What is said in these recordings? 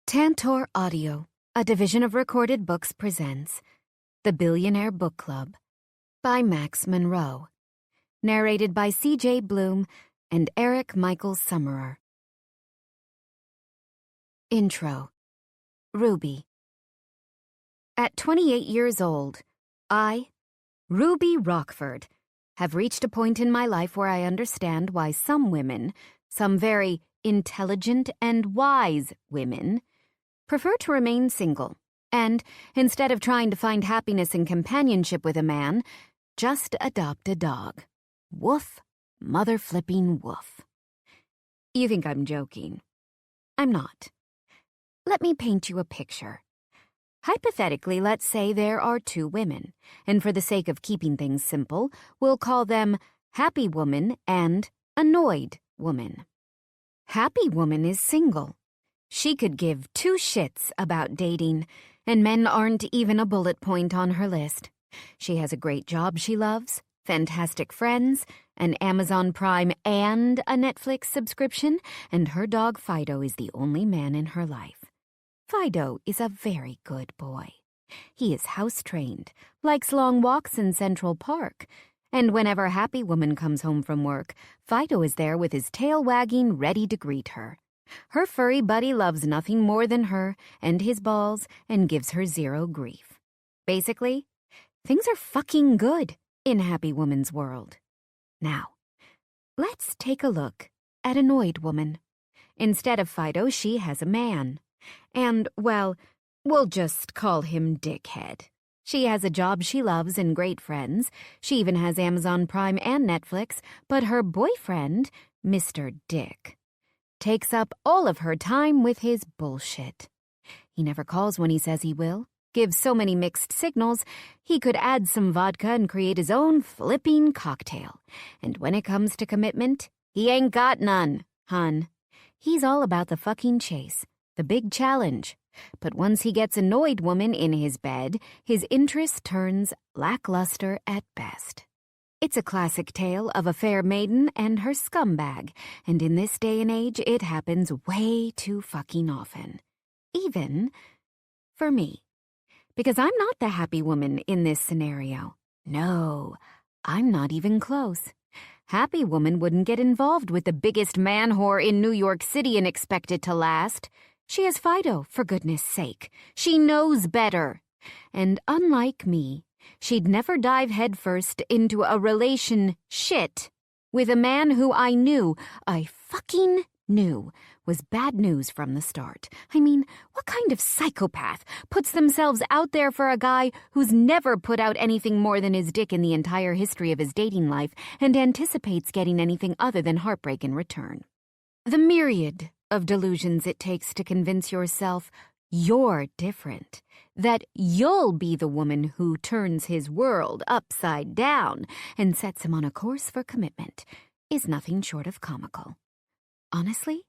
Tantor Audio, a division of Recorded Books, presents The Billionaire Book Club by Max Monroe, narrated by C.J. Bloom and Eric Michael Summerer. Intro. Ruby. At 28 years old, I, Ruby Rockford, have reached a point in my life where I understand why some women, some very intelligent and wise women, prefer to remain single, and, instead of trying to find happiness and companionship with a man, just adopt a dog. Woof, mother-flipping woof. You think I'm joking. I'm not. Let me paint you a picture. Hypothetically, let's say there are two women, and for the sake of keeping things simple, we'll call them Happy Woman and Annoyed Woman. Happy Woman is single. She could give two shits about dating, and men aren't even a bullet point on her list. She has a great job she loves, fantastic friends, an Amazon Prime and a Netflix subscription, and her dog Fido is the only man in her life. Fido is a very good boy. He is house-trained, likes long walks in Central Park, and whenever Happy Woman comes home from work, Fido is there with his tail wagging, ready to greet her. Her furry buddy loves nothing more than her and his balls and gives her zero grief. Basically, things are fucking good in Happy Woman's world. Now, let's take a look at Annoyed Woman. Instead of Fido, she has a man. And, well, we'll just call him Dickhead. She has a job she loves and great friends. She even has Amazon Prime and Netflix, but her boyfriend, Mr. Dick, takes up all of her time with his bullshit. He never calls when he says he will, gives so many mixed signals, he could add some vodka and create his own flipping cocktail. And when it comes to commitment, he ain't got none, hun. He's all about the fucking chase, the big challenge. But once he gets Annoyed Woman in his bed, his interest turns lackluster at best. It's a classic tale of a fair maiden and her scumbag, and in this day and age, it happens way too fucking often. Even for me. Because I'm not the happy woman in this scenario. No, I'm not even close. Happy Woman wouldn't get involved with the biggest man whore in New York City and expect it to last. She has Fido, for goodness sake. She knows better. And unlike me, she'd never dive headfirst into a shit with a man who I fucking knew, was bad news from the start. I mean, what kind of psychopath puts themselves out there for a guy who's never put out anything more than his dick in the entire history of his dating life and anticipates getting anything other than heartbreak in return? The myriad of delusions it takes to convince yourself you're different, that you'll be the woman who turns his world upside down and sets him on a course for commitment, is nothing short of comical. Honestly,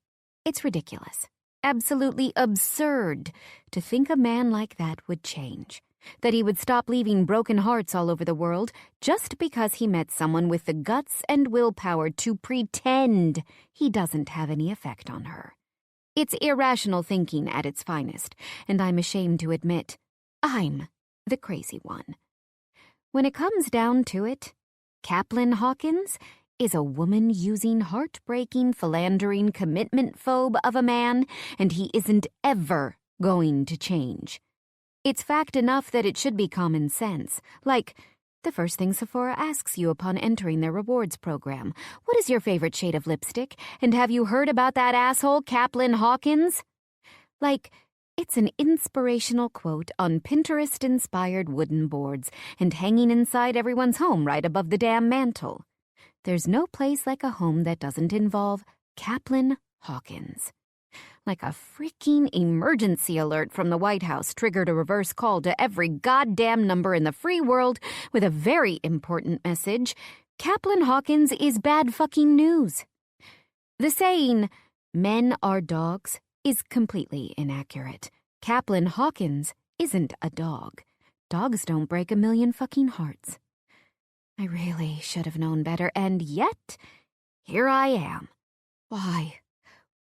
it's ridiculous, absolutely absurd to think a man like that would change, that he would stop leaving broken hearts all over the world just because he met someone with the guts and willpower to pretend he doesn't have any effect on her. It's irrational thinking at its finest, and I'm ashamed to admit I'm the crazy one. When it comes down to it, Caplin Hawkins is a woman-using, heartbreaking, philandering commitment phobe of a man, and he isn't ever going to change. It's fact enough that it should be common sense, like the first thing Sephora asks you upon entering their rewards program. What is your favorite shade of lipstick? And have you heard about that asshole, Caplin Hawkins? Like, it's an inspirational quote on Pinterest-inspired wooden boards and hanging inside everyone's home right above the damn mantle. There's no place like a home that doesn't involve Caplin Hawkins. Like a freaking emergency alert from the White House triggered a reverse call to every goddamn number in the free world with a very important message. Caplin Hawkins is bad fucking news. The saying, men are dogs, is completely inaccurate. Caplin Hawkins isn't a dog. Dogs don't break a million fucking hearts. I really should have known better, and yet, here I am. Why?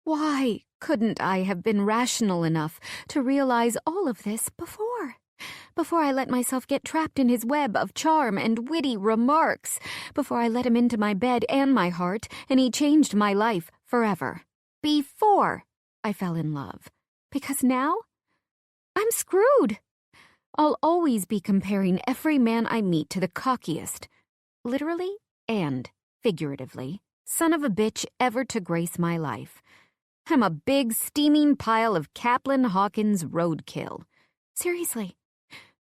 Why couldn't I have been rational enough to realize all of this before? Before I let myself get trapped in his web of charm and witty remarks. Before I let him into my bed and my heart, and he changed my life forever. Before I fell in love. Because now, I'm screwed. I'll always be comparing every man I meet to the cockiest, literally and figuratively, son of a bitch ever to grace my life. I'm a big, steaming pile of Caplin Hawkins roadkill. Seriously.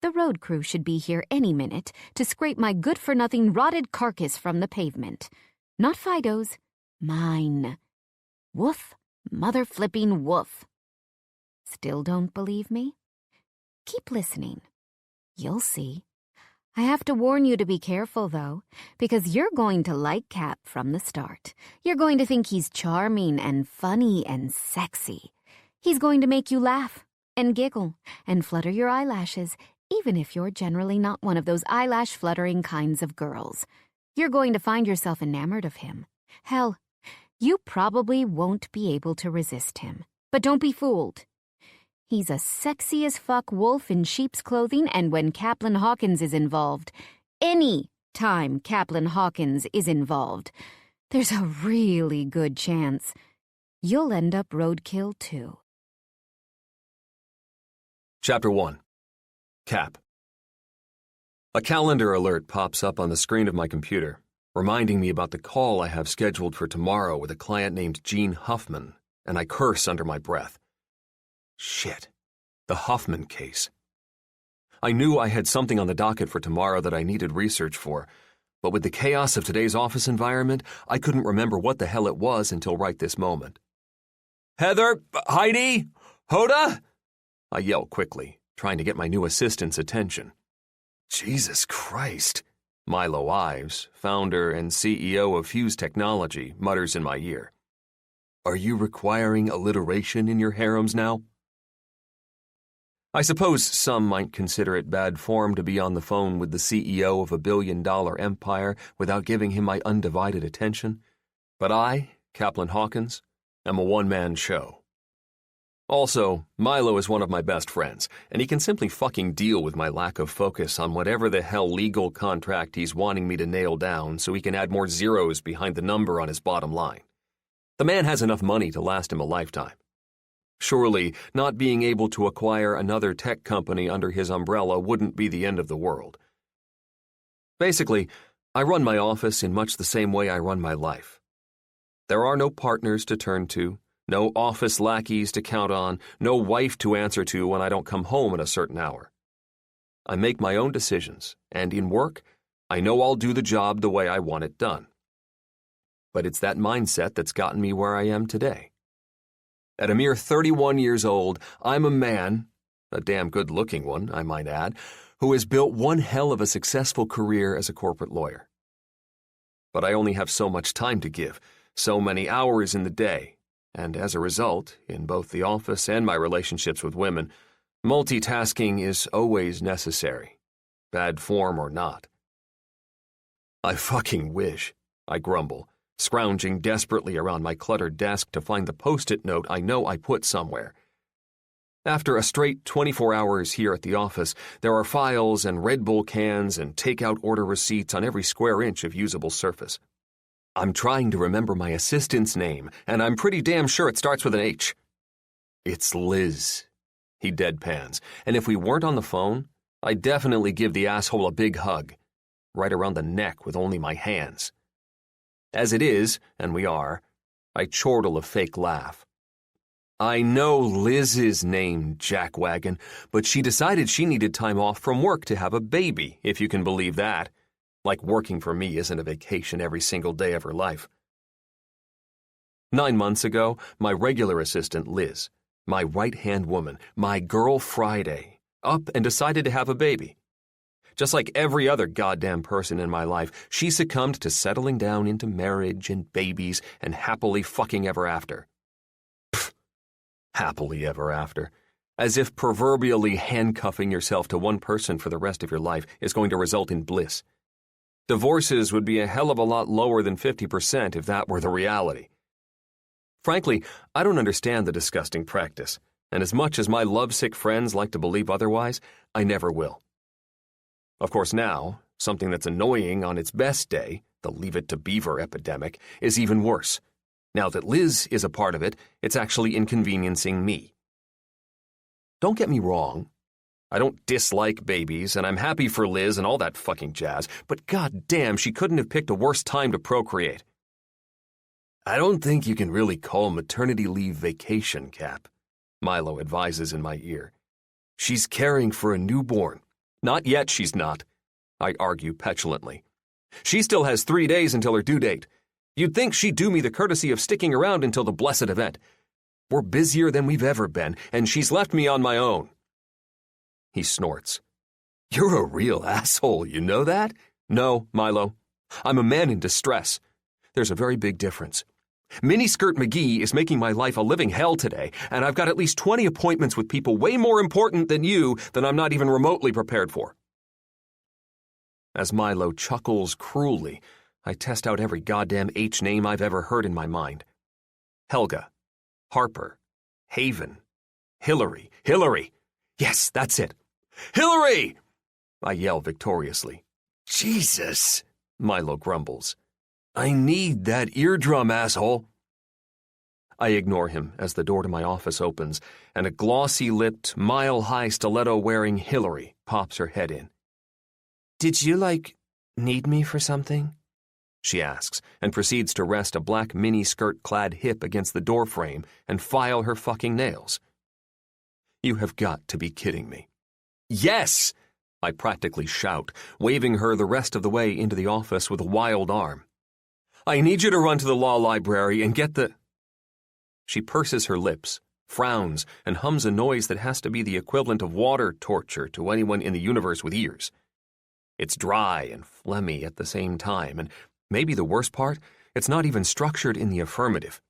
The road crew should be here any minute to scrape my good-for-nothing rotted carcass from the pavement. Not Fido's. Mine. Woof, mother-flipping woof. Still don't believe me? Keep listening. You'll see. I have to warn you to be careful, though, because you're going to like Cap from the start. You're going to think he's charming and funny and sexy. He's going to make you laugh and giggle and flutter your eyelashes, even if you're generally not one of those eyelash-fluttering kinds of girls. You're going to find yourself enamored of him. Hell, you probably won't be able to resist him. But don't be fooled. He's a sexy-as-fuck wolf in sheep's clothing, and when Caplin Hawkins is involved, any time Caplin Hawkins is involved, there's a really good chance you'll end up roadkill too. Chapter 1. Cap. A calendar alert pops up on the screen of my computer, reminding me about the call I have scheduled for tomorrow with a client named Gene Huffman, and I curse under my breath. Shit. The Huffman case. I knew I had something on the docket for tomorrow that I needed research for, but with the chaos of today's office environment, I couldn't remember what the hell it was until right this moment. Heather, Heidi, Hoda? I yell quickly, trying to get my new assistant's attention. Jesus Christ, Milo Ives, founder and CEO of Fuse Technology, mutters in my ear. Are you requiring alliteration in your harems now? I suppose some might consider it bad form to be on the phone with the CEO of a billion-dollar empire without giving him my undivided attention, but I, Caplin Hawkins, am a one-man show. Also, Milo is one of my best friends, and he can simply fucking deal with my lack of focus on whatever the hell legal contract he's wanting me to nail down so he can add more zeros behind the number on his bottom line. The man has enough money to last him a lifetime. Surely, not being able to acquire another tech company under his umbrella wouldn't be the end of the world. Basically, I run my office in much the same way I run my life. There are no partners to turn to, no office lackeys to count on, no wife to answer to when I don't come home at a certain hour. I make my own decisions, and in work, I know I'll do the job the way I want it done. But it's that mindset that's gotten me where I am today. At a mere 31 years old, I'm a man, a damn good-looking one, I might add, who has built one hell of a successful career as a corporate lawyer. But I only have so much time to give, so many hours in the day, and as a result, in both the office and my relationships with women, multitasking is always necessary, bad form or not. I fucking wish, I grumble, scrounging desperately around my cluttered desk to find the post-it note I know I put somewhere. After a straight 24 hours here at the office, there are files and Red Bull cans and takeout order receipts on every square inch of usable surface. I'm trying to remember my assistant's name, and I'm pretty damn sure it starts with an H. It's Liz. He deadpans, and if we weren't on the phone, I'd definitely give the asshole a big hug, right around the neck with only my hands. As it is, and we are, I chortle a fake laugh. I know Liz's name, jackwagon, but she decided she needed time off from work to have a baby, if you can believe that. Like working for me isn't a vacation every single day of her life. 9 months ago, my regular assistant, Liz, my right-hand woman, my girl Friday, up and decided to have a baby. Just like every other goddamn person in my life, she succumbed to settling down into marriage and babies and happily fucking ever after. Pfft, happily ever after. As if proverbially handcuffing yourself to one person for the rest of your life is going to result in bliss. Divorces would be a hell of a lot lower than 50% if that were the reality. Frankly, I don't understand the disgusting practice, and as much as my lovesick friends like to believe otherwise, I never will. Of course now, something that's annoying on its best day, the Leave It to Beaver epidemic, is even worse. Now that Liz is a part of it, it's actually inconveniencing me. Don't get me wrong. I don't dislike babies, and I'm happy for Liz and all that fucking jazz, but goddamn, she couldn't have picked a worse time to procreate. I don't think you can really call maternity leave vacation, Cap, Milo advises in my ear. She's caring for a newborn. Not yet, she's not, I argue petulantly. She still has 3 days until her due date. You'd think she'd do me the courtesy of sticking around until the blessed event. We're busier than we've ever been, and she's left me on my own. He snorts. You're a real asshole, you know that? No, Milo. I'm a man in distress. There's a very big difference. Miniskirt McGee is making my life a living hell today, and I've got at least 20 appointments with people way more important than you that I'm not even remotely prepared for. As Milo chuckles cruelly, I test out every goddamn H name I've ever heard in my mind. Helga, Harper, Haven, Hillary. Yes, that's it. Hillary! I yell victoriously. Jesus, Milo grumbles. I need that eardrum, asshole. I ignore him as the door to my office opens, and a glossy-lipped, mile-high stiletto-wearing Hillary pops her head in. Did you, need me for something? She asks, and proceeds to rest a black mini-skirt-clad hip against the doorframe and file her fucking nails. You have got to be kidding me. Yes! I practically shout, waving her the rest of the way into the office with a wild arm. I need you to run to the law library and get the... She purses her lips, frowns, and hums a noise that has to be the equivalent of water torture to anyone in the universe with ears. It's dry and phlegmy at the same time, and maybe the worst part, it's not even structured in the affirmative.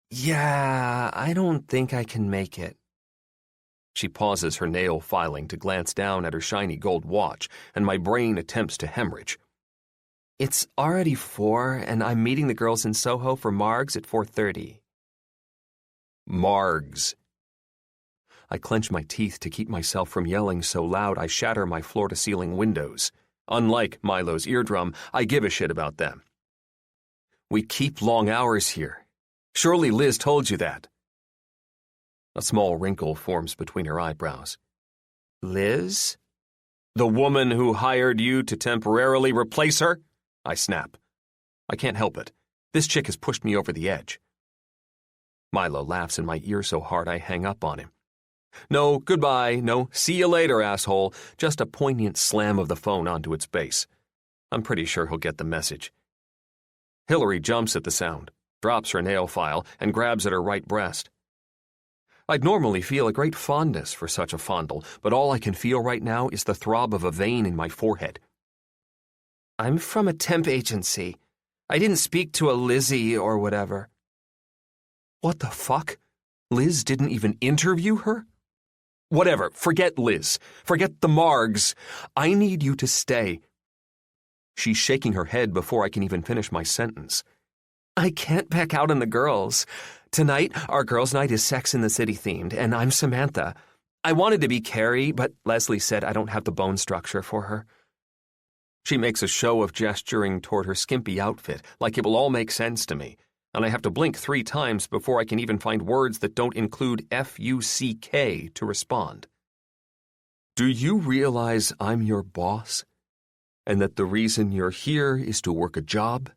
Yeah, I don't think I can make it. She pauses her nail filing to glance down at her shiny gold watch, and my brain attempts to hemorrhage. It's already 4, and I'm meeting the girls in Soho for Margs at 4:30. Margs. I clench my teeth to keep myself from yelling so loud I shatter my floor-to-ceiling windows. Unlike Milo's eardrum, I give a shit about them. We keep long hours here. Surely Liz told you that. A small wrinkle forms between her eyebrows. Liz? The woman who hired you to temporarily replace her? I snap. I can't help it. This chick has pushed me over the edge. Milo laughs in my ear so hard I hang up on him. No, goodbye, no, see you later, asshole. Just a poignant slam of the phone onto its base. I'm pretty sure he'll get the message. Hillary jumps at the sound, drops her nail file, and grabs at her right breast. I'd normally feel a great fondness for such a fondle, but all I can feel right now is the throb of a vein in my forehead. I'm from a temp agency. I didn't speak to a Lizzie or whatever. What the fuck? Liz didn't even interview her? Whatever, forget Liz. Forget the Margs. I need you to stay. She's shaking her head before I can even finish my sentence. I can't back out on the girls. Tonight, our girls' night is Sex in the City themed, and I'm Samantha. I wanted to be Carrie, but Leslie said I don't have the bone structure for her. She makes a show of gesturing toward her skimpy outfit, like it will all make sense to me, and I have to blink 3 times before I can even find words that don't include F-U-C-K to respond. Do you realize I'm your boss? And that the reason you're here is to work a job?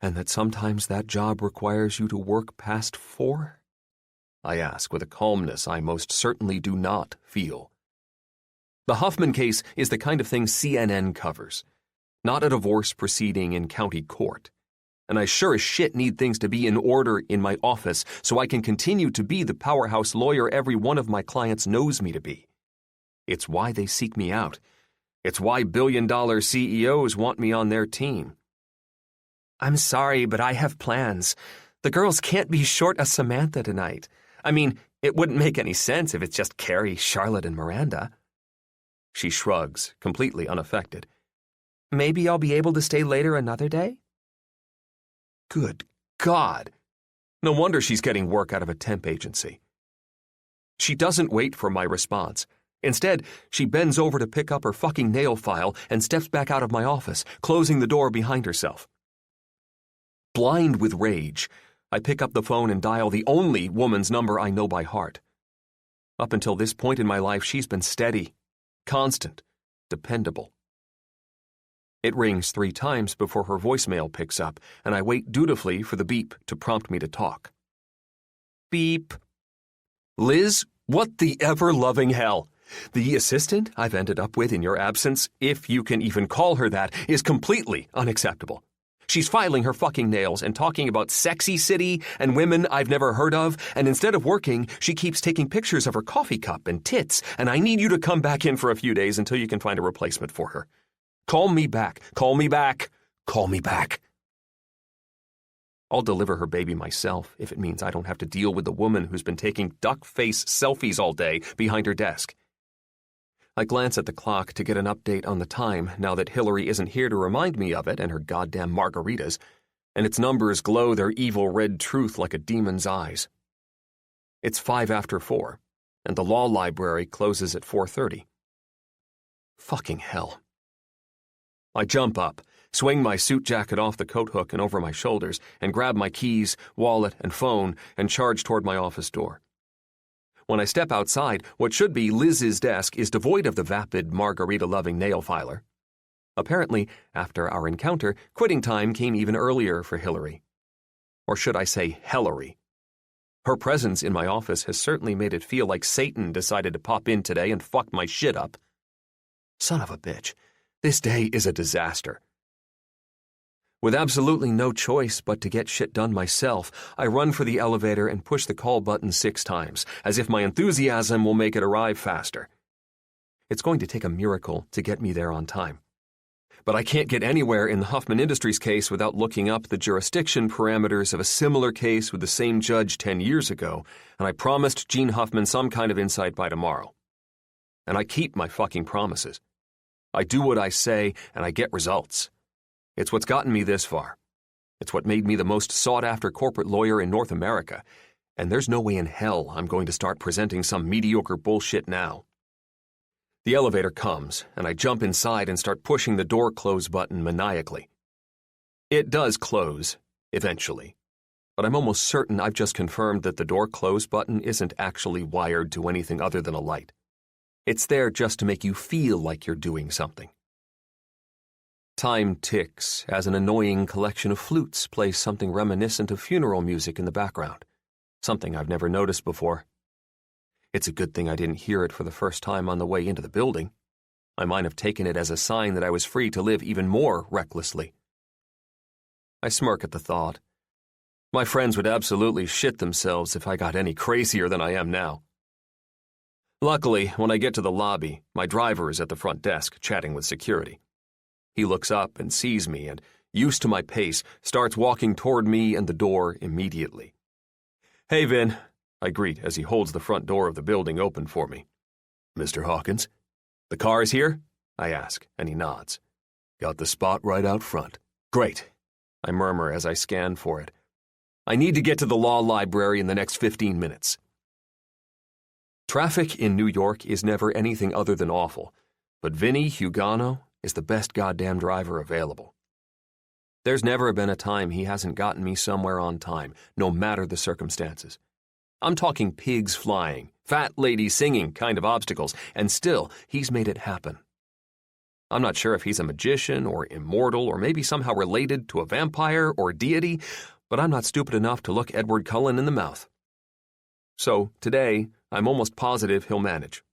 And that sometimes that job requires you to work past 4? I ask with a calmness I most certainly do not feel. The Huffman case is the kind of thing CNN covers, not a divorce proceeding in county court. And I sure as shit need things to be in order in my office so I can continue to be the powerhouse lawyer every one of my clients knows me to be. It's why they seek me out. It's why billion-dollar CEOs want me on their team. I'm sorry, but I have plans. The girls can't be short a Samantha tonight. I mean, it wouldn't make any sense if it's just Carrie, Charlotte, and Miranda. She shrugs, completely unaffected. Maybe I'll be able to stay later another day? Good God! No wonder she's getting work out of a temp agency. She doesn't wait for my response. Instead, she bends over to pick up her fucking nail file and steps back out of my office, closing the door behind herself. Blind with rage, I pick up the phone and dial the only woman's number I know by heart. Up until this point in my life, she's been steady, constant, dependable. It rings 3 times before her voicemail picks up, and I wait dutifully for the beep to prompt me to talk. Beep. Liz, what the ever-loving hell? The assistant I've ended up with in your absence, if you can even call her that, is completely unacceptable. She's filing her fucking nails and talking about sexy city and women I've never heard of, and instead of working, she keeps taking pictures of her coffee cup and tits, and I need you to come back in for a few days until you can find a replacement for her. Call me back. Call me back. Call me back. I'll deliver her baby myself if it means I don't have to deal with the woman who's been taking duck-face selfies all day behind her desk. I glance at the clock to get an update on the time now that Hillary isn't here to remind me of it and her goddamn margaritas, and its numbers glow their evil red truth like a demon's eyes. It's 5 after 4, and the law library closes at 4:30. Fucking hell. I jump up, swing my suit jacket off the coat hook and over my shoulders, and grab my keys, wallet, and phone and charge toward my office door. When I step outside, what should be Liz's desk is devoid of the vapid, margarita-loving nail filer. Apparently, after our encounter, quitting time came even earlier for Hillary. Or should I say Hillary? Her presence in my office has certainly made it feel like Satan decided to pop in today and fuck my shit up. Son of a bitch. This day is a disaster. With absolutely no choice but to get shit done myself, I run for the elevator and push the call button 6 times, as if my enthusiasm will make it arrive faster. It's going to take a miracle to get me there on time. But I can't get anywhere in the Huffman Industries case without looking up the jurisdiction parameters of a similar case with the same judge 10 years ago, and I promised Gene Huffman some kind of insight by tomorrow. And I keep my fucking promises. I do what I say, and I get results. It's what's gotten me this far. It's what made me the most sought-after corporate lawyer in North America, and there's no way in hell I'm going to start presenting some mediocre bullshit now. The elevator comes, and I jump inside and start pushing the door close button maniacally. It does close, eventually, but I'm almost certain I've just confirmed that the door close button isn't actually wired to anything other than a light. It's there just to make you feel like you're doing something. Time ticks as an annoying collection of flutes plays something reminiscent of funeral music in the background, something I've never noticed before. It's a good thing I didn't hear it for the first time on the way into the building. I might have taken it as a sign that I was free to live even more recklessly. I smirk at the thought. My friends would absolutely shit themselves if I got any crazier than I am now. Luckily, when I get to the lobby, my driver is at the front desk chatting with security. He looks up and sees me and, used to my pace, starts walking toward me and the door immediately. "Hey, Vin," I greet as he holds the front door of the building open for me. "Mr. Hawkins?" "The car is here?" I ask, and he nods. "Got the spot right out front." "Great," I murmur as I scan for it. "I need to get to the law library in the next 15 minutes. Traffic in New York is never anything other than awful, but Vinny Hugano is the best goddamn driver available. There's never been a time he hasn't gotten me somewhere on time, no matter the circumstances. I'm talking pigs flying, fat ladies singing kind of obstacles, and still, he's made it happen. I'm not sure if he's a magician or immortal or maybe somehow related to a vampire or deity, but I'm not stupid enough to look Edward Cullen in the mouth. So, today, I'm almost positive he'll manage.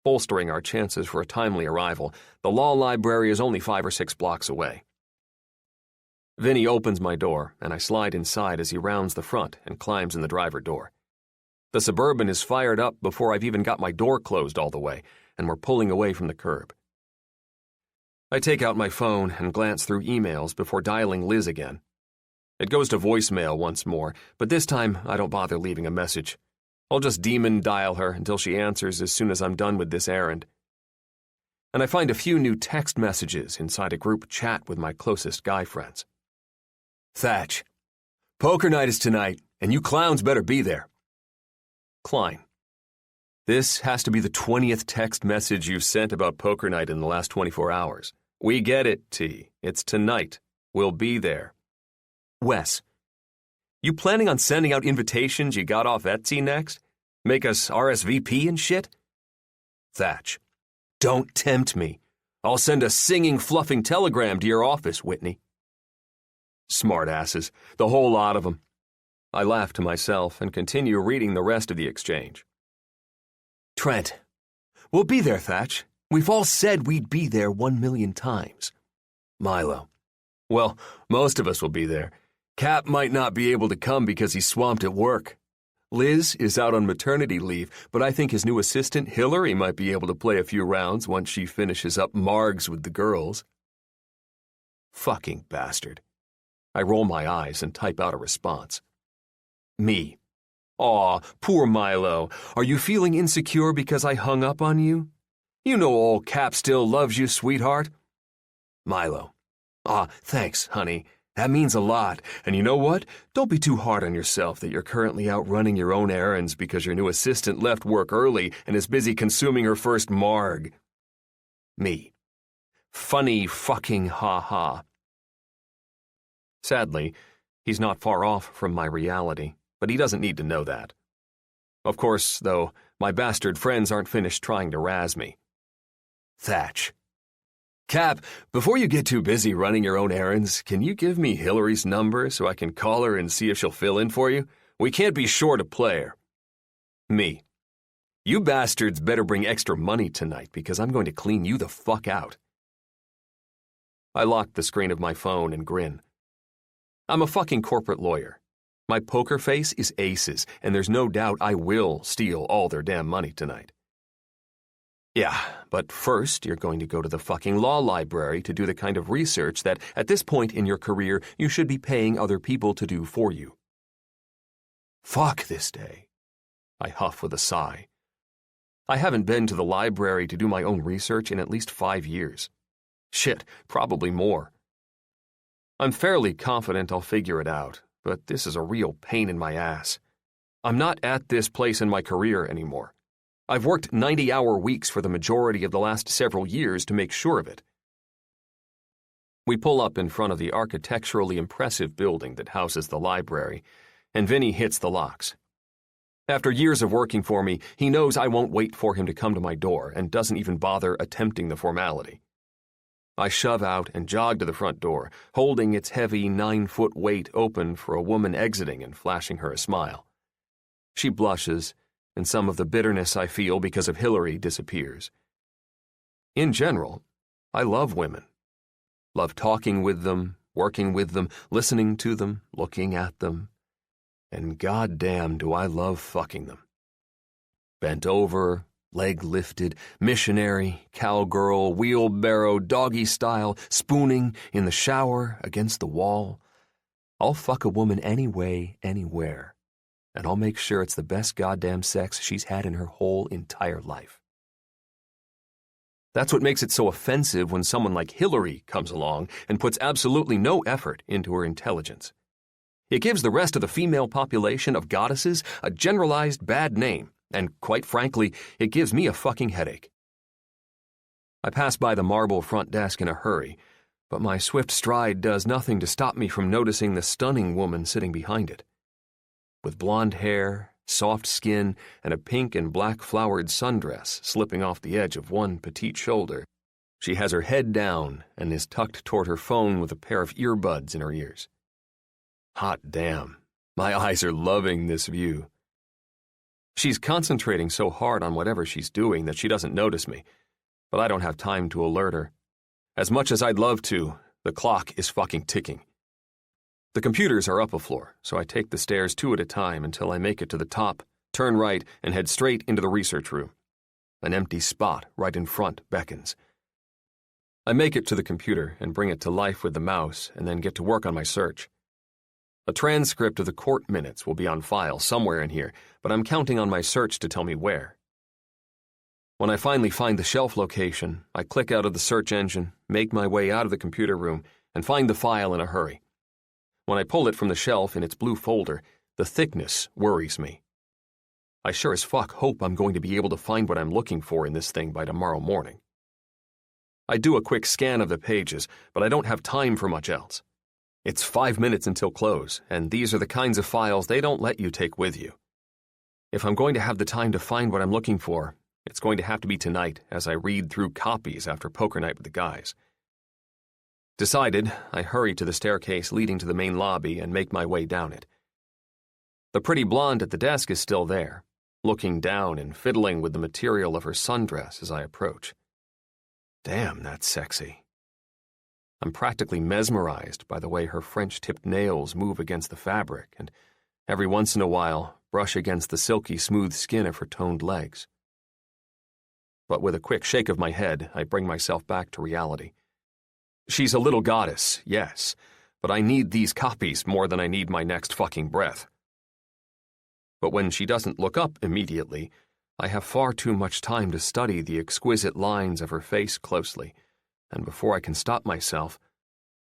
Bolstering our chances for a timely arrival, the law library is only 5 or 6 blocks away. Vinny opens my door, and I slide inside as he rounds the front and climbs in the driver door. The Suburban is fired up before I've even got my door closed all the way, and we're pulling away from the curb. I take out my phone and glance through emails before dialing Liz again. It goes to voicemail once more, but this time I don't bother leaving a message. I'll just demon dial her until she answers as soon as I'm done with this errand. And I find a few new text messages inside a group chat with my closest guy friends. "Thatch, poker night is tonight. and you clowns better be there. Klein. This has to be the 20th text message you've sent about poker night in the last 24 hours. We get it, T. It's tonight. We'll be there. Wes. You planning on sending out invitations you got off Etsy next? Make us RSVP and shit? Thatch. Don't tempt me. I'll send a singing, fluffing telegram to your office, Whitney. Smartasses, the whole lot of them. I laugh to myself and continue reading the rest of the exchange. Trent. We'll be there, Thatch. We've all said we'd be there 1,000,000 times. Milo. Well, most of us will be there. Cap might not be able to come because he's swamped at work. Liz is out on maternity leave, but I think his new assistant, Hillary, might be able to play a few rounds once she finishes up Margs with the girls. Fucking bastard. I roll my eyes and type out a response. Me. Aw, poor Milo. Are you feeling insecure because I hung up on you? You know old Cap still loves you, sweetheart. Milo. Aw, thanks, honey. That means a lot. And you know what? Don't be too hard on yourself that you're currently out running your own errands because your new assistant left work early and is busy consuming her first marg. Me. Funny fucking ha-ha. Sadly, he's not far off from my reality, but he doesn't need to know that. Of course, though, my bastard friends aren't finished trying to razz me. Thatch. Cap, before you get too busy running your own errands, can you give me Hillary's number so I can call her and see if she'll fill in for you? We can't be short a player. Me. You bastards better bring extra money tonight because I'm going to clean you the fuck out. I lock the screen of my phone and grin. I'm a fucking corporate lawyer. My poker face is aces, and there's no doubt I will steal all their damn money tonight. Yeah, but first you're going to go to the fucking law library to do the kind of research that, at this point in your career, you should be paying other people to do for you. Fuck this day. I huff with a sigh. I haven't been to the library to do my own research in at least 5 years. Shit, probably more. I'm fairly confident I'll figure it out, but this is a real pain in my ass. I'm not at this place in my career anymore. I've worked 90-hour weeks for the majority of the last several years to make sure of it. We pull up in front of the architecturally impressive building that houses the library, and Vinny hits the locks. After years of working for me, he knows I won't wait for him to come to my door and doesn't even bother attempting the formality. I shove out and jog to the front door, holding its heavy 9-foot weight open for a woman exiting and flashing her a smile. She blushes, and some of the bitterness I feel because of Hillary disappears. In general, I love women. Love talking with them, working with them, listening to them, looking at them. And goddamn do I love fucking them. Bent over, leg lifted, missionary, cowgirl, wheelbarrow, doggy style, spooning, in the shower, against the wall. I'll fuck a woman any way, anywhere. And I'll make sure it's the best goddamn sex she's had in her whole entire life. That's what makes it so offensive when someone like Hillary comes along and puts absolutely no effort into her intelligence. It gives the rest of the female population of goddesses a generalized bad name, and quite frankly, it gives me a fucking headache. I pass by the marble front desk in a hurry, but my swift stride does nothing to stop me from noticing the stunning woman sitting behind it. With blonde hair, soft skin, and a pink and black flowered sundress slipping off the edge of one petite shoulder, she has her head down and is tucked toward her phone with a pair of earbuds in her ears. Hot damn, my eyes are loving this view. She's concentrating so hard on whatever she's doing that she doesn't notice me, but I don't have time to alert her. As much as I'd love to, the clock is fucking ticking. The computers are up a floor, so I take the stairs 2 at a time until I make it to the top, turn right, and head straight into the research room. An empty spot right in front beckons. I make it to the computer and bring it to life with the mouse and then get to work on my search. A transcript of the court minutes will be on file somewhere in here, but I'm counting on my search to tell me where. When I finally find the shelf location, I click out of the search engine, make my way out of the computer room, and find the file in a hurry. When I pull it from the shelf in its blue folder, The thickness worries me. I sure as fuck hope I'm going to be able to find what I'm looking for in this thing by tomorrow morning. I do a quick scan of the pages, but I don't have time for much else. It's 5 minutes until close, and these are the kinds of files they don't let you take with you. If I'm going to have the time to find what I'm looking for, it's going to have to be tonight as I read through copies after poker night with the guys. Decided, I hurry to the staircase leading to the main lobby and make my way down it. The pretty blonde at the desk is still there, looking down and fiddling with the material of her sundress as I approach. Damn, that's sexy. I'm practically mesmerized by the way her French-tipped nails move against the fabric and, every once in a while, brush against the silky smooth skin of her toned legs. But with a quick shake of my head, I bring myself back to reality. She's a little goddess, yes, but I need these copies more than I need my next fucking breath. But when she doesn't look up immediately, I have far too much time to study the exquisite lines of her face closely, and before I can stop myself,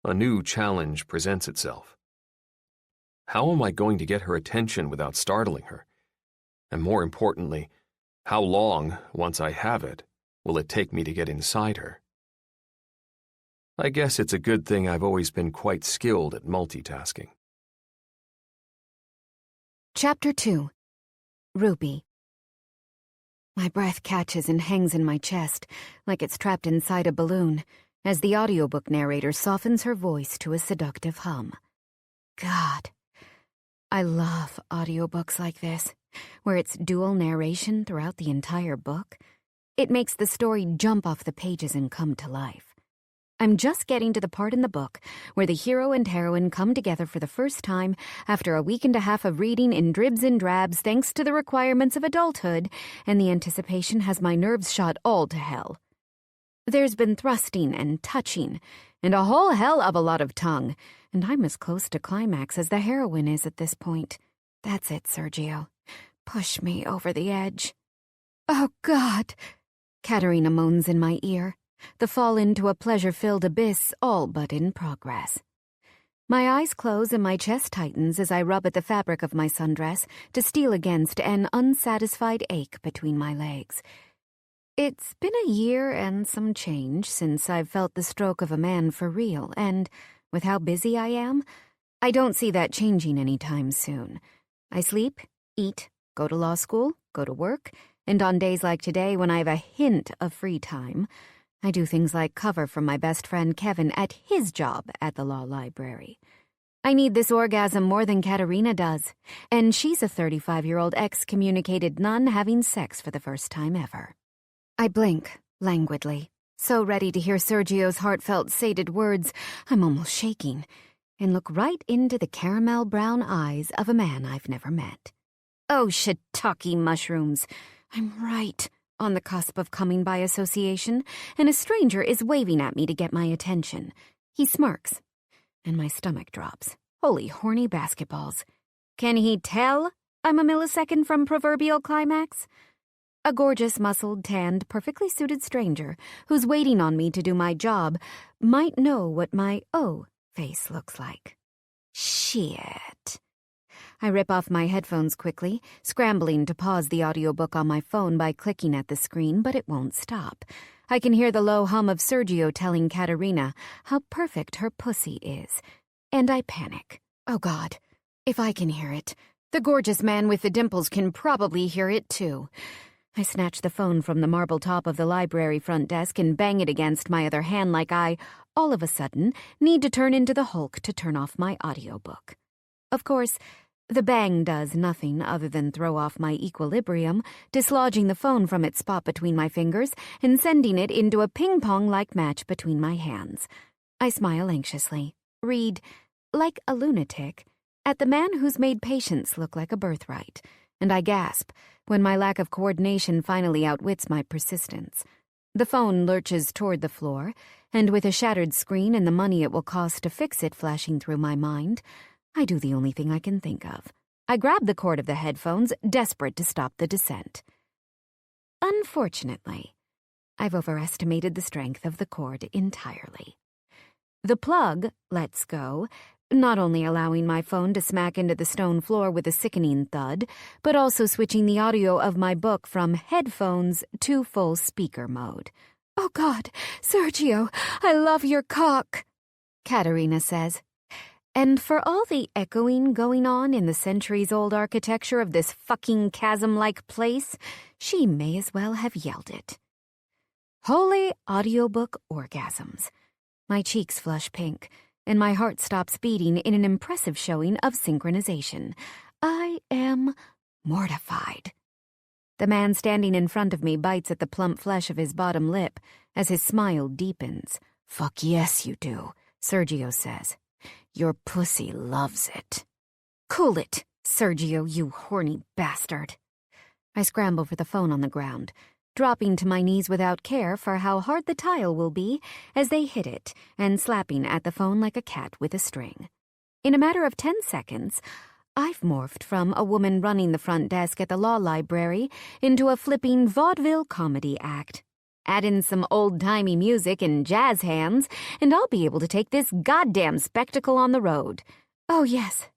a new challenge presents itself. How am I going to get her attention without startling her? And more importantly, how long, once I have it, will it take me to get inside her? I guess it's a good thing I've always been quite skilled at multitasking. Chapter 2. Ruby. My breath catches and hangs in my chest, like it's trapped inside a balloon, as the audiobook narrator softens her voice to a seductive hum. God, I love audiobooks like this, where it's dual narration throughout the entire book. It makes the story jump off the pages and come to life. I'm just getting to the part in the book where the hero and heroine come together for the first time after a week and a half of reading in dribs and drabs thanks to the requirements of adulthood, and the anticipation has my nerves shot all to hell. There's been thrusting and touching, and a whole hell of a lot of tongue, and I'm as close to climax as the heroine is at this point. That's it, Sergio. Push me over the edge. Oh, God! Katerina moans in my ear. The fall into a pleasure-filled abyss all but in progress. My eyes close and my chest tightens as I rub at the fabric of my sundress to steel against an unsatisfied ache between my legs. It's been a year and some change since I've felt the stroke of a man for real, and with how busy I am, I don't see that changing anytime soon. I sleep, eat, go to law school, go to work, and on days like today when I have a hint of free time, I do things like cover for my best friend Kevin at his job at the law library. I need this orgasm more than Katerina does, and she's a 35-year-old excommunicated nun having sex for the first time ever. I blink, languidly, so ready to hear Sergio's heartfelt, sated words, I'm almost shaking, and look right into the caramel brown eyes of a man I've never met. Oh, shiitake mushrooms. I'm right on the cusp of coming by association, and a stranger is waving at me to get my attention. He smirks, and my stomach drops. Holy horny basketballs. Can he tell I'm a millisecond from proverbial climax? A gorgeous, muscled, tanned, perfectly suited stranger who's waiting on me to do my job might know what my O face looks like. Shit. I rip off my headphones quickly, scrambling to pause the audiobook on my phone by clicking at the screen, but it won't stop. I can hear the low hum of Sergio telling Katerina how perfect her pussy is. And I panic. Oh, God. If I can hear it, the gorgeous man with the dimples can probably hear it, too. I snatch the phone from the marble top of the library front desk and bang it against my other hand like I, all of a sudden, need to turn into the Hulk to turn off my audiobook. Of course, the bang does nothing other than throw off my equilibrium, dislodging the phone from its spot between my fingers and sending it into a ping-pong-like match between my hands. I smile anxiously, read, like a lunatic, at the man who's made patience look like a birthright, and I gasp when my lack of coordination finally outwits my persistence. The phone lurches toward the floor, and with a shattered screen and the money it will cost to fix it flashing through my mind, I do the only thing I can think of. I grab the cord of the headphones, desperate to stop the descent. Unfortunately, I've overestimated the strength of the cord entirely. The plug lets go not only allowing my phone to smack into the stone floor with a sickening thud, but also switching the audio of my book from headphones to full speaker mode. "Oh God, Sergio, I love your cock," Katerina says. And for all the echoing going on in the centuries-old architecture of this fucking chasm-like place, she may as well have yelled it. Holy audiobook orgasms. My cheeks flush pink, and my heart stops beating in an impressive showing of synchronization. I am mortified. The man standing in front of me bites at the plump flesh of his bottom lip as his smile deepens. "Fuck yes, you do," Sergio says. "Your pussy loves it." "Cool it, Sergio, you horny bastard." I scramble for the phone on the ground, dropping to my knees without care for how hard the tile will be as they hit it and slapping at the phone like a cat with a string. In a matter of 10 seconds, I've morphed from a woman running the front desk at the law library into a flipping vaudeville comedy act. Add in some old-timey music and jazz hands, and I'll be able to take this goddamn spectacle on the road. "Oh, yes.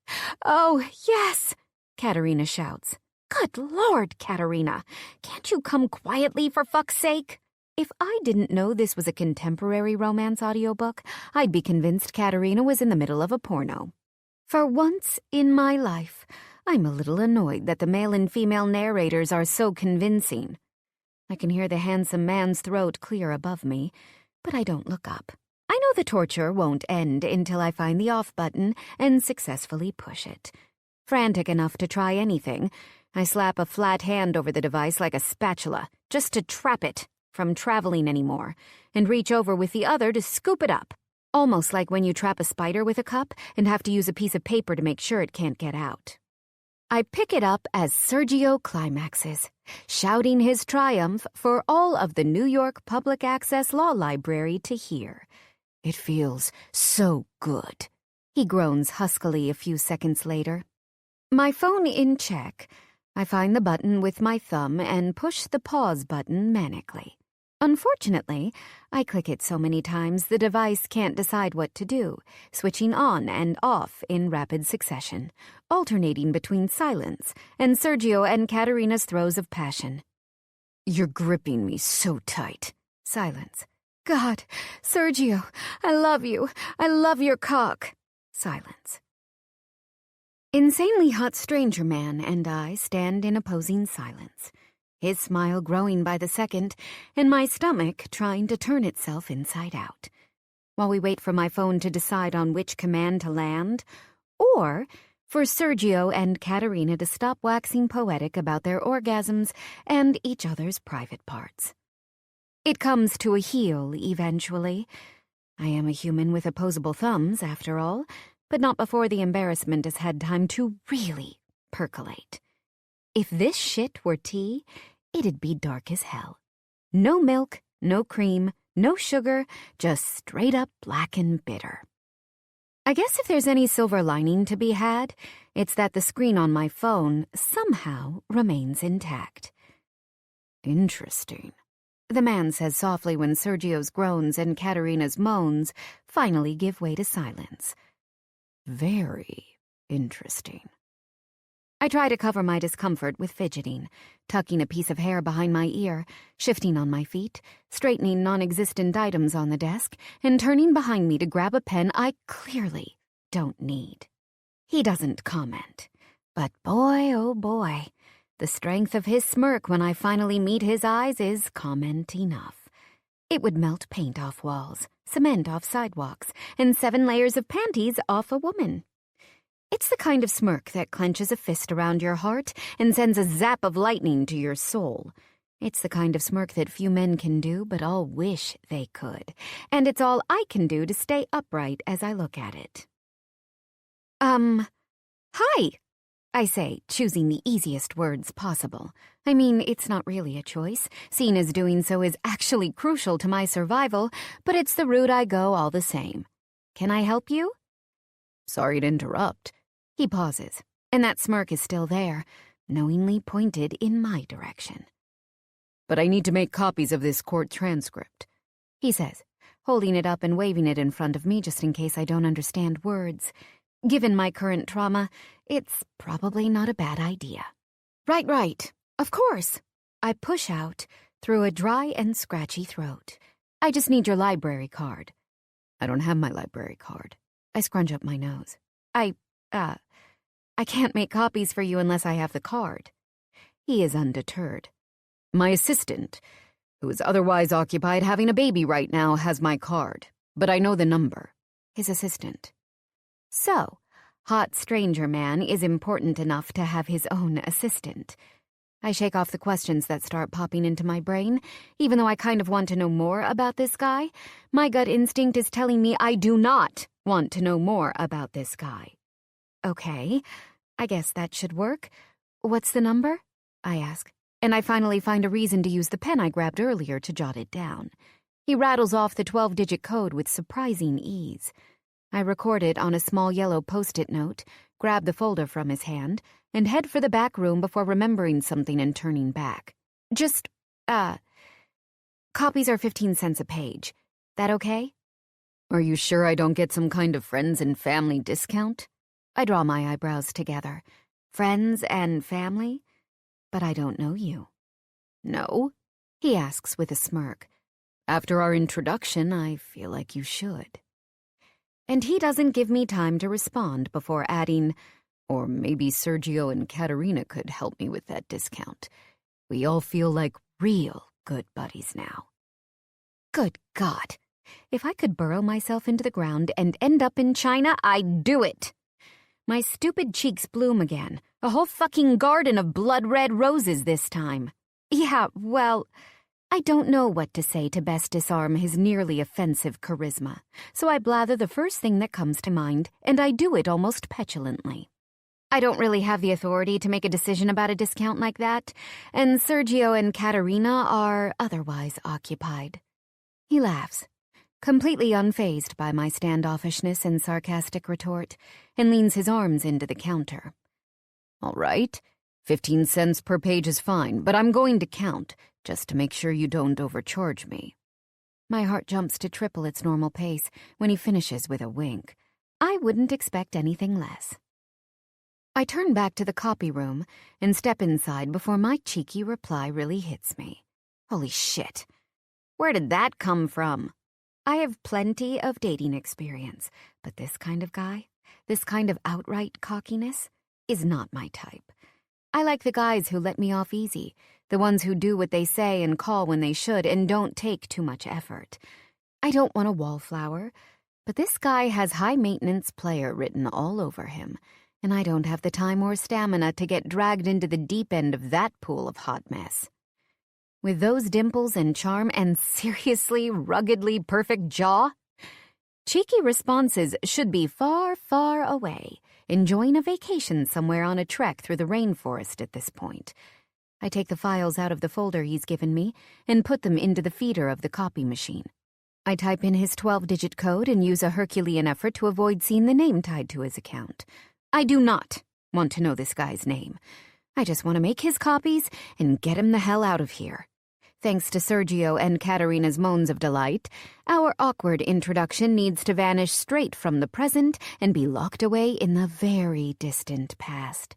Oh, yes," Katerina shouts. "Good Lord, Katerina, can't you come quietly for fuck's sake?" If I didn't know this was a contemporary romance audiobook, I'd be convinced Katerina was in the middle of a porno. For once in my life, I'm a little annoyed that the male and female narrators are so convincing. I can hear the handsome man's throat clear above me, but I don't look up. I know the torture won't end until I find the off button and successfully push it. Frantic enough to try anything, I slap a flat hand over the device like a spatula, just to trap it from traveling anymore, and reach over with the other to scoop it up, almost like when you trap a spider with a cup and have to use a piece of paper to make sure it can't get out. I pick it up as Sergio climaxes, shouting his triumph for all of the New York Public Access Law Library to hear. "It feels so good," he groans huskily a few seconds later. My phone in check, I find the button with my thumb and push the pause button manically. Unfortunately, I click it so many times the device can't decide what to do, switching on and off in rapid succession, alternating between silence and Sergio and Katerina's throes of passion. "You're gripping me so tight." Silence. "God, Sergio, I love you. I love your cock." Silence. Insanely hot stranger man and I stand in opposing silence, his smile growing by the second, and my stomach trying to turn itself inside out, while we wait for my phone to decide on which command to land, or for Sergio and Katerina to stop waxing poetic about their orgasms and each other's private parts. It comes to a heel eventually. I am a human with opposable thumbs, after all, but not before the embarrassment has had time to really percolate. If this shit were tea, it'd be dark as hell. No milk, no cream, no sugar, just straight up black and bitter. I guess if there's any silver lining to be had, it's that the screen on my phone somehow remains intact. "Interesting," the man says softly when Sergio's groans and Katerina's moans finally give way to silence. "Very interesting." I try to cover my discomfort with fidgeting, tucking a piece of hair behind my ear, shifting on my feet, straightening non-existent items on the desk, and turning behind me to grab a pen I clearly don't need. He doesn't comment, but boy, oh boy, the strength of his smirk when I finally meet his eyes is comment enough. It would melt paint off walls, cement off sidewalks, and 7 layers of panties off a woman. It's the kind of smirk that clenches a fist around your heart and sends a zap of lightning to your soul. It's the kind of smirk that few men can do, but all wish they could. And it's all I can do to stay upright as I look at it. Hi, I say, choosing the easiest words possible. I mean, it's not really a choice, seeing as doing so is actually crucial to my survival, but it's the route I go all the same. "Can I help you?" "Sorry to interrupt." He pauses, and that smirk is still there, knowingly pointed in my direction. "But I need to make copies of this court transcript," he says, holding it up and waving it in front of me just in case I don't understand words. Given my current trauma, it's probably not a bad idea. Right. Of course. I push out through a dry and scratchy throat. I just need your library card. I don't have my library card. I scrunch up my nose. I can't make copies for you unless I have the card. He is undeterred. My assistant, who is otherwise occupied having a baby right now, has my card, but I know the number. His assistant. So, hot stranger man is important enough to have his own assistant. I shake off the questions that start popping into my brain. Even though I kind of want to know more about this guy, my gut instinct is telling me I do not want to know more about this guy. Okay, I guess that should work. What's the number? I ask, and I finally find a reason to use the pen I grabbed earlier to jot it down. He rattles off the 12-digit code with surprising ease. I record it on a small yellow Post-it note, grab the folder from his hand, and head for the back room before remembering something and turning back. Copies are 15 cents a page. That okay? Are you sure I don't get some kind of friends and family discount? I draw my eyebrows together. Friends and family? But I don't know you. No? He asks with a smirk. After our introduction, I feel like you should. And he doesn't give me time to respond before adding, or maybe Sergio and Katerina could help me with that discount. We all feel like real good buddies now. Good God. If I could burrow myself into the ground and end up in China, I'd do it. My stupid cheeks bloom again. A whole fucking garden of blood-red roses this time. Yeah, well, I don't know what to say to best disarm his nearly offensive charisma, so I blather the first thing that comes to mind, and I do it almost petulantly. I don't really have the authority to make a decision about a discount like that, and Sergio and Katerina are otherwise occupied. He laughs, completely unfazed by my standoffishness and sarcastic retort, and leans his arms into the counter. All right, 15 cents per page is fine, but I'm going to count, just to make sure you don't overcharge me. My heart jumps to triple its normal pace when he finishes with a wink. I wouldn't expect anything less. I turn back to the copy room and step inside before my cheeky reply really hits me. Holy shit. Where did that come from? I have plenty of dating experience, but this kind of guy, this kind of outright cockiness, is not my type. I like the guys who let me off easy, the ones who do what they say and call when they should and don't take too much effort. I don't want a wallflower, but this guy has high-maintenance player written all over him, and I don't have the time or stamina to get dragged into the deep end of that pool of hot mess. With those dimples and charm and seriously, ruggedly perfect jaw, cheeky responses should be far, far away, enjoying a vacation somewhere on a trek through the rainforest at this point. I take the files out of the folder he's given me and put them into the feeder of the copy machine. I type in his 12-digit code and use a Herculean effort to avoid seeing the name tied to his account. I do not want to know this guy's name. I just want to make his copies and get him the hell out of here. Thanks to Sergio and Katerina's moans of delight, our awkward introduction needs to vanish straight from the present and be locked away in the very distant past.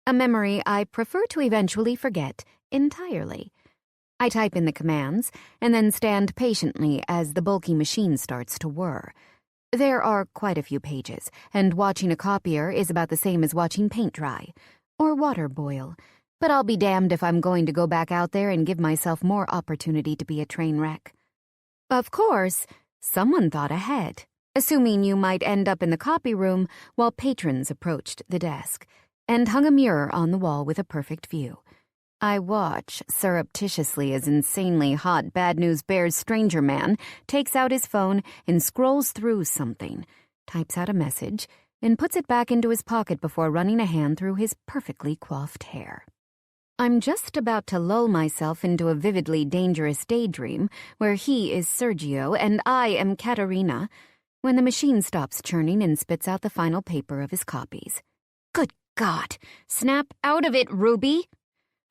A memory I prefer to eventually forget entirely. I type in the commands and then stand patiently as the bulky machine starts to whir. There are quite a few pages, and watching a copier is about the same as watching paint dry, or water boil. But I'll be damned if I'm going to go back out there and give myself more opportunity to be a train wreck. Of course, someone thought ahead, assuming you might end up in the copy room while patrons approached the desk, and hung a mirror on the wall with a perfect view. I watch surreptitiously as insanely hot Bad News Bears stranger man takes out his phone and scrolls through something, types out a message, and puts it back into his pocket before running a hand through his perfectly coiffed hair. I'm just about to lull myself into a vividly dangerous daydream where he is Sergio and I am Katerina when the machine stops churning and spits out the final paper of his copies. Good God! Snap out of it, Ruby!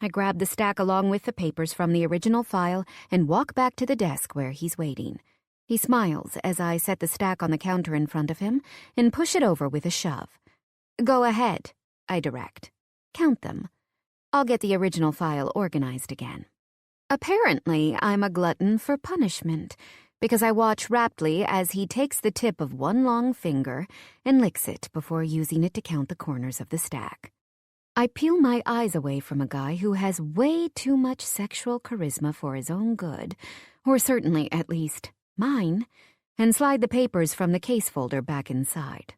I grab the stack along with the papers from the original file and walk back to the desk where he's waiting. He smiles as I set the stack on the counter in front of him and push it over with a shove. Go ahead, I direct. Count them. I'll get the original file organized again. Apparently, I'm a glutton for punishment, because I watch raptly as he takes the tip of one long finger and licks it before using it to count the corners of the stack. I peel my eyes away from a guy who has way too much sexual charisma for his own good, or certainly, at least, mine, and slide the papers from the case folder back inside.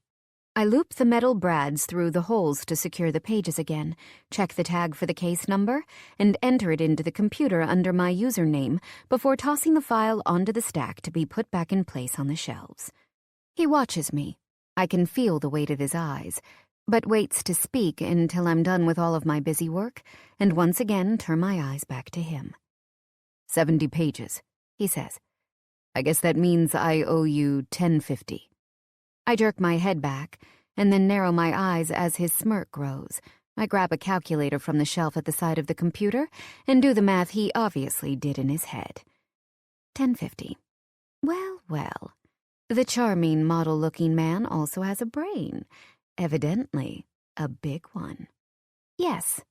I loop the metal brads through the holes to secure the pages again, check the tag for the case number, and enter it into the computer under my username before tossing the file onto the stack to be put back in place on the shelves. He watches me. I can feel the weight of his eyes, but waits to speak until I'm done with all of my busy work, and once again turn my eyes back to him. 70 pages, he says. I guess that means I owe you $10.50. I jerk my head back, and then narrow my eyes as his smirk grows. I grab a calculator from the shelf at the side of the computer and do the math he obviously did in his head. $10.50. Well. The charming, model-looking man also has a brain. Evidently, a big one. Yes,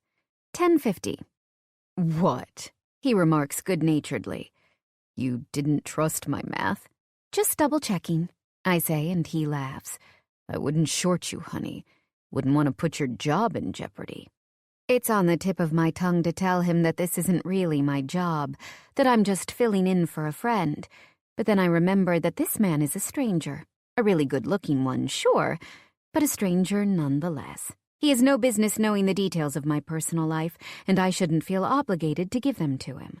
$10.50. What? He remarks good-naturedly. You didn't trust my math? Just double-checking, I say, and he laughs. I wouldn't short you, honey. Wouldn't want to put your job in jeopardy. It's on the tip of my tongue to tell him that this isn't really my job, that I'm just filling in for a friend. But then I remember that this man is a stranger. A really good-looking one, sure, but a stranger nonetheless. He has no business knowing the details of my personal life, and I shouldn't feel obligated to give them to him.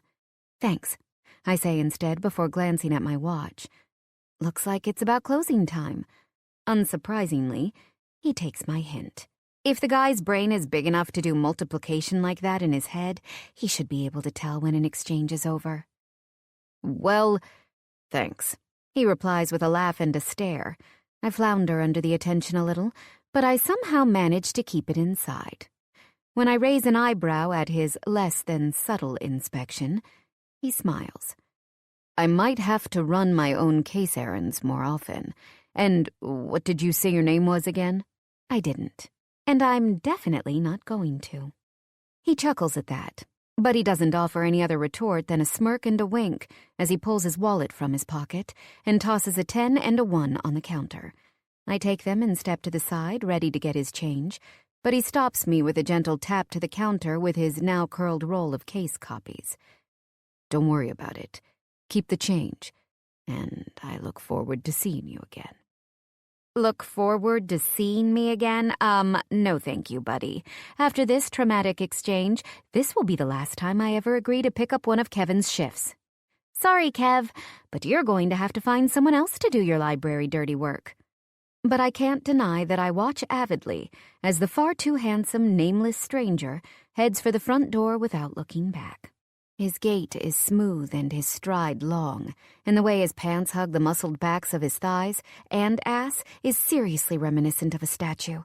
Thanks, I say instead before glancing at my watch. Looks like it's about closing time. Unsurprisingly, he takes my hint. If the guy's brain is big enough to do multiplication like that in his head, he should be able to tell when an exchange is over. Well, thanks, he replies with a laugh and a stare. I flounder under the attention a little, but I somehow manage to keep it inside. When I raise an eyebrow at his less than subtle inspection, he smiles. I might have to run my own case errands more often. And what did you say your name was again? I didn't. And I'm definitely not going to. He chuckles at that, but he doesn't offer any other retort than a smirk and a wink as he pulls his wallet from his pocket and tosses a 10 and a 1 on the counter. I take them and step to the side, ready to get his change, but he stops me with a gentle tap to the counter with his now curled roll of case copies. Don't worry about it. Keep the change, and I look forward to seeing you again. Look forward to seeing me again? No thank you, buddy. After this traumatic exchange, this will be the last time I ever agree to pick up one of Kevin's shifts. Sorry, Kev, but you're going to have to find someone else to do your library dirty work. But I can't deny that I watch avidly as the far too handsome, nameless stranger heads for the front door without looking back. His gait is smooth and his stride long, and the way his pants hug the muscled backs of his thighs and ass is seriously reminiscent of a statue.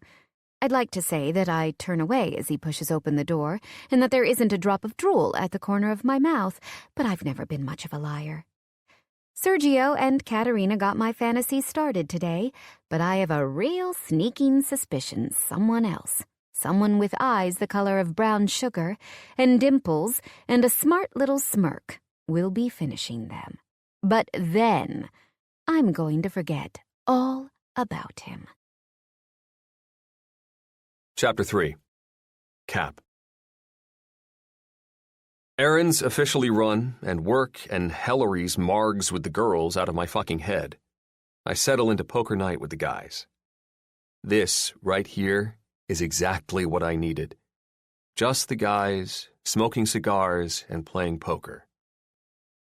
I'd like to say that I turn away as he pushes open the door and that there isn't a drop of drool at the corner of my mouth, but I've never been much of a liar. Sergio and Katerina got my fantasy started today, but I have a real sneaking suspicion someone else. Someone with eyes the color of brown sugar, and dimples, and a smart little smirk, will be finishing them. But then, I'm going to forget all about him. Chapter 3. Cap. Errands officially run, and work and Hellery's margs with the girls out of my fucking head. I settle into poker night with the guys. This, right here, is exactly what I needed. Just the guys, smoking cigars and playing poker.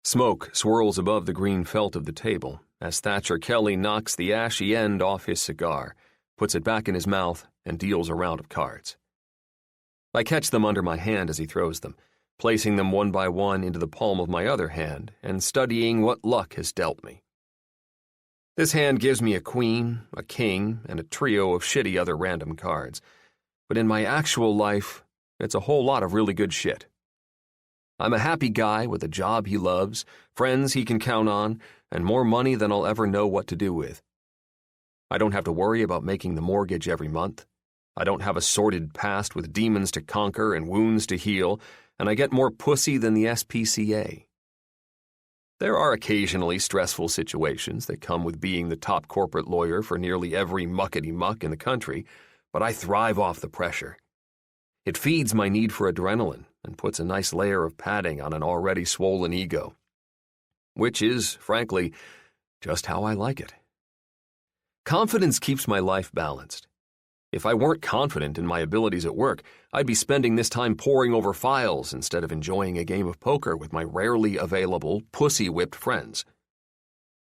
Smoke swirls above the green felt of the table as Thatcher Kelly knocks the ashy end off his cigar, puts it back in his mouth, and deals a round of cards. I catch them under my hand as he throws them, placing them one by one into the palm of my other hand and studying what luck has dealt me. This hand gives me a queen, a king, and a trio of shitty other random cards. But in my actual life, it's a whole lot of really good shit. I'm a happy guy with a job he loves, friends he can count on, and more money than I'll ever know what to do with. I don't have to worry about making the mortgage every month. I don't have a sordid past with demons to conquer and wounds to heal, and I get more pussy than the SPCA. There are occasionally stressful situations that come with being the top corporate lawyer for nearly every muckety-muck in the country, but I thrive off the pressure. It feeds my need for adrenaline and puts a nice layer of padding on an already swollen ego, which is, frankly, just how I like it. Confidence keeps my life balanced. If I weren't confident in my abilities at work, I'd be spending this time poring over files instead of enjoying a game of poker with my rarely available, pussy-whipped friends.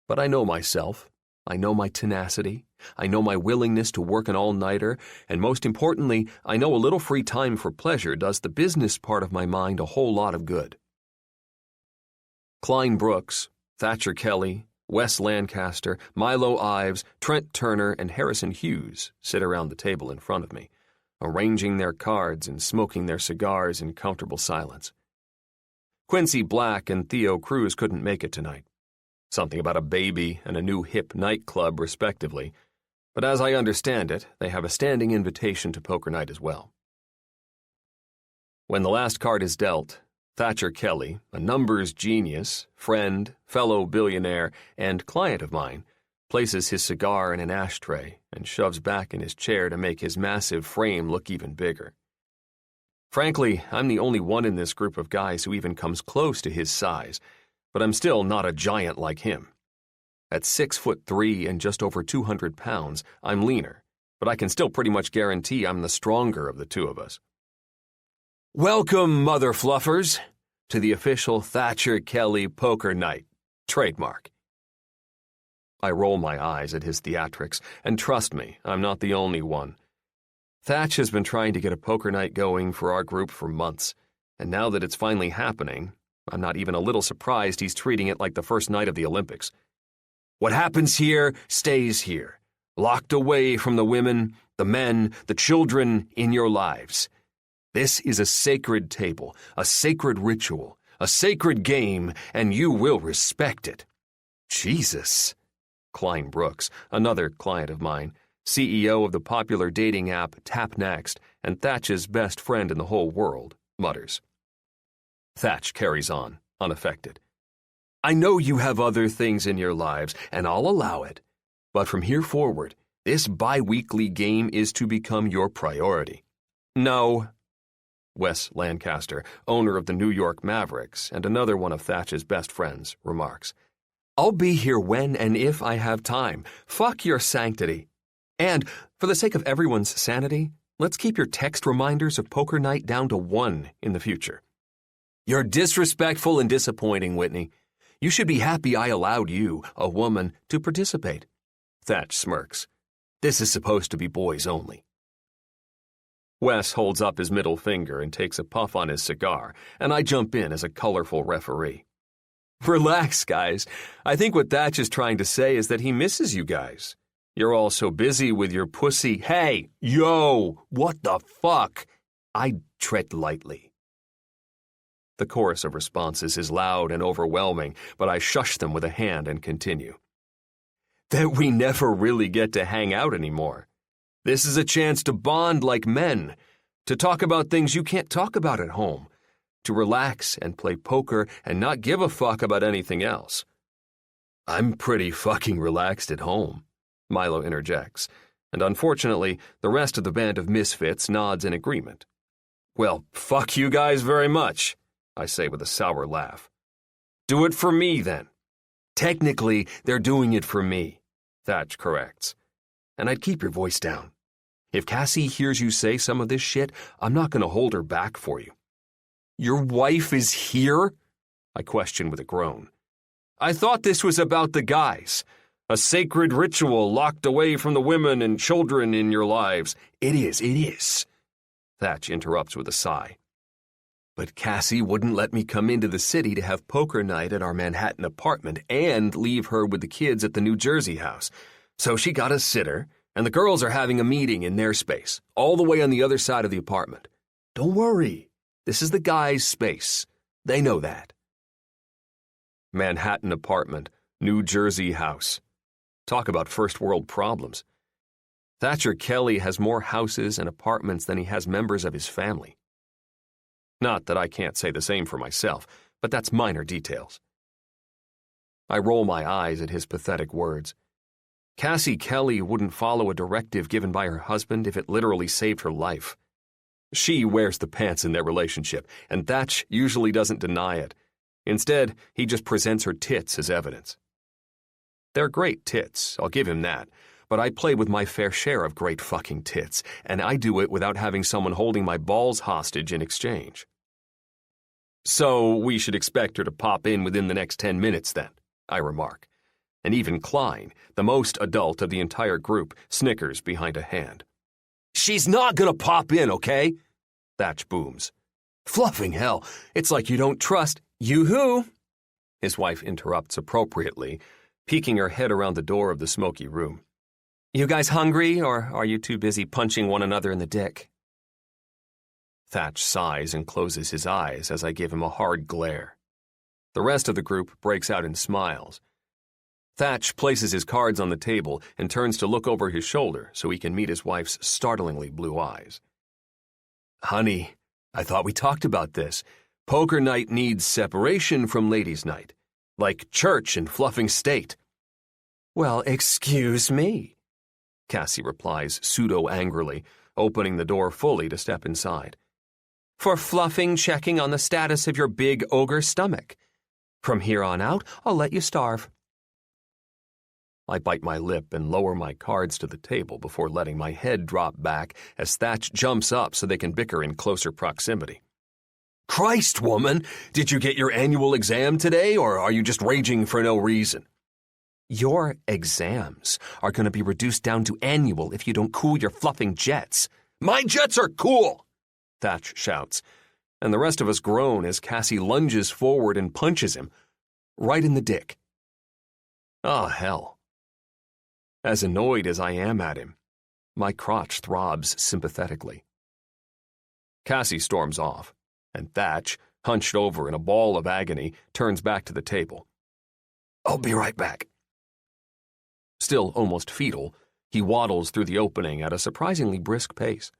But I know myself. I know my tenacity. I know my willingness to work an all-nighter, and most importantly, I know a little free time for pleasure does the business part of my mind a whole lot of good. Klein Brooks, Thatcher Kelly, Wes Lancaster, Milo Ives, Trent Turner, and Harrison Hughes sit around the table in front of me, arranging their cards and smoking their cigars in comfortable silence. Quincy Black and Theo Cruz couldn't make it tonight. Something about a baby and a new hip nightclub, respectively, but as I understand it, they have a standing invitation to poker night as well. When the last card is dealt, Thatcher Kelly, a numbers genius, friend, fellow billionaire, and client of mine, places his cigar in an ashtray and shoves back in his chair to make his massive frame look even bigger. Frankly, I'm the only one in this group of guys who even comes close to his size, but I'm still not a giant like him. At 6'3" and just over 200 pounds, I'm leaner, but I can still pretty much guarantee I'm the stronger of the two of us. Welcome, mother fluffers, to the official Thatcher Kelly Poker Night, trademark. I roll my eyes at his theatrics, and trust me, I'm not the only one. Thatch has been trying to get a poker night going for our group for months, and now that it's finally happening, I'm not even a little surprised he's treating it like the first night of the Olympics. What happens here stays here, locked away from the women, the men, the children in your lives. This is a sacred table, a sacred ritual, a sacred game, and you will respect it. Jesus. Klein Brooks, another client of mine, CEO of the popular dating app Tap Next and Thatch's best friend in the whole world, mutters. Thatch carries on, unaffected. I know you have other things in your lives, and I'll allow it. But from here forward, this bi-weekly game is to become your priority. No. Wes Lancaster, owner of the New York Mavericks and another one of Thatch's best friends, remarks. I'll be here when and if I have time. Fuck your sanctity. And, for the sake of everyone's sanity, let's keep your text reminders of poker night down to 1 in the future. You're disrespectful and disappointing, Whitney. You should be happy I allowed you, a woman, to participate. Thatch smirks. This is supposed to be boys only. Wes holds up his middle finger and takes a puff on his cigar, and I jump in as a colorful referee. Relax, guys. I think what Thatch is trying to say is that he misses you guys. You're all so busy with your pussy. Hey, yo, what the fuck? I tread lightly. The chorus of responses is loud and overwhelming, but I shush them with a hand and continue. That we never really get to hang out anymore. This is a chance to bond like men, to talk about things you can't talk about at home, to relax and play poker and not give a fuck about anything else. I'm pretty fucking relaxed at home, Milo interjects, and unfortunately, the rest of the band of misfits nods in agreement. Well, fuck you guys very much, I say with a sour laugh. Do it for me, then. Technically, they're doing it for me, Thatch corrects. And I'd keep your voice down. If Cassie hears you say some of this shit, I'm not going to hold her back for you. Your wife is here? I question with a groan. I thought this was about the guys. A sacred ritual locked away from the women and children in your lives. It is. Thatch interrupts with a sigh. But Cassie wouldn't let me come into the city to have poker night at our Manhattan apartment and leave her with the kids at the New Jersey house. So she got a sitter, and the girls are having a meeting in their space, all the way on the other side of the apartment. Don't worry, this is the guys' space. They know that. Manhattan apartment, New Jersey house. Talk about first world problems. Thatcher Kelly has more houses and apartments than he has members of his family. Not that I can't say the same for myself, but that's minor details. I roll my eyes at his pathetic words. Cassie Kelly wouldn't follow a directive given by her husband if it literally saved her life. She wears the pants in their relationship, and Thatch usually doesn't deny it. Instead, he just presents her tits as evidence. They're great tits, I'll give him that, but I play with my fair share of great fucking tits, and I do it without having someone holding my balls hostage in exchange. So we should expect her to pop in within the next 10 minutes then, I remark. And even Klein, the most adult of the entire group, snickers behind a hand. She's not gonna pop in, okay? Thatch booms. Fluffing hell, it's like you don't trust. Yoo-hoo! His wife interrupts appropriately, peeking her head around the door of the smoky room. You guys hungry, or are you too busy punching one another in the dick? Thatch sighs and closes his eyes as I give him a hard glare. The rest of the group breaks out in smiles. Thatch places his cards on the table and turns to look over his shoulder so he can meet his wife's startlingly blue eyes. Honey, I thought we talked about this. Poker night needs separation from ladies' night, like church and fluffing state. Well, excuse me, Cassie replies pseudo-angrily, opening the door fully to step inside. For fluffing checking on the status of your big ogre stomach. From here on out, I'll let you starve. I bite my lip and lower my cards to the table before letting my head drop back as Thatch jumps up so they can bicker in closer proximity. Christ, woman! Did you get your annual exam today, or are you just raging for no reason? Your exams are going to be reduced down to annual if you don't cool your fluffing jets. My jets are cool! Thatch shouts, and the rest of us groan as Cassie lunges forward and punches him, right in the dick. Ah, hell. As annoyed as I am at him, my crotch throbs sympathetically. Cassie storms off, and Thatch, hunched over in a ball of agony, turns back to the table. I'll be right back. Still almost fetal, he waddles through the opening at a surprisingly brisk pace.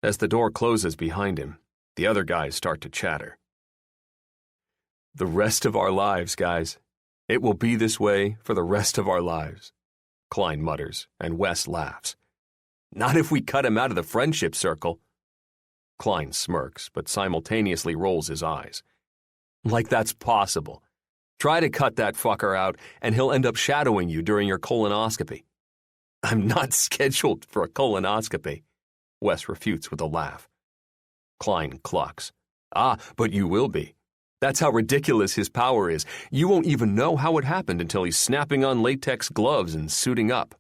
As the door closes behind him, the other guys start to chatter. The rest of our lives, guys. It will be this way for the rest of our lives, Klein mutters, and Wes laughs. Not if we cut him out of the friendship circle. Klein smirks, but simultaneously rolls his eyes. Like that's possible. Try to cut that fucker out, and he'll end up shadowing you during your colonoscopy. I'm not scheduled for a colonoscopy, Wes refutes with a laugh. Klein clucks. Ah, but you will be. That's how ridiculous his power is. You won't even know how it happened until he's snapping on latex gloves and suiting up.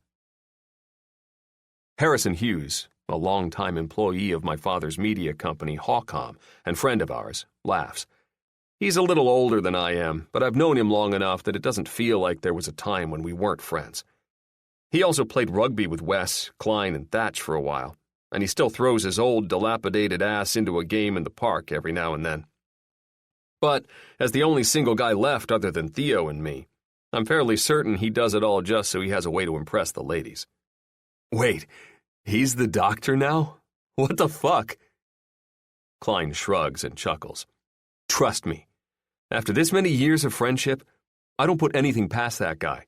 Harrison Hughes, a longtime employee of my father's media company, Hawcom, and friend of ours, laughs. He's a little older than I am, but I've known him long enough that it doesn't feel like there was a time when we weren't friends. He also played rugby with Wes, Klein, and Thatch for a while, and he still throws his old, dilapidated ass into a game in the park every now and then. But, as the only single guy left other than Theo and me, I'm fairly certain he does it all just so he has a way to impress the ladies. Wait, he's the doctor now? What the fuck? Klein shrugs and chuckles. Trust me, after this many years of friendship, I don't put anything past that guy.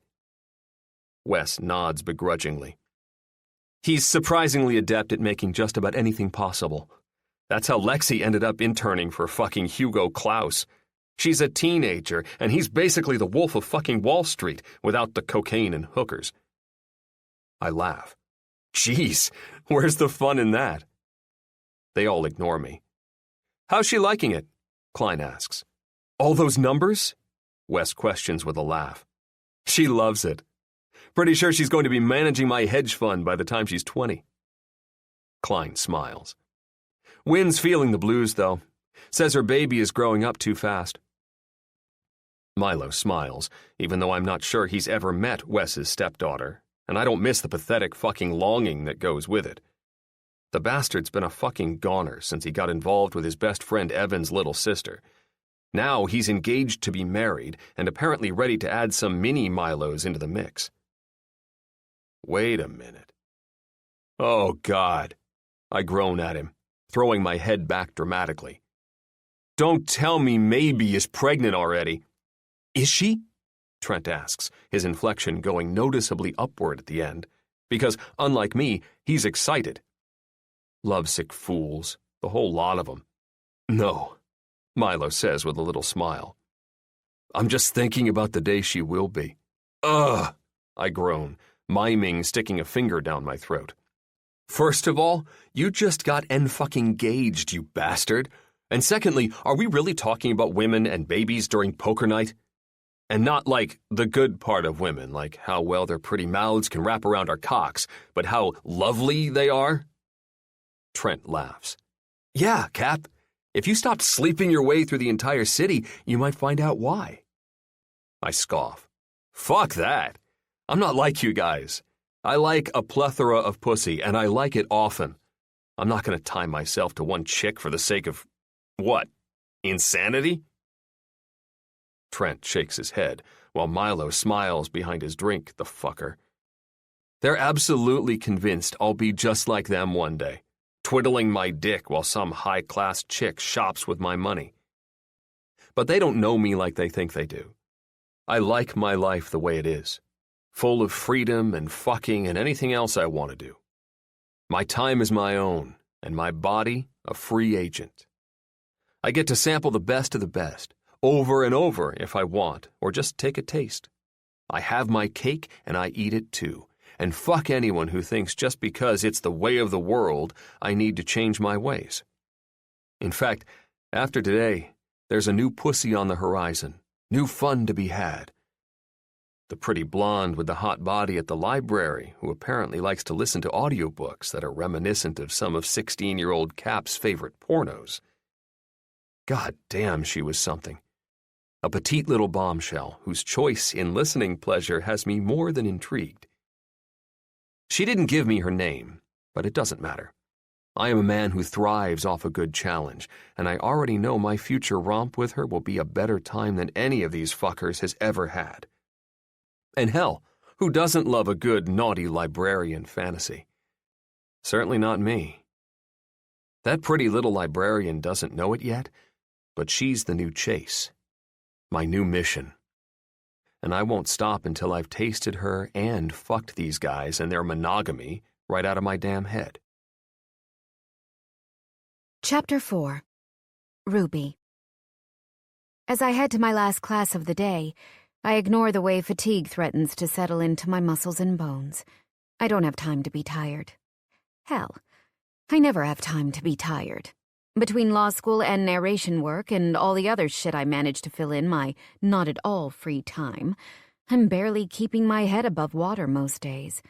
Wes nods begrudgingly. He's surprisingly adept at making just about anything possible. That's how Lexi ended up interning for fucking Hugo Claus. She's a teenager, and he's basically the Wolf of fucking Wall Street without the cocaine and hookers. I laugh. Jeez, where's the fun in that? They all ignore me. How's she liking it? Klein asks. All those numbers? Wes questions with a laugh. She loves it. Pretty sure she's going to be managing my hedge fund by the time she's 20. Klein smiles. Wynn's feeling the blues, though. Says her baby is growing up too fast. Milo smiles, even though I'm not sure he's ever met Wes's stepdaughter, and I don't miss the pathetic fucking longing that goes with it. The bastard's been a fucking goner since he got involved with his best friend Evan's little sister, Now he's engaged to be married and apparently ready to add some mini Milos into the mix. Wait a minute. Oh, God, I groan at him, throwing my head back dramatically. Don't tell me Maybe is pregnant already. Is she? Trent asks, his inflection going noticeably upward at the end, because, unlike me, he's excited. Lovesick fools, the whole lot of them. No, Milo says with a little smile. I'm just thinking about the day she will be. Ugh, I groan, miming sticking a finger down my throat. First of all, you just got engaged, you bastard. And secondly, are we really talking about women and babies during poker night? And not like the good part of women, like how well their pretty mouths can wrap around our cocks, but how lovely they are? Trent laughs. Yeah, Cap. If you stopped sleeping your way through the entire city, you might find out why. I scoff. Fuck that. I'm not like you guys. I like a plethora of pussy, and I like it often. I'm not going to tie myself to one chick for the sake of, what, insanity? Trent shakes his head, while Milo smiles behind his drink, the fucker. They're absolutely convinced I'll be just like them one day, twiddling my dick while some high-class chick shops with my money. But they don't know me like they think they do. I like my life the way it is, full of freedom and fucking and anything else I want to do. My time is my own, and my body a free agent. I get to sample the best of the best, over and over if I want, or just take a taste. I have my cake and I eat it too, and fuck anyone who thinks just because it's the way of the world, I need to change my ways. In fact, after today, there's a new pussy on the horizon, new fun to be had. The pretty blonde with the hot body at the library who apparently likes to listen to audiobooks that are reminiscent of some of 16-year-old Cap's favorite pornos. God damn, she was something. A petite little bombshell whose choice in listening pleasure has me more than intrigued. She didn't give me her name, but it doesn't matter. I am a man who thrives off a good challenge, and I already know my future romp with her will be a better time than any of these fuckers has ever had. And hell, who doesn't love a good, naughty librarian fantasy? Certainly not me. That pretty little librarian doesn't know it yet, but she's the new chase. My new mission. And I won't stop until I've tasted her and fucked these guys and their monogamy right out of my damn head. Chapter 4. Ruby. As I head to my last class of the day, I ignore the way fatigue threatens to settle into my muscles and bones. I don't have time to be tired. Hell, I never have time to be tired. Between law school and narration work and all the other shit I manage to fill in my not-at-all free time, I'm barely keeping my head above water most days.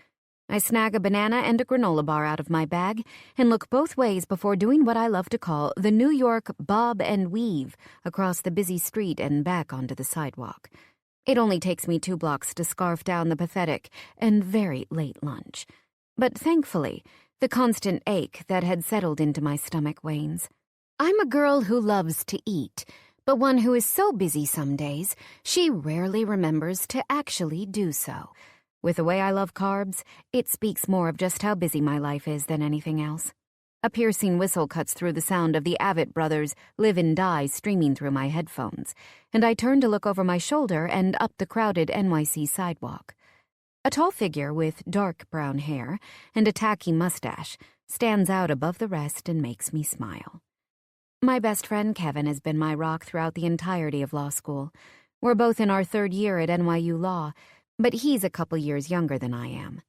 I snag a banana and a granola bar out of my bag and look both ways before doing what I love to call the New York bob and weave across the busy street and back onto the sidewalk. It only takes me 2 blocks to scarf down the pathetic and very late lunch. But thankfully, the constant ache that had settled into my stomach wanes. I'm a girl who loves to eat, but one who is so busy some days, she rarely remembers to actually do so. With the way I love carbs, it speaks more of just how busy my life is than anything else. A piercing whistle cuts through the sound of the Avett Brothers' Live and Die streaming through my headphones, and I turn to look over my shoulder and up the crowded NYC sidewalk. A tall figure with dark brown hair and a tacky mustache stands out above the rest and makes me smile. My best friend Kevin has been my rock throughout the entirety of law school. We're both in our 3rd year at NYU Law, but he's a couple years younger than I am.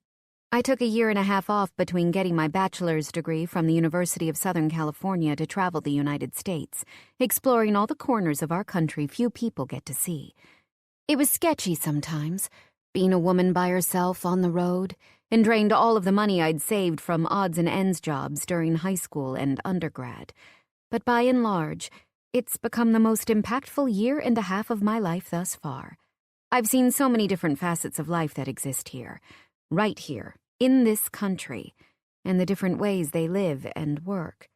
I took a 1.5 years off between getting my bachelor's degree from the University of Southern California to travel the United States, exploring all the corners of our country few people get to see. It was sketchy sometimes, being a woman by herself on the road, and drained all of the money I'd saved from odds and ends jobs during high school and undergrad. But by and large, it's become the most impactful 1.5 years of my life thus far. I've seen so many different facets of life that exist here, right here, in this country, and the different ways they live and work.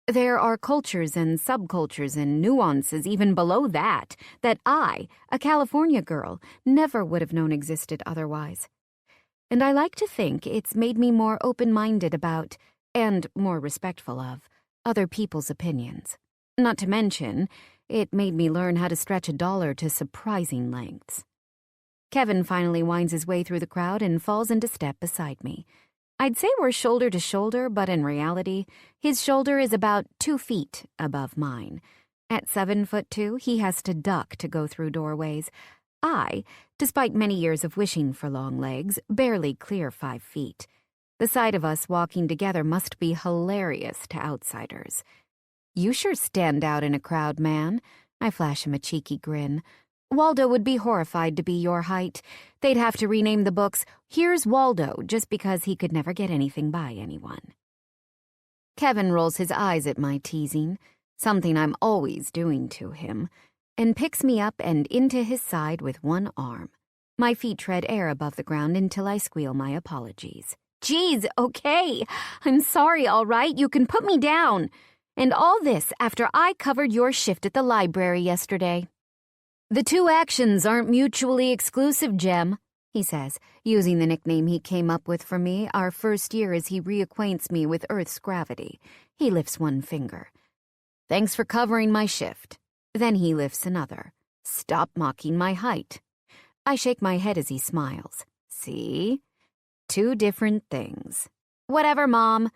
There are cultures and subcultures and nuances even below that I, a California girl, never would have known existed otherwise. And I like to think it's made me more open-minded about, and more respectful of, other people's opinions. Not to mention, it made me learn how to stretch $1 to surprising lengths. Kevin finally winds his way through the crowd and falls into step beside me. I'd say we're shoulder to shoulder, but in reality, his shoulder is about 2 feet above mine. At 7'2", he has to duck to go through doorways. I, despite many years of wishing for long legs, barely clear 5 feet. The sight of us walking together must be hilarious to outsiders. "You sure stand out in a crowd, man." I flash him a cheeky grin. "Waldo would be horrified to be your height. They'd have to rename the books, 'Here's Waldo,' just because he could never get anything by anyone." Kevin rolls his eyes at my teasing, something I'm always doing to him, and picks me up and into his side with one arm. My feet tread air above the ground until I squeal my apologies. "Geez, okay. I'm sorry, all right? You can put me down. And all this after I covered your shift at the library yesterday." "The two actions aren't mutually exclusive, Jem," he says, using the nickname he came up with for me our first year as he reacquaints me with Earth's gravity. He lifts one finger. "Thanks for covering my shift." Then he lifts another. "Stop mocking my height." I shake my head as he smiles. "See? 2 different things." "Whatever, Mom.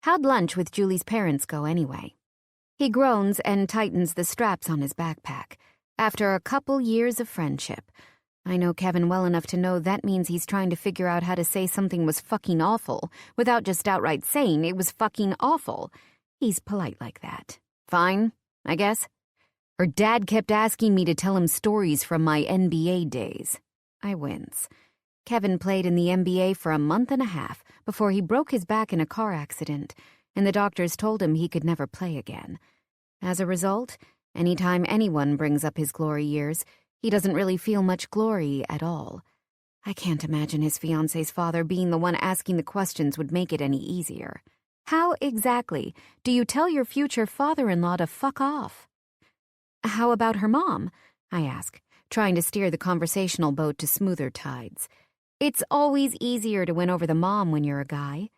How'd lunch with Julie's parents go anyway?" He groans and tightens the straps on his backpack. After a couple years of friendship, I know Kevin well enough to know that means he's trying to figure out how to say something was fucking awful without just outright saying it was fucking awful. He's polite like that. "Fine, I guess. Her dad kept asking me to tell him stories from my NBA days." I wince. Kevin played in the NBA for a month and a half before he broke his back in a car accident, and the doctors told him he could never play again. As a result, anytime anyone brings up his glory years, he doesn't really feel much glory at all. I can't imagine his fiancé's father being the one asking the questions would make it any easier. How exactly do you tell your future father-in-law to fuck off? "How about her mom?" I ask, trying to steer the conversational boat to smoother tides. It's always easier to win over the mom when you're a guy.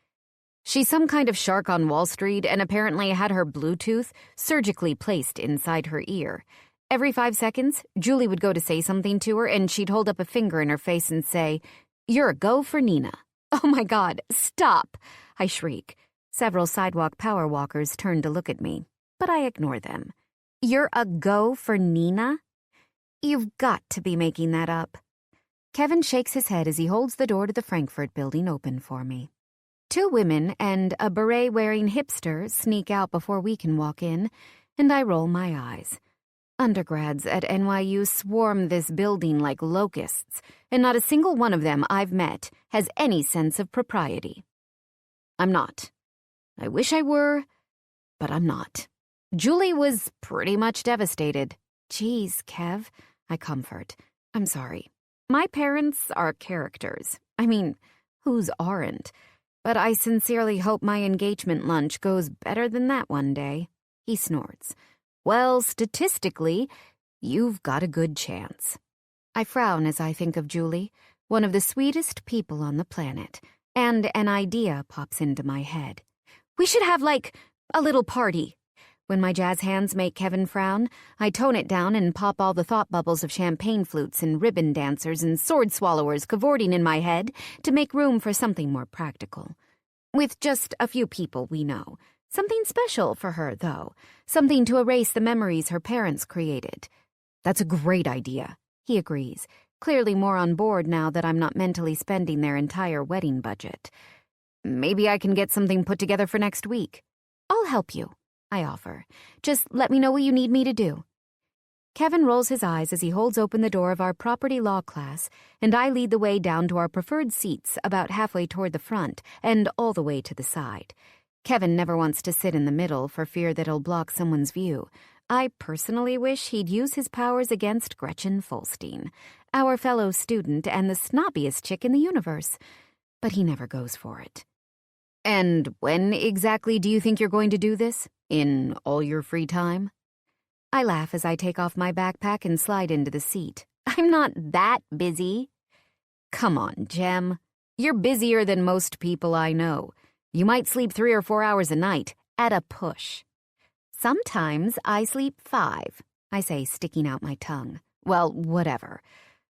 "She's some kind of shark on Wall Street and apparently had her Bluetooth surgically placed inside her ear. Every 5 seconds, Julie would go to say something to her and she'd hold up a finger in her face and say, 'You're a go for Nina.'" "Oh my God, stop!" I shriek. Several sidewalk power walkers turn to look at me, but I ignore them. "You're a go for Nina? You've got to be making that up." Kevin shakes his head as he holds the door to the Frankfurt building open for me. 2 women and a beret-wearing hipster sneak out before we can walk in, and I roll my eyes. Undergrads at NYU swarm this building like locusts, and not a single one of them I've met has any sense of propriety. I'm not. I wish I were, but I'm not. Julie was pretty much devastated. "Geez, Kev," I comfort. "I'm sorry. My parents are characters. I mean, whose aren't? But I sincerely hope my engagement lunch goes better than that one day." He snorts. "Well, statistically, you've got a good chance." I frown as I think of Julie, one of the sweetest people on the planet, and an idea pops into my head. "We should have, a little party." When my jazz hands make Kevin frown, I tone it down and pop all the thought bubbles of champagne flutes and ribbon dancers and sword swallowers cavorting in my head to make room for something more practical. With just a few people we know. Something special for her, though. Something to erase the memories her parents created. "That's a great idea," he agrees, clearly more on board now that I'm not mentally spending their entire wedding budget. "Maybe I can get something put together for next week." "I'll help you," I offer. "Just let me know what you need me to do." Kevin rolls his eyes as he holds open the door of our property law class, and I lead the way down to our preferred seats about halfway toward the front and all the way to the side. Kevin never wants to sit in the middle for fear that he'll block someone's view. I personally wish he'd use his powers against Gretchen Folstein, our fellow student and the snobbiest chick in the universe. But he never goes for it. "And when exactly do you think you're going to do this?" In all your free time? I laugh as I take off my backpack and slide into the seat. I'm not that busy. Come on, Jem. You're busier than most people I know. You might sleep 3 or 4 hours a night, at a push. Sometimes I sleep 5, I say, sticking out my tongue. Well, whatever.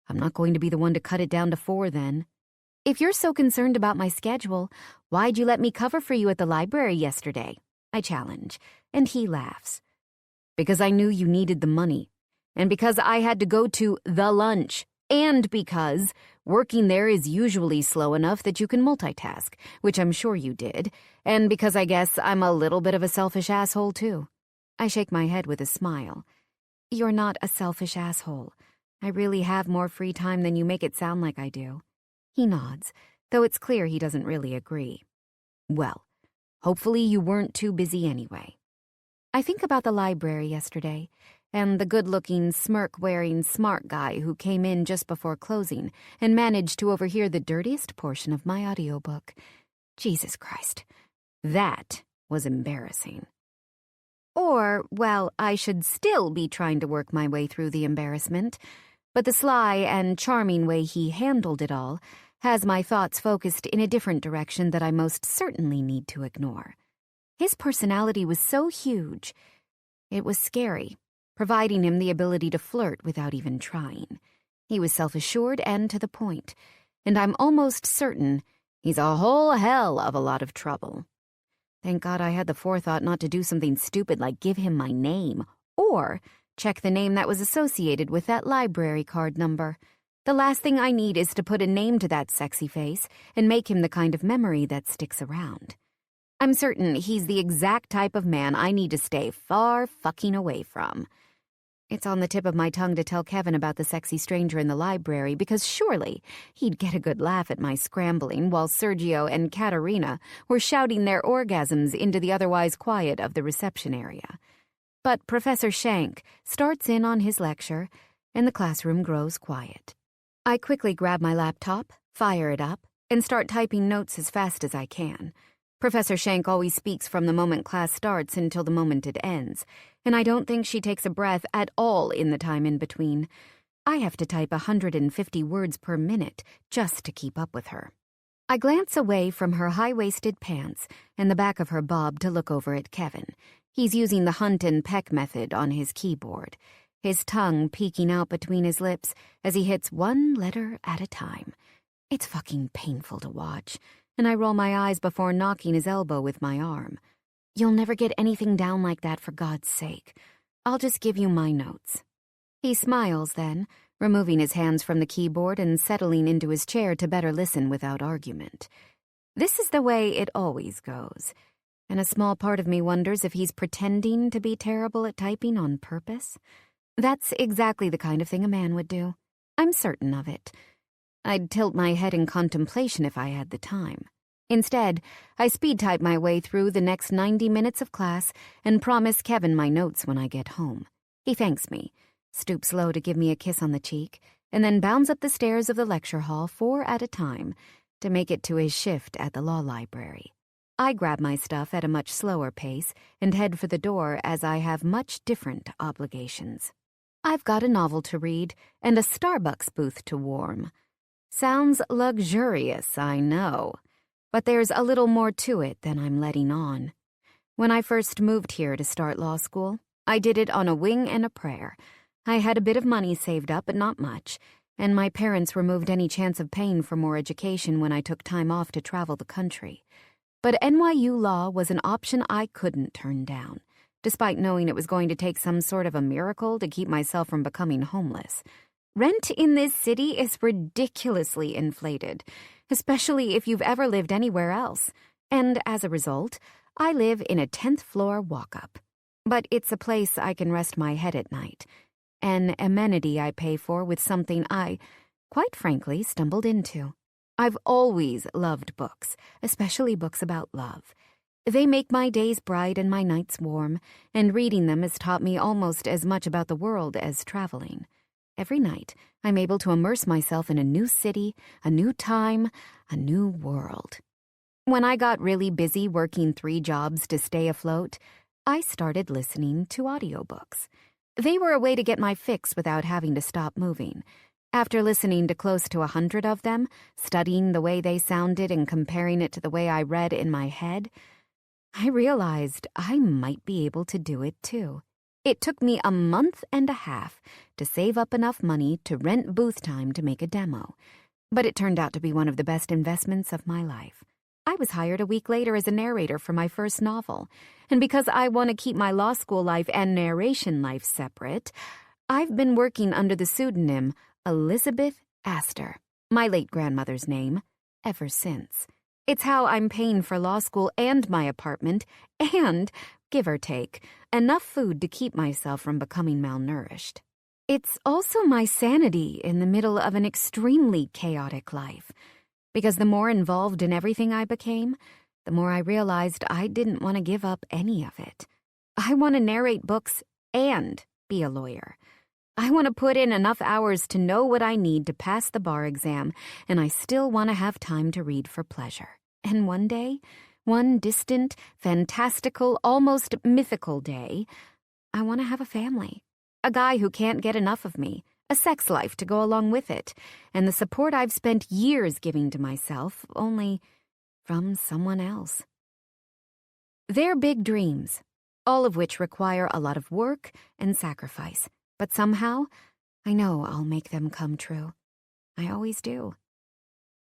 I'm not going to be the one to cut it down to 4 then. If you're so concerned about my schedule, why'd you let me cover for you at the library yesterday? I challenge, and he laughs. Because I knew you needed the money, and because I had to go to the lunch, and because working there is usually slow enough that you can multitask, which I'm sure you did, and because I guess I'm a little bit of a selfish asshole too. I shake my head with a smile. You're not a selfish asshole. I really have more free time than you make it sound like I do. He nods, though it's clear he doesn't really agree. Well, hopefully you weren't too busy anyway. I think about the library yesterday, and the good-looking, smirk-wearing smart guy who came in just before closing and managed to overhear the dirtiest portion of my audiobook. Jesus Christ, that was embarrassing. Or, well, I should still be trying to work my way through the embarrassment, but the sly and charming way he handled it all has my thoughts focused in a different direction that I most certainly need to ignore. His personality was so huge. It was scary, providing him the ability to flirt without even trying. He was self-assured and to the point, and I'm almost certain he's a whole hell of a lot of trouble. Thank God I had the forethought not to do something stupid like give him my name, or check the name that was associated with that library card number. The last thing I need is to put a name to that sexy face and make him the kind of memory that sticks around. I'm certain he's the exact type of man I need to stay far fucking away from. It's on the tip of my tongue to tell Kevin about the sexy stranger in the library because surely he'd get a good laugh at my scrambling while Sergio and Katerina were shouting their orgasms into the otherwise quiet of the reception area. But Professor Shank starts in on his lecture, and the classroom grows quiet. I quickly grab my laptop, fire it up, and start typing notes as fast as I can. Professor Shank always speaks from the moment class starts until the moment it ends, and I don't think she takes a breath at all in the time in between. I have to type 150 words per minute just to keep up with her. I glance away from her high-waisted pants and the back of her bob to look over at Kevin. He's using the hunt and peck method on his keyboard, his tongue peeking out between his lips as he hits one letter at a time. It's fucking painful to watch, and I roll my eyes before knocking his elbow with my arm. You'll never get anything down like that, for God's sake. I'll just give you my notes. He smiles then, removing his hands from the keyboard and settling into his chair to better listen without argument. This is the way it always goes, and a small part of me wonders if he's pretending to be terrible at typing on purpose. That's exactly the kind of thing a man would do. I'm certain of it. I'd tilt my head in contemplation if I had the time. Instead, I speed-type my way through the next 90 minutes of class and promise Kevin my notes when I get home. He thanks me, stoops low to give me a kiss on the cheek, and then bounds up the stairs of the lecture hall 4 at a time to make it to his shift at the law library. I grab my stuff at a much slower pace and head for the door as I have much different obligations. I've got a novel to read and a Starbucks booth to warm. Sounds luxurious, I know, but there's a little more to it than I'm letting on. When I first moved here to start law school, I did it on a wing and a prayer. I had a bit of money saved up, but not much, and my parents removed any chance of paying for more education when I took time off to travel the country. But NYU law was an option I couldn't turn down, despite knowing it was going to take some sort of a miracle to keep myself from becoming homeless. Rent in this city is ridiculously inflated, especially if you've ever lived anywhere else, and as a result, I live in a 10th floor walk-up. But it's a place I can rest my head at night, an amenity I pay for with something I, quite frankly, stumbled into. I've always loved books, especially books about love. They make my days bright and my nights warm, and reading them has taught me almost as much about the world as traveling. Every night, I'm able to immerse myself in a new city, a new time, a new world. When I got really busy working 3 jobs to stay afloat, I started listening to audiobooks. They were a way to get my fix without having to stop moving. After listening to close to 100 of them, studying the way they sounded and comparing it to the way I read in my head, I realized I might be able to do it too. It took me a month and a half to save up enough money to rent booth time to make a demo, but it turned out to be one of the best investments of my life. I was hired a week later as a narrator for my first novel, and because I want to keep my law school life and narration life separate, I've been working under the pseudonym Elizabeth Astor, my late grandmother's name, ever since. It's how I'm paying for law school and my apartment, and, give or take, enough food to keep myself from becoming malnourished. It's also my sanity in the middle of an extremely chaotic life, because the more involved in everything I became, the more I realized I didn't want to give up any of it. I want to narrate books and be a lawyer. I want to put in enough hours to know what I need to pass the bar exam, and I still want to have time to read for pleasure. And one day, one distant, fantastical, almost mythical day, I want to have a family. A guy who can't get enough of me, a sex life to go along with it, and the support I've spent years giving to myself, only from someone else. They're big dreams, all of which require a lot of work and sacrifice. But somehow, I know I'll make them come true. I always do.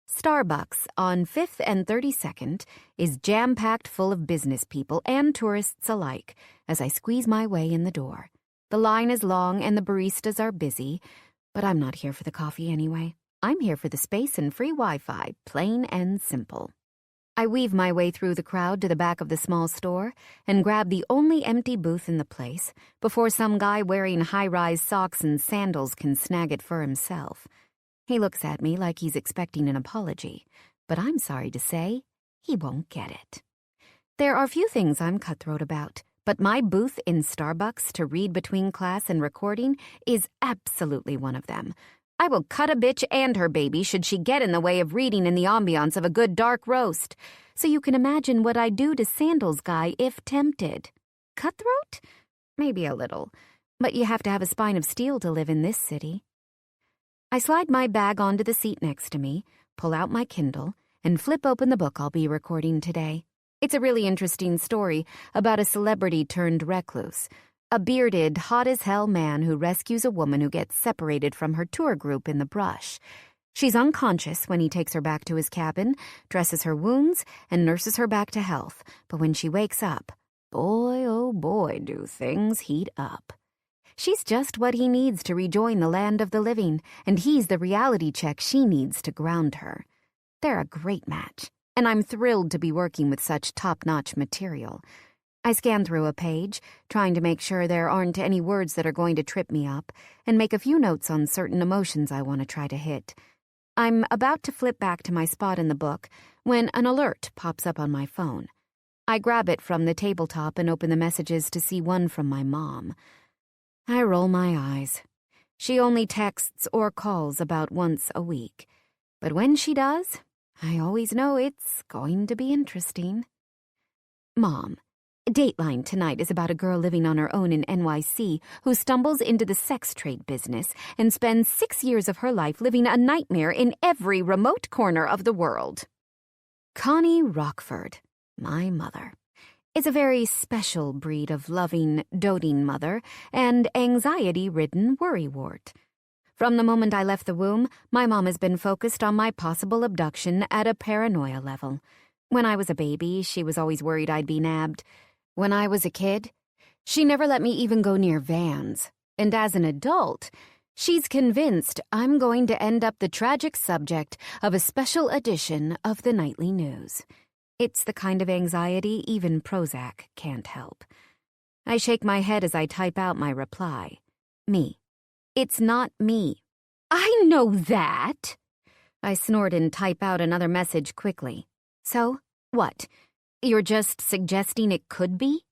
Starbucks on 5th and 32nd is jam-packed full of business people and tourists alike as I squeeze my way in the door. The line is long and the baristas are busy, but I'm not here for the coffee anyway. I'm here for the space and free Wi-Fi, plain and simple. I weave my way through the crowd to the back of the small store and grab the only empty booth in the place before some guy wearing high-rise socks and sandals can snag it for himself. He looks at me like he's expecting an apology, but I'm sorry to say, he won't get it. There are few things I'm cutthroat about, but my booth in Starbucks to read between class and recording is absolutely one of them. I will cut a bitch and her baby should she get in the way of reading in the ambiance of a good dark roast. So you can imagine what I'd do to Sandals Guy if tempted. Cutthroat? Maybe a little, but you have to have a spine of steel to live in this city. I slide my bag onto the seat next to me, pull out my Kindle, and flip open the book I'll be recording today. It's a really interesting story about a celebrity-turned-recluse. A bearded, hot-as-hell man who rescues a woman who gets separated from her tour group in the brush. She's unconscious when he takes her back to his cabin, dresses her wounds, and nurses her back to health. But when she wakes up, boy, oh boy, do things heat up. She's just what he needs to rejoin the land of the living, and he's the reality check she needs to ground her. They're a great match, and I'm thrilled to be working with such top-notch material. I scan through a page, trying to make sure there aren't any words that are going to trip me up, and make a few notes on certain emotions I want to try to hit. I'm about to flip back to my spot in the book when an alert pops up on my phone. I grab it from the tabletop and open the messages to see one from my mom. I roll my eyes. She only texts or calls about once a week. But when she does, I always know it's going to be interesting. Mom. Dateline tonight is about a girl living on her own in NYC who stumbles into the sex trade business and spends 6 years of her life living a nightmare in every remote corner of the world. Connie Rockford, my mother, is a very special breed of loving, doting mother and anxiety-ridden worrywart. From the moment I left the womb, my mom has been focused on my possible abduction at a paranoia level. When I was a baby, she was always worried I'd be nabbed. When I was a kid, she never let me even go near vans. And as an adult, she's convinced I'm going to end up the tragic subject of a special edition of the nightly news. It's the kind of anxiety even Prozac can't help. I shake my head as I type out my reply. Me. It's not me. I know that! I snort and type out another message quickly. So, what? You're just suggesting it could be?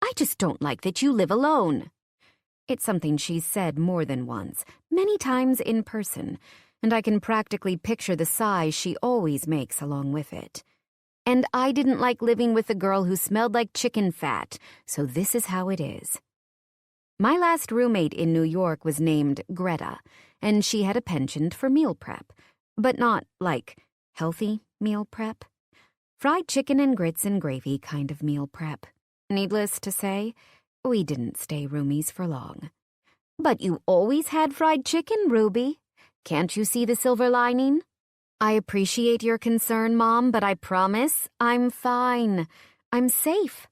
I just don't like that you live alone. It's something she's said more than once, many times in person, and I can practically picture the sigh she always makes along with it. And I didn't like living with a girl who smelled like chicken fat, so this is how it is. My last roommate in New York was named Greta, and she had a penchant for meal prep, but not, like, healthy meal prep. Fried chicken and grits and gravy kind of meal prep. Needless to say, we didn't stay roomies for long. But you always had fried chicken, Ruby. Can't you see the silver lining? I appreciate your concern, Mom, but I promise I'm fine. I'm safe.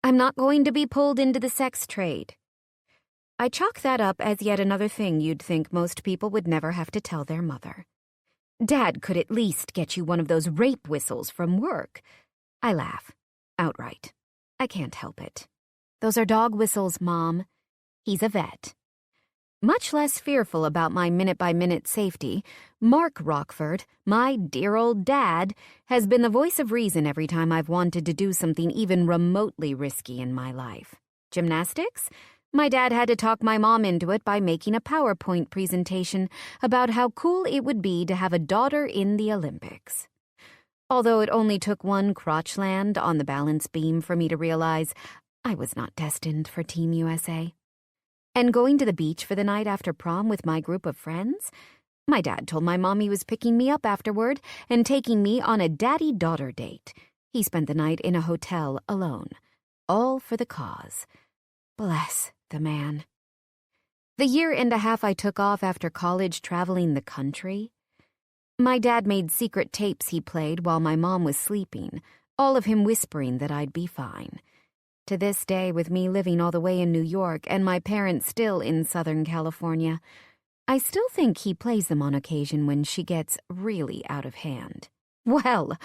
I'm not going to be pulled into the sex trade. I chalk that up as yet another thing you'd think most people would never have to tell their mother. Dad could at least get you one of those rape whistles from work. I laugh. Outright. I can't help it. Those are dog whistles, Mom. He's a vet. Much less fearful about my minute-by-minute safety, Mark Rockford, my dear old dad, has been the voice of reason every time I've wanted to do something even remotely risky in my life. Gymnastics? My dad had to talk my mom into it by making a PowerPoint presentation about how cool it would be to have a daughter in the Olympics. Although it only took one crotch land on the balance beam for me to realize I was not destined for Team USA. And going to the beach for the night after prom with my group of friends? My dad told my mom he was picking me up afterward and taking me on a daddy-daughter date. He spent the night in a hotel alone. All for the cause. Bless the man. The year and a half I took off after college traveling the country. My dad made secret tapes he played while my mom was sleeping, all of him whispering that I'd be fine. To this day, with me living all the way in New York and my parents still in Southern California, I still think he plays them on occasion when she gets really out of hand. Well,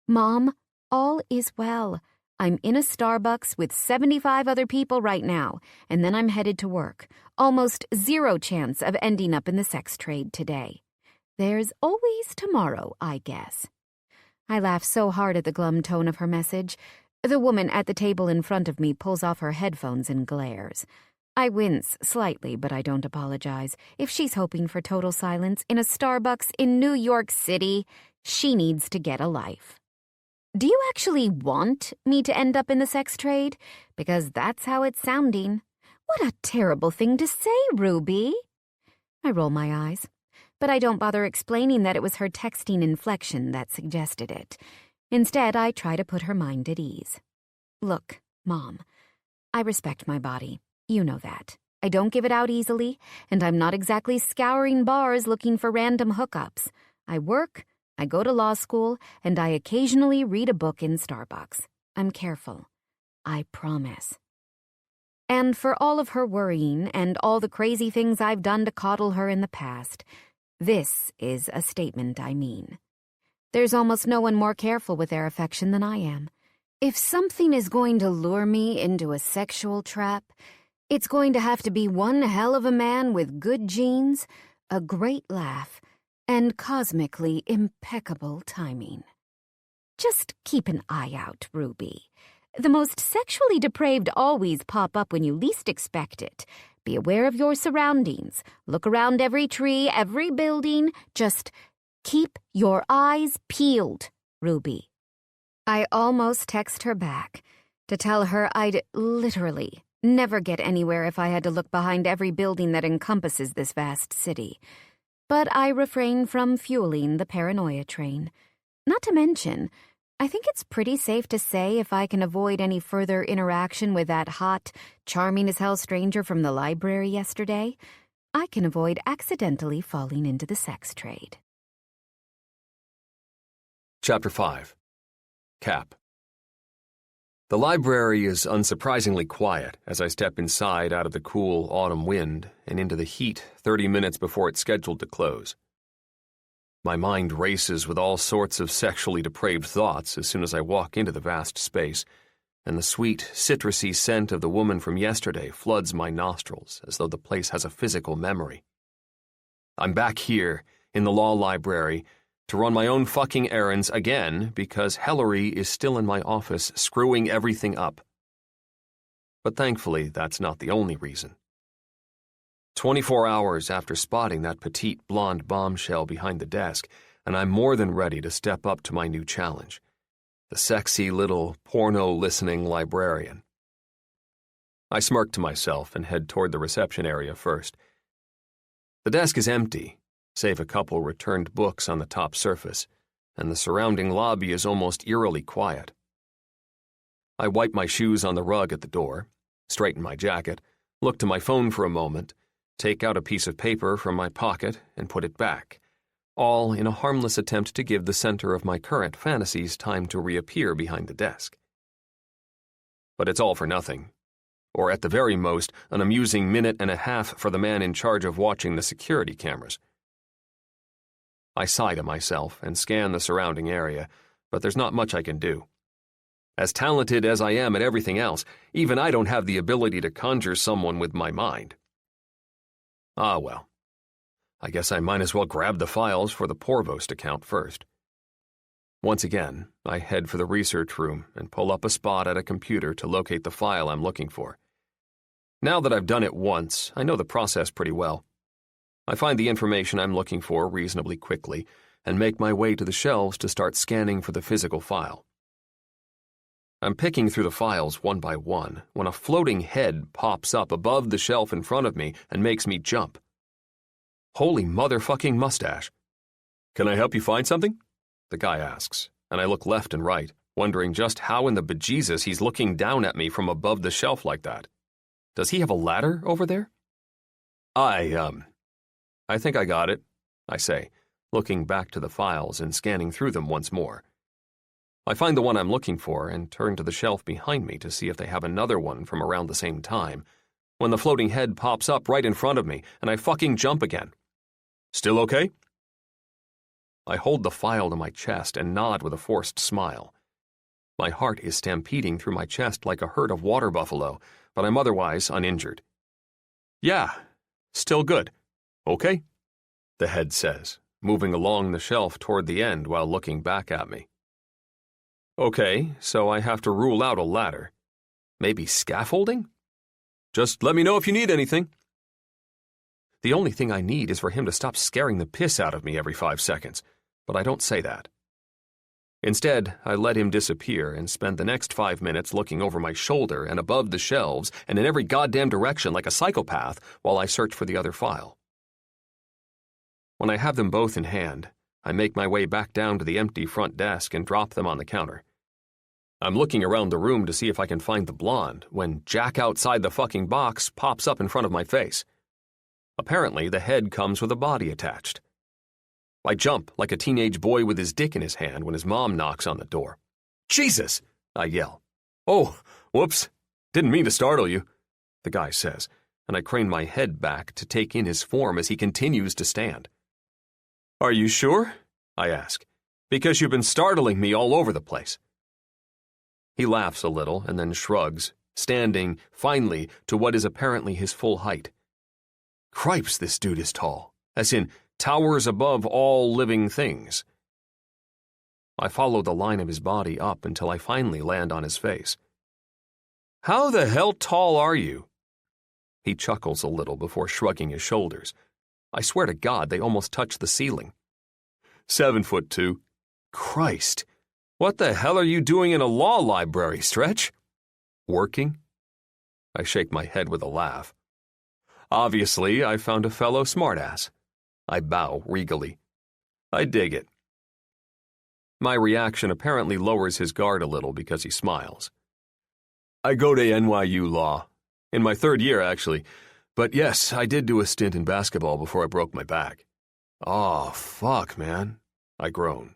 Mom, all is well. I'm in a Starbucks with 75 other people right now, and then I'm headed to work. Almost zero chance of ending up in the sex trade today. There's always tomorrow, I guess. I laugh so hard at the glum tone of her message. The woman at the table in front of me pulls off her headphones and glares. I wince slightly, but I don't apologize. If she's hoping for total silence in a Starbucks in New York City, she needs to get a life. Do you actually want me to end up in the sex trade? Because that's how it's sounding. What a terrible thing to say, Ruby. I roll my eyes, but I don't bother explaining that it was her texting inflection that suggested it. Instead, I try to put her mind at ease. Look, Mom, I respect my body. You know that. I don't give it out easily, and I'm not exactly scouring bars looking for random hookups. I work, I go to law school, and I occasionally read a book in Starbucks. I'm careful. I promise. And for all of her worrying and all the crazy things I've done to coddle her in the past, this is a statement I mean. There's almost no one more careful with their affection than I am. If something is going to lure me into a sexual trap, it's going to have to be one hell of a man with good genes, a great laugh, and cosmically impeccable timing. Just keep an eye out, Ruby. The most sexually depraved always pop up when you least expect it. Be aware of your surroundings. Look around every tree, every building. Just keep your eyes peeled, Ruby. I almost text her back to tell her I'd literally never get anywhere if I had to look behind every building that encompasses this vast city. But I refrain from fueling the paranoia train. Not to mention, I think it's pretty safe to say if I can avoid any further interaction with that hot, charming-as-hell stranger from the library yesterday, I can avoid accidentally falling into the sex trade. Chapter 5. Cap. The library is unsurprisingly quiet as I step inside out of the cool autumn wind and into the heat 30 minutes before it's scheduled to close. My mind races with all sorts of sexually depraved thoughts as soon as I walk into the vast space, and the sweet, citrusy scent of the woman from yesterday floods my nostrils as though the place has a physical memory. I'm back here in the law library to run my own fucking errands again because Hillary is still in my office screwing everything up. But thankfully, that's not the only reason. 24 hours after spotting that petite blonde bombshell behind the desk, and I'm more than ready to step up to my new challenge. The sexy little porno-listening librarian. I smirk to myself and head toward the reception area first. The desk is empty, save a couple returned books on the top surface, and the surrounding lobby is almost eerily quiet. I wipe my shoes on the rug at the door, straighten my jacket, look to my phone for a moment, take out a piece of paper from my pocket and put it back, all in a harmless attempt to give the center of my current fantasies time to reappear behind the desk. But it's all for nothing, or at the very most, an amusing minute and a half for the man in charge of watching the security cameras. I sigh to myself and scan the surrounding area, but there's not much I can do. As talented as I am at everything else, even I don't have the ability to conjure someone with my mind. Ah well, I guess I might as well grab the files for the Porvost account first. Once again, I head for the research room and pull up a spot at a computer to locate the file I'm looking for. Now that I've done it once, I know the process pretty well. I find the information I'm looking for reasonably quickly and make my way to the shelves to start scanning for the physical file. I'm picking through the files one by one when a floating head pops up above the shelf in front of me and makes me jump. Holy motherfucking mustache. "Can I help you find something?" the guy asks, and I look left and right, wondering just how in the bejesus he's looking down at me from above the shelf like that. Does he have a ladder over there? I think I got it, I say, looking back to the files and scanning through them once more. I find the one I'm looking for and turn to the shelf behind me to see if they have another one from around the same time, when the floating head pops up right in front of me and I fucking jump again. "Still okay?" I hold the file to my chest and nod with a forced smile. My heart is stampeding through my chest like a herd of water buffalo, but I'm otherwise uninjured. "Yeah, still good. Okay," the head says, moving along the shelf toward the end while looking back at me. Okay, so I have to rule out a ladder. Maybe scaffolding? "Just let me know if you need anything." The only thing I need is for him to stop scaring the piss out of me every 5 seconds, but I don't say that. Instead, I let him disappear and spend the next 5 minutes looking over my shoulder and above the shelves and in every goddamn direction like a psychopath while I search for the other file. When I have them both in hand, I make my way back down to the empty front desk and drop them on the counter. I'm looking around the room to see if I can find the blonde when Jack outside the fucking box pops up in front of my face. Apparently, the head comes with a body attached. I jump like a teenage boy with his dick in his hand when his mom knocks on the door. "Jesus!" I yell. "Oh, whoops. Didn't mean to startle you," the guy says, and I crane my head back to take in his form as he continues to stand. "Are you sure?" I ask, "because you've been startling me all over the place." He laughs a little and then shrugs, standing, finally, to what is apparently his full height. Cripes, this dude is tall, as in towers above all living things. I follow the line of his body up until I finally land on his face. "How the hell tall are you?" He chuckles a little before shrugging his shoulders. I swear to God, they almost touch the ceiling. 7'2". Christ, what the hell are you doing in a law library, Stretch? Working? I shake my head with a laugh. Obviously, I found a fellow smartass. I bow regally. I dig it. My reaction apparently lowers his guard a little because he smiles. "I go to NYU Law. In my 3rd year, actually. But yes, I did do a stint in basketball before I broke my back." "Oh, fuck, man," I groan.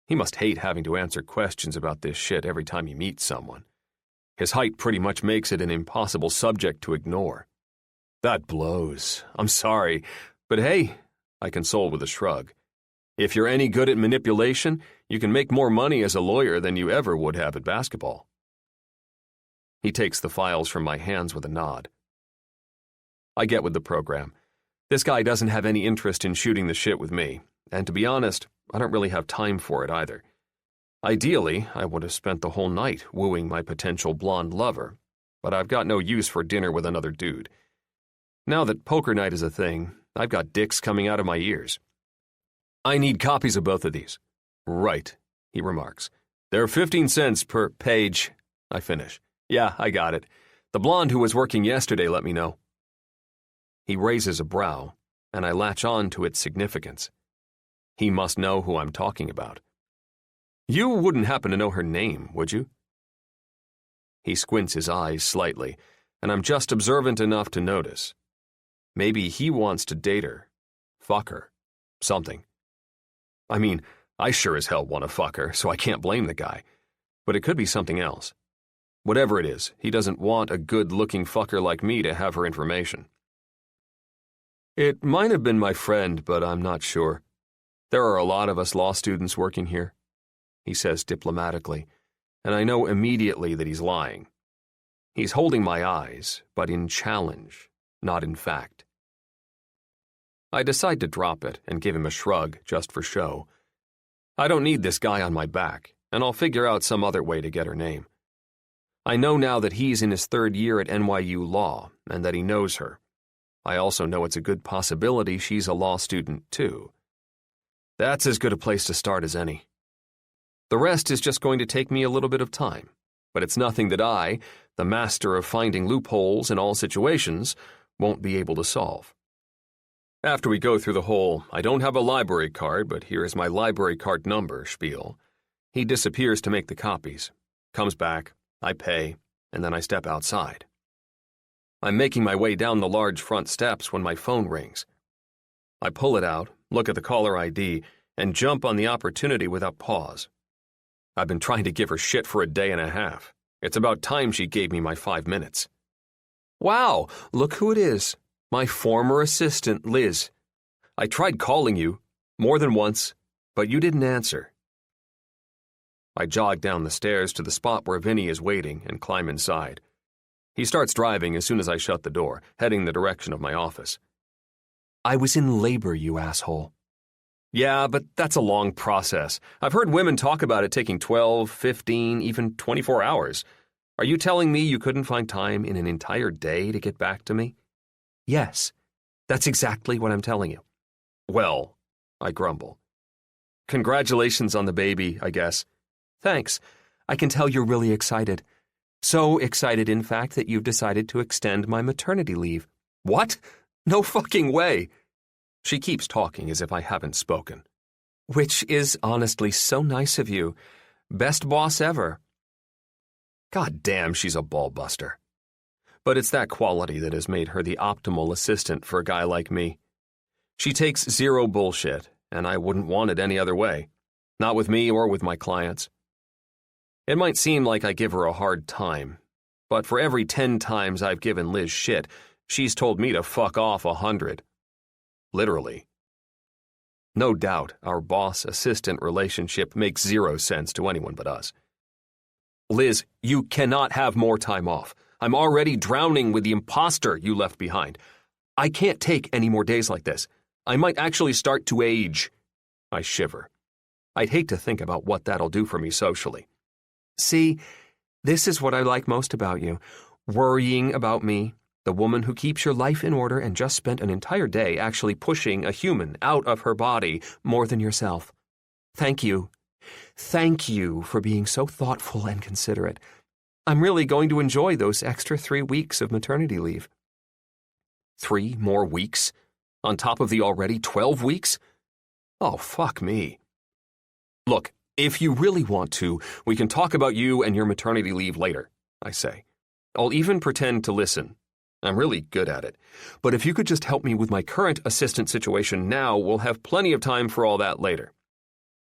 He must hate having to answer questions about this shit every time he meets someone. His height pretty much makes it an impossible subject to ignore. "That blows. I'm sorry. But hey," I console with a shrug. "If you're any good at manipulation, you can make more money as a lawyer than you ever would have at basketball." He takes the files from my hands with a nod. I get with the program. This guy doesn't have any interest in shooting the shit with me, and to be honest, I don't really have time for it either. Ideally, I would have spent the whole night wooing my potential blonde lover, but I've got no use for dinner with another dude. Now that poker night is a thing, I've got dicks coming out of my ears. "I need copies of both of these." "Right," he remarks, They're 15 cents per page, I finish. Yeah, I got it. The blonde who was working yesterday let me know. He raises a brow, and I latch on to its significance. He must know who I'm talking about. You wouldn't happen to know her name, would you? He squints his eyes slightly, and I'm just observant enough to notice. Maybe he wants to date her, fuck her, something. I mean, I sure as hell want to fuck her, so I can't blame the guy. But it could be something else. Whatever it is, he doesn't want a good-looking fucker like me to have her information. It might have been my friend, but I'm not sure. There are a lot of us law students working here, he says diplomatically, and I know immediately that he's lying. He's holding my eyes, but in challenge, not in fact. I decide to drop it and give him a shrug just for show. I don't need this guy on my back, and I'll figure out some other way to get her name. I know now that he's in his 3rd year at NYU Law, and that he knows her. I also know it's a good possibility she's a law student, too. That's as good a place to start as any. The rest is just going to take me a little bit of time, but it's nothing that I, the master of finding loopholes in all situations, won't be able to solve. After we go through the whole, I don't have a library card, but here is my library card number spiel, he disappears to make the copies, comes back, I pay, and then I step outside. I'm making my way down the large front steps when my phone rings. I pull it out, look at the caller ID, and jump on the opportunity without pause. I've been trying to give her shit for a day and a half. It's about time she gave me my 5 minutes. Wow, look who it is. My former assistant, Liz. I tried calling you, more than once, but you didn't answer. I jog down the stairs to the spot where Vinny is waiting and climb inside. He starts driving as soon as I shut the door, heading the direction of my office. I was in labor, you asshole. Yeah, but that's a long process. I've heard women talk about it taking 12, 15, even 24 hours. Are you telling me you couldn't find time in an entire day to get back to me? Yes, that's exactly what I'm telling you. Well, I grumble. Congratulations on the baby, I guess. Thanks. I can tell you're really excited. So excited, in fact, that you've decided to extend my maternity leave. What? No fucking way. She keeps talking as if I haven't spoken. Which is honestly so nice of you. Best boss ever. God damn, she's a ballbuster. But it's that quality that has made her the optimal assistant for a guy like me. She takes zero bullshit, and I wouldn't want it any other way. Not with me or with my clients. It might seem like I give her a hard time, but for every 10 times I've given Liz shit, she's told me to fuck off 100. Literally. No doubt our boss-assistant relationship makes zero sense to anyone but us. Liz, you cannot have more time off. I'm already drowning with the imposter you left behind. I can't take any more days like this. I might actually start to age. I shiver. I'd hate to think about what that'll do for me socially. See, this is what I like most about you. Worrying about me, the woman who keeps your life in order and just spent an entire day actually pushing a human out of her body more than yourself. Thank you. Thank you for being so thoughtful and considerate. I'm really going to enjoy those extra 3 weeks of maternity leave. 3 more weeks? On top of the already 12 weeks? Oh, fuck me. Look, if you really want to, we can talk about you and your maternity leave later, I say. I'll even pretend to listen. I'm really good at it. But if you could just help me with my current assistant situation now, we'll have plenty of time for all that later.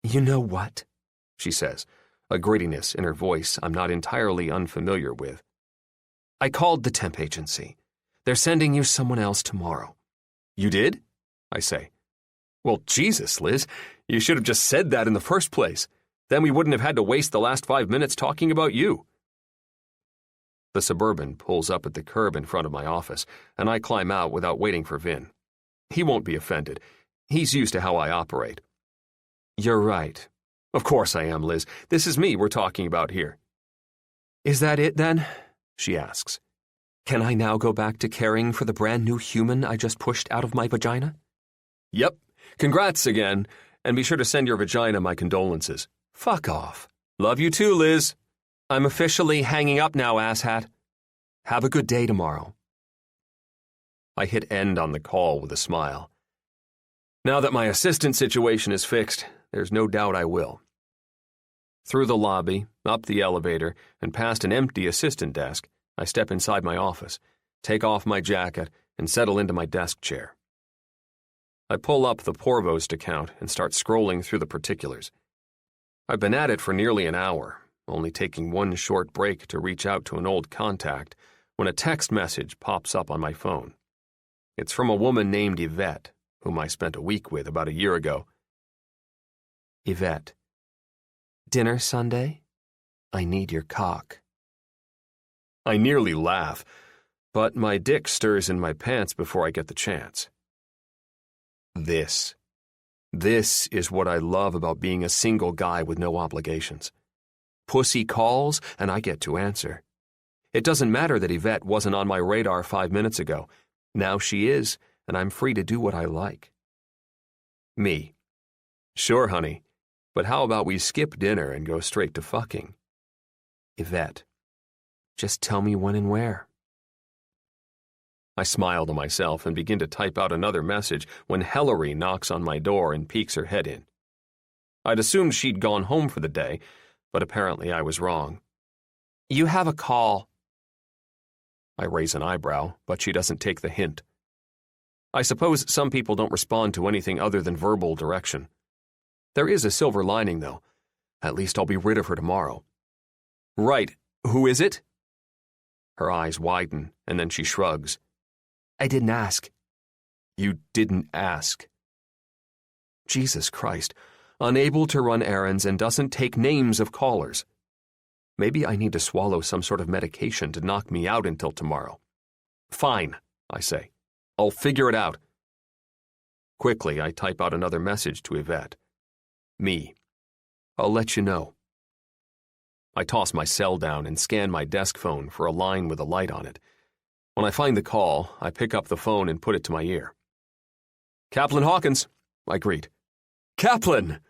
You know what? She says, a grittiness in her voice I'm not entirely unfamiliar with. I called the temp agency. They're sending you someone else tomorrow. You did? I say. Well, Jesus, Liz, you should have just said that in the first place. Then we wouldn't have had to waste the last 5 minutes talking about you. The Suburban pulls up at the curb in front of my office, and I climb out without waiting for Vin. He won't be offended. He's used to how I operate. You're right. Of course I am, Liz. This is me we're talking about here. Is that it, then? She asks. Can I now go back to caring for the brand new human I just pushed out of my vagina? Yep. Congrats again, and be sure to send your vagina my condolences. Fuck off. Love you too, Liz. I'm officially hanging up now, asshat. Have a good day tomorrow. I hit end on the call with a smile. Now that my assistant situation is fixed, there's no doubt I will. Through the lobby, up the elevator, and past an empty assistant desk, I step inside my office, take off my jacket, and settle into my desk chair. I pull up the Porvost account and start scrolling through the particulars. I've been at it for nearly an hour, only taking one short break to reach out to an old contact when a text message pops up on my phone. It's from a woman named Yvette, whom I spent a week with about a year ago. Yvette. Dinner Sunday? I need your cock. I nearly laugh, but my dick stirs in my pants before I get the chance. This is what I love about being a single guy with no obligations. Pussy calls, and I get to answer. It doesn't matter that Yvette wasn't on my radar 5 minutes ago. Now she is, and I'm free to do what I like. Me. Sure, honey, but how about we skip dinner and go straight to fucking? Yvette. Just tell me when and where. I smile to myself and begin to type out another message when Hillary knocks on my door and peeks her head in. I'd assumed she'd gone home for the day, but apparently I was wrong. You have a call. I raise an eyebrow, but she doesn't take the hint. I suppose some people don't respond to anything other than verbal direction. There is a silver lining, though. At least I'll be rid of her tomorrow. Right, who is it? Her eyes widen, and then she shrugs. I didn't ask. You didn't ask. Jesus Christ, unable to run errands and doesn't take names of callers. Maybe I need to swallow some sort of medication to knock me out until tomorrow. Fine, I say. I'll figure it out. Quickly, I type out another message to Yvette. Me. I'll let you know. I toss my cell down and scan my desk phone for a line with a light on it. When I find the call, I pick up the phone and put it to my ear. Caplin Hawkins, I greet. Caplin,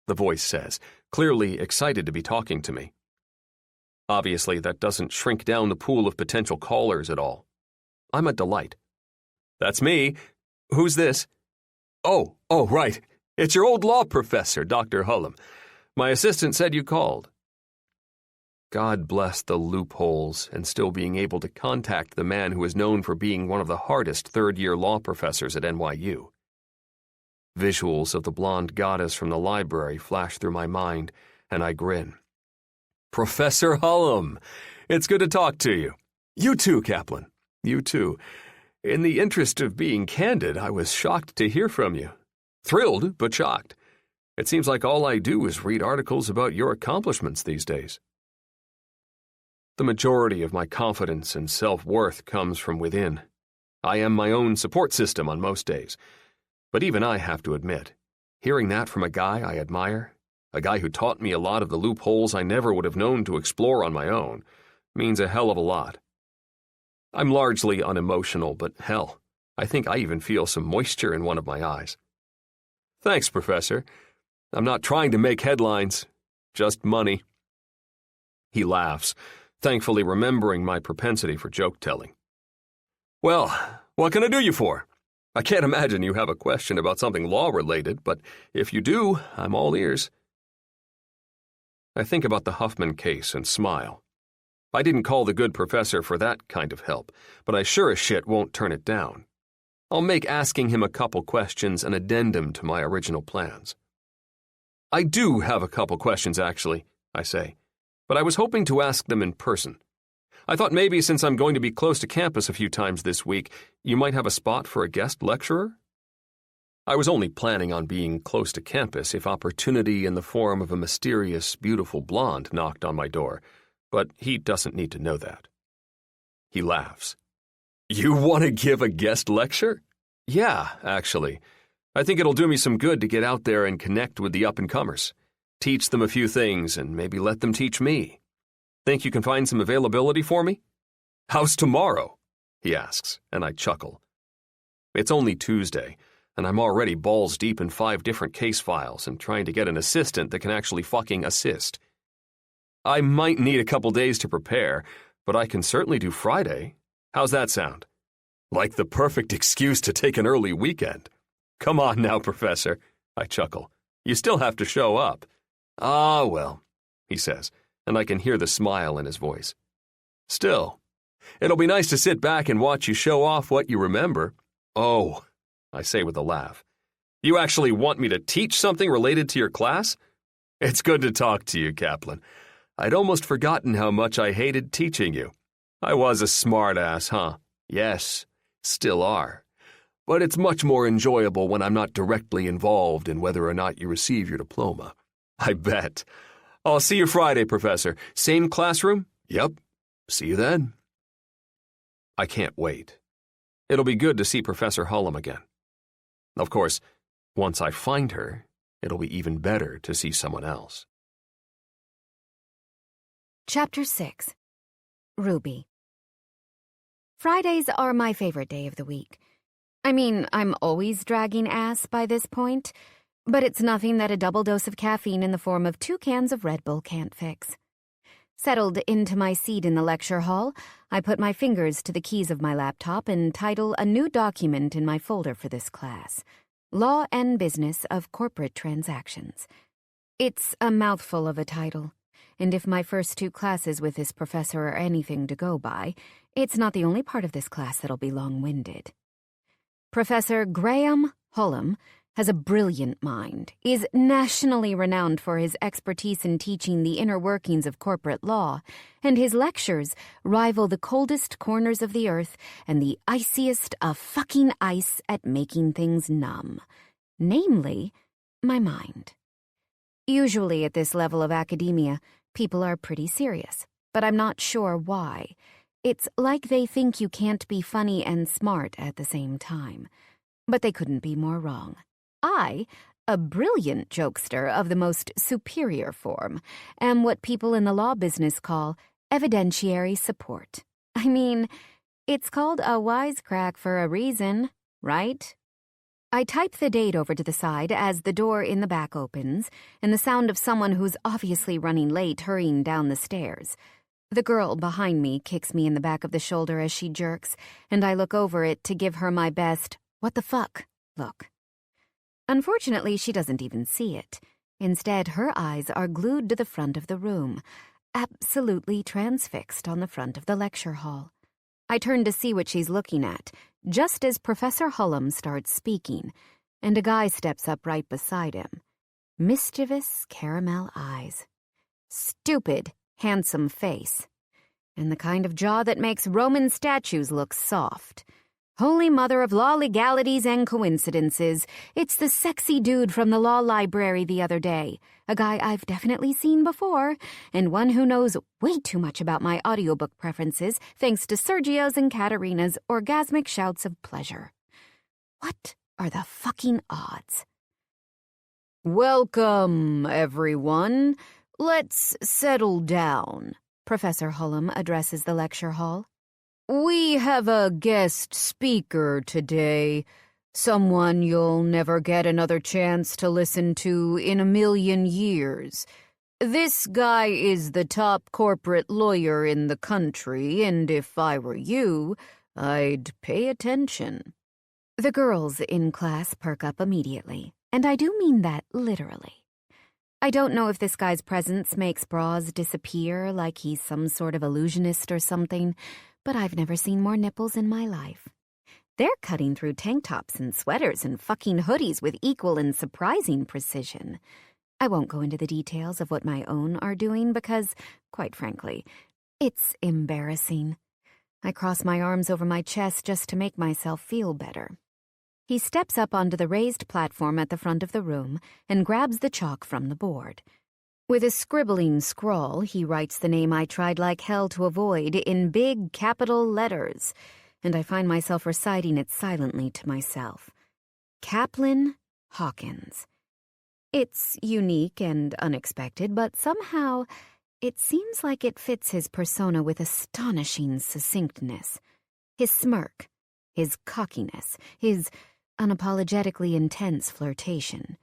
the voice says, clearly excited to be talking to me. Obviously, that doesn't shrink down the pool of potential callers at all. I'm a delight. That's me. Who's this? Oh, right. It's your old law professor, Dr. Hullum. My assistant said you called. God bless the loopholes and still being able to contact the man who is known for being one of the hardest third-year law professors at NYU. Visuals of the blonde goddess from the library flash through my mind, and I grin. Professor Hullum, it's good to talk to you. You too, Caplin. You too. In the interest of being candid, I was shocked to hear from you. Thrilled, but shocked. It seems like all I do is read articles about your accomplishments these days. The majority of my confidence and self-worth comes from within. I am my own support system on most days. But even I have to admit, hearing that from a guy I admire, a guy who taught me a lot of the loopholes I never would have known to explore on my own, means a hell of a lot. I'm largely unemotional, but hell, I think I even feel some moisture in one of my eyes. Thanks, Professor. I'm not trying to make headlines, just money. He laughs, thankfully remembering my propensity for joke-telling. Well, what can I do you for? I can't imagine you have a question about something law-related, but if you do, I'm all ears. I think about the Huffman case and smile. I didn't call the good professor for that kind of help, but I sure as shit won't turn it down. I'll make asking him a couple questions an addendum to my original plans. I do have a couple questions, actually, I say, but I was hoping to ask them in person. I thought maybe since I'm going to be close to campus a few times this week, you might have a spot for a guest lecturer? I was only planning on being close to campus if opportunity in the form of a mysterious, beautiful blonde knocked on my door, but he doesn't need to know that. He laughs. You want to give a guest lecture? Yeah, actually. I think it'll do me some good to get out there and connect with the up-and-comers. Teach them a few things and maybe let them teach me. Think you can find some availability for me? How's tomorrow? He asks, and I chuckle. It's only Tuesday, and I'm already balls deep in 5 different case files and trying to get an assistant that can actually fucking assist. I might need a couple days to prepare, but I can certainly do Friday. How's that sound? Like the perfect excuse to take an early weekend. Come on now, Professor, I chuckle. You still have to show up. Ah, well, he says, and I can hear the smile in his voice. Still, it'll be nice to sit back and watch you show off what you remember. Oh, I say with a laugh. You actually want me to teach something related to your class? It's good to talk to you, Caplin. I'd almost forgotten how much I hated teaching you. I was a smart-ass, huh? Yes, still are. But it's much more enjoyable when I'm not directly involved in whether or not you receive your diploma. I bet. I'll see you Friday, Professor. Same classroom? Yep. See you then. I can't wait. It'll be good to see Professor Hullum again. Of course, once I find her, it'll be even better to see someone else. Chapter 6. Ruby. Fridays are my favorite day of the week. I mean, I'm always dragging ass by this point, but it's nothing that a double dose of caffeine in the form of 2 cans of Red Bull can't fix. Settled into my seat in the lecture hall, I put my fingers to the keys of my laptop and title a new document in my folder for this class, Law and Business of Corporate Transactions. It's a mouthful of a title, and if my first 2 classes with this professor are anything to go by, it's not the only part of this class that'll be long-winded. Professor Graham Hullum has a brilliant mind, is nationally renowned for his expertise in teaching the inner workings of corporate law, and his lectures rival the coldest corners of the earth and the iciest of fucking ice at making things numb. Namely, my mind. Usually at this level of academia, people are pretty serious, but I'm not sure why. It's like they think you can't be funny and smart at the same time. But they couldn't be more wrong. I, a brilliant jokester of the most superior form, am what people in the law business call evidentiary support. I mean, it's called a wisecrack for a reason, right? I type the date over to the side as the door in the back opens, and the sound of someone who's obviously running late hurrying down the stairs. The girl behind me kicks me in the back of the shoulder as she jerks, and I look over it to give her my best, what the fuck, look. Unfortunately, she doesn't even see it. Instead, her eyes are glued to the front of the room, absolutely transfixed on the front of the lecture hall. I turn to see what she's looking at, just as Professor Hullum starts speaking, and a guy steps up right beside him. Mischievous caramel eyes. Stupid, handsome face. And the kind of jaw that makes Roman statues look soft. Holy mother of law legalities and coincidences, it's the sexy dude from the law library the other day, a guy I've definitely seen before, and one who knows way too much about my audiobook preferences thanks to Sergio's and Katerina's orgasmic shouts of pleasure. What are the fucking odds? Welcome, everyone. Let's settle down, Professor Hullum addresses the lecture hall. We have a guest speaker today, someone you'll never get another chance to listen to in a million years. This guy is the top corporate lawyer in the country, and if I were you, I'd pay attention. The girls in class perk up immediately, and I do mean that literally. I don't know if this guy's presence makes bras disappear like he's some sort of illusionist or something, but I've never seen more nipples in my life. They're cutting through tank tops and sweaters and fucking hoodies with equal and surprising precision. I won't go into the details of what my own are doing because, quite frankly, it's embarrassing. I cross my arms over my chest just to make myself feel better. He steps up onto the raised platform at the front of the room and grabs the chalk from the board. With a scribbling scrawl, he writes the name I tried like hell to avoid in big capital letters, and I find myself reciting it silently to myself. Caplin Hawkins. It's unique and unexpected, but somehow it seems like it fits his persona with astonishing succinctness. His smirk, his cockiness, his unapologetically intense flirtation.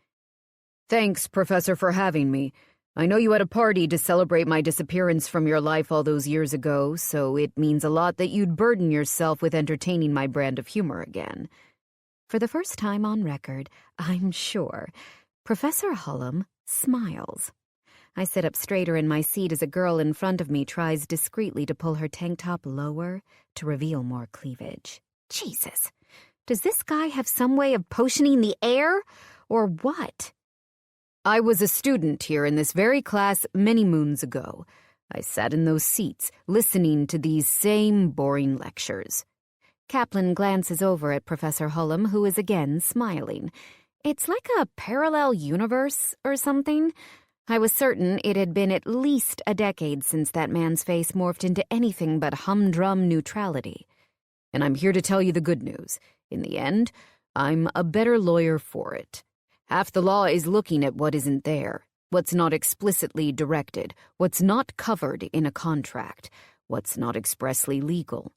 Thanks, Professor, for having me. I know you had a party to celebrate my disappearance from your life all those years ago, so it means a lot that you'd burden yourself with entertaining my brand of humor again. For the first time on record, I'm sure, Professor Hullum smiles. I sit up straighter in my seat as a girl in front of me tries discreetly to pull her tank top lower to reveal more cleavage. Jesus, does this guy have some way of potioning the air, or what? I was a student here in this very class many moons ago. I sat in those seats, listening to these same boring lectures. Caplin glances over at Professor Hullum, who is again smiling. It's like a parallel universe or something. I was certain it had been at least a decade since that man's face morphed into anything but humdrum neutrality. And I'm here to tell you the good news. In the end, I'm a better lawyer for it. Half the law is looking at what isn't there, what's not explicitly directed, what's not covered in a contract, what's not expressly legal.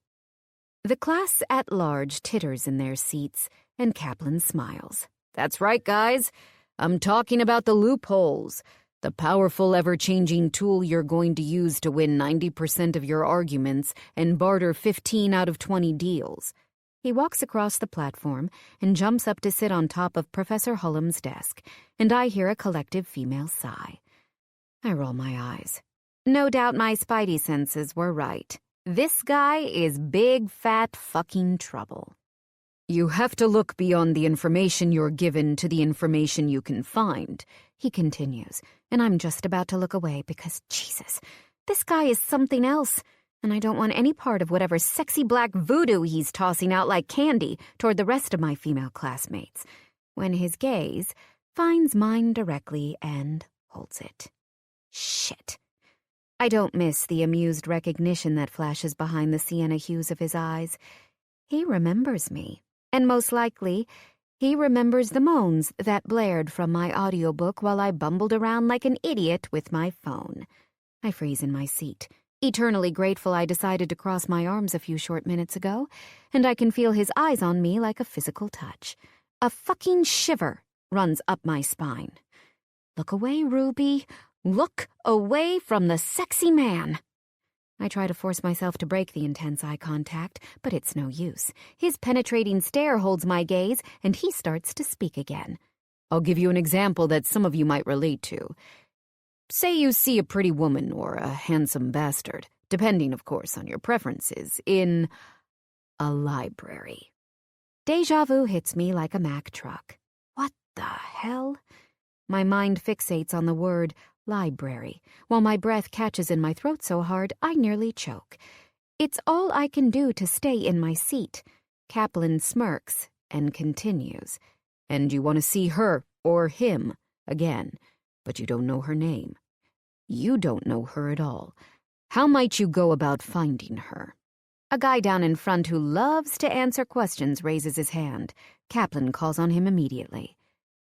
The class at large titters in their seats, and Caplin smiles. That's right, guys. I'm talking about the loopholes, the powerful, ever-changing tool you're going to use to win 90% of your arguments and barter 15 out of 20 deals. He walks across the platform and jumps up to sit on top of Professor Hullum's desk, and I hear a collective female sigh. I roll my eyes. No doubt my spidey senses were right. This guy is big, fat fucking trouble. You have to look beyond the information you're given to the information you can find, he continues, and I'm just about to look away because, Jesus, this guy is something else. And I don't want any part of whatever sexy black voodoo he's tossing out like candy toward the rest of my female classmates, when his gaze finds mine directly and holds it. Shit. I don't miss the amused recognition that flashes behind the sienna hues of his eyes. He remembers me, and most likely, he remembers the moans that blared from my audiobook while I bumbled around like an idiot with my phone. I freeze in my seat. Eternally grateful I decided to cross my arms a few short minutes ago, and I can feel his eyes on me like a physical touch. A fucking shiver runs up my spine. Look away, Ruby. Look away from the sexy man. I try to force myself to break the intense eye contact, but it's no use. His penetrating stare holds my gaze, and he starts to speak again. I'll give you an example that some of you might relate to. Say you see a pretty woman or a handsome bastard, depending, of course, on your preferences, in a library. Deja vu hits me like a Mack truck. What the hell? My mind fixates on the word library, while my breath catches in my throat so hard I nearly choke. It's all I can do to stay in my seat. Caplin smirks and continues. And you want to see her, or him, again, but you don't know her name. You don't know her at all. How might you go about finding her? A guy down in front who loves to answer questions raises his hand. Caplin calls on him immediately.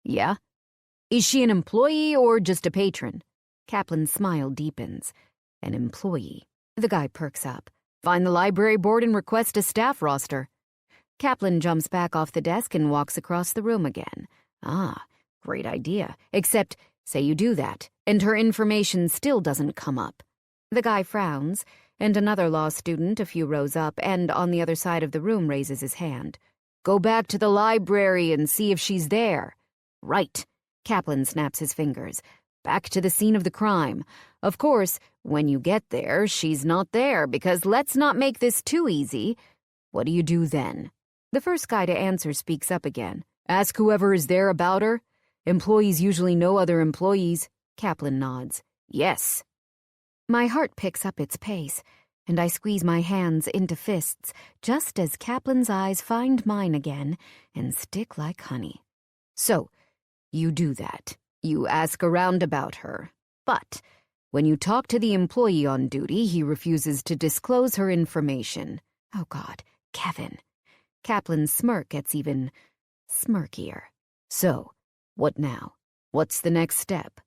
Yeah? Is she an employee or just a patron? Caplin's smile deepens. An employee. The guy perks up. Find the library board and request a staff roster. Caplin jumps back off the desk and walks across the room again. Ah, great idea. Except, say you do that, and her information still doesn't come up. The guy frowns, and another law student a few rows up and on the other side of the room raises his hand. Go back to the library and see if she's there. Right. Caplin snaps his fingers. Back to the scene of the crime. Of course, when you get there, she's not there, because let's not make this too easy. What do you do then? The first guy to answer speaks up again. Ask whoever is there about her. Employees usually know other employees. Caplin nods. Yes. My heart picks up its pace, and I squeeze my hands into fists just as Caplin's eyes find mine again and stick like honey. So, you do that. You ask around about her. But when you talk to the employee on duty, he refuses to disclose her information. Oh, God, Kevin. Caplin's smirk gets even smirkier. So, what now? What's the next step?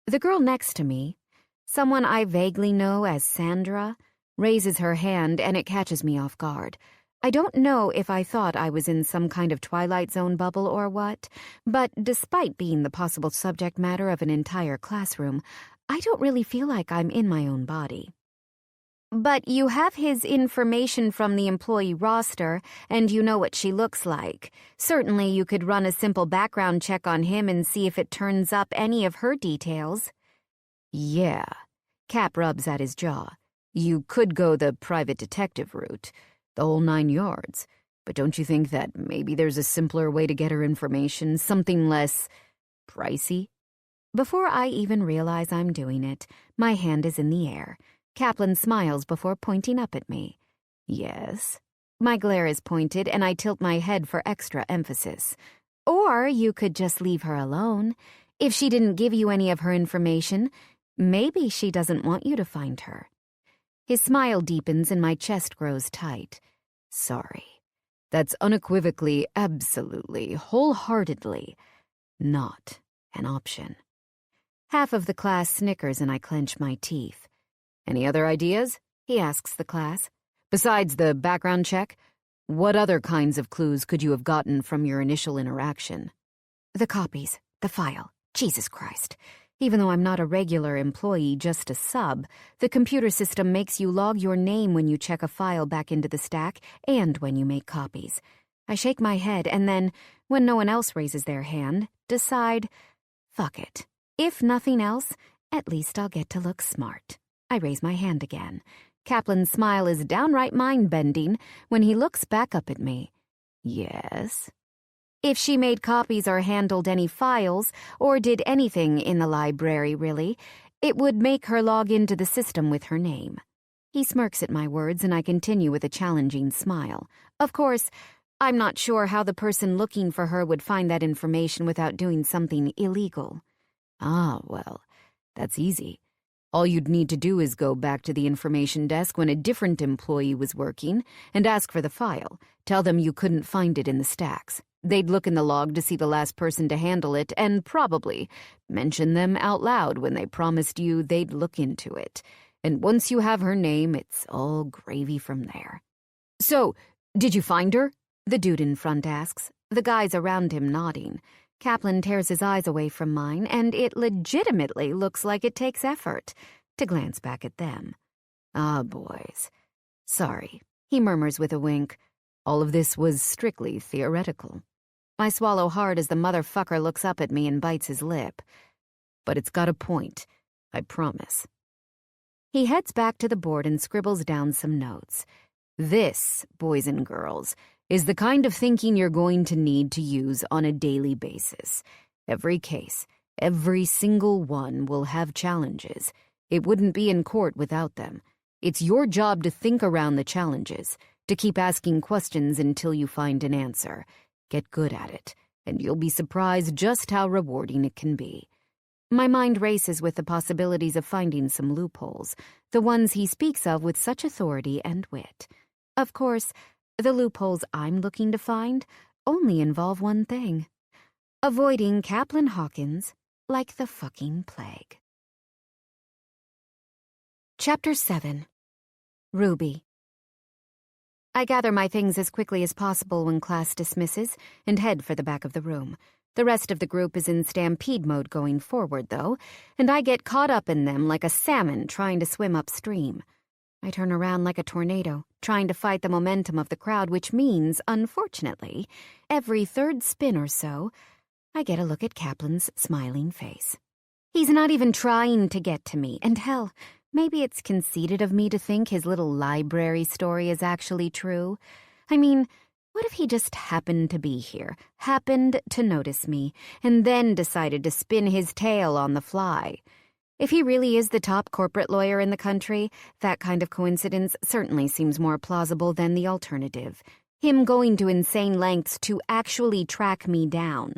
The girl next to me, someone I vaguely know as Sandra, raises her hand and it catches me off guard. I don't know if I thought I was in some kind of Twilight Zone bubble or what, but despite being the possible subject matter of an entire classroom, I don't really feel like I'm in my own body. But you have his information from the employee roster, and you know what she looks like. Certainly you could run a simple background check on him and see if it turns up any of her details. Yeah. Cap rubs at his jaw. You could go the private detective route, the whole 9 yards. But don't you think that maybe there's a simpler way to get her information, something less pricey? Before I even realize I'm doing it, my hand is in the air. Caplin smiles before pointing up at me. Yes. My glare is pointed, and I tilt my head for extra emphasis. Or you could just leave her alone. If she didn't give you any of her information, maybe she doesn't want you to find her. His smile deepens and my chest grows tight. Sorry. That's unequivocally, absolutely, wholeheartedly not an option. Half of the class snickers and I clench my teeth. Any other ideas? He asks the class. Besides the background check, what other kinds of clues could you have gotten from your initial interaction? The copies, the file. Jesus Christ. Even though I'm not a regular employee, just a sub, the computer system makes you log your name when you check a file back into the stack and when you make copies. I shake my head and then, when no one else raises their hand, decide, fuck it. If nothing else, at least I'll get to look smart. I raise my hand again. Caplin's smile is downright mind-bending when he looks back up at me. Yes. If she made copies or handled any files, or did anything in the library, really, it would make her log into the system with her name. He smirks at my words, and I continue with a challenging smile. Of course, I'm not sure how the person looking for her would find that information without doing something illegal. Ah, well, that's easy. All you'd need to do is go back to the information desk when a different employee was working and ask for the file. Tell them you couldn't find it in the stacks. They'd look in the log to see the last person to handle it and probably mention them out loud when they promised you they'd look into it. And once you have her name, it's all gravy from there. So, did you find her? The dude in front asks, the guys around him nodding. Caplin tears his eyes away from mine, and it legitimately looks like it takes effort to glance back at them. Ah, boys. Sorry, he murmurs with a wink. All of this was strictly theoretical. I swallow hard as the motherfucker looks up at me and bites his lip. But it's got a point, I promise. He heads back to the board and scribbles down some notes. This, boys and girls, is the kind of thinking you're going to need to use on a daily basis. Every case, every single one will have challenges. It wouldn't be in court without them. It's your job to think around the challenges, to keep asking questions until you find an answer. Get good at it, and you'll be surprised just how rewarding it can be. My mind races with the possibilities of finding some loopholes, the ones he speaks of with such authority and wit. Of course, the loopholes I'm looking to find only involve one thing: avoiding Caplin Hawkins like the fucking plague. Chapter 7. Ruby. I gather my things as quickly as possible when class dismisses and head for the back of the room. The rest of the group is in stampede mode going forward, though, and I get caught up in them like a salmon trying to swim upstream. I turn around like a tornado, trying to fight the momentum of the crowd, which means, unfortunately, every third spin or so, I get a look at Caplin's smiling face. He's not even trying to get to me, and hell, maybe it's conceited of me to think his little library story is actually true. I mean, what if he just happened to be here, happened to notice me, and then decided to spin his tale on the fly? If he really is the top corporate lawyer in the country, that kind of coincidence certainly seems more plausible than the alternative. Him going to insane lengths to actually track me down.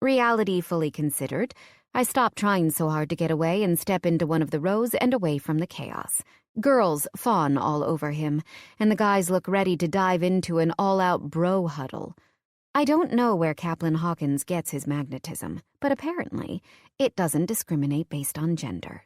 Reality fully considered, I stop trying so hard to get away and step into one of the rows and away from the chaos. Girls fawn all over him, and the guys look ready to dive into an all-out bro huddle. I don't know where Caplin Hawkins gets his magnetism, but apparently it doesn't discriminate based on gender.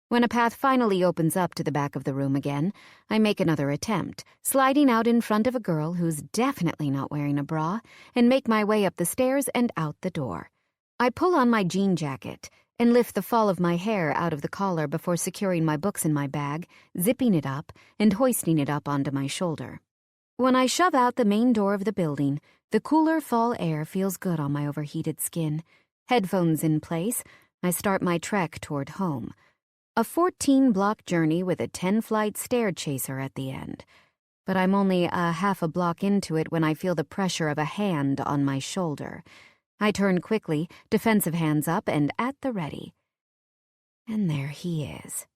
When a path finally opens up to the back of the room again, I make another attempt, sliding out in front of a girl who's definitely not wearing a bra, and make my way up the stairs and out the door. I pull on my jean jacket, and lift the fall of my hair out of the collar before securing my books in my bag, zipping it up, and hoisting it up onto my shoulder. When I shove out the main door of the building, the cooler fall air feels good on my overheated skin. Headphones in place, I start my trek toward home. A 14-block journey with a 10-flight stair chaser at the end. But I'm only a half a block into it when I feel the pressure of a hand on my shoulder. I turn quickly, defensive hands up and at the ready. And there he is.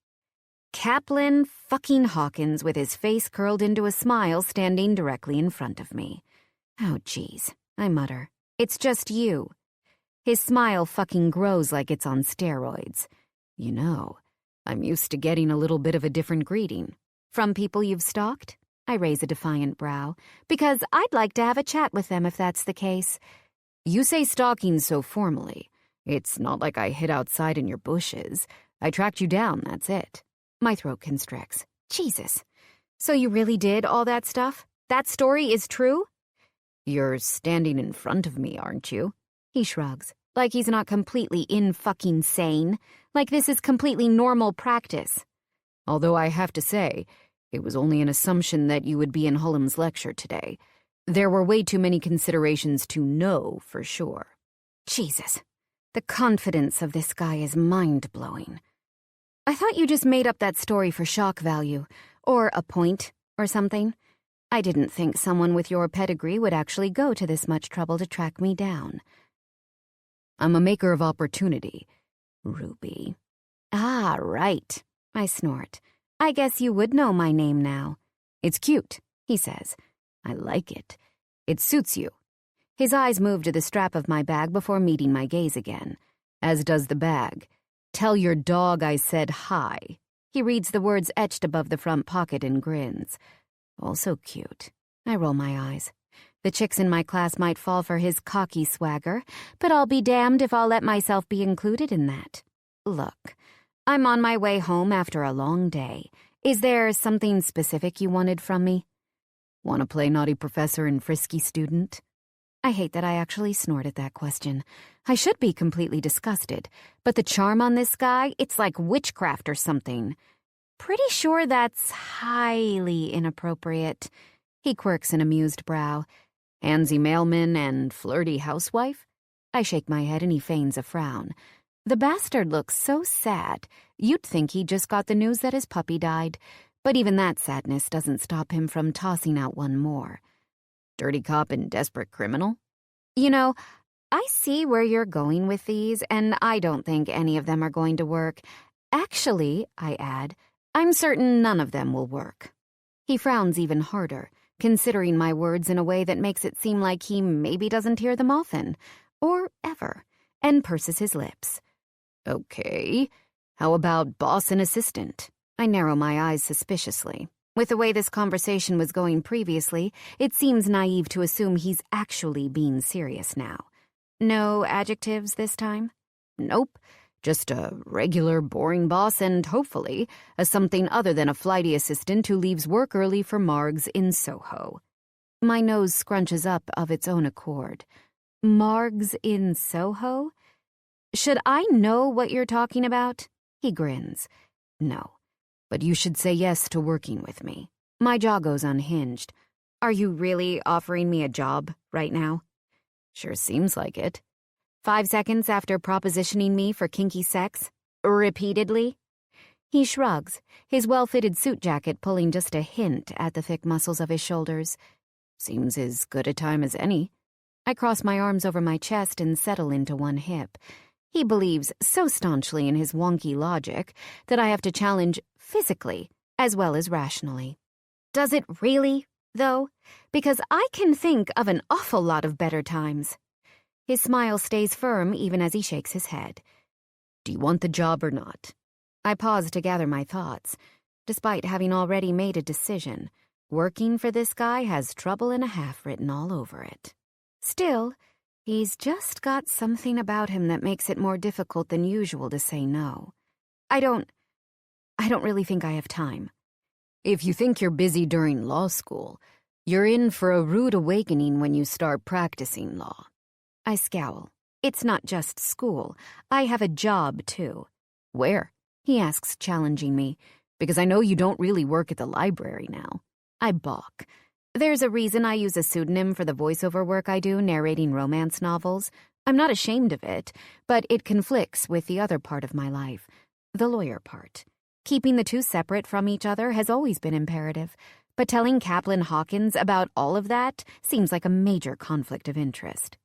Caplin fucking Hawkins with his face curled into a smile standing directly in front of me. Oh, geez, I mutter. It's just you. His smile fucking grows like it's on steroids. You know, I'm used to getting a little bit of a different greeting. From people you've stalked? I raise a defiant brow, because I'd like to have a chat with them if that's the case. You say stalking so formally. It's not like I hid outside in your bushes. I tracked you down, that's it. My throat constricts. Jesus. So you really did all that stuff? That story is true? You're standing in front of me, aren't you? He shrugs, like he's not completely in-fucking-sane, like this is completely normal practice. Although I have to say, it was only an assumption that you would be in Hullum's lecture today. There were way too many considerations to know for sure. Jesus, the confidence of this guy is mind-blowing. I thought you just made up that story for shock value, or a point, or something. I didn't think someone with your pedigree would actually go to this much trouble to track me down. I'm a maker of opportunity, Ruby. Ah, right, I snort. I guess you would know my name now. It's cute, he says. I like it. It suits you. His eyes move to the strap of my bag before meeting my gaze again, as does the bag. Tell your dog I said hi. He reads the words etched above the front pocket and grins. Also cute. I roll my eyes. The chicks in my class might fall for his cocky swagger, but I'll be damned if I'll let myself be included in that. Look, I'm on my way home after a long day. Is there something specific you wanted from me? Want to play naughty professor and frisky student? I hate that I actually snorted that question. I should be completely disgusted, but the charm on this guy, it's like witchcraft or something. Pretty sure that's highly inappropriate. He quirks an amused brow. Handsy mailman and flirty housewife? I shake my head and he feigns a frown. The bastard looks so sad, you'd think he just got the news that his puppy died, but even that sadness doesn't stop him from tossing out one more. Dirty cop and desperate criminal? You know, I see where you're going with these, and I don't think any of them are going to work. Actually, I add, I'm certain none of them will work. He frowns even harder, considering my words in a way that makes it seem like he maybe doesn't hear them often, or ever, and purses his lips. Okay, how about boss and assistant? I narrow my eyes suspiciously. With the way this conversation was going previously, it seems naive to assume he's actually being serious now. No adjectives this time? Nope. Just a regular, boring boss and, hopefully, a something other than a flighty assistant who leaves work early for Margs in Soho. My nose scrunches up of its own accord. Margs in Soho? Should I know what you're talking about? He grins. No. But you should say yes to working with me. My jaw goes unhinged. Are you really offering me a job right now? Sure seems like it. 5 seconds after propositioning me for kinky sex? Repeatedly? He shrugs, his well-fitted suit jacket pulling just a hint at the thick muscles of his shoulders. Seems as good a time as any. I cross my arms over my chest and settle into one hip. He believes so staunchly in his wonky logic that I have to challenge physically as well as rationally. Does it really, though? Because I can think of an awful lot of better times. His smile stays firm even as he shakes his head. Do you want the job or not? I pause to gather my thoughts. Despite having already made a decision, working for this guy has trouble and a half written all over it. Still, he's just got something about him that makes it more difficult than usual to say no. I don't really think I have time. If you think you're busy during law school, you're in for a rude awakening when you start practicing law. I scowl. It's not just school. I have a job, too. Where? He asks, challenging me, because I know you don't really work at the library now. I balk. There's a reason I use a pseudonym for the voiceover work I do narrating romance novels. I'm not ashamed of it, but it conflicts with the other part of my life, the lawyer part. Keeping the two separate from each other has always been imperative, but telling Caplin Hawkins about all of that seems like a major conflict of interest.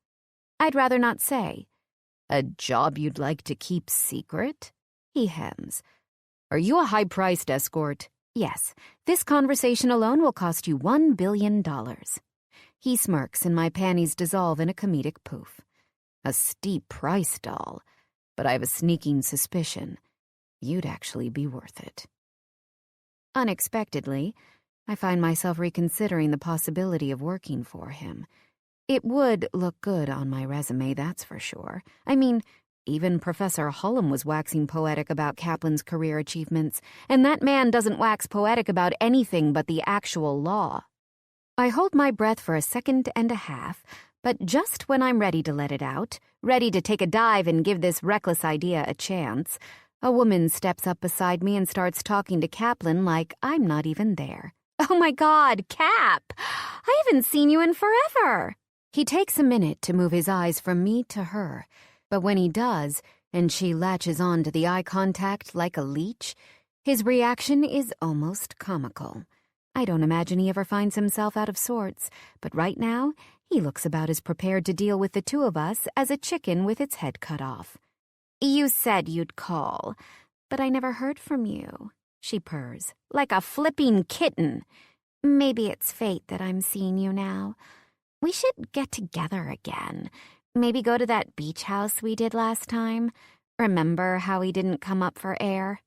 I'd rather not say. A job you'd like to keep secret? He hems. Are you a high-priced escort? Yes. This conversation alone will cost you $1 billion. He smirks and my panties dissolve in a comedic poof. A steep price, doll, but I have a sneaking suspicion you'd actually be worth it. Unexpectedly, I find myself reconsidering the possibility of working for him. It would look good on my resume, that's for sure. I mean, even Professor Hullum was waxing poetic about Caplin's career achievements, and that man doesn't wax poetic about anything but the actual law. I hold my breath for a second and a half, but just when I'm ready to let it out, ready to take a dive and give this reckless idea a chance, a woman steps up beside me and starts talking to Caplin like I'm not even there. Oh my God, Cap! I haven't seen you in forever! He takes a minute to move his eyes from me to her, but when he does, and she latches on to the eye contact like a leech, his reaction is almost comical. I don't imagine he ever finds himself out of sorts, but right now, he looks about as prepared to deal with the two of us as a chicken with its head cut off. You said you'd call, but I never heard from you, she purrs, like a flipping kitten. Maybe it's fate that I'm seeing you now. We should get together again. Maybe go to that beach house we did last time. Remember how we didn't come up for air?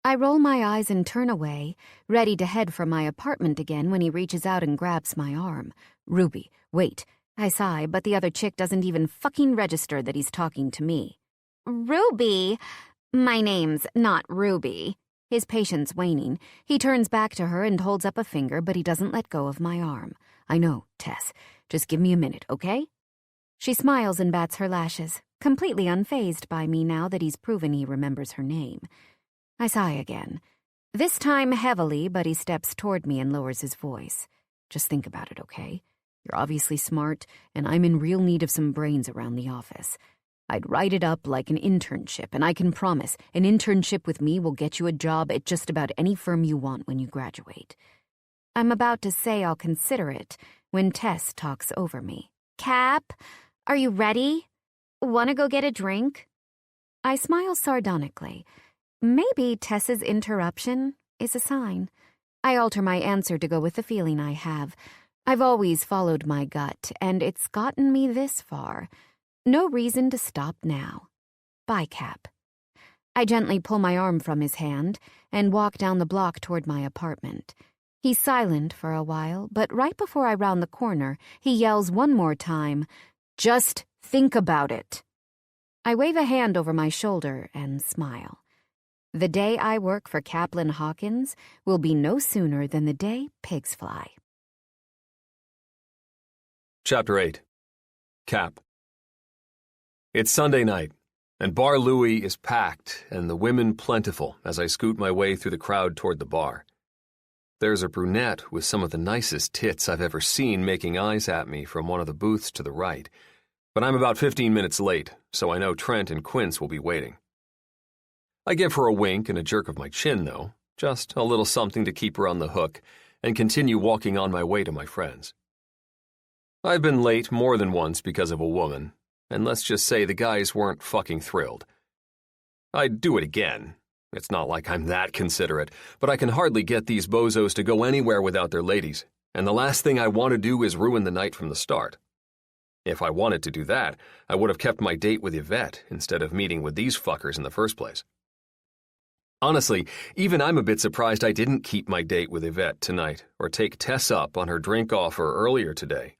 I roll my eyes and turn away, ready to head for my apartment again when he reaches out and grabs my arm. Ruby, wait. I sigh, but the other chick doesn't even fucking register that he's talking to me. Ruby? My name's not Ruby. His patience waning, he turns back to her and holds up a finger, but he doesn't let go of my arm. I know, Tess. Just give me a minute, okay? She smiles and bats her lashes, completely unfazed by me now that he's proven he remembers her name. I sigh again. This time heavily, but he steps toward me and lowers his voice. Just think about it, okay? You're obviously smart, and I'm in real need of some brains around the office. I'd write it up like an internship, and I can promise an internship with me will get you a job at just about any firm you want when you graduate. I'm about to say I'll consider it when Tess talks over me. Cap, are you ready? Want to go get a drink? I smile sardonically. Maybe Tess's interruption is a sign. I alter my answer to go with the feeling I have. I've always followed my gut, and it's gotten me this far. No reason to stop now. Bye, Cap. I gently pull my arm from his hand and walk down the block toward my apartment. He's silent for a while, but right before I round the corner, he yells one more time, "Just think about it." I wave a hand over my shoulder and smile. The day I work for Caplin Hawkins will be no sooner than the day pigs fly. Chapter 8. Cap. It's Sunday night, and Bar Louie is packed and the women plentiful as I scoot my way through the crowd toward the bar. There's a brunette with some of the nicest tits I've ever seen making eyes at me from one of the booths to the right, but I'm about 15 minutes late, so I know Trent and Quince will be waiting. I give her a wink and a jerk of my chin, though, just a little something to keep her on the hook, and continue walking on my way to my friends. I've been late more than once because of a woman, and let's just say the guys weren't fucking thrilled. I'd do it again. It's not like I'm that considerate, but I can hardly get these bozos to go anywhere without their ladies, and the last thing I want to do is ruin the night from the start. If I wanted to do that, I would have kept my date with Yvette instead of meeting with these fuckers in the first place. Honestly, even I'm a bit surprised I didn't keep my date with Yvette tonight or take Tess up on her drink offer earlier today.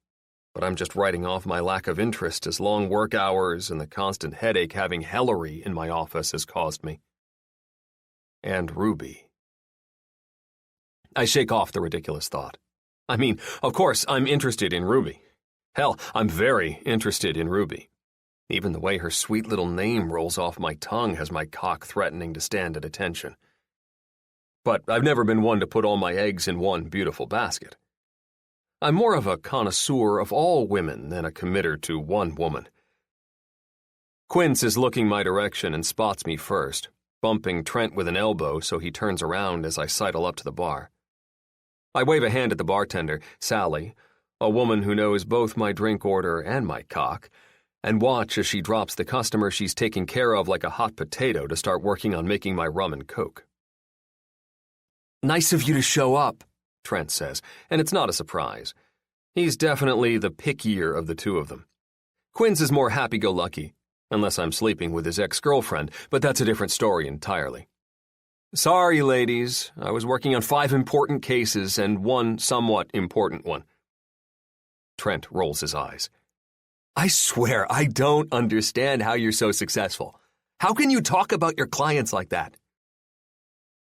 But I'm just writing off my lack of interest as long work hours and the constant headache having Hillary in my office has caused me. And Ruby. I shake off the ridiculous thought. I mean, of course, I'm interested in Ruby. Hell, I'm very interested in Ruby. Even the way her sweet little name rolls off my tongue has my cock threatening to stand at attention. But I've never been one to put all my eggs in one beautiful basket. I'm more of a connoisseur of all women than a committer to one woman. Quince is looking my direction and spots me first, bumping Trent with an elbow so he turns around as I sidle up to the bar. I wave a hand at the bartender, Sally, a woman who knows both my drink order and my cock, and watch as she drops the customer she's taking care of like a hot potato to start working on making my rum and coke. "Nice of you to show up," Trent says, and it's not a surprise. He's definitely the pickier of the two of them. Quince is more happy-go-lucky, unless I'm sleeping with his ex-girlfriend, but that's a different story entirely. "Sorry, ladies, I was working on 5 important cases and one somewhat important one." Trent rolls his eyes. "I swear I don't understand how you're so successful. How can you talk about your clients like that?"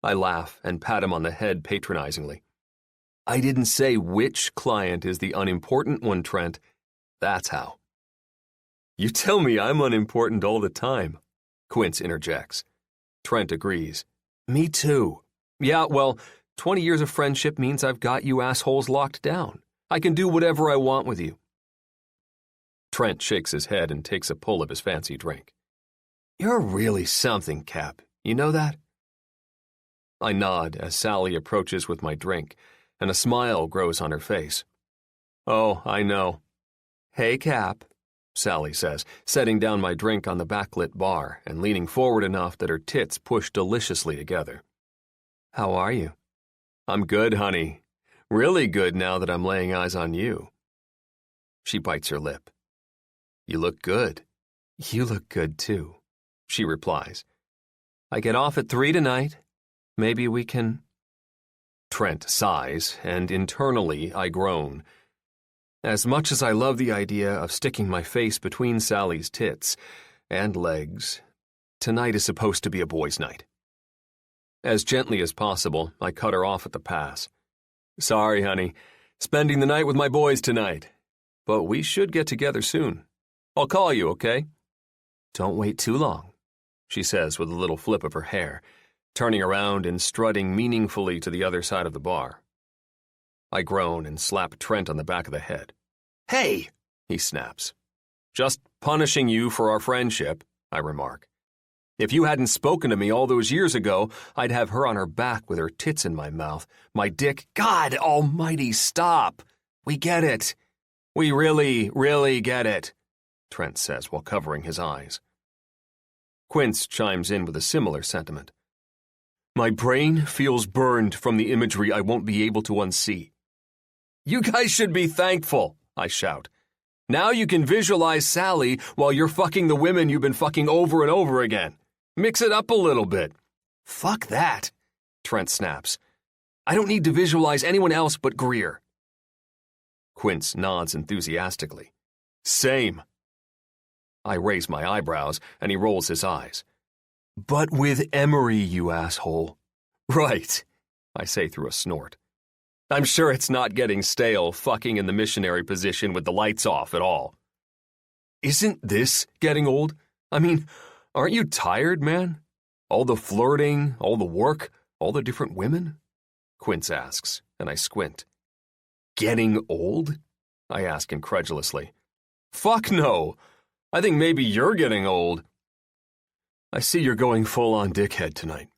I laugh and pat him on the head patronizingly. "I didn't say which client is the unimportant one, Trent. That's how." "You tell me I'm unimportant all the time," Quince interjects. Trent agrees. "Me too. Yeah, well, 20 years of friendship means I've got you assholes locked down. I can do whatever I want with you." Trent shakes his head and takes a pull of his fancy drink. "You're really something, Cap. You know that?" I nod as Sally approaches with my drink, and a smile grows on her face. "Oh, I know." "Hey, Cap," Sally says, setting down my drink on the backlit bar and leaning forward enough that her tits push deliciously together. "How are you?" "I'm good, honey. Really good now that I'm laying eyes on you." She bites her lip. "You look good." "You look good, too," she replies. "I get off at 3 tonight. Maybe we can—" Trent sighs, and internally I groan. As much as I love the idea of sticking my face between Sally's tits and legs, tonight is supposed to be a boys' night. As gently as possible, I cut her off at the pass. "Sorry, honey. Spending the night with my boys tonight. But we should get together soon. I'll call you, okay?" "Don't wait too long," she says with a little flip of her hair, turning around and strutting meaningfully to the other side of the bar. I groan and slap Trent on the back of the head. "Hey!" he snaps. "Just punishing you for our friendship," I remark. "If you hadn't spoken to me all those years ago, I'd have her on her back with her tits in my mouth, my dick—" "God almighty, stop! We get it. We really, really get it," Trent says while covering his eyes. Quince chimes in with a similar sentiment. "My brain feels burned from the imagery I won't be able to unsee." "You guys should be thankful," I shout. "Now you can visualize Sally while you're fucking the women you've been fucking over and over again. Mix it up a little bit." "Fuck that," Trent snaps. "I don't need to visualize anyone else but Greer." Quince nods enthusiastically. "Same." I raise my eyebrows, and he rolls his eyes. "But with Emery, you asshole." "Right," I say through a snort. "I'm sure it's not getting stale fucking in the missionary position with the lights off at all." "Isn't this getting old? I mean, aren't you tired, man? All the flirting, all the work, all the different women?" Quince asks, and I squint. "Getting old?" I ask incredulously. "Fuck no! I think maybe you're getting old." "I see you're going full-on dickhead tonight."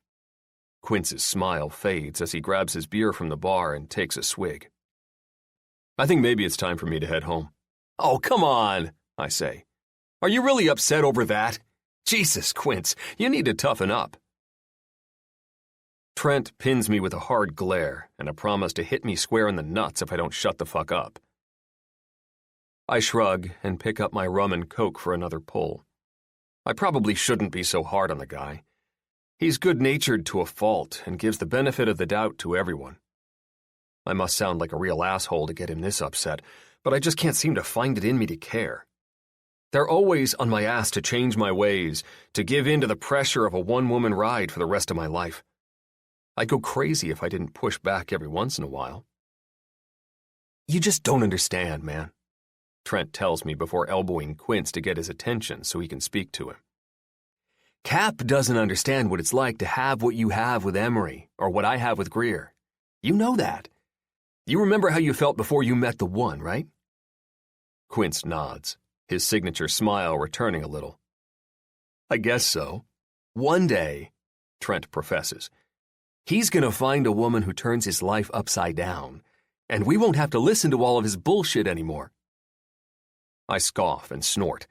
Quince's smile fades as he grabs his beer from the bar and takes a swig. "I think maybe it's time for me to head home." "Oh, come on," I say. "Are you really upset over that? Jesus, Quince, you need to toughen up." Trent pins me with a hard glare and a promise to hit me square in the nuts if I don't shut the fuck up. I shrug and pick up my rum and coke for another pull. I probably shouldn't be so hard on the guy. He's good-natured to a fault and gives the benefit of the doubt to everyone. I must sound like a real asshole to get him this upset, but I just can't seem to find it in me to care. They're always on my ass to change my ways, to give in to the pressure of a one-woman ride for the rest of my life. I'd go crazy if I didn't push back every once in a while. You just don't understand, man. Trent tells me before elbowing Quince to get his attention so he can speak to him. Cap doesn't understand what it's like to have what you have with Emery or what I have with Greer. You know that. You remember how you felt before you met the one, right? Quince nods, his signature smile returning a little. I guess so. One day, Trent professes, he's going to find a woman who turns his life upside down, and we won't have to listen to all of his bullshit anymore. I scoff and snort.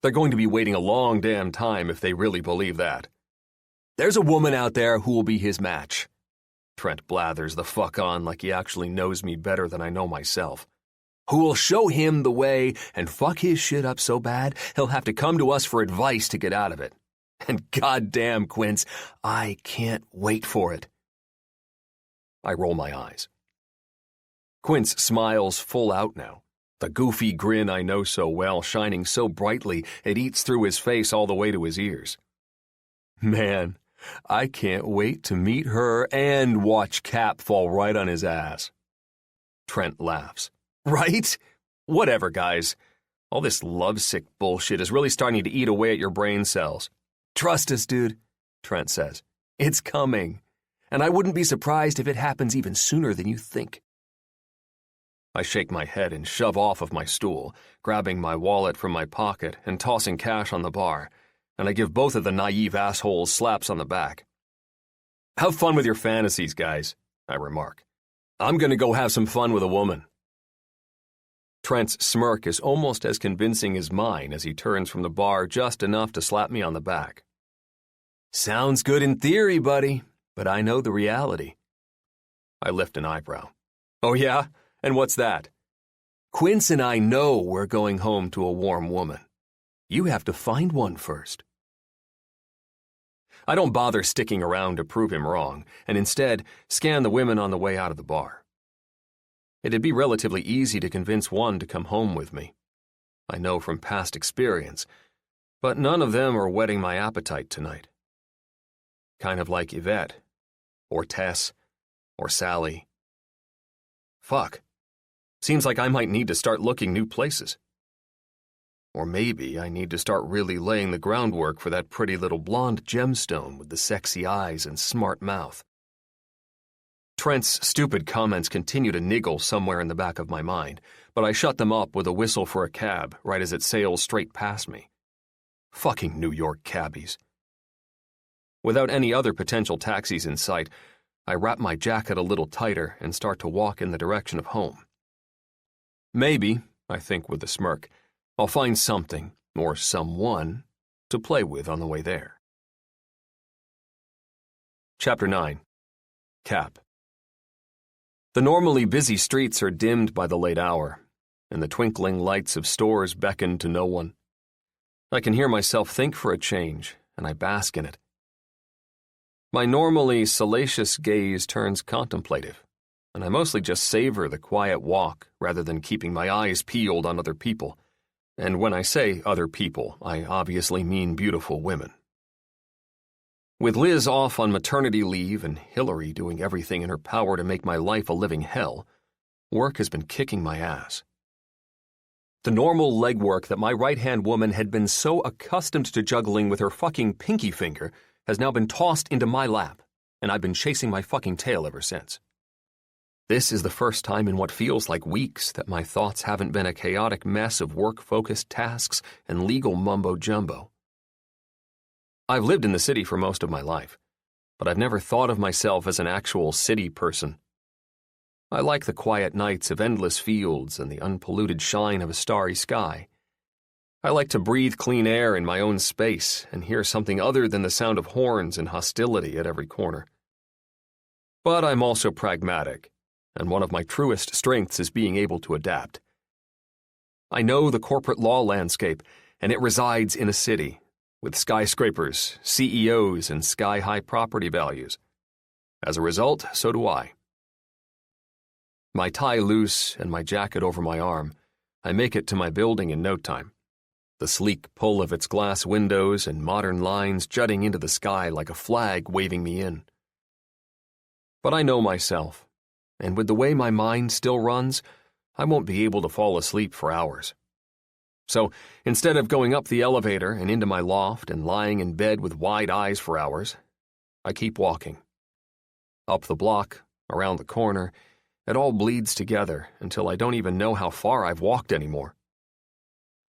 They're going to be waiting a long damn time if they really believe that. There's a woman out there who will be his match. Trent blathers the fuck on like he actually knows me better than I know myself. Who will show him the way and fuck his shit up so bad he'll have to come to us for advice to get out of it. And goddamn, Quince, I can't wait for it. I roll my eyes. Quince smiles full out now, the goofy grin I know so well shining so brightly it eats through his face all the way to his ears. Man, I can't wait to meet her and watch Cap fall right on his ass. Trent laughs. Right? Whatever, guys. All this lovesick bullshit is really starting to eat away at your brain cells. Trust us, dude, Trent says. It's coming. And I wouldn't be surprised if it happens even sooner than you think. I shake my head and shove off of my stool, grabbing my wallet from my pocket and tossing cash on the bar, and I give both of the naive assholes slaps on the back. Have fun with your fantasies, guys, I remark. I'm going to go have some fun with a woman. Trent's smirk is almost as convincing as mine as he turns from the bar just enough to slap me on the back. Sounds good in theory, buddy, but I know the reality. I lift an eyebrow. Oh yeah? And what's that? Quince and I know we're going home to a warm woman. You have to find one first. I don't bother sticking around to prove him wrong, and instead scan the women on the way out of the bar. It'd be relatively easy to convince one to come home with me. I know from past experience, but none of them are whetting my appetite tonight. Kind of like Yvette, or Tess, or Sally. Fuck. Seems like I might need to start looking new places. Or maybe I need to start really laying the groundwork for that pretty little blonde gemstone with the sexy eyes and smart mouth. Trent's stupid comments continue to niggle somewhere in the back of my mind, but I shut them up with a whistle for a cab right as it sails straight past me. Fucking New York cabbies. Without any other potential taxis in sight, I wrap my jacket a little tighter and start to walk in the direction of home. Maybe, I think with a smirk, I'll find something, or someone, to play with on the way there. Chapter 9. Cap. The normally busy streets are dimmed by the late hour, and the twinkling lights of stores beckon to no one. I can hear myself think for a change, and I bask in it. My normally salacious gaze turns contemplative, and I mostly just savor the quiet walk rather than keeping my eyes peeled on other people. And when I say other people, I obviously mean beautiful women. With Liz off on maternity leave and Hillary doing everything in her power to make my life a living hell, work has been kicking my ass. The normal legwork that my right-hand woman had been so accustomed to juggling with her fucking pinky finger has now been tossed into my lap, and I've been chasing my fucking tail ever since. This is the first time in what feels like weeks that my thoughts haven't been a chaotic mess of work-focused tasks and legal mumbo-jumbo. I've lived in the city for most of my life, but I've never thought of myself as an actual city person. I like the quiet nights of endless fields and the unpolluted shine of a starry sky. I like to breathe clean air in my own space and hear something other than the sound of horns and hostility at every corner. But I'm also pragmatic, and one of my truest strengths is being able to adapt. I know the corporate law landscape, and it resides in a city, with skyscrapers, CEOs, and sky-high property values. As a result, so do I. My tie loose and my jacket over my arm, I make it to my building in no time, the sleek pull of its glass windows and modern lines jutting into the sky like a flag waving me in. But I know myself, and with the way my mind still runs, I won't be able to fall asleep for hours. So, instead of going up the elevator and into my loft and lying in bed with wide eyes for hours, I keep walking. Up the block, around the corner, it all bleeds together until I don't even know how far I've walked anymore.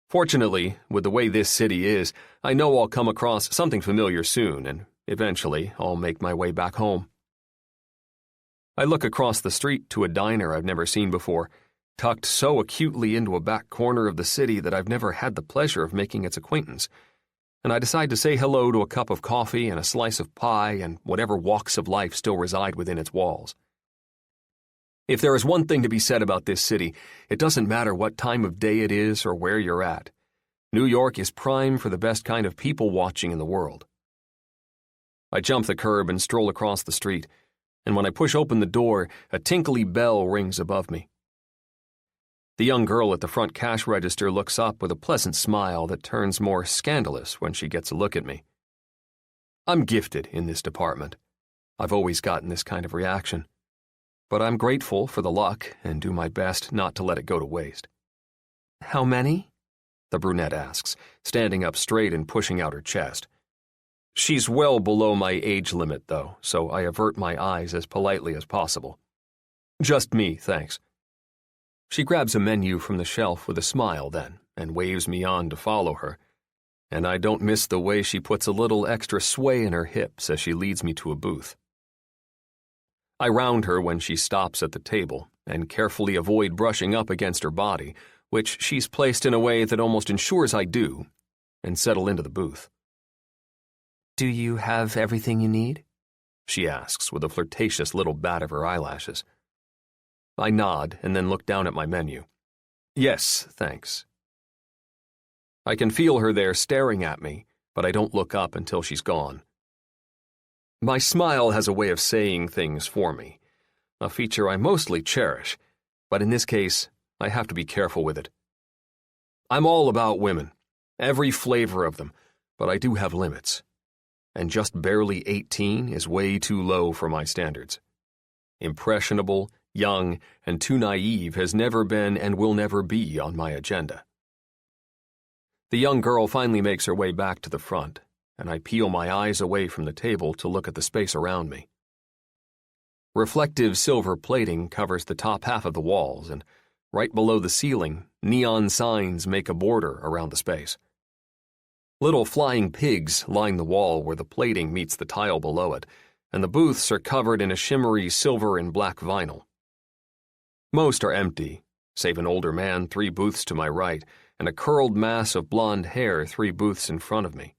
Fortunately, with the way this city is, I know I'll come across something familiar soon, and eventually I'll make my way back home. I look across the street to a diner I've never seen before, tucked so acutely into a back corner of the city that I've never had the pleasure of making its acquaintance, and I decide to say hello to a cup of coffee and a slice of pie and whatever walks of life still reside within its walls. If there is one thing to be said about this city, it doesn't matter what time of day it is or where you're at. New York is prime for the best kind of people watching in the world. I jump the curb and stroll across the street, and when I push open the door, a tinkly bell rings above me. The young girl at the front cash register looks up with a pleasant smile that turns more scandalous when she gets a look at me. I'm gifted in this department. I've always gotten this kind of reaction. But I'm grateful for the luck and do my best not to let it go to waste. "How many?" the brunette asks, standing up straight and pushing out her chest. She's well below my age limit, though, so I avert my eyes as politely as possible. "Just me, thanks." She grabs a menu from the shelf with a smile then and waves me on to follow her, and I don't miss the way she puts a little extra sway in her hips as she leads me to a booth. I round her when she stops at the table and carefully avoid brushing up against her body, which she's placed in a way that almost ensures I do, and settle into the booth. "Do you have everything you need?" she asks with a flirtatious little bat of her eyelashes. I nod and then look down at my menu. "Yes, thanks." I can feel her there staring at me, but I don't look up until she's gone. My smile has a way of saying things for me, a feature I mostly cherish, but in this case, I have to be careful with it. I'm all about women, every flavor of them, but I do have limits, and just barely 18 is way too low for my standards. Impressionable, young, and too naive has never been and will never be on my agenda. The young girl finally makes her way back to the front, and I peel my eyes away from the table to look at the space around me. Reflective silver plating covers the top half of the walls, and right below the ceiling, neon signs make a border around the space. Little flying pigs line the wall where the plating meets the tile below it, and the booths are covered in a shimmery silver and black vinyl. Most are empty, save an older man 3 booths to my right, and a curled mass of blonde hair 3 booths in front of me.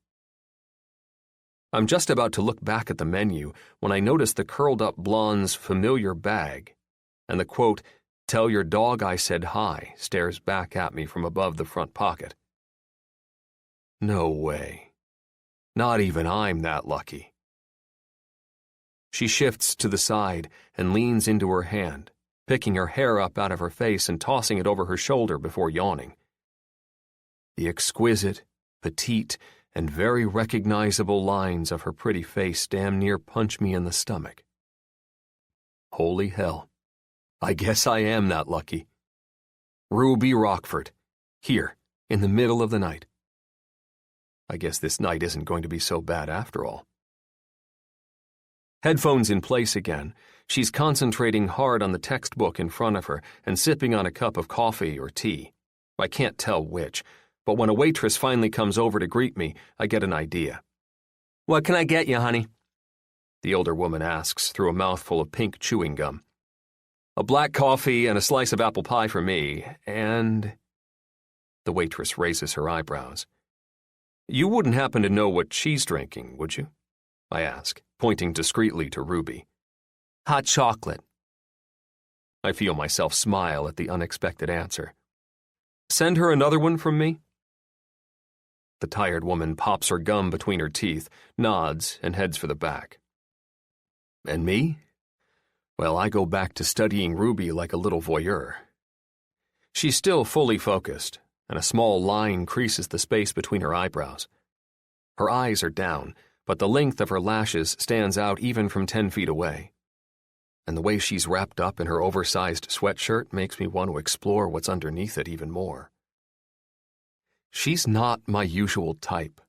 I'm just about to look back at the menu when I notice the curled-up blonde's familiar bag, and the quote, "Tell your dog I said hi," stares back at me from above the front pocket. No way. Not even I'm that lucky. She shifts to the side and leans into her hand, picking her hair up out of her face and tossing it over her shoulder before yawning. The exquisite, petite, and very recognizable lines of her pretty face damn near punch me in the stomach. Holy hell. I guess I am that lucky. Ruby Rockford, here, in the middle of the night. I guess this night isn't going to be so bad after all. Headphones in place again, she's concentrating hard on the textbook in front of her and sipping on a cup of coffee or tea. I can't tell which, but when a waitress finally comes over to greet me, I get an idea. "What can I get you, honey?" the older woman asks through a mouthful of pink chewing gum. "A black coffee and a slice of apple pie for me, and—" The waitress raises her eyebrows. "You wouldn't happen to know what she's drinking, would you?" I ask, pointing discreetly to Ruby. "Hot chocolate." I feel myself smile at the unexpected answer. "Send her another one from me?" The tired woman pops her gum between her teeth, nods, and heads for the back. And me? Well, I go back to studying Ruby like a little voyeur. She's still fully focused, and a small line creases the space between her eyebrows. Her eyes are down, but the length of her lashes stands out even from 10 feet away. and the way she's wrapped up in her oversized sweatshirt makes me want to explore what's underneath it even more. She's not my usual type,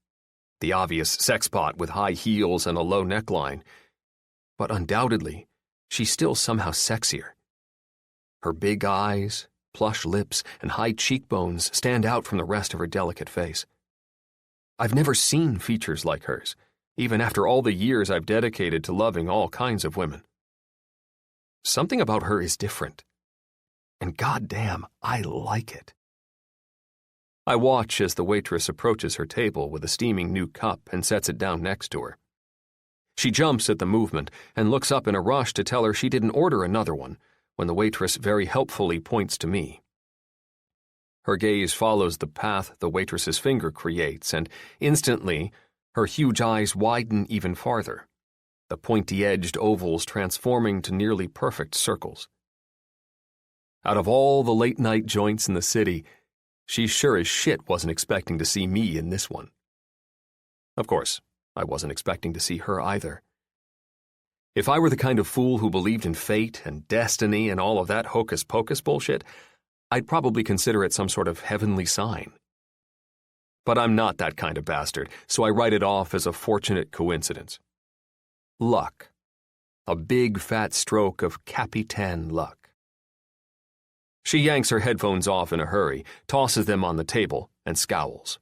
the obvious sexpot with high heels and a low neckline, but undoubtedly, she's still somehow sexier. Her big eyes, plush lips, and high cheekbones stand out from the rest of her delicate face. I've never seen features like hers, even after all the years I've dedicated to loving all kinds of women. Something about her is different, and goddamn, I like it. I watch as the waitress approaches her table with a steaming new cup and sets it down next to her. She jumps at the movement and looks up in a rush to tell her she didn't order another one, when the waitress very helpfully points to me. Her gaze follows the path the waitress's finger creates, and instantly, her huge eyes widen even farther, the pointy-edged ovals transforming to nearly perfect circles. Out of all the late-night joints in the city, she sure as shit wasn't expecting to see me in this one. Of course, I wasn't expecting to see her either. If I were the kind of fool who believed in fate and destiny and all of that hocus-pocus bullshit, I'd probably consider it some sort of heavenly sign. But I'm not that kind of bastard, so I write it off as a fortunate coincidence. Luck. A big fat stroke of Capitan luck. She yanks her headphones off in a hurry, tosses them on the table, and scowls.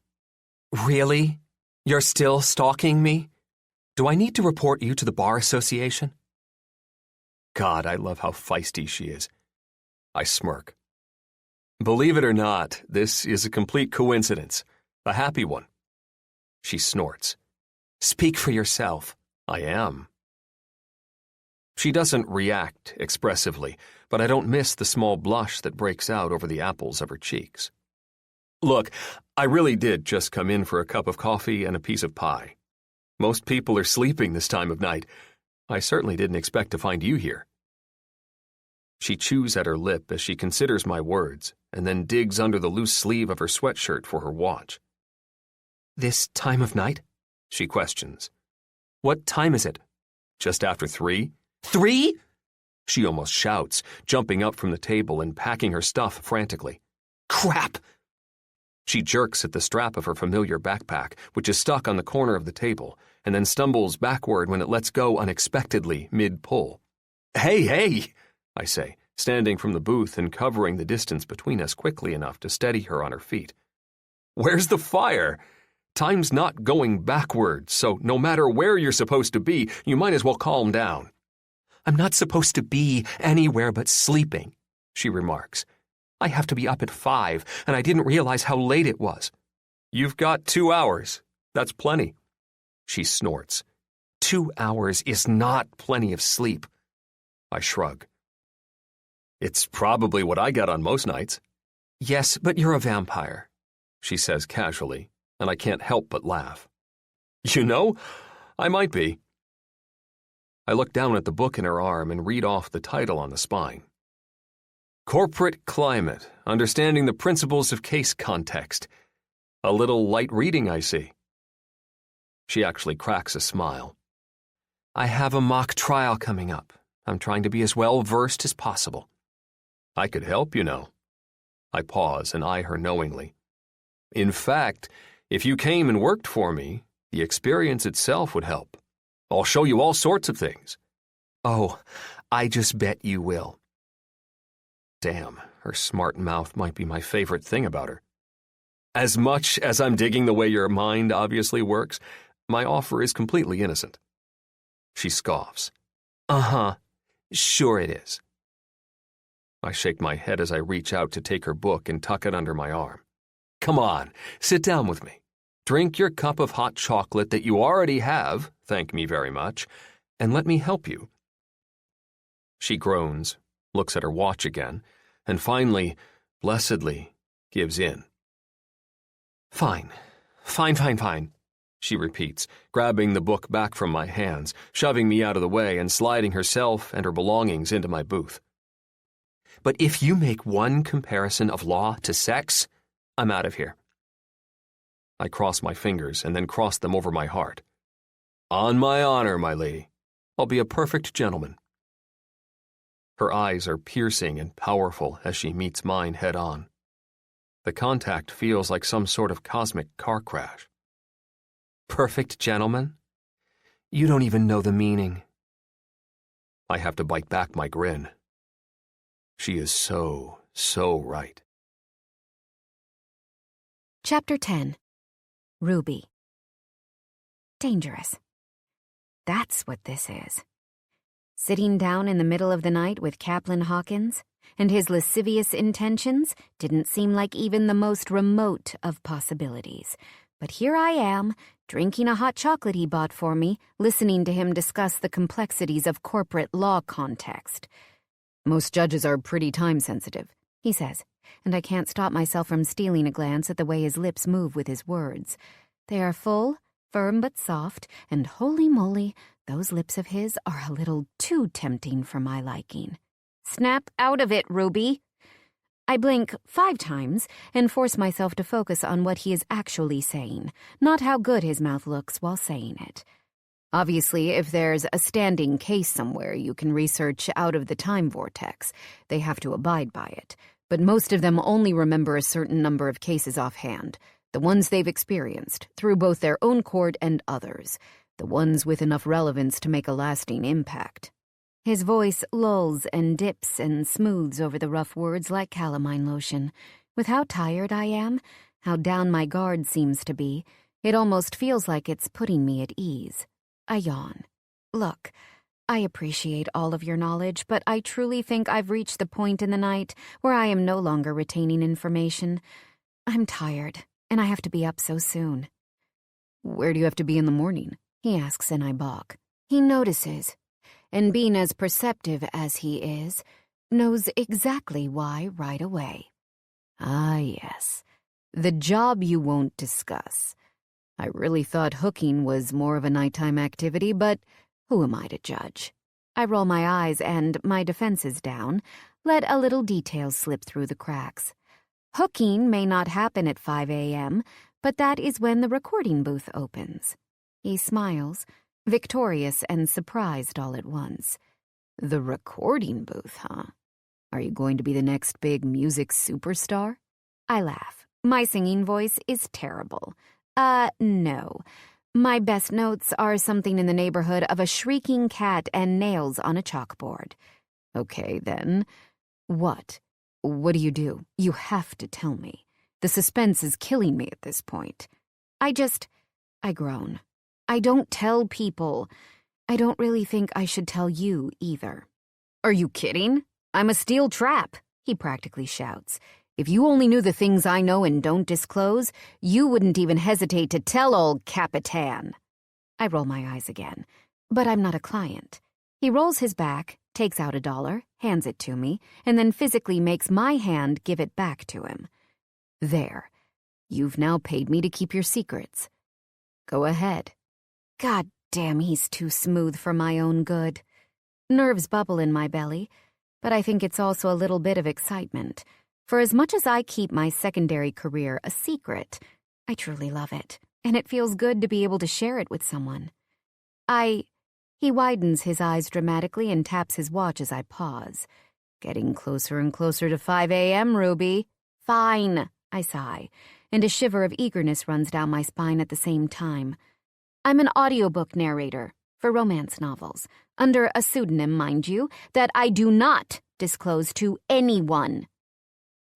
Really? You're still stalking me? Do I need to report you to the Bar Association? God, I love how feisty she is. I smirk. Believe it or not, this is a complete coincidence. A happy one. She snorts. Speak for yourself. I am. She doesn't react expressively, but I don't miss the small blush that breaks out over the apples of her cheeks. Look, I really did just come in for a cup of coffee and a piece of pie. Most people are sleeping this time of night. I certainly didn't expect to find you here. She chews at her lip as she considers my words, and then digs under the loose sleeve of her sweatshirt for her watch. This time of night? She questions. What time is it? Just after 3? 3? She almost shouts, jumping up from the table and packing her stuff frantically. Crap! She jerks at the strap of her familiar backpack, which is stuck on the corner of the table, and then stumbles backward when it lets go unexpectedly mid-pull. Hey, I say, standing from the booth and covering the distance between us quickly enough to steady her on her feet. Where's the fire? Time's not going backwards, so no matter where you're supposed to be, you might as well calm down. I'm not supposed to be anywhere but sleeping, she remarks. I have to be up at 5, and I didn't realize how late it was. You've got 2 hours. That's plenty. She snorts. 2 hours is not plenty of sleep. I shrug. It's probably what I get on most nights. Yes, but you're a vampire, she says casually, and I can't help but laugh. You know, I might be. I look down at the book in her arm and read off the title on the spine. Corporate Climate, Understanding the Principles of Case Context. A little light reading, I see. She actually cracks a smile. I have a mock trial coming up. I'm trying to be as well-versed as possible. I could help, you know. I pause and eye her knowingly. In fact, if you came and worked for me, the experience itself would help. I'll show you all sorts of things. Oh, I just bet you will. Damn, her smart mouth might be my favorite thing about her. As much as I'm digging the way your mind obviously works, my offer is completely innocent. She scoffs. Uh-huh, sure it is. I shake my head as I reach out to take her book and tuck it under my arm. Come on, sit down with me. Drink your cup of hot chocolate that you already have, thank me very much, and let me help you. She groans, looks at her watch again, and finally, blessedly, gives in. Fine, she repeats, grabbing the book back from my hands, shoving me out of the way and sliding herself and her belongings into my booth. But if you make one comparison of law to sex, I'm out of here. I cross my fingers and then cross them over my heart. On my honor, my lady, I'll be a perfect gentleman. Her eyes are piercing and powerful as she meets mine head-on. The contact feels like some sort of cosmic car crash. Perfect gentleman? You don't even know the meaning. I have to bite back my grin. She is so right. Chapter 10. Ruby. Dangerous. That's what this is. Sitting down in the middle of the night with Caplin Hawkins, and his lascivious intentions didn't seem like even the most remote of possibilities. But here I am, drinking a hot chocolate he bought for me, listening to him discuss the complexities of corporate law context. Most judges are pretty time-sensitive, he says, and I can't stop myself from stealing a glance at the way his lips move with his words. They are full, firm but soft, and holy moly, those lips of his are a little too tempting for my liking. Snap out of it, Ruby. I blink 5 times and force myself to focus on what he is actually saying, not how good his mouth looks while saying it. Obviously, if there's a standing case somewhere you can research out of the time vortex, they have to abide by it. But most of them only remember a certain number of cases offhand, the ones they've experienced, through both their own court and others, the ones with enough relevance to make a lasting impact. His voice lulls and dips and smooths over the rough words like calamine lotion. With how tired I am, how down my guard seems to be, it almost feels like it's putting me at ease. I yawn. Look, I appreciate all of your knowledge, but I truly think I've reached the point in the night where I am no longer retaining information. I'm tired, and I have to be up so soon. Where do you have to be in the morning? He asks, and I balk. He notices, and being as perceptive as he is, knows exactly why right away. Ah, yes. The job you won't discuss. I really thought hooking was more of a nighttime activity, but who am I to judge? I roll my eyes and, my defenses down, let a little detail slip through the cracks. Hooking may not happen at 5 a.m., but that is when the recording booth opens. He smiles, victorious and surprised all at once. The recording booth, huh? Are you going to be the next big music superstar? I laugh. My singing voice is terrible. No. My best notes are something in the neighborhood of a shrieking cat and nails on a chalkboard. Okay, then. What? What do you do? You have to tell me. The suspense is killing me at this point. I groan. I don't tell people. I don't really think I should tell you either. Are you kidding? I'm a steel trap, he practically shouts. If you only knew the things I know and don't disclose, you wouldn't even hesitate to tell old Capitan. I roll my eyes again, but I'm not a client. He rolls his back, takes out $1, hands it to me, and then physically makes my hand give it back to him. There. You've now paid me to keep your secrets. Go ahead. God damn, he's too smooth for my own good. Nerves bubble in my belly, but I think it's also a little bit of excitement. For as much as I keep my secondary career a secret, I truly love it, and it feels good to be able to share it with someone. He widens his eyes dramatically and taps his watch as I pause. Getting closer and closer to 5 a.m., Ruby. Fine, I sigh, and a shiver of eagerness runs down my spine at the same time. I'm an audiobook narrator for romance novels, under a pseudonym, mind you, that I do not disclose to anyone.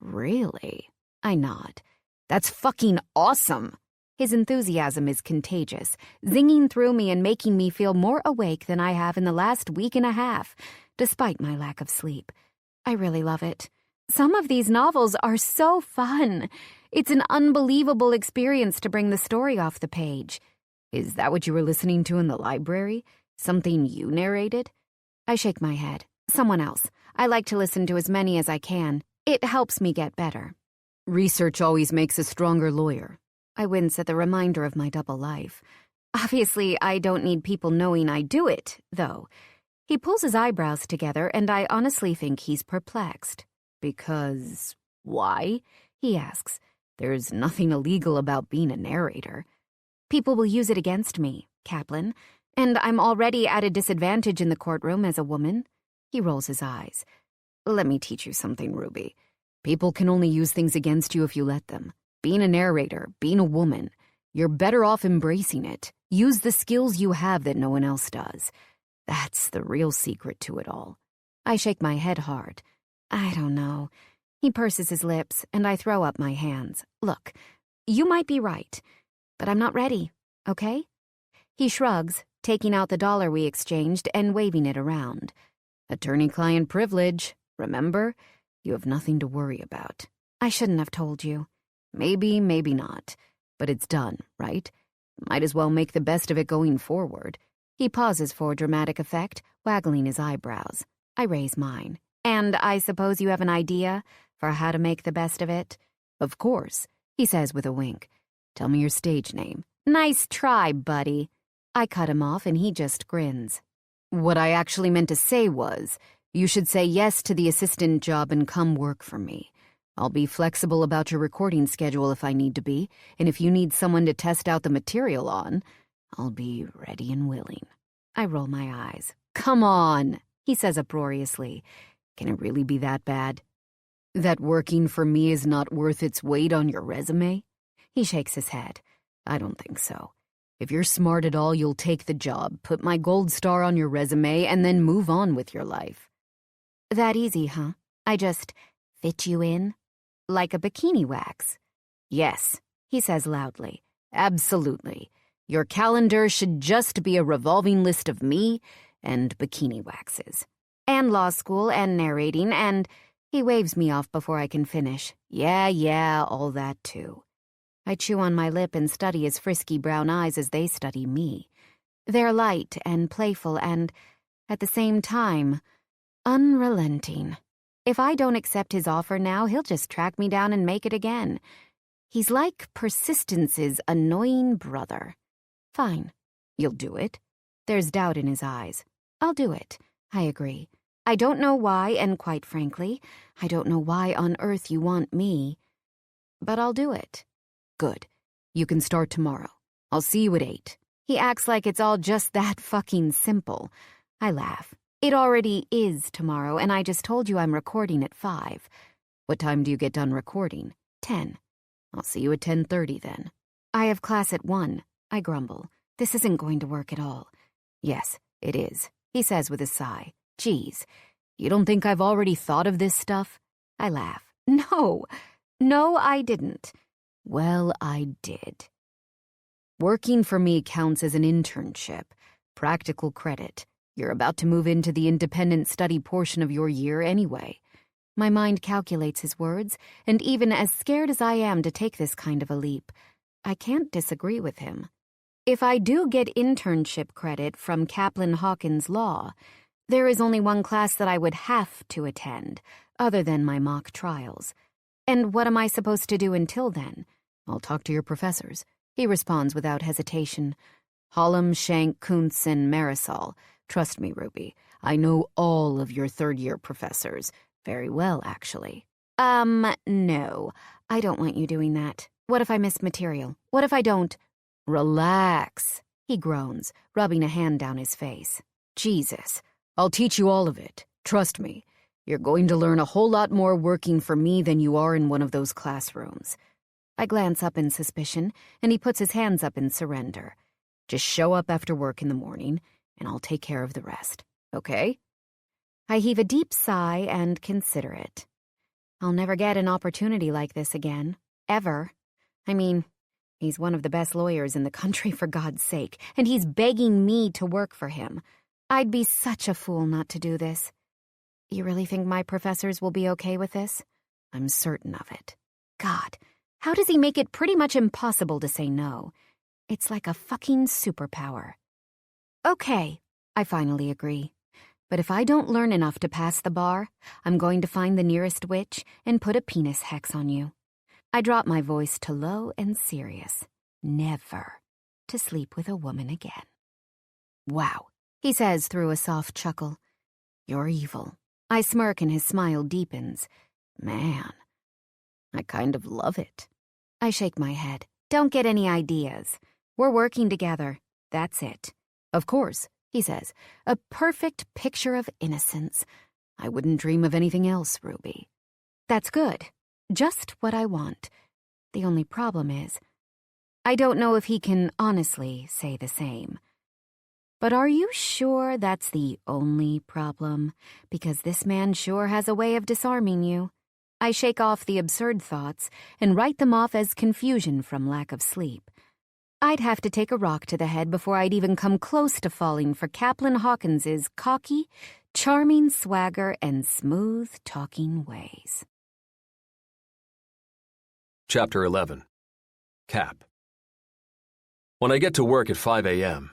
Really? I nod. That's fucking awesome. His enthusiasm is contagious, zinging through me and making me feel more awake than I have in the last week and a half, despite my lack of sleep. I really love it. Some of these novels are so fun. It's an unbelievable experience to bring the story off the page. Is that what you were listening to in the library? Something you narrated? I shake my head. Someone else. I like to listen to as many as I can. It helps me get better. Research always makes a stronger lawyer. I wince at the reminder of my double life. Obviously, I don't need people knowing I do it, though. He pulls his eyebrows together, and I honestly think he's perplexed. Because why? He asks. There's nothing illegal about being a narrator. People will use it against me, Caplin, and I'm already at a disadvantage in the courtroom as a woman. He rolls his eyes. Let me teach you something, Ruby. People can only use things against you if you let them. Being a narrator, being a woman, you're better off embracing it. Use the skills you have that no one else does. That's the real secret to it all. I shake my head hard. I don't know. He purses his lips, and I throw up my hands. Look, you might be right, but I'm not ready, okay? He shrugs, taking out the dollar we exchanged and waving it around. Attorney-client privilege, remember? You have nothing to worry about. I shouldn't have told you. Maybe, maybe not. But it's done, right? Might as well make the best of it going forward. He pauses for dramatic effect, waggling his eyebrows. I raise mine. And I suppose you have an idea for how to make the best of it? Of course, he says with a wink. Tell me your stage name. Nice try, buddy. I cut him off and he just grins. What I actually meant to say was, you should say yes to the assistant job and come work for me. I'll be flexible about your recording schedule if I need to be, and if you need someone to test out the material on, I'll be ready and willing. I roll my eyes. Come on, he says uproariously. Can it really be that bad? That working for me is not worth its weight on your resume? He shakes his head. I don't think so. If you're smart at all, you'll take the job, put my gold star on your resume, and then move on with your life. That easy, huh? I just fit you in? Like a bikini wax. Yes, he says loudly. Absolutely. Your calendar should just be a revolving list of me and bikini waxes. And law school and narrating and... He waves me off before I can finish. Yeah, all that too. I chew on my lip and study his frisky brown eyes as they study me. They're light and playful and, at the same time, unrelenting. If I don't accept his offer now, he'll just track me down and make it again. He's like persistence's annoying brother. Fine. You'll do it. There's doubt in his eyes. I'll do it. I agree. I don't know why, and quite frankly, I don't know why on earth you want me. But I'll do it. Good. You can start tomorrow. I'll see you at 8. He acts like it's all just that fucking simple. I laugh. It already is tomorrow, and I just told you I'm recording at 5. What time do you get done recording? 10. I'll see you at 10:30 then. I have class at 1. I grumble. This isn't going to work at all. Yes, it is, he says with a sigh. Geez, you don't think I've already thought of this stuff? I laugh. No, I didn't. Well, I did. Working for me counts as an internship, practical credit. You're about to move into the independent study portion of your year anyway. My mind calculates his words, and even as scared as I am to take this kind of a leap, I can't disagree with him. If I do get internship credit from Caplin Hawkins Law, there is only one class that I would have to attend, other than my mock trials. And what am I supposed to do until then? I'll talk to your professors, he responds without hesitation. Hallam, Shank, Kuntz, and Marisol. Trust me, Ruby, I know all of your third-year professors. Very well, actually. No. I don't want you doing that. What if I miss material? What if I don't? Relax, he groans, rubbing a hand down his face. Jesus, I'll teach you all of it. Trust me. You're going to learn a whole lot more working for me than you are in one of those classrooms. I glance up in suspicion, and he puts his hands up in surrender. Just show up after work in the morning, and I'll take care of the rest, okay? I heave a deep sigh and consider it. I'll never get an opportunity like this again. Ever. I mean, he's one of the best lawyers in the country, for God's sake, and he's begging me to work for him. I'd be such a fool not to do this. You really think my professors will be okay with this? I'm certain of it. God, how does he make it pretty much impossible to say no? It's like a fucking superpower. Okay, I finally agree. But if I don't learn enough to pass the bar, I'm going to find the nearest witch and put a penis hex on you. I drop my voice to low and serious. Never to sleep with a woman again. Wow, he says through a soft chuckle. You're evil. I smirk and his smile deepens. Man, I kind of love it. I shake my head. Don't get any ideas. We're working together. That's it. Of course, he says. A perfect picture of innocence. I wouldn't dream of anything else, Ruby. That's good. Just what I want. The only problem is, I don't know if he can honestly say the same. But are you sure that's the only problem? Because this man sure has a way of disarming you. I shake off the absurd thoughts and write them off as confusion from lack of sleep. I'd have to take a rock to the head before I'd even come close to falling for Caplin Hawkins's cocky, charming swagger and smooth-talking ways. Chapter 11. Cap. When I get to work at 5 a.m.,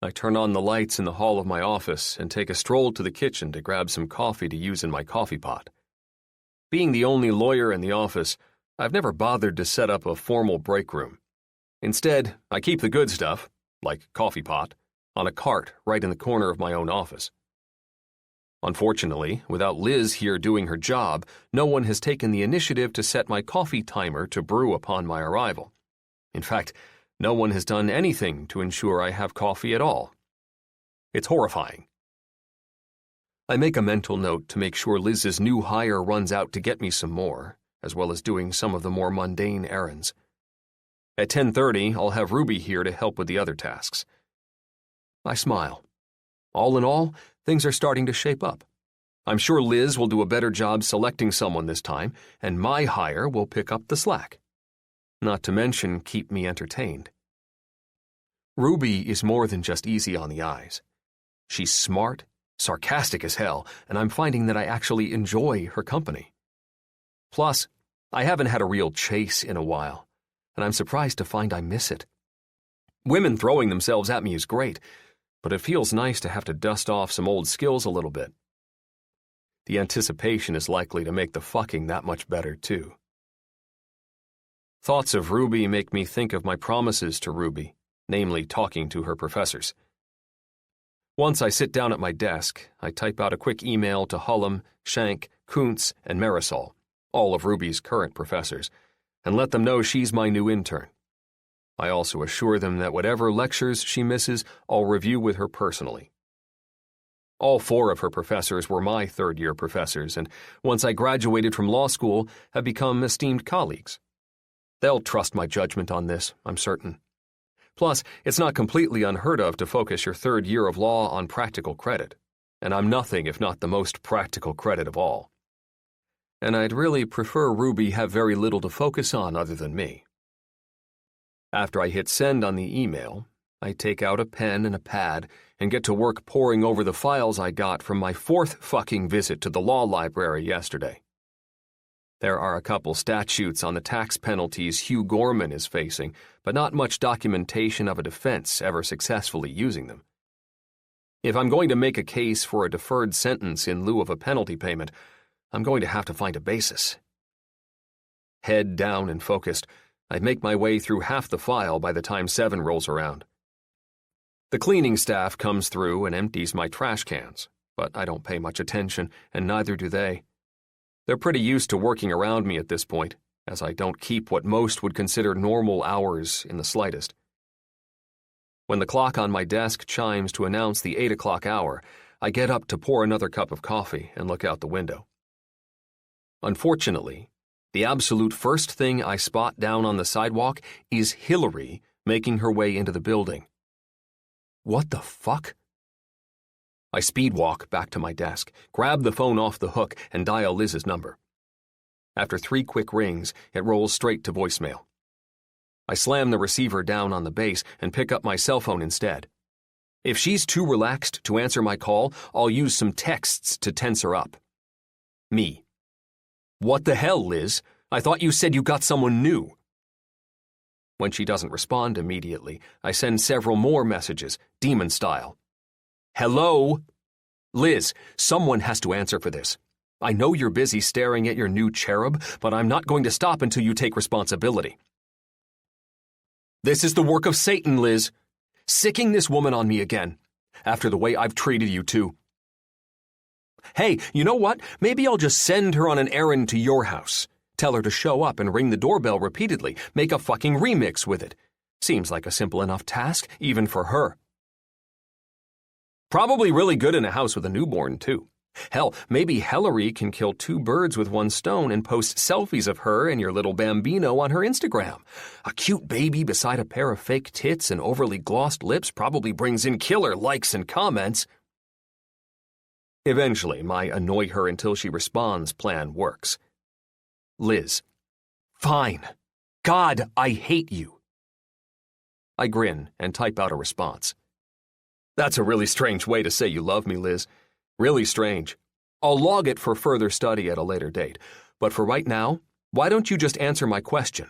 I turn on the lights in the hall of my office and take a stroll to the kitchen to grab some coffee to use in my coffee pot. Being the only lawyer in the office, I've never bothered to set up a formal break room. Instead, I keep the good stuff, like coffee pot, on a cart right in the corner of my own office. Unfortunately, without Liz here doing her job, no one has taken the initiative to set my coffee timer to brew upon my arrival. In fact, no one has done anything to ensure I have coffee at all. It's horrifying. I make a mental note to make sure Liz's new hire runs out to get me some more, as well as doing some of the more mundane errands. At 10:30, I'll have Ruby here to help with the other tasks. I smile. All in all, things are starting to shape up. I'm sure Liz will do a better job selecting someone this time, and my hire will pick up the slack. Not to mention keep me entertained. Ruby is more than just easy on the eyes. She's smart, sarcastic as hell, and I'm finding that I actually enjoy her company. Plus, I haven't had a real chase in a while, and I'm surprised to find I miss it. Women throwing themselves at me is great, but it feels nice to have to dust off some old skills a little bit. The anticipation is likely to make the fucking that much better, too. Thoughts of Ruby make me think of my promises to Ruby, namely talking to her professors. Once I sit down at my desk, I type out a quick email to Hullum, Shank, Kuntz, and Marisol, all of Ruby's current professors, and let them know she's my new intern. I also assure them that whatever lectures she misses, I'll review with her personally. All 4 of her professors were my third-year professors, and once I graduated from law school, have become esteemed colleagues. They'll trust my judgment on this, I'm certain. Plus, it's not completely unheard of to focus your third year of law on practical credit, and I'm nothing if not the most practical credit of all. And I'd really prefer Ruby have very little to focus on other than me. After I hit send on the email, I take out a pen and a pad and get to work poring over the files I got from my 4th fucking visit to the law library yesterday. There are a couple statutes on the tax penalties Hugh Gorman is facing, but not much documentation of a defense ever successfully using them. If I'm going to make a case for a deferred sentence in lieu of a penalty payment, I'm going to have to find a basis. Head down and focused, I make my way through half the file by the time 7 rolls around. The cleaning staff comes through and empties my trash cans, but I don't pay much attention, and neither do they. They're pretty used to working around me at this point, as I don't keep what most would consider normal hours in the slightest. When the clock on my desk chimes to announce the 8 o'clock hour, I get up to pour another cup of coffee and look out the window. Unfortunately, the absolute first thing I spot down on the sidewalk is Hillary making her way into the building. What the fuck? I speed walk back to my desk, grab the phone off the hook, and dial Liz's number. After 3 quick rings, it rolls straight to voicemail. I slam the receiver down on the base and pick up my cell phone instead. If she's too relaxed to answer my call, I'll use some texts to tense her up. Me. What the hell, Liz? I thought you said you got someone new. When she doesn't respond immediately, I send several more messages, demon style. Hello? Liz, someone has to answer for this. I know you're busy staring at your new cherub, but I'm not going to stop until you take responsibility. This is the work of Satan, Liz. Sicking this woman on me again, after the way I've treated you too. Hey, you know what? Maybe I'll just send her on an errand to your house. Tell her to show up and ring the doorbell repeatedly. Make a fucking remix with it. Seems like a simple enough task, even for her. Probably really good in a house with a newborn, too. Hell, maybe Hillary can kill 2 birds with 1 stone and post selfies of her and your little bambino on her Instagram. A cute baby beside a pair of fake tits and overly glossed lips probably brings in killer likes and comments. Eventually, my annoy her until she responds plan works. Liz. Fine. God, I hate you. I grin and type out a response. That's a really strange way to say you love me, Liz. Really strange. I'll log it for further study at a later date. But for right now, why don't you just answer my question?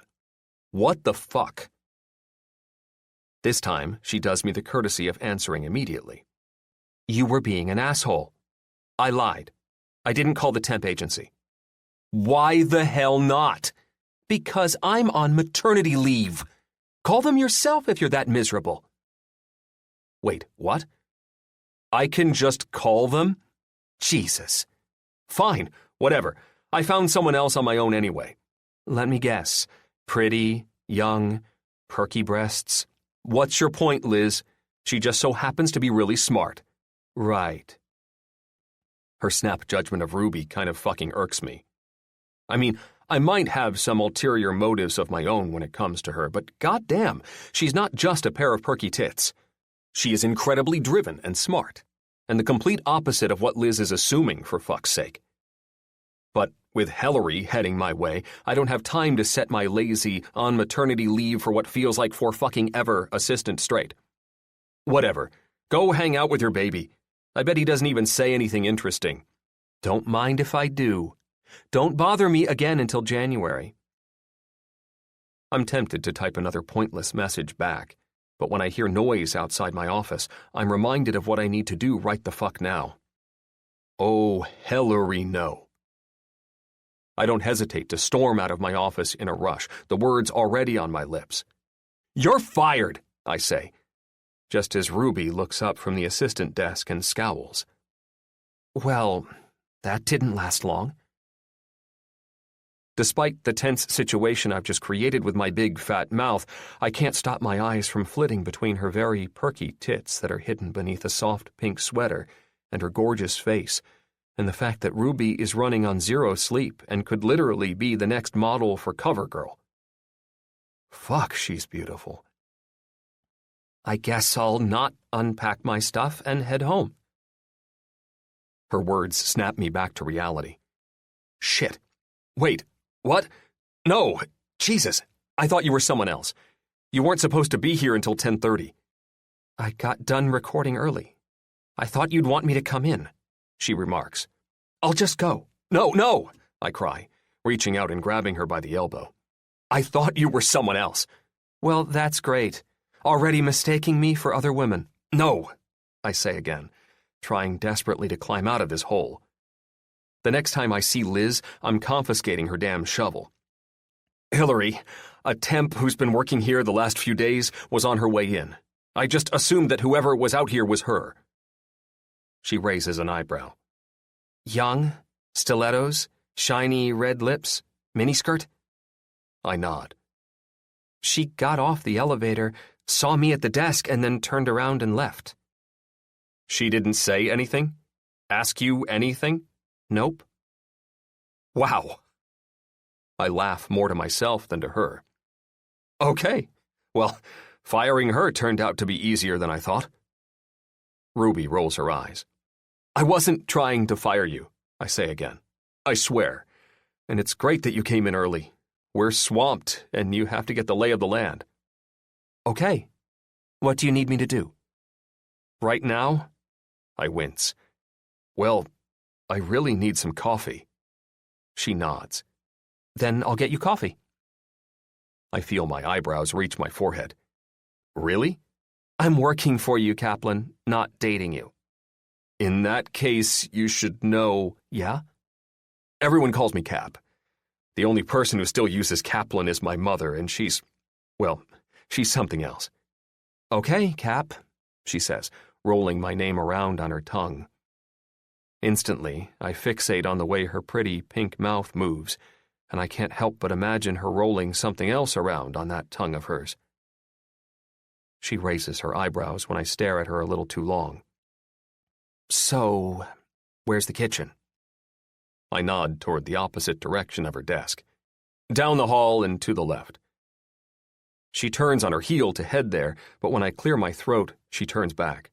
What the fuck? This time, she does me the courtesy of answering immediately. You were being an asshole. I lied. I didn't call the temp agency. Why the hell not? Because I'm on maternity leave. Call them yourself if you're that miserable. Wait, what? I can just call them? Jesus. Fine, whatever. I found someone else on my own anyway. Let me guess. Pretty, young, perky breasts. What's your point, Liz? She just so happens to be really smart. Right. Her snap judgment of Ruby kind of fucking irks me. I mean, I might have some ulterior motives of my own when it comes to her, but goddamn, she's not just a pair of perky tits. She is incredibly driven and smart, and the complete opposite of what Liz is assuming, for fuck's sake. But with Hillary heading my way, I don't have time to set my lazy, on maternity leave for what feels like for fucking ever assistant straight. Whatever. Go hang out with your baby. I bet he doesn't even say anything interesting. Don't mind if I do. Don't bother me again until January. I'm tempted to type another pointless message back. But when I hear noise outside my office, I'm reminded of what I need to do right the fuck now. Oh, Hillary, no. I don't hesitate to storm out of my office in a rush, the words already on my lips. You're fired, I say, just as Ruby looks up from the assistant desk and scowls. Well, that didn't last long. Despite the tense situation I've just created with my big fat mouth, I can't stop my eyes from flitting between her very perky tits that are hidden beneath a soft pink sweater and her gorgeous face, and the fact that Ruby is running on 0 sleep and could literally be the next model for CoverGirl. Fuck, she's beautiful. I guess I'll not unpack my stuff and head home. Her words snap me back to reality. Shit. Wait. What? No, Jesus, I thought you were someone else. You weren't supposed to be here until 10:30. I got done recording early. I thought you'd want me to come in, she remarks. I'll just go. No, I cry, reaching out and grabbing her by the elbow. I thought you were someone else. Well, that's great. Already mistaking me for other women. No, I say again, trying desperately to climb out of this hole. The next time I see Liz, I'm confiscating her damn shovel. Hillary, a temp who's been working here the last few days, was on her way in. I just assumed that whoever was out here was her. She raises an eyebrow. Young, stilettos, shiny red lips, miniskirt? I nod. She got off the elevator, saw me at the desk, and then turned around and left. She didn't say anything? Ask you anything? Nope. Wow. I laugh more to myself than to her. Okay. Well, firing her turned out to be easier than I thought. Ruby rolls her eyes. I wasn't trying to fire you, I say again. I swear. And it's great that you came in early. We're swamped, and you have to get the lay of the land. Okay. What do you need me to do? Right now? I wince. Well, I really need some coffee. She nods. Then I'll get you coffee. I feel my eyebrows reach my forehead. Really? I'm working for you, Caplin, not dating you. In that case, you should know, yeah? Everyone calls me Cap. The only person who still uses Caplin is my mother, and she's something else. Okay, Cap, she says, rolling my name around on her tongue. Instantly, I fixate on the way her pretty pink mouth moves, and I can't help but imagine her rolling something else around on that tongue of hers. She raises her eyebrows when I stare at her a little too long. So, where's the kitchen? I nod toward the opposite direction of her desk. Down the hall and to the left. She turns on her heel to head there, but when I clear my throat, she turns back.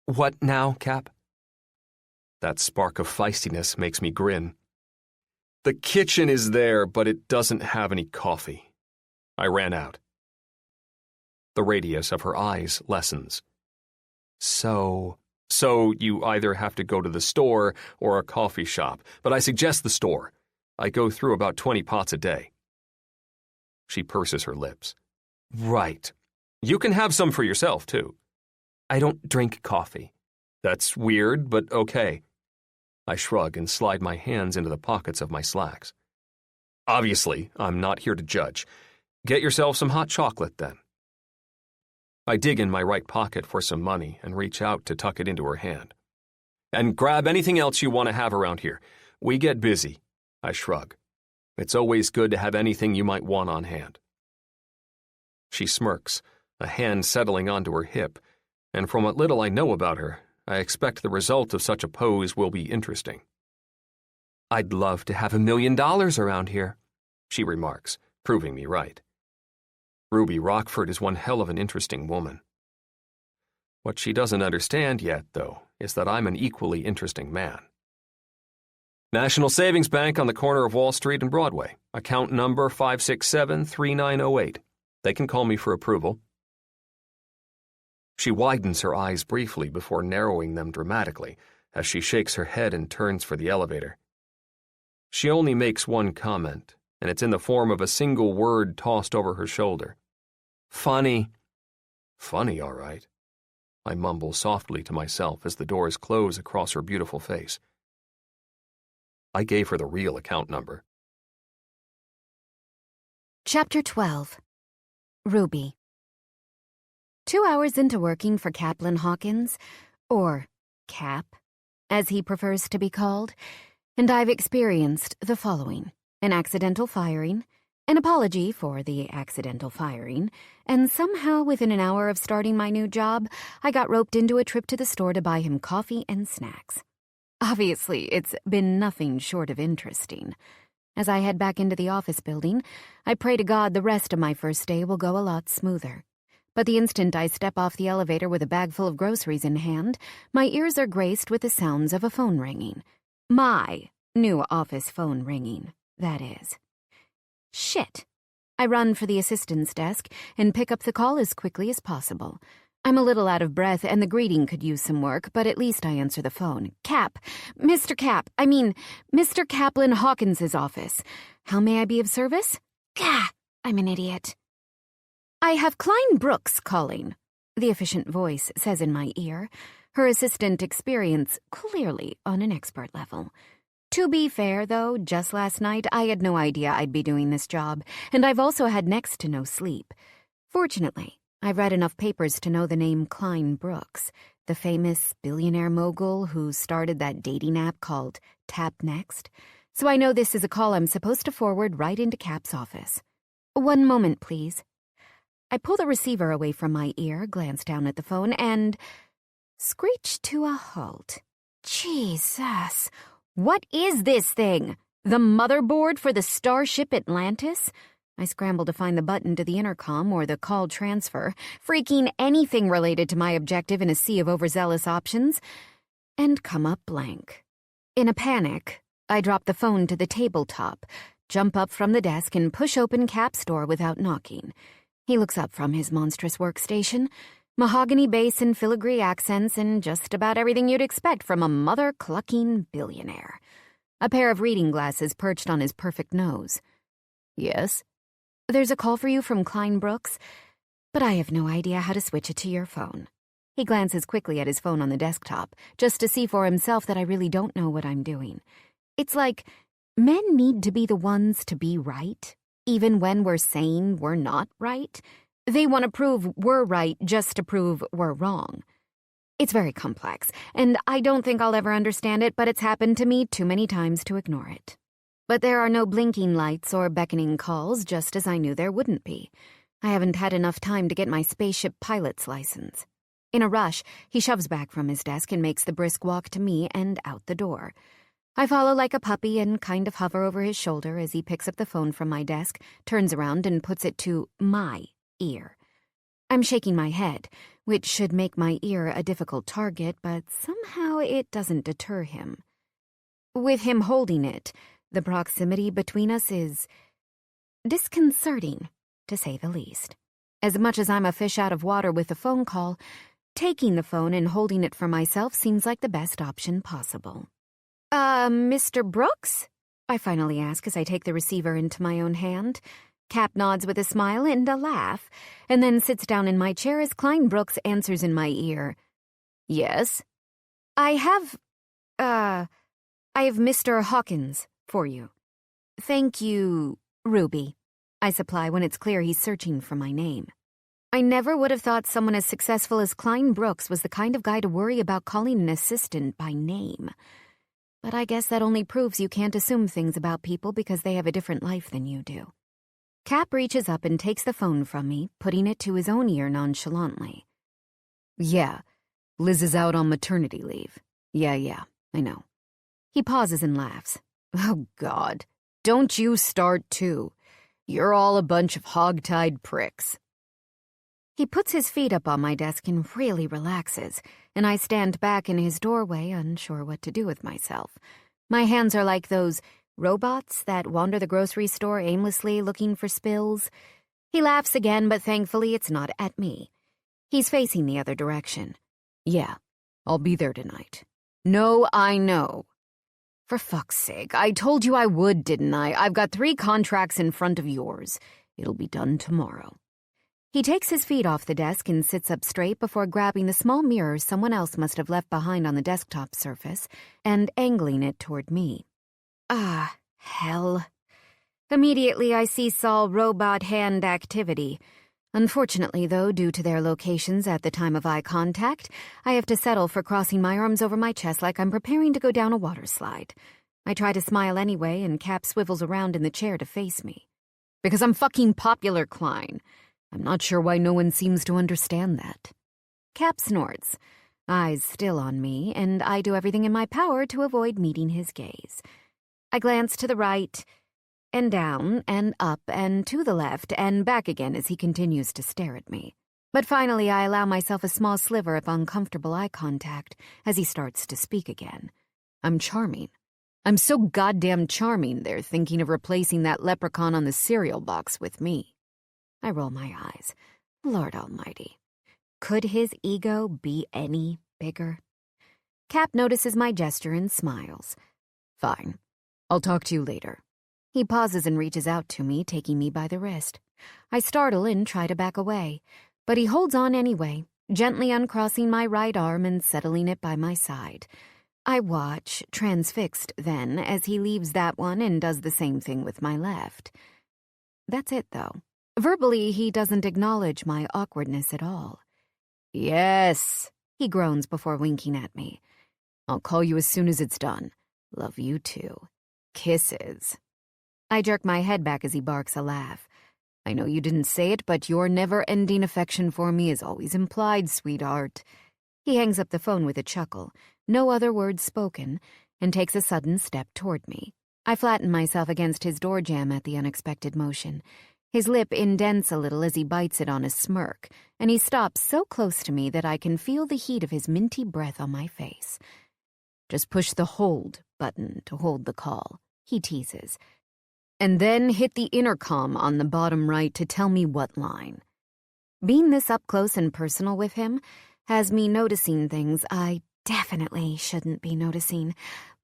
What now, Cap? That spark of feistiness makes me grin. The kitchen is there, but it doesn't have any coffee. I ran out. The radius of her eyes lessens. So you either have to go to the store or a coffee shop, but I suggest the store. I go through about 20 pots a day. She purses her lips. Right. You can have some for yourself, too. I don't drink coffee. That's weird, but okay. I shrug and slide my hands into the pockets of my slacks. Obviously, I'm not here to judge. Get yourself some hot chocolate, then. I dig in my right pocket for some money and reach out to tuck it into her hand. And grab anything else you want to have around here. We get busy. I shrug. It's always good to have anything you might want on hand. She smirks, a hand settling onto her hip, and from what little I know about her, I expect the result of such a pose will be interesting. I'd love to have $1 million around here, she remarks, proving me right. Ruby Rockford is one hell of an interesting woman. What she doesn't understand yet, though, is that I'm an equally interesting man. National Savings Bank on the corner of Wall Street and Broadway, account number 5673908. They can call me for approval. She widens her eyes briefly before narrowing them dramatically as she shakes her head and turns for the elevator. She only makes one comment, and it's in the form of a single word tossed over her shoulder. Funny. Funny, all right. I mumble softly to myself as the doors close across her beautiful face. I gave her the real account number. Chapter 12. Ruby. 2 hours into working for Caplin Hawkins, or Cap, as he prefers to be called, and I've experienced the following: an accidental firing, an apology for the accidental firing, and somehow within an hour of starting my new job, I got roped into a trip to the store to buy him coffee and snacks. Obviously, it's been nothing short of interesting. As I head back into the office building, I pray to God the rest of my first day will go a lot smoother. But the instant I step off the elevator with a bag full of groceries in hand, my ears are graced with the sounds of a phone ringing. My new office phone ringing, that is. Shit. I run for the assistant's desk and pick up the call as quickly as possible. I'm a little out of breath and the greeting could use some work, but at least I answer the phone. Mr. Caplin Hawkins' office. How may I be of service? Gah, I'm an idiot. I have Klein Brooks calling, the efficient voice says in my ear, her assistant experience clearly on an expert level. To be fair, though, just last night I had no idea I'd be doing this job, and I've also had next to no sleep. Fortunately, I've read enough papers to know the name Klein Brooks, the famous billionaire mogul who started that dating app called Tap Next, so I know this is a call I'm supposed to forward right into Cap's office. One moment, please. I pull the receiver away from my ear, glance down at the phone, and screech to a halt. Jesus, what is this thing? The motherboard for the Starship Atlantis? I scramble to find the button to the intercom or the call transfer, freaking anything related to my objective in a sea of overzealous options, and come up blank. In a panic, I drop the phone to the tabletop, jump up from the desk, and push open Cap's door without knocking. He looks up from his monstrous workstation, mahogany bass and filigree accents, and just about everything you'd expect from a mother-clucking billionaire. A pair of reading glasses perched on his perfect nose. Yes? There's a call for you from Klein Brooks, but I have no idea how to switch it to your phone. He glances quickly at his phone on the desktop, just to see for himself that I really don't know what I'm doing. It's like men need to be the ones to be right, even when we're saying we're not right. They want to prove we're right just to prove we're wrong. It's very complex, and I don't think I'll ever understand it, but it's happened to me too many times to ignore it. But there are no blinking lights or beckoning calls, just as I knew there wouldn't be. I haven't had enough time to get my spaceship pilot's license. In a rush, he shoves back from his desk and makes the brisk walk to me and out the door. I follow like a puppy and kind of hover over his shoulder as he picks up the phone from my desk, turns around and puts it to my ear. I'm shaking my head, which should make my ear a difficult target, but somehow it doesn't deter him. With him holding it, the proximity between us is disconcerting, to say the least. As much as I'm a fish out of water with a phone call, taking the phone and holding it for myself seems like the best option possible. Mr. Brooks? I finally ask as I take the receiver into my own hand. Cap nods with a smile and a laugh, and then sits down in my chair as Klein Brooks answers in my ear. Yes? I have Mr. Hawkins for you. Thank you, Ruby, I supply when it's clear he's searching for my name. I never would have thought someone as successful as Klein Brooks was the kind of guy to worry about calling an assistant by name. But I guess that only proves you can't assume things about people because they have a different life than you do. Cap reaches up and takes the phone from me, putting it to his own ear nonchalantly. Yeah, Liz is out on maternity leave. Yeah, I know. He pauses and laughs. Oh, God. Don't you start, too. You're all a bunch of hog-tied pricks. He puts his feet up on my desk and really relaxes, and I stand back in his doorway, unsure what to do with myself. My hands are like those robots that wander the grocery store aimlessly looking for spills. He laughs again, but thankfully it's not at me. He's facing the other direction. Yeah, I'll be there tonight. No, I know. For fuck's sake, I told you I would, didn't I? I've got 3 contracts in front of yours. It'll be done tomorrow. He takes his feet off the desk and sits up straight before grabbing the small mirror someone else must have left behind on the desktop surface and angling it toward me. Ah, hell. Immediately I see Saul robot hand activity. Unfortunately, though, due to their locations at the time of eye contact, I have to settle for crossing my arms over my chest like I'm preparing to go down a water slide. I try to smile anyway, and Cap swivels around in the chair to face me. Because I'm fucking popular, Klein. I'm not sure why no one seems to understand that. Cap snorts, eyes still on me, and I do everything in my power to avoid meeting his gaze. I glance to the right, and down, and up, and to the left, and back again as he continues to stare at me. But finally I allow myself a small sliver of uncomfortable eye contact as he starts to speak again. I'm charming. I'm so goddamn charming they're thinking of replacing that leprechaun on the cereal box with me. I roll my eyes. Lord Almighty. Could his ego be any bigger? Cap notices my gesture and smiles. Fine. I'll talk to you later. He pauses and reaches out to me, taking me by the wrist. I startle and try to back away, but he holds on anyway, gently uncrossing my right arm and settling it by my side. I watch, transfixed then, as he leaves that one and does the same thing with my left. That's it, though. Verbally, he doesn't acknowledge my awkwardness at all. Yes, he groans before winking at me. I'll call you as soon as it's done. Love you too. Kisses. I jerk my head back as he barks a laugh. I know you didn't say it, but your never-ending affection for me is always implied, sweetheart. He hangs up the phone with a chuckle, no other words spoken, and takes a sudden step toward me. I flatten myself against his door jamb at the unexpected motion. His lip indents a little as he bites it on a smirk, and he stops so close to me that I can feel the heat of his minty breath on my face. Just push the hold button to hold the call, he teases. And then hit the intercom on the bottom right to tell me what line. Being this up close and personal with him has me noticing things I definitely shouldn't be noticing,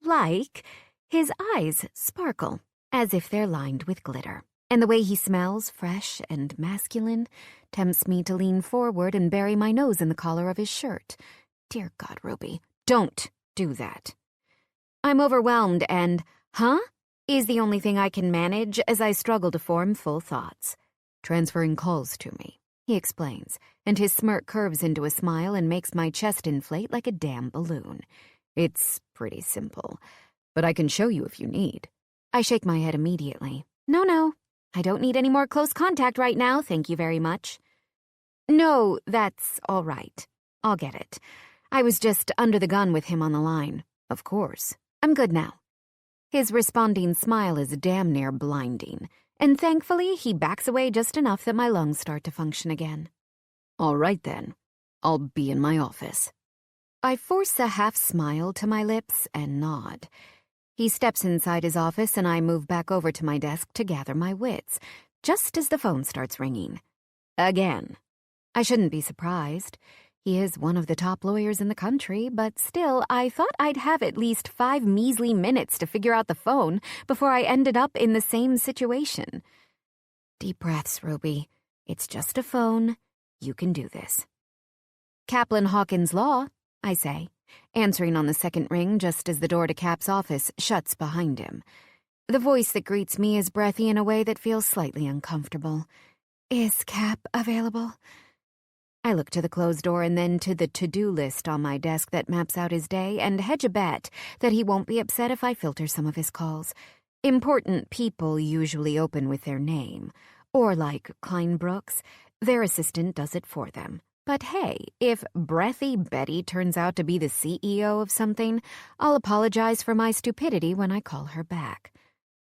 like his eyes sparkle as if they're lined with glitter. And the way he smells, fresh and masculine, tempts me to lean forward and bury my nose in the collar of his shirt. Dear God, Ruby, don't do that. I'm overwhelmed and, is the only thing I can manage as I struggle to form full thoughts. Transferring calls to me, he explains, and his smirk curves into a smile and makes my chest inflate like a damn balloon. It's pretty simple, but I can show you if you need. I shake my head immediately. No. I don't need any more close contact right now, thank you very much. No, that's all right. I'll get it. I was just under the gun with him on the line. Of course. I'm good now. His responding smile is damn near blinding, and thankfully he backs away just enough that my lungs start to function again. All right then. I'll be in my office. I force a half smile to my lips and nod. He steps inside his office and I move back over to my desk to gather my wits, just as the phone starts ringing. Again. I shouldn't be surprised. He is one of the top lawyers in the country, but still, I thought I'd have at least 5 measly minutes to figure out the phone before I ended up in the same situation. Deep breaths, Ruby. It's just a phone. You can do this. Caplin Hawkins Law, I say, answering on the second ring just as the door to Cap's office shuts behind him. The voice that greets me is breathy in a way that feels slightly uncomfortable. Is Cap available? I look to the closed door and then to the to-do list on my desk that maps out his day and hedge a bet that he won't be upset if I filter some of his calls. Important people usually open with their name. Or like Klein Brooks, their assistant does it for them. But hey, if Breathy Betty turns out to be the CEO of something, I'll apologize for my stupidity when I call her back.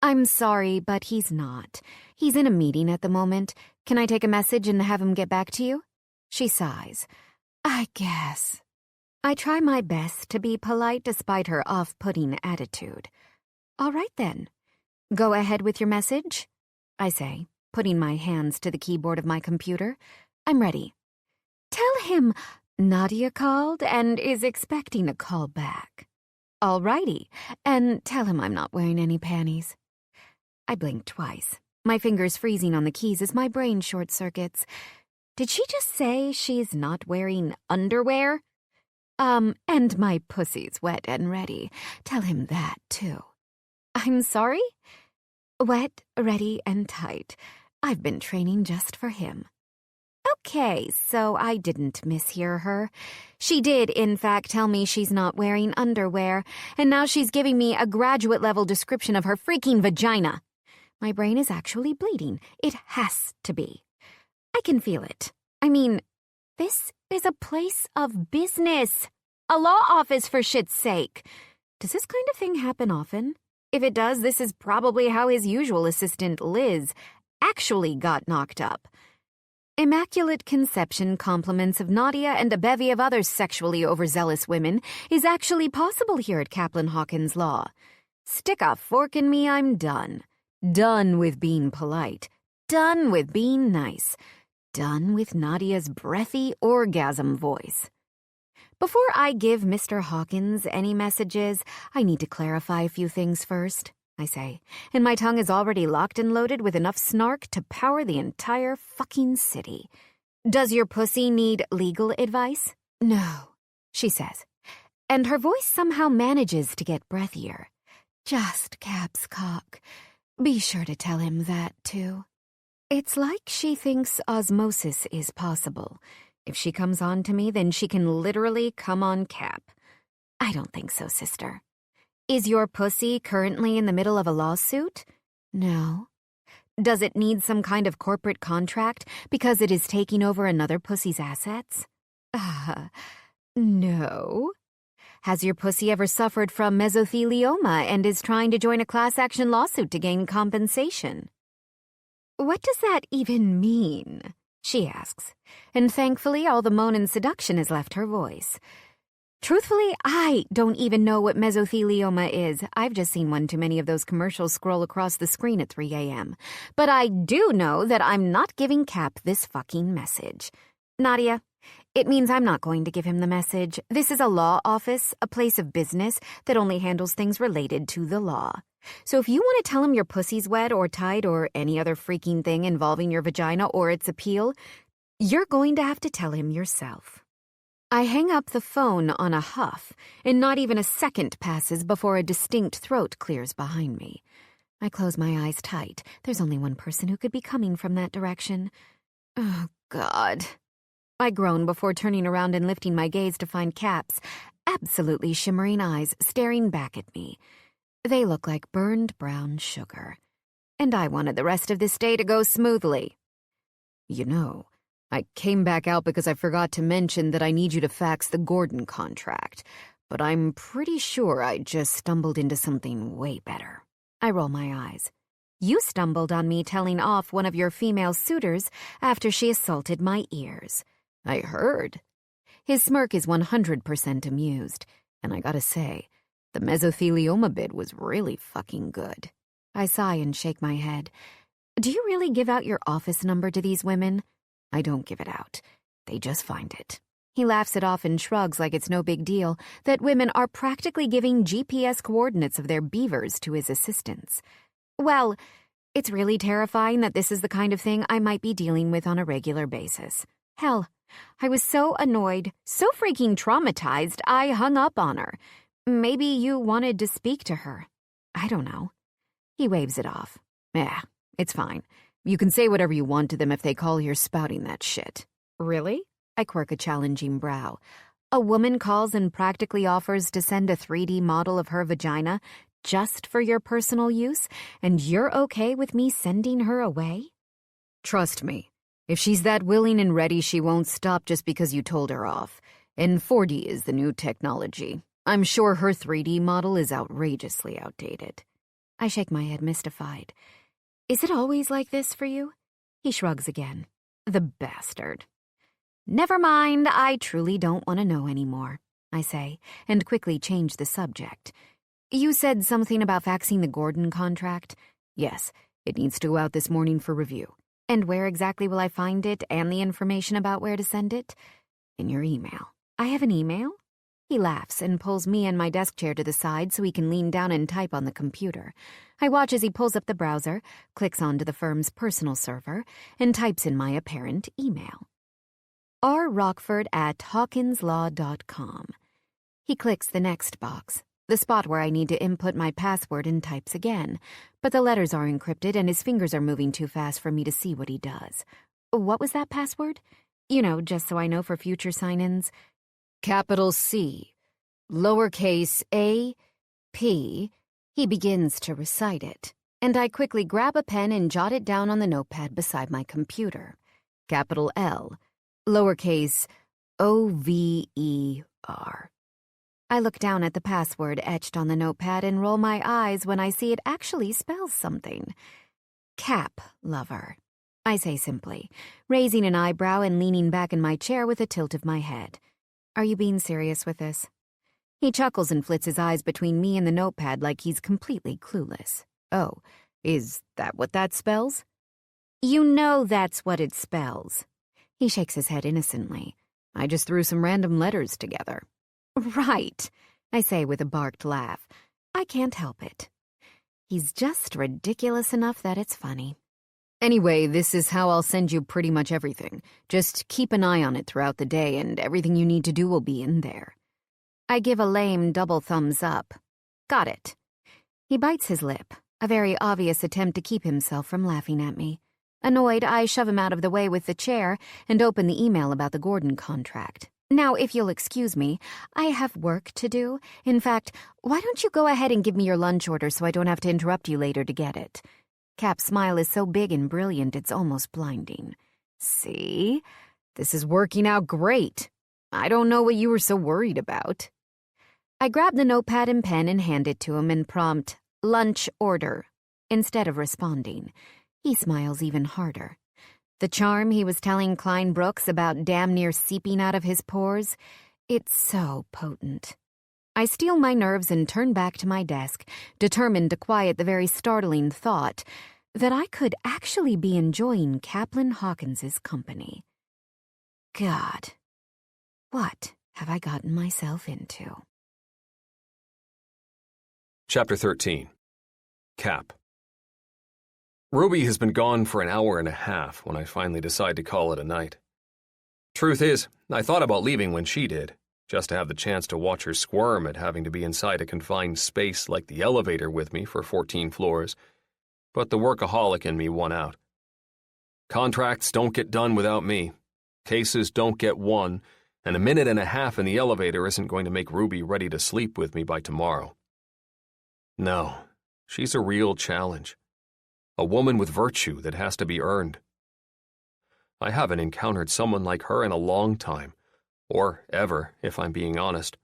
I'm sorry, but he's not. He's in a meeting at the moment. Can I take a message and have him get back to you? She sighs. I guess. I try my best to be polite despite her off-putting attitude. All right then. Go ahead with your message, I say, putting my hands to the keyboard of my computer. I'm ready. Tell him Nadia called and is expecting a call back. All righty, and tell him I'm not wearing any panties. I blink twice, my fingers freezing on the keys as my brain short-circuits. Did she just say she's not wearing underwear? And my pussy's wet and ready. Tell him that, too. I'm sorry? Wet, ready, and tight. I've been training just for him. Okay, so I didn't mishear her. She did, in fact, tell me she's not wearing underwear, and now she's giving me a graduate-level description of her freaking vagina. My brain is actually bleeding. It has to be. I can feel it. I mean, this is a place of business. A law office, for shit's sake. Does this kind of thing happen often? If it does, this is probably how his usual assistant, Liz, actually got knocked up. Immaculate conception, compliments of Nadia and a bevy of other sexually overzealous women is actually possible here at Caplin Hawkins Law. Stick a fork in me, I'm done. Done with being polite. Done with being nice. Done with Nadia's breathy orgasm voice. Before I give Mr. Hawkins any messages, I need to clarify a few things first, I say, and my tongue is already locked and loaded with enough snark to power the entire fucking city. Does your pussy need legal advice? No, she says, and her voice somehow manages to get breathier. Just Cap's cock. Be sure to tell him that, too. It's like she thinks osmosis is possible. If she comes on to me, then she can literally come on Cap. I don't think so, sister. Is your pussy currently in the middle of a lawsuit? No. Does it need some kind of corporate contract because it is taking over another pussy's assets? No. Has your pussy ever suffered from mesothelioma and is trying to join a class action lawsuit to gain compensation? What does that even mean? She asks, and thankfully all the moan and seduction has left her voice. Truthfully, I don't even know what mesothelioma is. I've just seen one too many of those commercials scroll across the screen at 3 a.m. But I do know that I'm not giving Cap this fucking message. Nadia, it means I'm not going to give him the message. This is a law office, a place of business that only handles things related to the law. So if you want to tell him your pussy's wet or tight or any other freaking thing involving your vagina or its appeal, you're going to have to tell him yourself. I hang up the phone on a huff, and not even a second passes before a distinct throat clears behind me. I close my eyes tight. There's only one person who could be coming from that direction. Oh, God. I groan before turning around and lifting my gaze to find Cap's absolutely shimmering eyes staring back at me. They look like burned brown sugar. And I wanted the rest of this day to go smoothly. You know, I came back out because I forgot to mention that I need you to fax the Gordon contract, but I'm pretty sure I just stumbled into something way better. I roll my eyes. You stumbled on me telling off one of your female suitors after she assaulted my ears. I heard. His smirk is 100% amused, and I gotta say, the mesothelioma bit was really fucking good. I sigh and shake my head. Do you really give out your office number to these women? I don't give it out. They just find it. He laughs it off and shrugs like it's no big deal that women are practically giving GPS coordinates of their beavers to his assistants. Well, it's really terrifying that this is the kind of thing I might be dealing with on a regular basis. Hell, I was so annoyed, so freaking traumatized, I hung up on her. Maybe you wanted to speak to her. I don't know. He waves it off. Yeah, it's fine. You can say whatever you want to them if they call here spouting that shit. Really? I quirk a challenging brow. A woman calls and practically offers to send a 3D model of her vagina just for your personal use, and you're okay with me sending her away? Trust me. If she's that willing and ready, she won't stop just because you told her off. And 4D is the new technology. I'm sure her 3D model is outrageously outdated. I shake my head mystified. Is it always like this for you? He shrugs again. The bastard. Never mind, I truly don't want to know anymore, I say, and quickly change the subject. You said something about faxing the Gordon contract? Yes, it needs to go out this morning for review. And where exactly will I find it and the information about where to send it? In your email. I have an email? He laughs and pulls me and my desk chair to the side so he can lean down and type on the computer. I watch as he pulls up the browser, clicks onto the firm's personal server, and types in my apparent email. rrockford@hawkinslaw.com. He clicks the next box, the spot where I need to input my password, and types again, but the letters are encrypted and his fingers are moving too fast for me to see what he does. What was that password? You know, just so I know for future sign-ins. Capital C, lowercase a, p. He begins to recite it, and I quickly grab a pen and jot it down on the notepad beside my computer. Capital L, lowercase O-V-E-R. I look down at the password etched on the notepad and roll my eyes when I see it actually spells something. Cap lover, I say simply, raising an eyebrow and leaning back in my chair with a tilt of my head. Are you being serious with this? He chuckles and flits his eyes between me and the notepad like he's completely clueless. Oh, is that what that spells? You know that's what it spells. He shakes his head innocently. I just threw some random letters together. Right, I say with a barked laugh. I can't help it. He's just ridiculous enough that it's funny. Anyway, this is how I'll send you pretty much everything. Just keep an eye on it throughout the day, and everything you need to do will be in there. I give a lame double thumbs up. Got it. He bites his lip, a very obvious attempt to keep himself from laughing at me. Annoyed, I shove him out of the way with the chair and open the email about the Gordon contract. Now, if you'll excuse me, I have work to do. In fact, why don't you go ahead and give me your lunch order so I don't have to interrupt you later to get it? Cap's smile is so big and brilliant it's almost blinding. See? This is working out great. I don't know what you were so worried about. I grab the notepad and pen and hand it to him and prompt, lunch order, instead of responding. He smiles even harder. The charm he was telling Klein Brooks about damn near seeping out of his pores, it's so potent. I steel my nerves and turn back to my desk, determined to quiet the very startling thought that I could actually be enjoying Caplin Hawkins's company. God, what have I gotten myself into? Chapter 13. Cap. Ruby has been gone for an hour and a half when I finally decide to call it a night. Truth is, I thought about leaving when she did, just to have the chance to watch her squirm at having to be inside a confined space like the elevator with me for 14 floors, but the workaholic in me won out. Contracts don't get done without me, cases don't get won, and a minute and a half in the elevator isn't going to make Ruby ready to sleep with me by tomorrow. No, she's a real challenge. A woman with virtue that has to be earned. I haven't encountered someone like her in a long time. Or ever, if I'm being honest.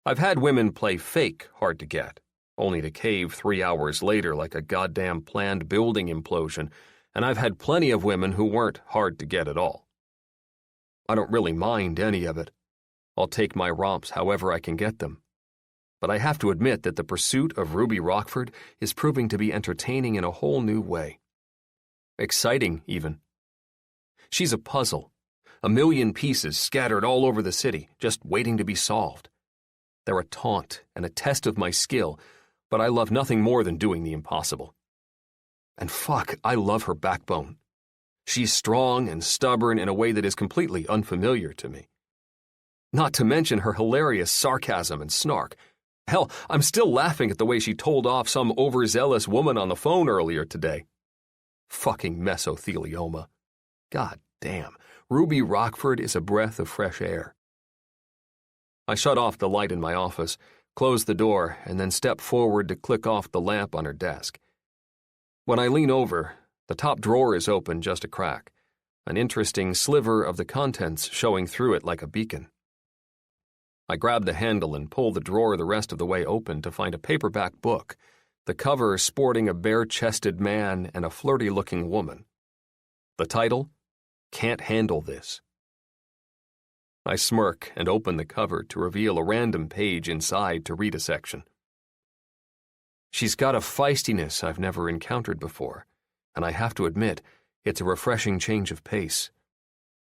I've had women play fake hard to get, only to cave 3 hours later like a goddamn planned building implosion, and I've had plenty of women who weren't hard to get at all. I don't really mind any of it. I'll take my romps however I can get them. But I have to admit that the pursuit of Ruby Rockford is proving to be entertaining in a whole new way. Exciting, even. She's a puzzle, a million pieces scattered all over the city, just waiting to be solved. They're a taunt and a test of my skill, but I love nothing more than doing the impossible. And fuck, I love her backbone. She's strong and stubborn in a way that is completely unfamiliar to me. Not to mention her hilarious sarcasm and snark. Hell, I'm still laughing at the way she told off some overzealous woman on the phone earlier today. Fucking mesothelioma. God damn, Ruby Rockford is a breath of fresh air. I shut off the light in my office, closed the door, and then stepped forward to click off the lamp on her desk. When I lean over, the top drawer is open just a crack, an interesting sliver of the contents showing through it like a beacon. I grab the handle and pull the drawer the rest of the way open to find a paperback book, the cover sporting a bare-chested man and a flirty-looking woman. The title, Can't Handle This. I smirk and open the cover to reveal a random page inside to read a section. She's got a feistiness I've never encountered before, and I have to admit, it's a refreshing change of pace.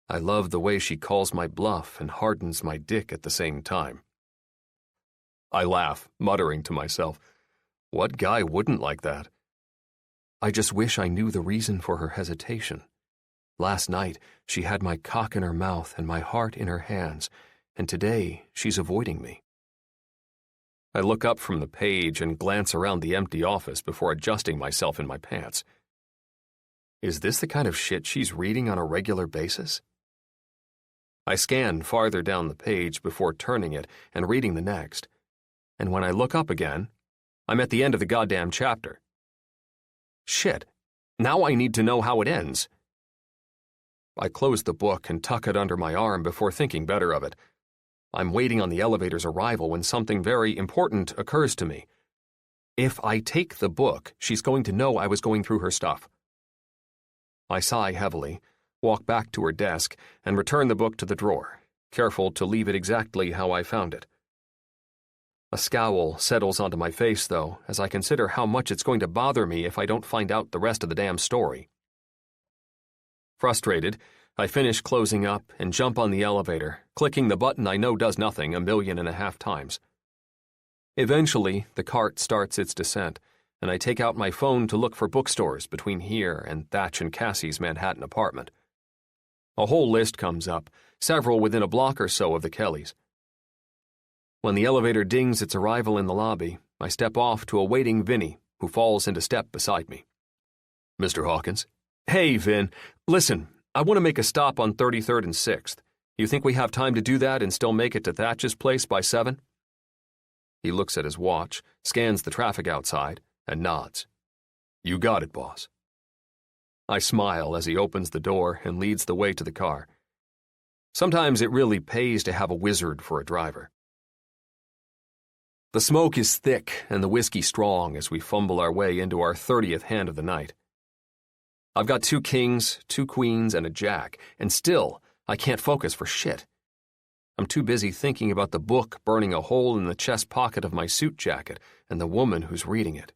I love the way she calls my bluff and hardens my dick at the same time. I laugh, muttering to myself, what guy wouldn't like that? I just wish I knew the reason for her hesitation. Last night, she had my cock in her mouth and my heart in her hands, and today she's avoiding me. I look up from the page and glance around the empty office before adjusting myself in my pants. Is this the kind of shit she's reading on a regular basis? I scan farther down the page before turning it and reading the next, and when I look up again, I'm at the end of the goddamn chapter. Shit, now I need to know how it ends. I close the book and tuck it under my arm before thinking better of it. I'm waiting on the elevator's arrival when something very important occurs to me. If I take the book, she's going to know I was going through her stuff. I sigh heavily, walk back to her desk, and return the book to the drawer, careful to leave it exactly how I found it. A scowl settles onto my face, though, as I consider how much it's going to bother me if I don't find out the rest of the damn story. Frustrated, I finish closing up and jump on the elevator, clicking the button I know does nothing 1.5 million times. Eventually, the cart starts its descent, and I take out my phone to look for bookstores between here and Thatch and Cassie's Manhattan apartment. A whole list comes up, several within a block or so of the Kellys. When the elevator dings its arrival in the lobby, I step off to a waiting Vinny, who falls into step beside me. Mr. Hawkins? Hey, Vin. Listen, I want to make a stop on 33rd and 6th. You think we have time to do that and still make it to Thatch's place by 7? He looks at his watch, scans the traffic outside, and nods. You got it, boss. I smile as he opens the door and leads the way to the car. Sometimes it really pays to have a wizard for a driver. The smoke is thick and the whiskey strong as we fumble our way into our 30th hand of the night. I've got 2 kings, 2 queens, and a jack, and still, I can't focus for shit. I'm too busy thinking about the book burning a hole in the chest pocket of my suit jacket and the woman who's reading it.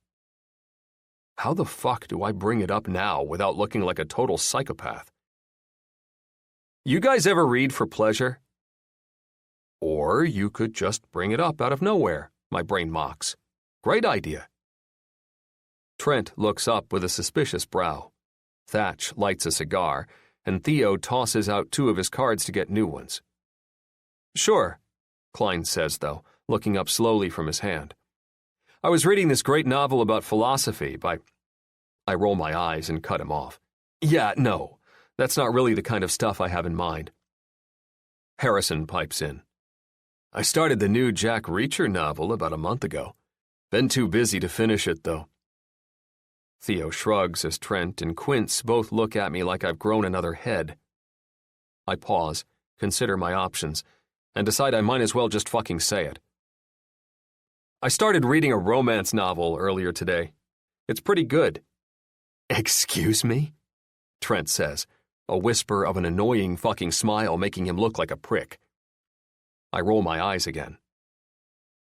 How the fuck do I bring it up now without looking like a total psychopath? You guys ever read for pleasure? Or you could just bring it up out of nowhere, my brain mocks. Great idea. Trent looks up with a suspicious brow. Thatch lights a cigar, and Theo tosses out 2 of his cards to get new ones. Sure, Klein says, though, looking up slowly from his hand. I was reading this great novel about philosophy by... I roll my eyes and cut him off. Yeah, no, that's not really the kind of stuff I have in mind. Harrison pipes in. I started the new Jack Reacher novel about a month ago. Been too busy to finish it, though. Theo shrugs as Trent and Quince both look at me like I've grown another head. I pause, consider my options, and decide I might as well just fucking say it. I started reading a romance novel earlier today. It's pretty good. Excuse me? Trent says, a whisper of an annoying fucking smile making him look like a prick. I roll my eyes again.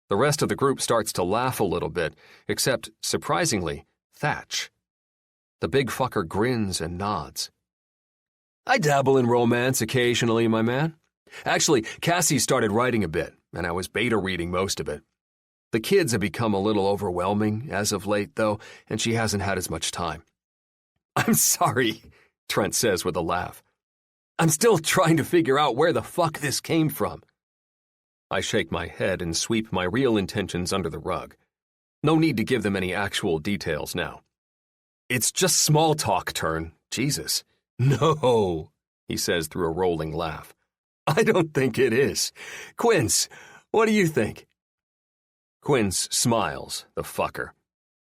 The rest of the group starts to laugh a little bit, except, surprisingly, Thatch. The big fucker grins and nods. I dabble in romance occasionally, my man. Actually, Cassie started writing a bit, and I was beta reading most of it. The kids have become a little overwhelming as of late, though, and she hasn't had as much time. I'm sorry, Trent says with a laugh. I'm still trying to figure out where the fuck this came from. I shake my head and sweep my real intentions under the rug. No need to give them any actual details now. It's just small talk, Turn. Jesus. No, he says through a rolling laugh. I don't think it is. Quince, what do you think? Quince smiles, the fucker.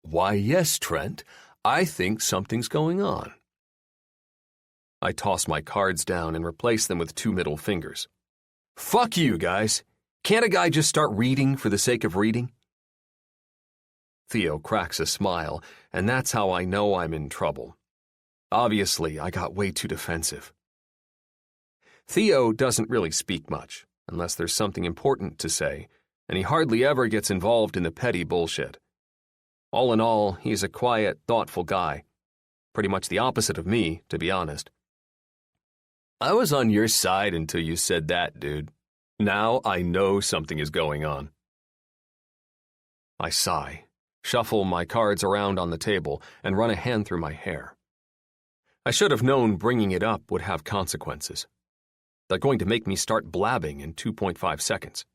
Why, yes, Trent. I think something's going on. I toss my cards down and replace them with 2 middle fingers. Fuck you, guys. Can't a guy just start reading for the sake of reading? Theo cracks a smile, and that's how I know I'm in trouble. Obviously, I got way too defensive. Theo doesn't really speak much, unless there's something important to say, and he hardly ever gets involved in the petty bullshit. All in all, he's a quiet, thoughtful guy. Pretty much the opposite of me, to be honest. I was on your side until you said that, dude. Now I know something is going on. I sigh, shuffle my cards around on the table, and run a hand through my hair. I should have known bringing it up would have consequences. They're going to make me start blabbing in 2.5 seconds.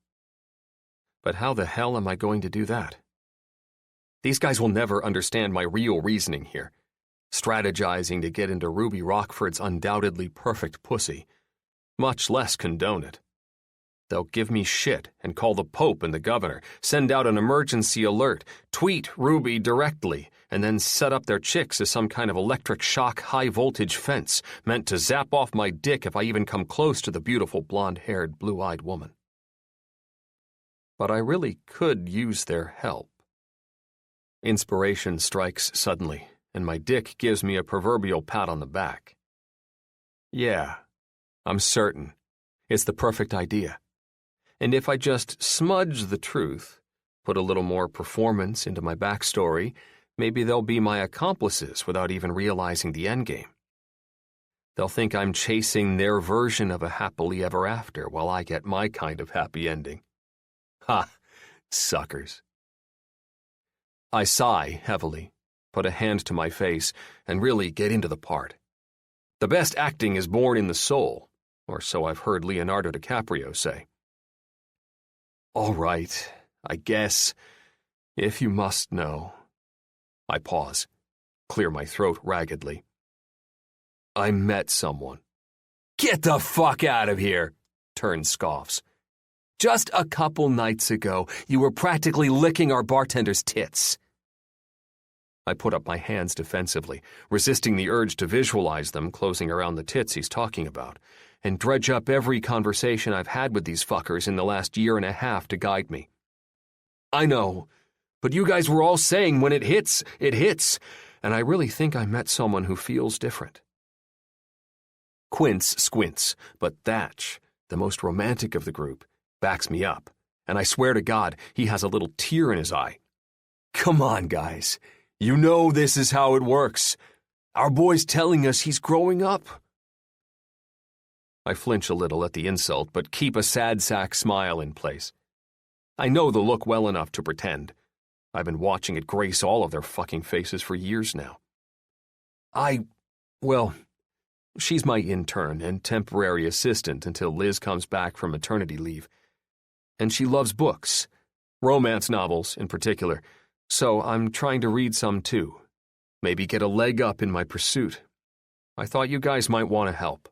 But how the hell am I going to do that? These guys will never understand my real reasoning here, strategizing to get into Ruby Rockford's undoubtedly perfect pussy, much less condone it. They'll give me shit and call the Pope and the governor, send out an emergency alert, tweet Ruby directly, and then set up their chicks as some kind of electric shock high-voltage fence meant to zap off my dick if I even come close to the beautiful blonde-haired, blue-eyed woman. But I really could use their help. Inspiration strikes suddenly, and my dick gives me a proverbial pat on the back. Yeah, I'm certain. It's the perfect idea. And if I just smudge the truth, put a little more performance into my backstory, maybe they'll be my accomplices without even realizing the endgame. They'll think I'm chasing their version of a happily ever after while I get my kind of happy ending. Ha! Suckers. I sigh heavily, put a hand to my face, and really get into the part. The best acting is born in the soul, or so I've heard Leonardo DiCaprio say. All right, I guess, if you must know. I pause, clear my throat raggedly. I met someone. Get the fuck out of here, Turn scoffs. Just a couple nights ago, you were practically licking our bartender's tits. I put up my hands defensively, resisting the urge to visualize them closing around the tits he's talking about, and dredge up every conversation I've had with these fuckers in the last year and a half to guide me. I know, but you guys were all saying when it hits, and I really think I met someone who feels different. Quince squints, but Thatch, the most romantic of the group, backs me up, and I swear to God he has a little tear in his eye. Come on, guys. You know this is how it works. Our boy's telling us he's growing up. I flinch a little at the insult, but keep a sad sack smile in place. I know the look well enough to pretend. I've been watching it grace all of their fucking faces for years now. She's my intern and temporary assistant until Liz comes back from maternity leave. And she loves books, romance novels in particular, so I'm trying to read some too. Maybe get a leg up in my pursuit. I thought you guys might want to help.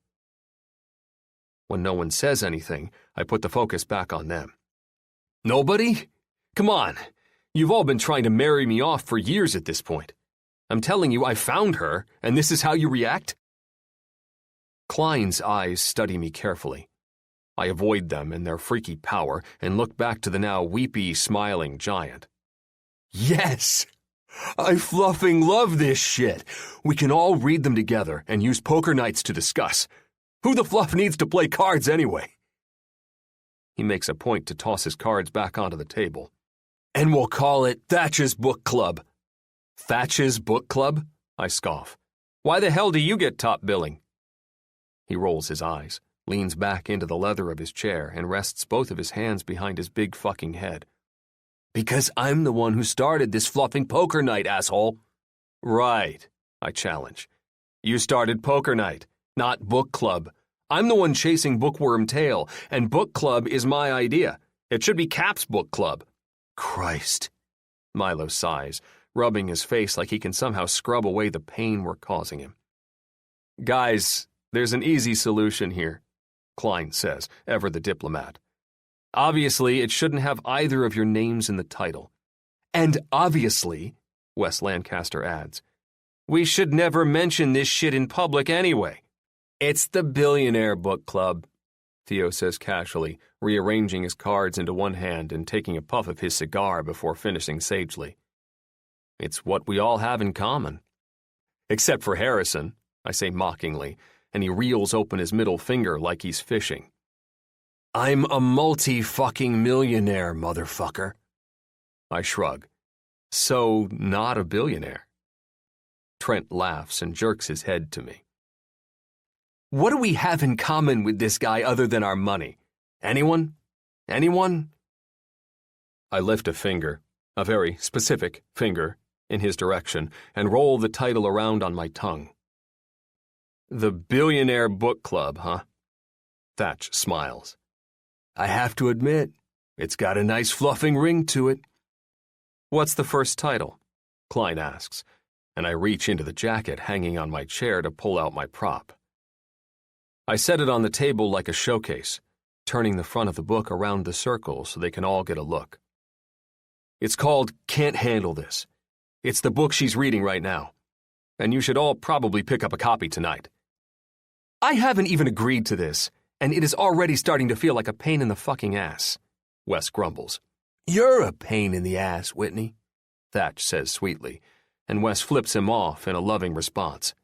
When no one says anything, I put the focus back on them. Nobody? Come on. You've all been trying to marry me off for years at this point. I'm telling you I found her, and this is how you react? Klein's eyes study me carefully. I avoid them and their freaky power and look back to the now weepy, smiling giant. Yes! I fluffing love this shit. We can all read them together and use poker nights to discuss. Who the fluff needs to play cards anyway? He makes a point to toss his cards back onto the table. And we'll call it Thatch's Book Club. Thatch's Book Club? I scoff. Why the hell do you get top billing? He rolls his eyes, leans back into the leather of his chair, and rests both of his hands behind his big fucking head. Because I'm the one who started this fluffing poker night, asshole. Right, I challenge. You started poker night, not book club. I'm the one chasing bookworm tail, and book club is my idea. It should be Cap's book club. Christ. Milo sighs, rubbing his face like he can somehow scrub away the pain we're causing him. Guys, there's an easy solution here, Klein says, ever the diplomat. Obviously, it shouldn't have either of your names in the title. And obviously, Wes Lancaster adds, we should never mention this shit in public anyway. It's the Billionaire Book Club, Theo says casually, rearranging his cards into one hand and taking a puff of his cigar before finishing sagely. It's what we all have in common. Except for Harrison, I say mockingly, and he reels open his middle finger like he's fishing. I'm a multi-fucking millionaire, motherfucker. I shrug. So, not a billionaire. Trent laughs and jerks his head to me. What do we have in common with this guy other than our money? Anyone? Anyone? I lift a finger, a very specific finger, in his direction and roll the title around on my tongue. The Billionaire Book Club, huh? Thatch smiles. I have to admit, it's got a nice fluffing ring to it. What's the first title? Klein asks, and I reach into the jacket hanging on my chair to pull out my prop. I set it on the table like a showcase, turning the front of the book around the circle so they can all get a look. It's called Can't Handle This. It's the book she's reading right now, and you should all probably pick up a copy tonight. I haven't even agreed to this, and it is already starting to feel like a pain in the fucking ass, Wes grumbles. You're a pain in the ass, Whitney, Thatch says sweetly, and Wes flips him off in a loving response.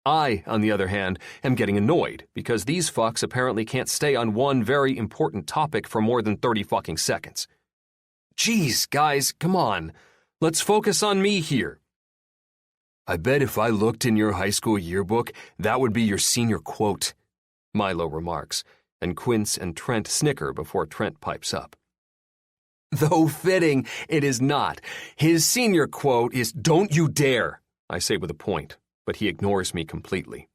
I, on the other hand, am getting annoyed because these fucks apparently can't stay on one very important topic for more than 30 fucking seconds. Jeez, guys, come on. Let's focus on me here. I bet if I looked in your high school yearbook, that would be your senior quote, Milo remarks, and Quince and Trent snicker before Trent pipes up. Though fitting, it is not. His senior quote is, "Don't you dare," I say with a point, but he ignores me completely.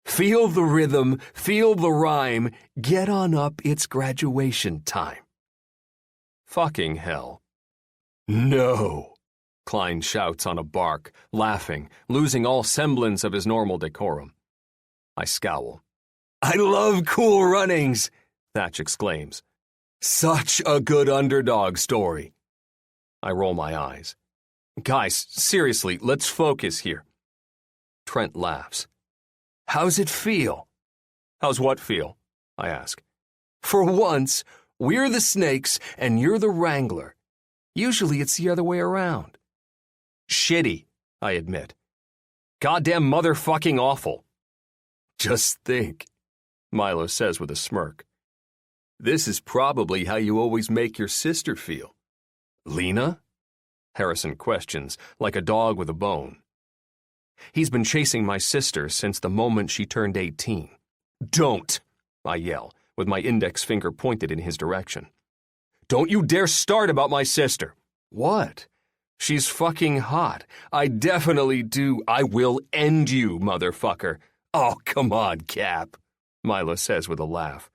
Feel the rhythm, feel the rhyme, get on up, it's graduation time. Fucking hell. No, Klein shouts on a bark, laughing, losing all semblance of his normal decorum. I scowl. I love Cool Runnings, Thatch exclaims. Such a good underdog story. I roll my eyes. Guys, seriously, let's focus here. Trent laughs. How's it feel? How's what feel? I ask. For once, we're the snakes and you're the wrangler. Usually it's the other way around. Shitty, I admit. Goddamn motherfucking awful. Just think, Milo says with a smirk. This is probably how you always make your sister feel. Lena? Harrison questions, like a dog with a bone. He's been chasing my sister since the moment she turned 18. Don't, I yell, with my index finger pointed in his direction. Don't you dare start about my sister. What? She's fucking hot. I definitely do. I will end you, motherfucker. Oh, come on, Cap, Milo says with a laugh.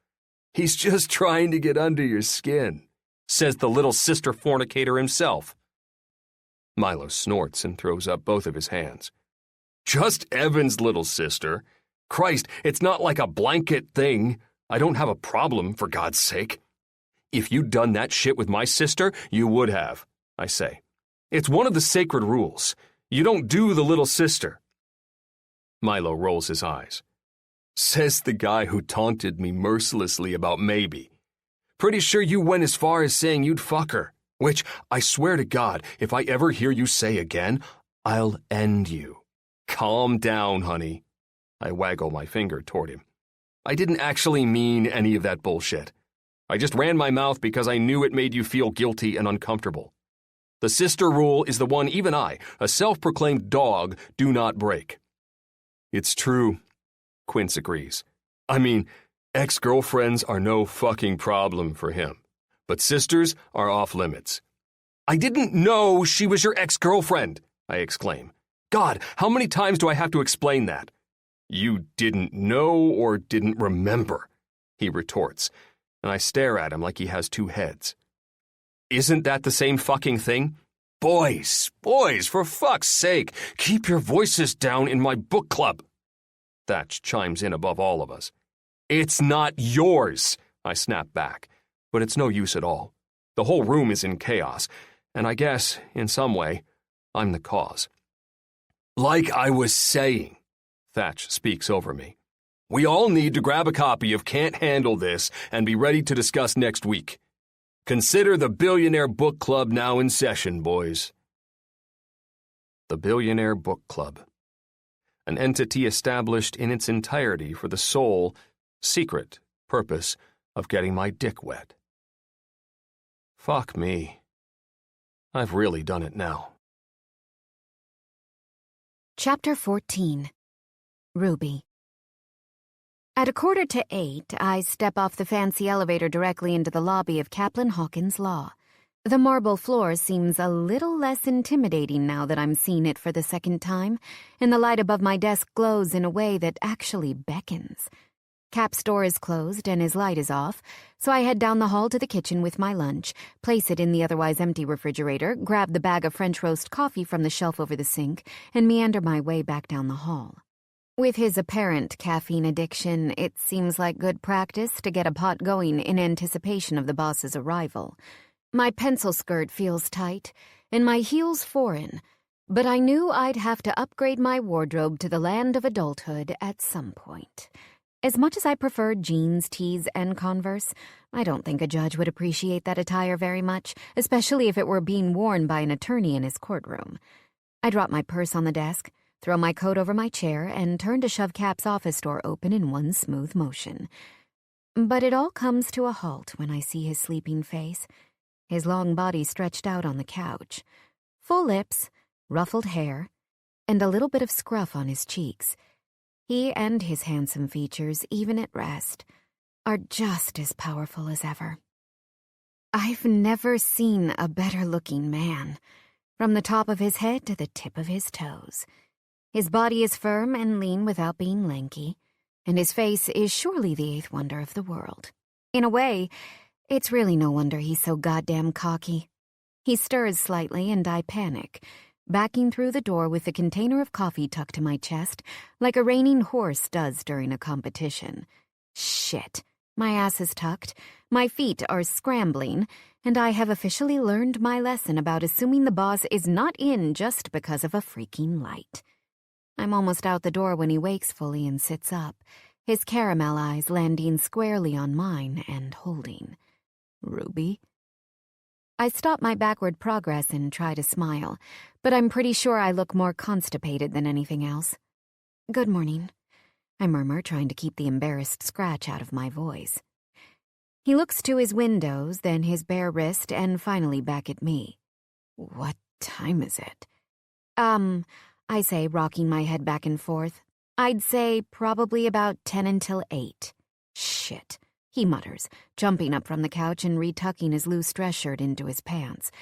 He's just trying to get under your skin, says the little sister fornicator himself. Milo snorts and throws up both of his hands. Just Evan's little sister. Christ, it's not like a blanket thing. I don't have a problem, for God's sake. If you'd done that shit with my sister, you would have, I say. It's one of the sacred rules. You don't do the little sister. Milo rolls his eyes. Says the guy who taunted me mercilessly about maybe. Pretty sure you went as far as saying you'd fuck her, which, I swear to God, if I ever hear you say again, I'll end you. Calm down, honey. I waggle my finger toward him. I didn't actually mean any of that bullshit. I just ran my mouth because I knew it made you feel guilty and uncomfortable. The sister rule is the one even I, a self-proclaimed dog, do not break. It's true, Quince agrees. I mean, ex-girlfriends are no fucking problem for him, but sisters are off limits. I didn't know she was your ex-girlfriend, I exclaim. God, how many times do I have to explain that? You didn't know or didn't remember, he retorts, and I stare at him like he has two heads. Isn't that the same fucking thing? Boys, for fuck's sake, keep your voices down in my book club. Thatch chimes in above all of us. It's not yours, I snap back, but it's no use at all. The whole room is in chaos, and I guess, in some way, I'm the cause. Like I was saying, Thatch speaks over me. We all need to grab a copy of Can't Handle This and be ready to discuss next week. Consider the Billionaire Book Club now in session, boys. The Billionaire Book Club. An entity established in its entirety for the sole, secret purpose of getting my dick wet. Fuck me. I've really done it now. Chapter 14. Ruby. At 7:45, I step off the fancy elevator directly into the lobby of Caplin Hawkins Law. The marble floor seems a little less intimidating now that I'm seeing it for the second time, and the light above my desk glows in a way that actually beckons. Cap's door is closed and his light is off, so I head down the hall to the kitchen with my lunch, place it in the otherwise empty refrigerator, grab the bag of French roast coffee from the shelf over the sink, and meander my way back down the hall. With his apparent caffeine addiction, it seems like good practice to get a pot going in anticipation of the boss's arrival. My pencil skirt feels tight, and my heels foreign, but I knew I'd have to upgrade my wardrobe to the land of adulthood at some point. As much as I prefer jeans, tees, and Converse, I don't think a judge would appreciate that attire very much, especially if it were being worn by an attorney in his courtroom. I drop my purse on the desk, throw my coat over my chair, and turn to shove Cap's office door open in one smooth motion. But it all comes to a halt when I see his sleeping face, his long body stretched out on the couch, full lips, ruffled hair, and a little bit of scruff on his cheeks. He and his handsome features, even at rest, are just as powerful as ever. I've never seen a better-looking man, from the top of his head to the tip of his toes. His body is firm and lean without being lanky, and his face is surely the eighth wonder of the world. In a way, it's really no wonder he's so goddamn cocky. He stirs slightly and I panic, backing through the door with the container of coffee tucked to my chest, like a reining horse does during a competition. Shit. My ass is tucked, my feet are scrambling, and I have officially learned my lesson about assuming the boss is not in just because of a freaking light. I'm almost out the door when he wakes fully and sits up, his caramel eyes landing squarely on mine and holding. Ruby? I stop my backward progress and try to smile, but I'm pretty sure I look more constipated than anything else. Good morning, I murmur, trying to keep the embarrassed scratch out of my voice. He looks to his windows, then his bare wrist, and finally back at me. What time is it? I say, rocking my head back and forth. I'd say probably about 10 until 8. Shit, he mutters, jumping up from the couch and retucking his loose dress shirt into his pants.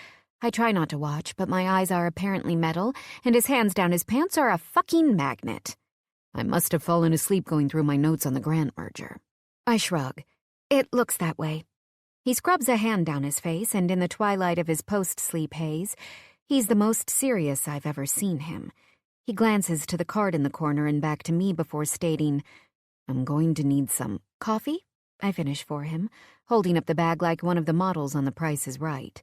I try not to watch, but my eyes are apparently metal, and his hands down his pants are a fucking magnet. I must have fallen asleep going through my notes on the Grant merger. I shrug. It looks that way. He scrubs a hand down his face, and in the twilight of his post-sleep haze, he's the most serious I've ever seen him. He glances to the card in the corner and back to me before stating, I'm going to need some coffee, I finish for him, holding up the bag like one of the models on The Price is Right.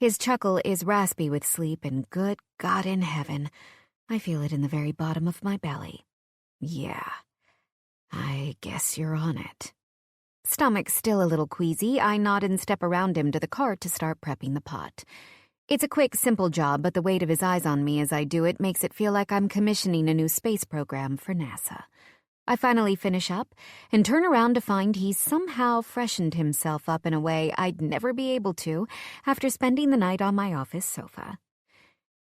His chuckle is raspy with sleep, and good God in heaven, I feel it in the very bottom of my belly. Yeah, I guess you're on it. Stomach still a little queasy, I nod and step around him to the cart to start prepping the pot. It's a quick, simple job, but the weight of his eyes on me as I do it makes it feel like I'm commissioning a new space program for NASA. I finally finish up and turn around to find he's somehow freshened himself up in a way I'd never be able to after spending the night on my office sofa.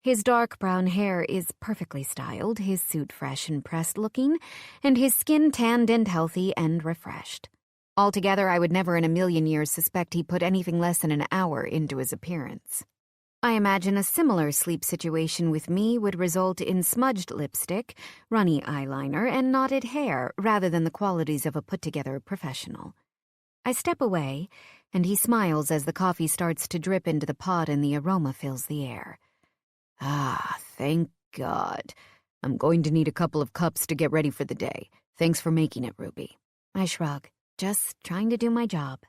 His dark brown hair is perfectly styled, his suit fresh and pressed looking, and his skin tanned and healthy and refreshed. Altogether, I would never in a million years suspect he put anything less than an hour into his appearance. I imagine a similar sleep situation with me would result in smudged lipstick, runny eyeliner, and knotted hair rather than the qualities of a put-together professional. I step away, and he smiles as the coffee starts to drip into the pot and the aroma fills the air. Ah, thank God. I'm going to need a couple of cups to get ready for the day. Thanks for making it, Ruby. I shrug, just trying to do my job.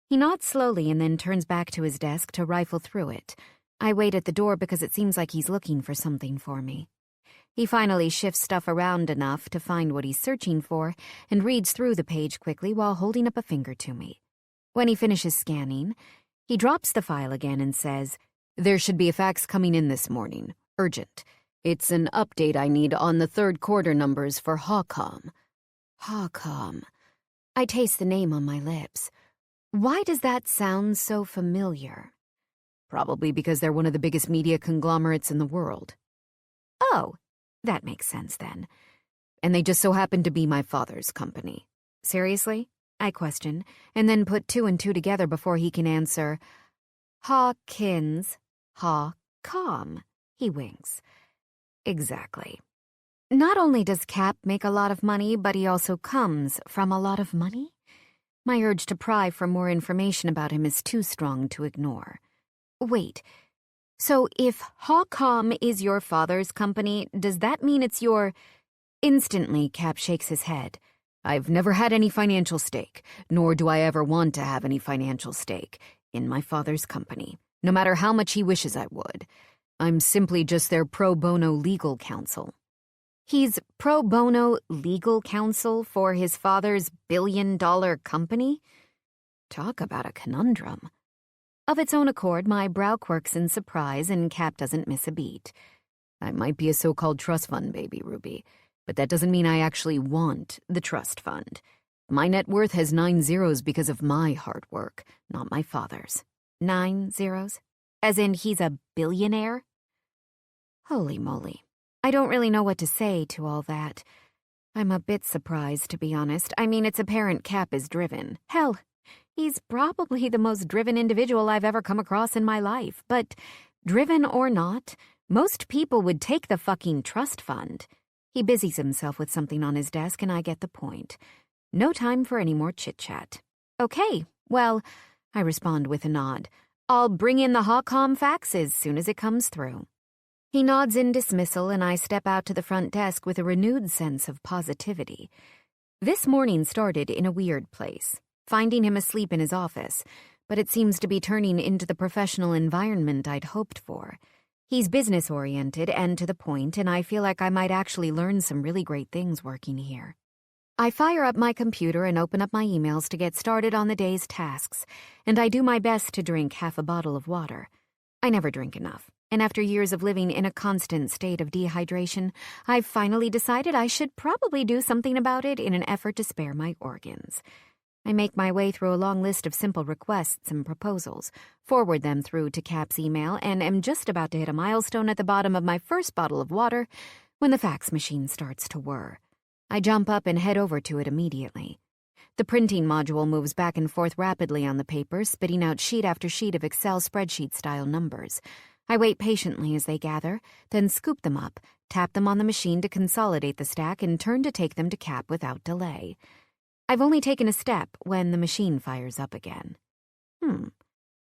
He nods slowly and then turns back to his desk to rifle through it. I wait at the door because it seems like he's looking for something for me. He finally shifts stuff around enough to find what he's searching for and reads through the page quickly while holding up a finger to me. When he finishes scanning, he drops the file again and says, "There should be a fax coming in this morning. Urgent. It's an update I need on the third quarter numbers for Hawcom." Hawcom. I taste the name on my lips. Why does that sound so familiar? Probably because they're one of the biggest media conglomerates in the world. Oh, that makes sense then. And they just so happen to be my father's company. Seriously? I question, and then put two and two together before he can answer. Hawkins, Hawcom, he winks. Exactly. Not only does Cap make a lot of money, but he also comes from a lot of money? My urge to pry for more information about him is too strong to ignore. Wait, so if Hawcom is your father's company, does that mean it's your... Instantly, Cap shakes his head. I've never had any financial stake, nor do I ever want to have any financial stake in my father's company, no matter how much he wishes I would. I'm simply just their pro bono legal counsel. He's pro bono legal counsel for his father's billion-dollar company? Talk about a conundrum. Of its own accord, my brow quirks in surprise, and Cap doesn't miss a beat. I might be a so-called trust fund baby, Ruby, but that doesn't mean I actually want the trust fund. My net worth has 9 zeros because of my hard work, not my father's. 9 zeros? As in he's a billionaire? Holy moly. I don't really know what to say to all that. I'm a bit surprised, to be honest. I mean, it's apparent Cap is driven. Hell, he's probably the most driven individual I've ever come across in my life. But driven or not, most people would take the fucking trust fund. He busies himself with something on his desk, and I get the point. No time for any more chit-chat. Okay, well, I respond with a nod. I'll bring in the Hawcom fax as soon as it comes through. He nods in dismissal, and I step out to the front desk with a renewed sense of positivity. This morning started in a weird place, finding him asleep in his office, but it seems to be turning into the professional environment I'd hoped for. He's business-oriented and to the point, and I feel like I might actually learn some really great things working here. I fire up my computer and open up my emails to get started on the day's tasks, and I do my best to drink half a bottle of water. I never drink enough, and after years of living in a constant state of dehydration, I've finally decided I should probably do something about it in an effort to spare my organs. I make my way through a long list of simple requests and proposals, forward them through to Cap's email, and am just about to hit a milestone at the bottom of my first bottle of water when the fax machine starts to whir. I jump up and head over to it immediately. The printing module moves back and forth rapidly on the paper, spitting out sheet after sheet of Excel spreadsheet-style numbers. I wait patiently as they gather, then scoop them up, tap them on the machine to consolidate the stack, and turn to take them to Cap without delay. I've only taken a step when the machine fires up again.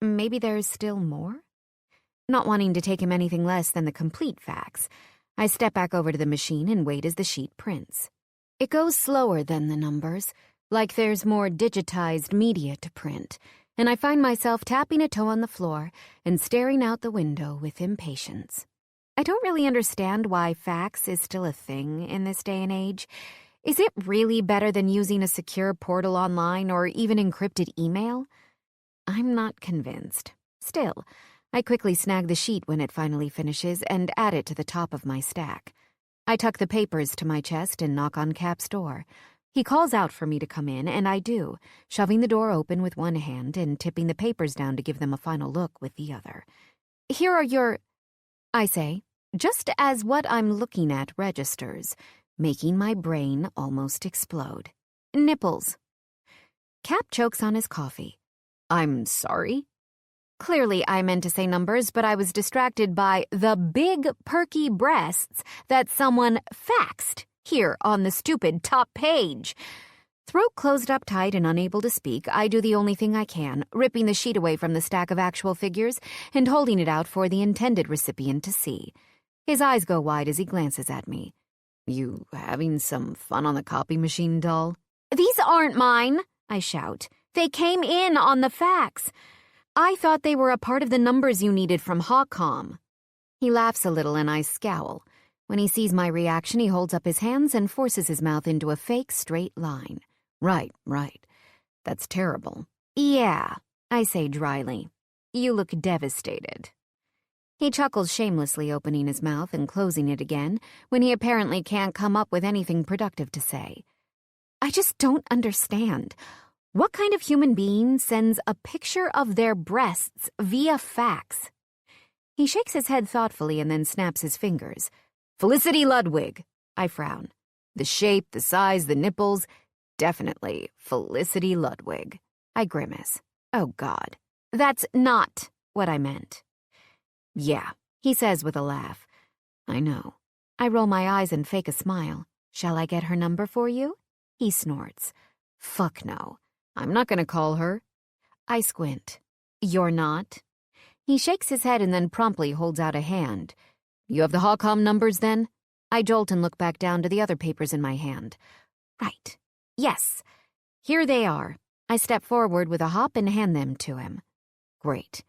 Maybe there's still more? Not wanting to take him anything less than the complete fax, I step back over to the machine and wait as the sheet prints. It goes slower than the numbers, like there's more digitized media to print, and I find myself tapping a toe on the floor and staring out the window with impatience. I don't really understand why fax is still a thing in this day and age. Is it really better than using a secure portal online or even encrypted email? I'm not convinced. Still, I quickly snag the sheet when it finally finishes and add it to the top of my stack. I tuck the papers to my chest and knock on Cap's door. He calls out for me to come in, and I do, shoving the door open with one hand and tipping the papers down to give them a final look with the other. Here are your... I say, just as what I'm looking at registers, making my brain almost explode. Nipples. Cap chokes on his coffee. I'm sorry? Clearly, I meant to say numbers, but I was distracted by the big, perky breasts that someone faxed here on the stupid top page. Throat closed up tight and unable to speak, I do the only thing I can, ripping the sheet away from the stack of actual figures and holding it out for the intended recipient to see. His eyes go wide as he glances at me. You having some fun on the copy machine, doll? These aren't mine, I shout. They came in on the fax. I thought they were a part of the numbers you needed from Hawcom. He laughs a little and I scowl. When he sees my reaction, he holds up his hands and forces his mouth into a fake straight line. Right. That's terrible. Yeah, I say dryly. You look devastated. He chuckles shamelessly, opening his mouth and closing it again when he apparently can't come up with anything productive to say. I just don't understand. What kind of human being sends a picture of their breasts via fax? He shakes his head thoughtfully and then snaps his fingers. Felicity Ludwig. I frown. The shape, the size, the nipples. Definitely Felicity Ludwig. I grimace. Oh, God. That's not what I meant. Yeah, he says with a laugh. I know. I roll my eyes and fake a smile. Shall I get her number for you? He snorts. Fuck no. I'm not going to call her. I squint. You're not? He shakes his head and then promptly holds out a hand. You have the Hawcom numbers, then? I jolt and look back down to the other papers in my hand. Right. Yes. Here they are. I step forward with a hop and hand them to him. Great.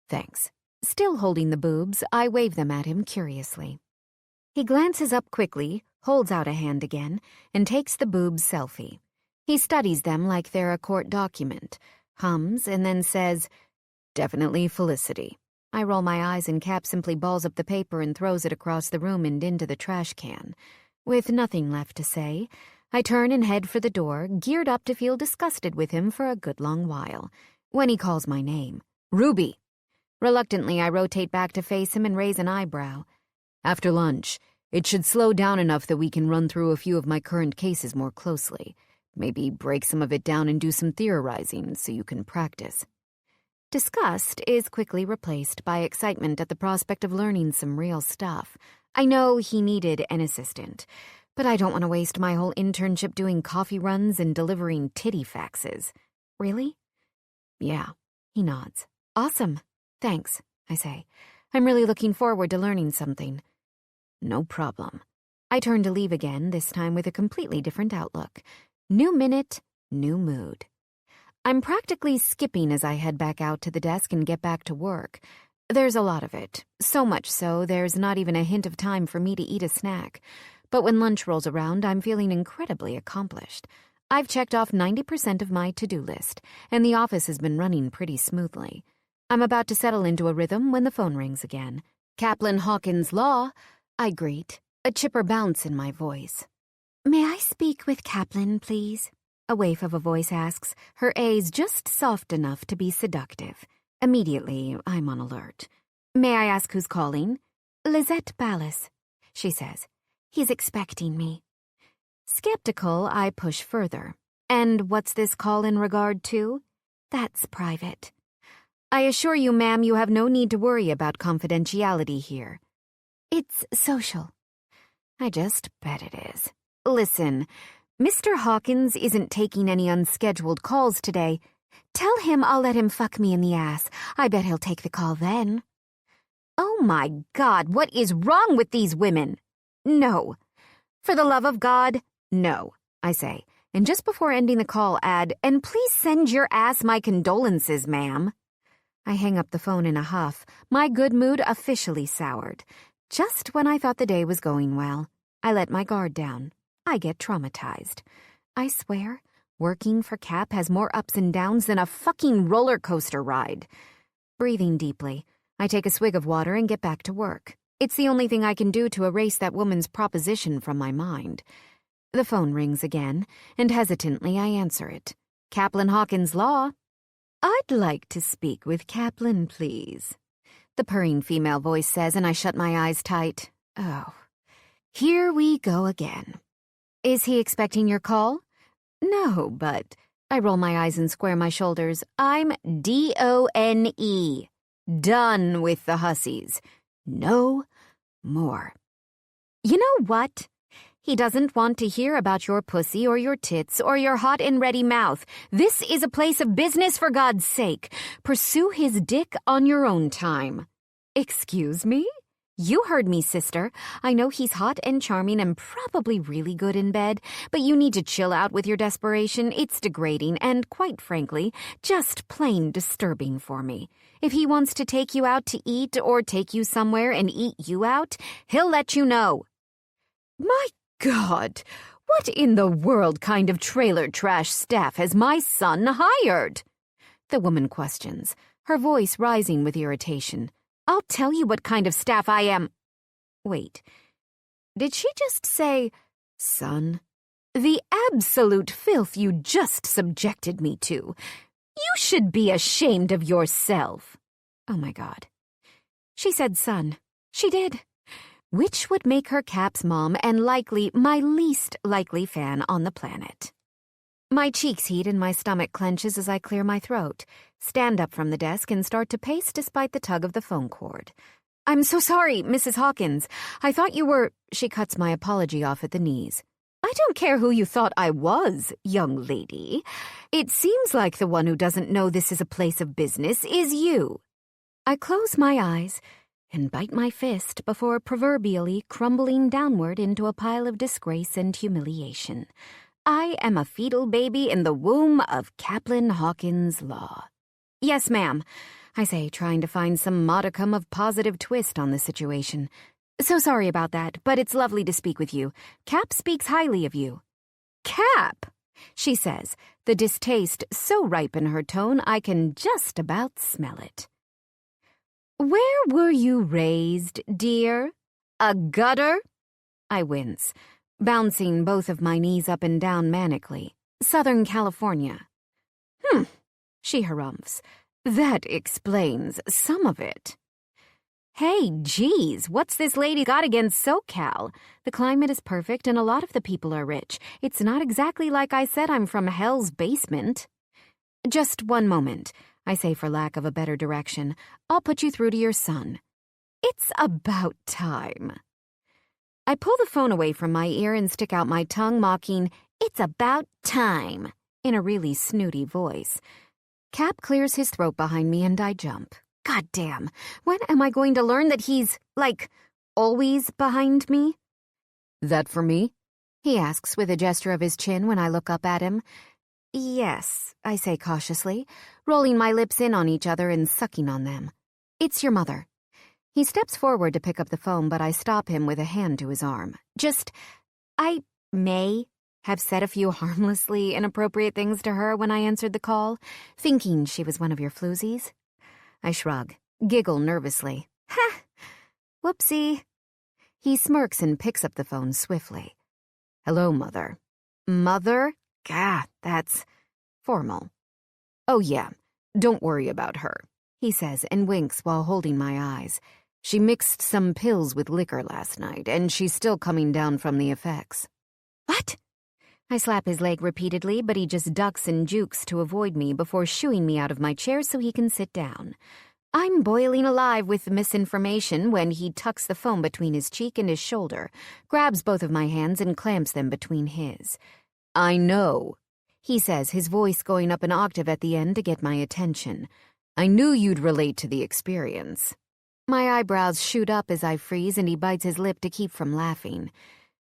Thanks. Still holding the boobs, I wave them at him curiously. He glances up quickly, holds out a hand again, and takes the boobs selfie. He studies them like they're a court document, hums, and then says, Definitely Felicity. I roll my eyes and Cap simply balls up the paper and throws it across the room and into the trash can. With nothing left to say, I turn and head for the door, geared up to feel disgusted with him for a good long while, when he calls my name. Ruby! Reluctantly, I rotate back to face him and raise an eyebrow. After lunch, it should slow down enough that we can run through a few of my current cases more closely. Maybe break some of it down and do some theorizing so you can practice. Disgust is quickly replaced by excitement at the prospect of learning some real stuff. I know he needed an assistant, but I don't want to waste my whole internship doing coffee runs and delivering titty faxes. Really? Yeah, he nods. Awesome. Thanks, I say. I'm really looking forward to learning something. No problem. I turn to leave again, this time with a completely different outlook. New minute, new mood. I'm practically skipping as I head back out to the desk and get back to work. There's a lot of it, so much so there's not even a hint of time for me to eat a snack. But when lunch rolls around, I'm feeling incredibly accomplished. I've checked off 90% of my to-do list, and the office has been running pretty smoothly. I'm about to settle into a rhythm when the phone rings again. Caplin Hawkins Law, I greet, a chipper bounce in my voice. May I speak with Caplin, please? A waif of a voice asks, her A's just soft enough to be seductive. Immediately, I'm on alert. May I ask who's calling? Lizette Ballas, she says. He's expecting me. Skeptical, I push further. And what's this call in regard to? That's private. I assure you, ma'am, you have no need to worry about confidentiality here. It's social. I just bet it is. Listen, Mr. Hawkins isn't taking any unscheduled calls today. Tell him I'll let him fuck me in the ass. I bet he'll take the call then. Oh my God, what is wrong with these women? No. For the love of God, no, I say, and just before ending the call add, "And please send your ass my condolences, ma'am." I hang up the phone in a huff, my good mood officially soured. Just when I thought the day was going well, I let my guard down. I get traumatized. I swear, working for Cap has more ups and downs than a fucking roller coaster ride. Breathing deeply, I take a swig of water and get back to work. It's the only thing I can do to erase that woman's proposition from my mind. The phone rings again, and hesitantly I answer it. Caplin Hawkins Law. "I'd like to speak with Caplin, please," the purring female voice says, and I shut my eyes tight. Oh, here we go again. "Is he expecting your call?" "No, but..." I roll my eyes and square my shoulders. "I'm DONE. Done with the hussies. No more." "You know what? He doesn't want to hear about your pussy or your tits or your hot and ready mouth. This is a place of business, for God's sake. Pursue his dick on your own time." "Excuse me?" "You heard me, sister. I know he's hot and charming and probably really good in bed, but you need to chill out with your desperation. It's degrading and, quite frankly, just plain disturbing for me. If he wants to take you out to eat or take you somewhere and eat you out, he'll let you know." My God, what in the world kind of trailer trash staff has my son hired? The woman questions, her voice rising with irritation. "I'll tell you what kind of staff I am." Wait, did she just say, "son"? The absolute filth you just subjected me to. You should be ashamed of yourself. Oh my God. She said son. She did. Which would make her Cap's mom and likely my least likely fan on the planet. My cheeks heat and my stomach clenches as I clear my throat, stand up from the desk and start to pace despite the tug of the phone cord. "I'm so sorry, Mrs. Hawkins. I thought you were..." She cuts my apology off at the knees. "I don't care who you thought I was, young lady. It seems like the one who doesn't know this is a place of business is you." I close my eyes and bite my fist before proverbially crumbling downward into a pile of disgrace and humiliation. I am a fetal baby in the womb of Caplin Hawkins Law. "Yes, ma'am," I say, trying to find some modicum of positive twist on the situation. "So sorry about that, but it's lovely to speak with you. Cap speaks highly of you." "Cap," she says, the distaste so ripe in her tone I can just about smell it. "Where were you raised, dear? A gutter?" I wince, bouncing both of my knees up and down manically. "Southern California." She harumphs. "That explains some of it." Hey, geez, what's this lady got against SoCal? The climate is perfect and a lot of the people are rich. It's not exactly like I said I'm from hell's basement. "Just one moment," I say for lack of a better direction. "I'll put you through to your son." "It's about time." I pull the phone away from my ear and stick out my tongue, mocking, "It's about time," in a really snooty voice. Cap clears his throat behind me and I jump. God damn, when am I going to learn that he's, always behind me? "That for me?" he asks with a gesture of his chin when I look up at him. "Yes," I say cautiously, rolling my lips in on each other and sucking on them. "It's your mother." He steps forward to pick up the phone, but I stop him with a hand to his arm. I may have said a few harmlessly inappropriate things to her when I answered the call, thinking she was one of your floozies. I shrug, giggle nervously. "Ha! Whoopsie." He smirks and picks up the phone swiftly. "Hello, Mother." "Mother? Gah, that's formal." "Oh, yeah, don't worry about her," he says and winks while holding my eyes. "She mixed some pills with liquor last night, and she's still coming down from the effects." "What?" I slap his leg repeatedly, but he just ducks and jukes to avoid me before shooing me out of my chair so he can sit down. I'm boiling alive with misinformation when he tucks the phone between his cheek and his shoulder, grabs both of my hands and clamps them between his. "I know," he says, his voice going up an octave at the end to get my attention. "I knew you'd relate to the experience." My eyebrows shoot up as I freeze and he bites his lip to keep from laughing.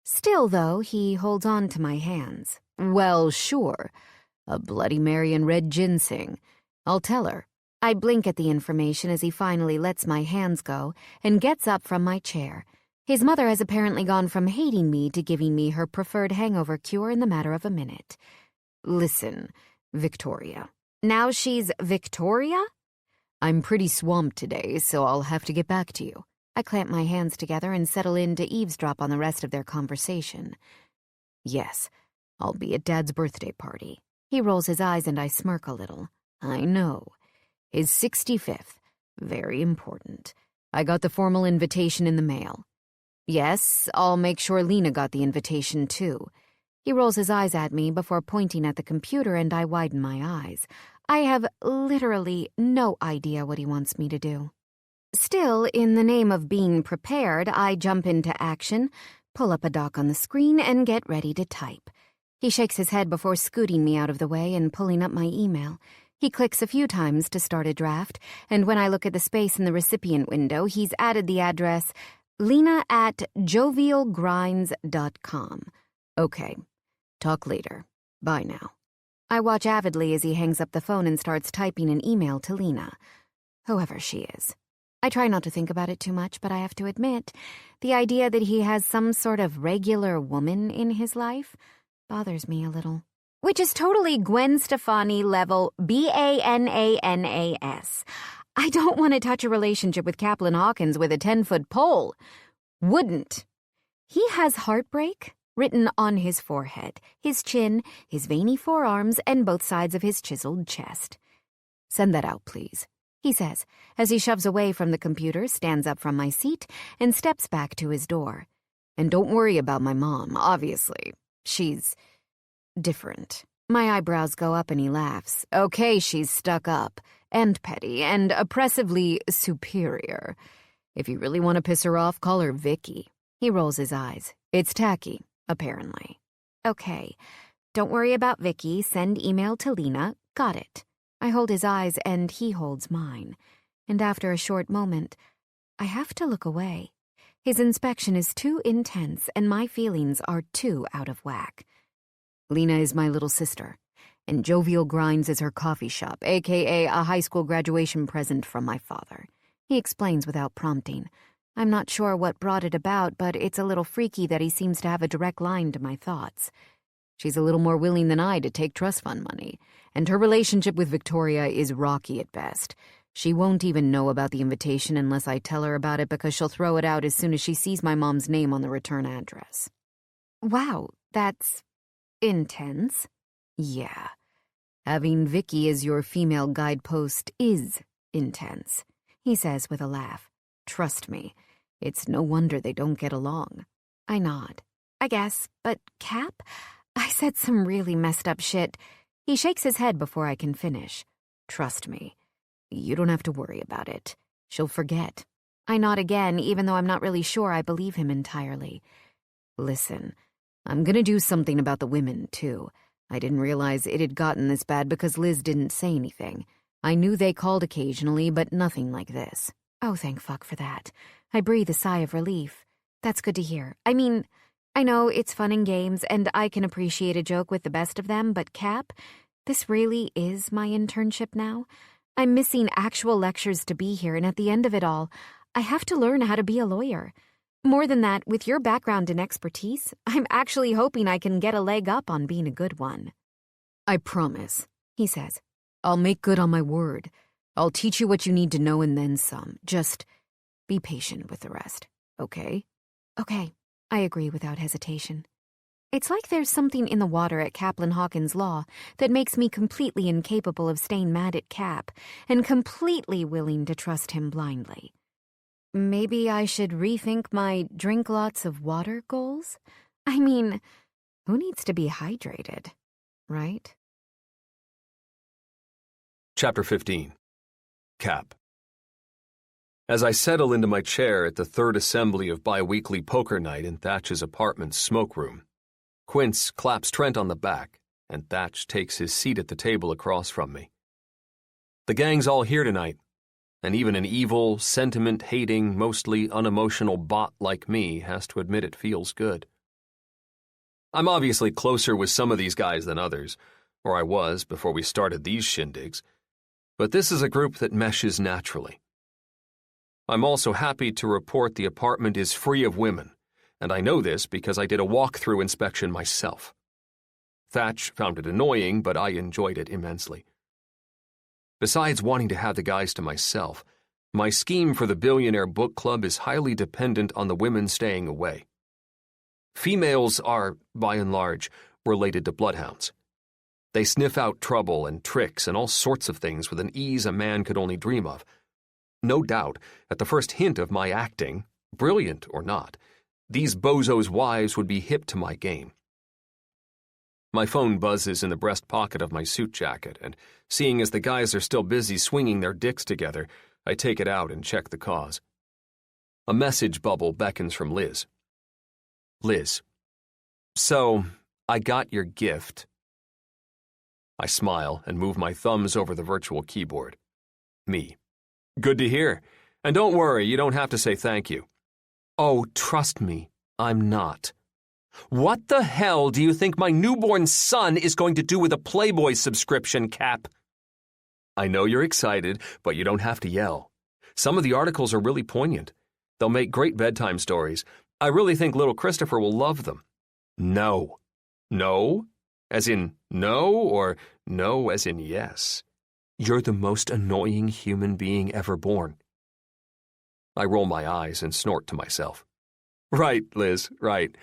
Still, though, he holds on to my hands. Well, sure. A Bloody Mary and red ginseng. I'll tell her. I blink at the information as he finally lets my hands go and gets up from my chair. His mother has apparently gone from hating me to giving me her preferred hangover cure in the matter of a minute. Listen, Victoria. Now she's Victoria? I'm pretty swamped today, so I'll have to get back to you. I clamp my hands together and settle in to eavesdrop on the rest of their conversation. Yes, I'll be at Dad's birthday party. He rolls his eyes and I smirk a little. I know. His 65th. Very important. I got the formal invitation in the mail. Yes, I'll make sure Lena got the invitation too. He rolls his eyes at me before pointing at the computer and I widen my eyes. I have literally no idea what he wants me to do. Still, in the name of being prepared, I jump into action, pull up a doc on the screen, and get ready to type. He shakes his head before scooting me out of the way and pulling up my email. He clicks a few times to start a draft, and when I look at the space in the recipient window, he's added the address lena@jovialgrinds.com. Okay. Talk later. Bye now. I watch avidly as he hangs up the phone and starts typing an email to Lena, whoever she is. I try not to think about it too much, but I have to admit, the idea that he has some sort of regular woman in his life bothers me a little. Which is totally Gwen Stefani level BANANAS. I don't want to touch a relationship with Caplin Hawkins with a 10-foot pole. Wouldn't. He has heartbreak written on his forehead, his chin, his veiny forearms, and both sides of his chiseled chest. Send that out, please, he says, as he shoves away from the computer, stands up from my seat, and steps back to his door. And don't worry about my mom, obviously. She's different. My eyebrows go up and he laughs. Okay, she's stuck up, and petty, and oppressively superior. If you really want to piss her off, call her Vicky. He rolls his eyes. It's tacky, apparently. Okay, don't worry about Vicky. Send email to Lena. Got it. I hold his eyes and he holds mine. And after a short moment, I have to look away. His inspection is too intense and my feelings are too out of whack. Lena is my little sister, and Jovial Grinds is her coffee shop, a.k.a. a high school graduation present from my father. He explains without prompting. I'm not sure what brought it about, but it's a little freaky that he seems to have a direct line to my thoughts. She's a little more willing than I to take trust fund money, and her relationship with Victoria is rocky at best. She won't even know about the invitation unless I tell her about it because she'll throw it out as soon as she sees my mom's name on the return address. Wow, that's intense. Yeah. Having Vicky as your female guidepost is intense, he says with a laugh. Trust me, it's no wonder they don't get along. I nod. I guess, but Cap? I said some really messed up shit. He shakes his head before I can finish. Trust me, you don't have to worry about it. She'll forget. I nod again, even though I'm not really sure I believe him entirely. Listen, I'm gonna do something about the women, too. I didn't realize it had gotten this bad because Liz didn't say anything. I knew they called occasionally, but nothing like this. Oh, thank fuck for that. I breathe a sigh of relief. That's good to hear. I mean, I know it's fun and games, and I can appreciate a joke with the best of them, but Cap, this really is my internship now. I'm missing actual lectures to be here, and at the end of it all, I have to learn how to be a lawyer. More than that, with your background and expertise, I'm actually hoping I can get a leg up on being a good one. I promise, he says. I'll make good on my word. I'll teach you what you need to know and then some. Just be patient with the rest, okay? Okay, I agree without hesitation. It's like there's something in the water at Caplin Hawkins' law that makes me completely incapable of staying mad at Cap and completely willing to trust him blindly. Maybe I should rethink my drink lots of water goals? I mean, who needs to be hydrated, right? Chapter 15. Cap. As I settle into my chair at the third assembly of bi-weekly poker night in Thatch's apartment's smoke room, Quince claps Trent on the back, and Thatch takes his seat at the table across from me. The gang's all here tonight, and even an evil, sentiment-hating, mostly unemotional bot like me has to admit it feels good. I'm obviously closer with some of these guys than others, or I was before we started these shindigs, but this is a group that meshes naturally. I'm also happy to report the apartment is free of women, and I know this because I did a walk-through inspection myself. Thatch found it annoying, but I enjoyed it immensely. Besides wanting to have the guys to myself, my scheme for the Billionaire book club is highly dependent on the women staying away. Females are, by and large, related to bloodhounds. They sniff out trouble and tricks and all sorts of things with an ease a man could only dream of. No doubt, at the first hint of my acting, brilliant or not, these bozos' wives would be hip to my game. My phone buzzes in the breast pocket of my suit jacket, and seeing as the guys are still busy swinging their dicks together, I take it out and check the cause. A message bubble beckons from Liz. Liz. So, I got your gift. I smile and move my thumbs over the virtual keyboard. Me. Good to hear. And don't worry, you don't have to say thank you. Oh, trust me, I'm not. What the hell do you think my newborn son is going to do with a Playboy subscription, Cap? I know you're excited, but you don't have to yell. Some of the articles are really poignant. They'll make great bedtime stories. I really think little Christopher will love them. No. No? As in no, or no as in yes? You're the most annoying human being ever born. I roll my eyes and snort to myself. Right, Liz, right.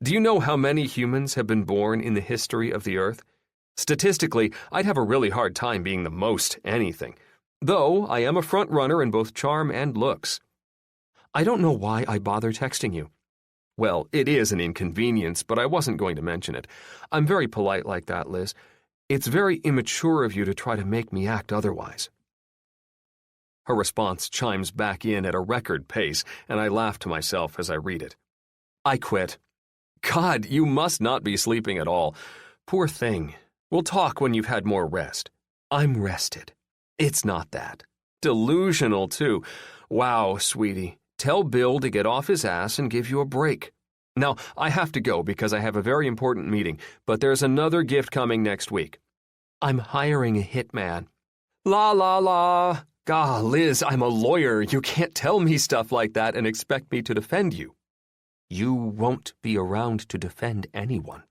Do you know how many humans have been born in the history of the Earth? Statistically, I'd have a really hard time being the most anything, though I am a front-runner in both charm and looks. I don't know why I bother texting you. Well, it is an inconvenience, but I wasn't going to mention it. I'm very polite like that, Liz. It's very immature of you to try to make me act otherwise. Her response chimes back in at a record pace, and I laugh to myself as I read it. I quit. God, you must not be sleeping at all. Poor thing. We'll talk when you've had more rest. I'm rested. It's not that. Delusional, too. Wow, sweetie. Tell Bill to get off his ass and give you a break. Now, I have to go because I have a very important meeting, but there's another gift coming next week. I'm hiring a hitman. La la la. God, Liz, I'm a lawyer. You can't tell me stuff like that and expect me to defend you. You won't be around to defend anyone.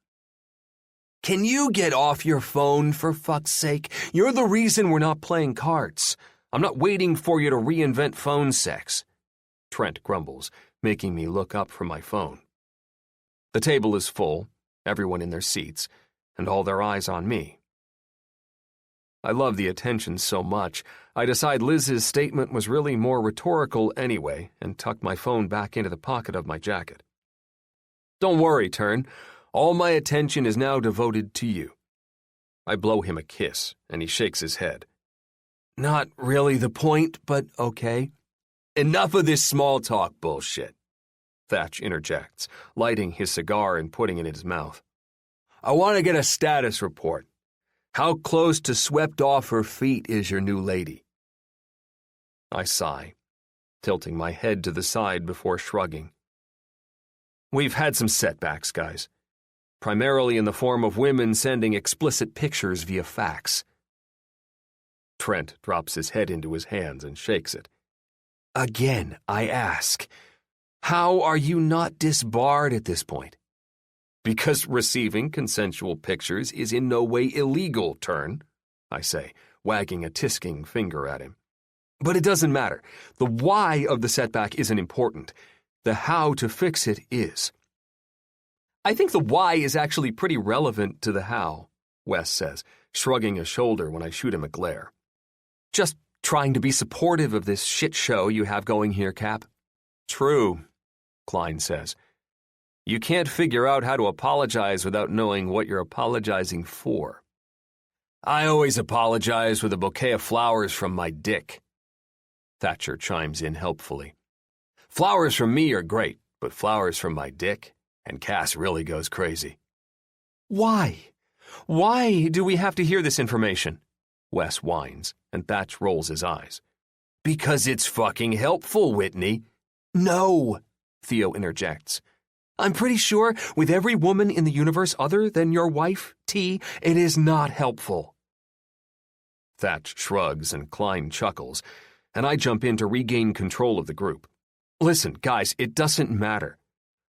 Can you get off your phone, for fuck's sake? You're the reason we're not playing cards. I'm not waiting for you to reinvent phone sex. Trent grumbles, making me look up from my phone. The table is full, everyone in their seats, and all their eyes on me. I love the attention so much, I decide Liz's statement was really more rhetorical anyway and tuck my phone back into the pocket of my jacket. Don't worry, Tern. All my attention is now devoted to you. I blow him a kiss, and he shakes his head. Not really the point, but okay. Enough of this small talk bullshit, Thatch interjects, lighting his cigar and putting it in his mouth. I want to get a status report. How close to swept off her feet is your new lady? I sigh, tilting my head to the side before shrugging. We've had some setbacks, guys. Primarily in the form of women sending explicit pictures via fax. Trent drops his head into his hands and shakes it. Again, I ask, how are you not disbarred at this point? Because receiving consensual pictures is in no way illegal, Tern, I say, wagging a tisking finger at him. But it doesn't matter. The why of the setback isn't important. The how to fix it is. I think the why is actually pretty relevant to the how, Wes says, shrugging a shoulder when I shoot him a glare. Just trying to be supportive of this shit show you have going here, Cap. True, Klein says. You can't figure out how to apologize without knowing what you're apologizing for. I always apologize with a bouquet of flowers from my dick. Thatcher chimes in helpfully. Flowers from me are great, but flowers from my dick, and Cass really goes crazy. Why? Why do we have to hear this information? Wes whines, and Thatch rolls his eyes. Because it's fucking helpful, Whitney. No, Theo interjects. I'm pretty sure with every woman in the universe other than your wife, T, it is not helpful. Thatch shrugs and Klein chuckles, and I jump in to regain control of the group. Listen, guys, it doesn't matter.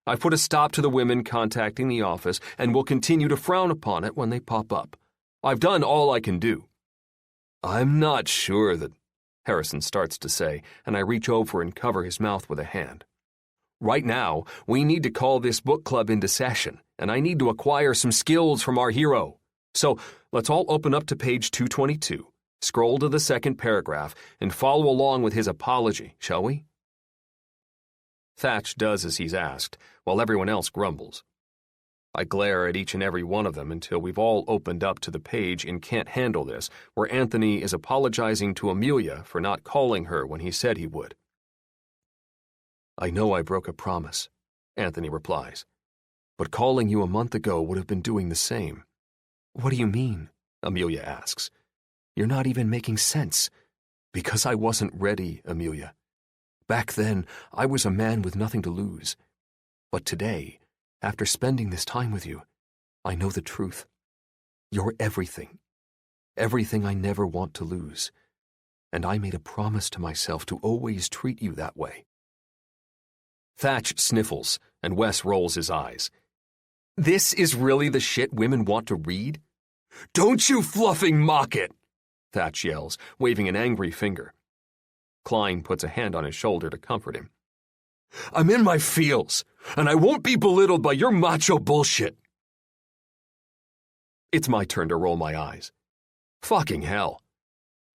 I've put a stop to the women contacting the office and will continue to frown upon it when they pop up. I've done all I can do. I'm not sure that, Harrison starts to say, and I reach over and cover his mouth with a hand. Right now, we need to call this book club into session, and I need to acquire some skills from our hero. So let's all open up to page 222, scroll to the second paragraph, and follow along with his apology, shall we? Thatch does as he's asked, while everyone else grumbles. I glare at each and every one of them until we've all opened up to the page in Can't Handle This, where Anthony is apologizing to Amelia for not calling her when he said he would. I know I broke a promise, Anthony replies, but calling you a month ago would have been doing the same. What do you mean? Amelia asks. You're not even making sense. Because I wasn't ready, Amelia. Back then, I was a man with nothing to lose. But today, after spending this time with you, I know the truth. You're everything. Everything I never want to lose. And I made a promise to myself to always treat you that way. Thatch sniffles, and Wes rolls his eyes. This is really the shit women want to read? Don't you fluffing mock it! Thatch yells, waving an angry finger. Klein puts a hand on his shoulder to comfort him. I'm in my feels, and I won't be belittled by your macho bullshit. It's my turn to roll my eyes. Fucking hell.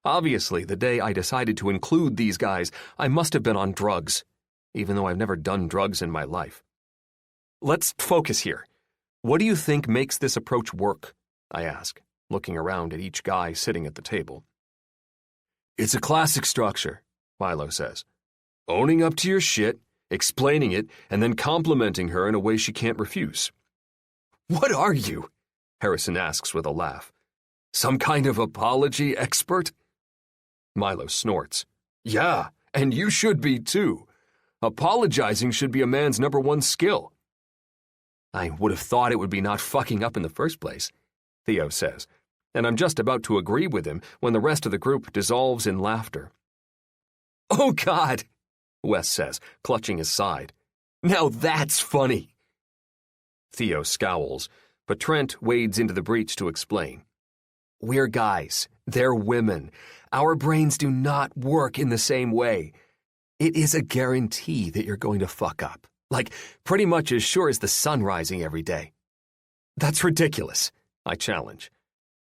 Obviously, the day I decided to include these guys, I must have been on drugs, even though I've never done drugs in my life. Let's focus here. What do you think makes this approach work? I ask, looking around at each guy sitting at the table. It's a classic structure, Milo says. Owning up to your shit, explaining it, and then complimenting her in a way she can't refuse. What are you? Harrison asks with a laugh. Some kind of apology expert? Milo snorts. Yeah, and you should be too. Apologizing should be a man's #1 skill. I would have thought it would be not fucking up in the first place, Theo says, and I'm just about to agree with him when the rest of the group dissolves in laughter. Oh, God, Wes says, clutching his side. Now that's funny. Theo scowls, but Trent wades into the breach to explain. We're guys. They're women. Our brains do not work in the same way. It is a guarantee that you're going to fuck up. Like, pretty much as sure as the sun rising every day. That's ridiculous, I challenge.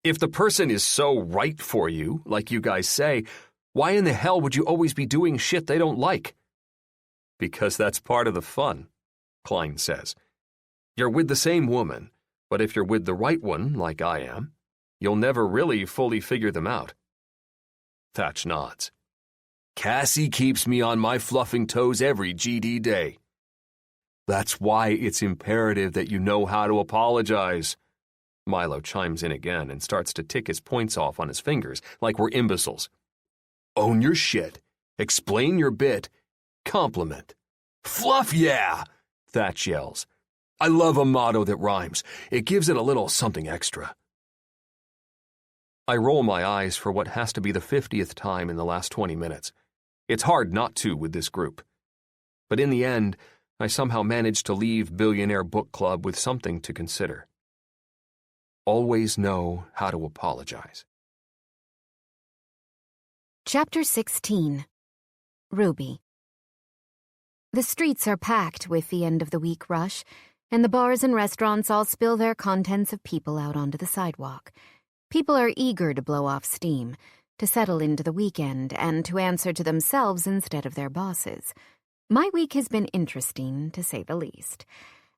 If the person is so right for you, like you guys say, why in the hell would you always be doing shit they don't like? Because that's part of the fun, Klein says. You're with the same woman, but if you're with the right one, like I am, you'll never really fully figure them out. Thatch nods. Cassie keeps me on my fluffing toes every GD day. That's why it's imperative that you know how to apologize. Milo chimes in again and starts to tick his points off on his fingers like we're imbeciles. Own your shit. Explain your bit. Compliment. Fluff, yeah! Thatch yells. I love a motto that rhymes. It gives it a little something extra. I roll my eyes for what has to be the 50th time in the last 20 minutes. It's hard not to with this group. But in the end, I somehow managed to leave Billionaire Book Club with something to consider. Always know how to apologize. Chapter 16. Ruby. The streets are packed with the end-of-the-week rush, and the bars and restaurants all spill their contents of people out onto the sidewalk. People are eager to blow off steam, to settle into the weekend, and to answer to themselves instead of their bosses. My week has been interesting, to say the least,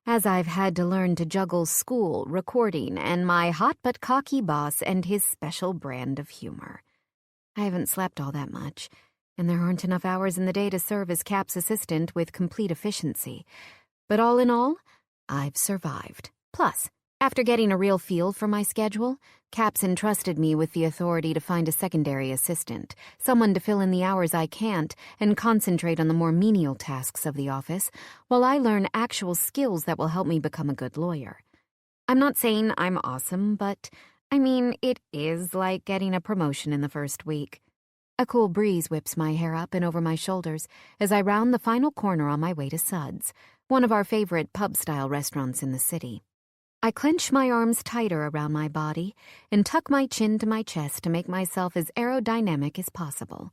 as I've had to learn to juggle school, recording, and my hot but cocky boss and his special brand of humor. I haven't slept all that much, and there aren't enough hours in the day to serve as Cap's assistant with complete efficiency. But all in all, I've survived. Plus, After getting a real feel for my schedule, Caps entrusted me with the authority to find a secondary assistant, someone to fill in the hours I can't and concentrate on the more menial tasks of the office, while I learn actual skills that will help me become a good lawyer. I'm not saying I'm awesome, but, it is like getting a promotion in the first week. A cool breeze whips my hair up and over my shoulders as I round the final corner on my way to Suds, one of our favorite pub-style restaurants in the city. I clench my arms tighter around my body and tuck my chin to my chest to make myself as aerodynamic as possible.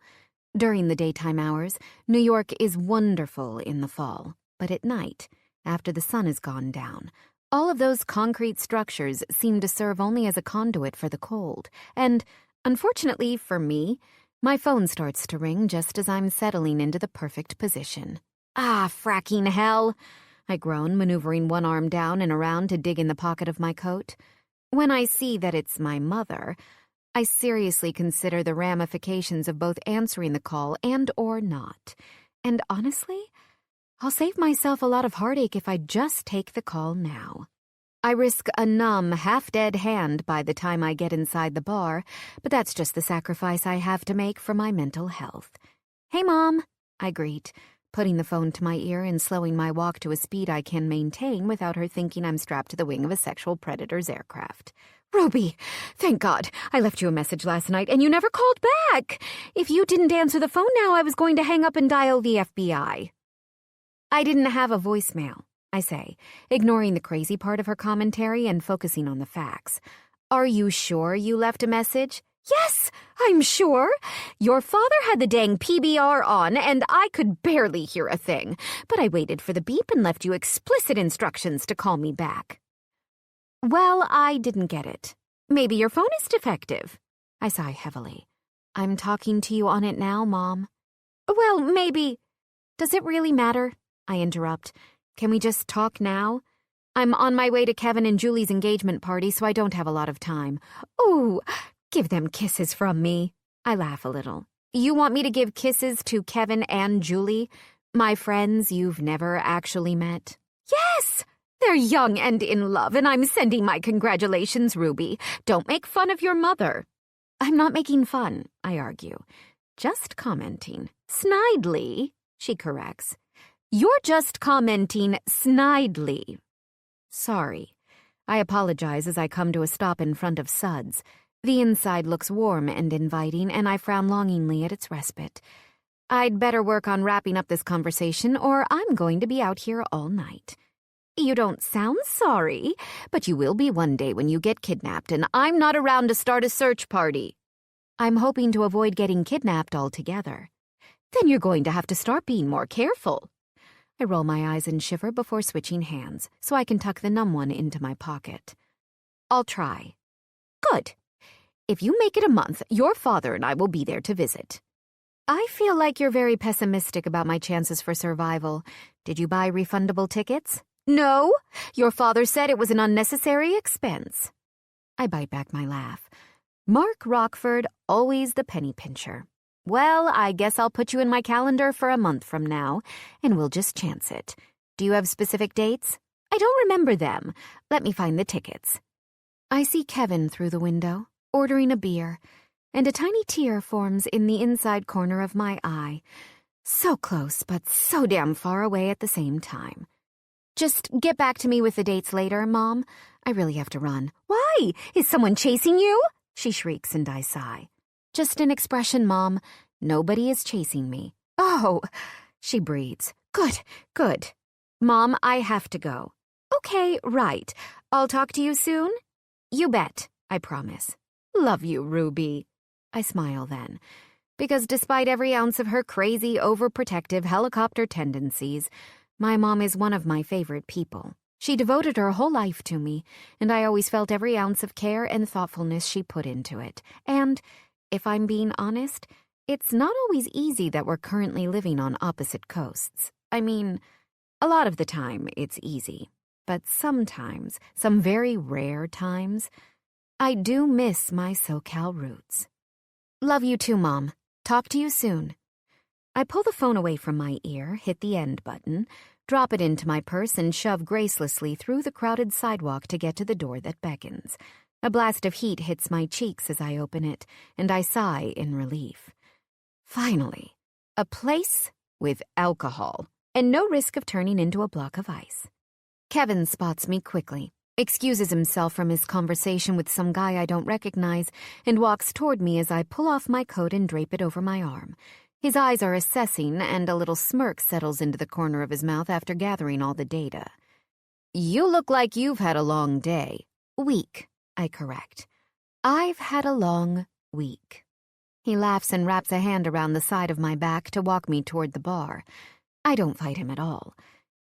During the daytime hours, New York is wonderful in the fall, but at night, after the sun has gone down, all of those concrete structures seem to serve only as a conduit for the cold, and, unfortunately for me, my phone starts to ring just as I'm settling into the perfect position. Ah, fracking hell! I groan, maneuvering one arm down and around to dig in the pocket of my coat. When I see that it's my mother, I seriously consider the ramifications of both answering the call and or not. And honestly, I'll save myself a lot of heartache if I just take the call now. I risk a numb, half-dead hand by the time I get inside the bar, but that's just the sacrifice I have to make for my mental health. "Hey, Mom," I greet, putting the phone to my ear and slowing my walk to a speed I can maintain without her thinking I'm strapped to the wing of a sexual predator's aircraft. "Ruby, thank God. I left you a message last night and you never called back. If you didn't answer the phone now, I was going to hang up and dial the FBI. "I didn't have a voicemail," I say, ignoring the crazy part of her commentary and focusing on the facts. "Are you sure you left a message?" "Yes, I'm sure. Your father had the dang PBR on, and I could barely hear a thing. But I waited for the beep and left you explicit instructions to call me back." "Well, I didn't get it. Maybe your phone is defective." I sigh heavily. "I'm talking to you on it now, Mom." "Well, maybe—" "Does it really matter?" I interrupt. "Can we just talk now? I'm on my way to Kevin and Julie's engagement party, so I don't have a lot of time." "Ooh, give them kisses from me." I laugh a little. "You want me to give kisses to Kevin and Julie, my friends you've never actually met?" "Yes! They're young and in love, and I'm sending my congratulations, Ruby. Don't make fun of your mother." "I'm not making fun," I argue. "Just commenting." "Snidely," she corrects. "You're just commenting snidely." "Sorry." I apologize as I come to a stop in front of Suds. The inside looks warm and inviting, and I frown longingly at its respite. I'd better work on wrapping up this conversation, or I'm going to be out here all night. "You don't sound sorry, but you will be one day when you get kidnapped, and I'm not around to start a search party." "I'm hoping to avoid getting kidnapped altogether." "Then you're going to have to start being more careful." I roll my eyes and shiver before switching hands, so I can tuck the numb one into my pocket. "I'll try." "Good. If you make it a month, your father and I will be there to visit." "I feel like you're very pessimistic about my chances for survival. Did you buy refundable tickets?" "No. Your father said it was an unnecessary expense." I bite back my laugh. Mark Rockford, always the penny pincher. "Well, I guess I'll put you in my calendar for a month from now, and we'll just chance it. Do you have specific dates?" "I don't remember them. Let me find the tickets." I see Kevin through the window, ordering a beer, and a tiny tear forms in the inside corner of my eye. So close, but so damn far away at the same time. "Just get back to me with the dates later, Mom. I really have to run." "Why? Is someone chasing you?" she shrieks, and I sigh. "Just an expression, Mom. Nobody is chasing me." "Oh," she breathes. "Good, good. Mom, I have to go." "Okay, right. I'll talk to you soon?" "You bet," I promise. "Love you, Ruby." I smile then, because despite every ounce of her crazy, overprotective helicopter tendencies, my mom is one of my favorite people. She devoted her whole life to me, and I always felt every ounce of care and thoughtfulness she put into it. And, if I'm being honest, it's not always easy that we're currently living on opposite coasts. A lot of the time it's easy, but sometimes, some very rare times, I do miss my SoCal roots. "Love you too, Mom. Talk to you soon." I pull the phone away from my ear, hit the end button, drop it into my purse, and shove gracelessly through the crowded sidewalk to get to the door that beckons. A blast of heat hits my cheeks as I open it, and I sigh in relief. Finally, a place with alcohol, and no risk of turning into a block of ice. Kevin spots me quickly, excuses himself from his conversation with some guy I don't recognize, and walks toward me as I pull off my coat and drape it over my arm. His eyes are assessing, and a little smirk settles into the corner of his mouth after gathering all the data. "You look like you've had a long day." "Week," I correct. "I've had a long week." He laughs and wraps a hand around the side of my back to walk me toward the bar. I don't fight him at all.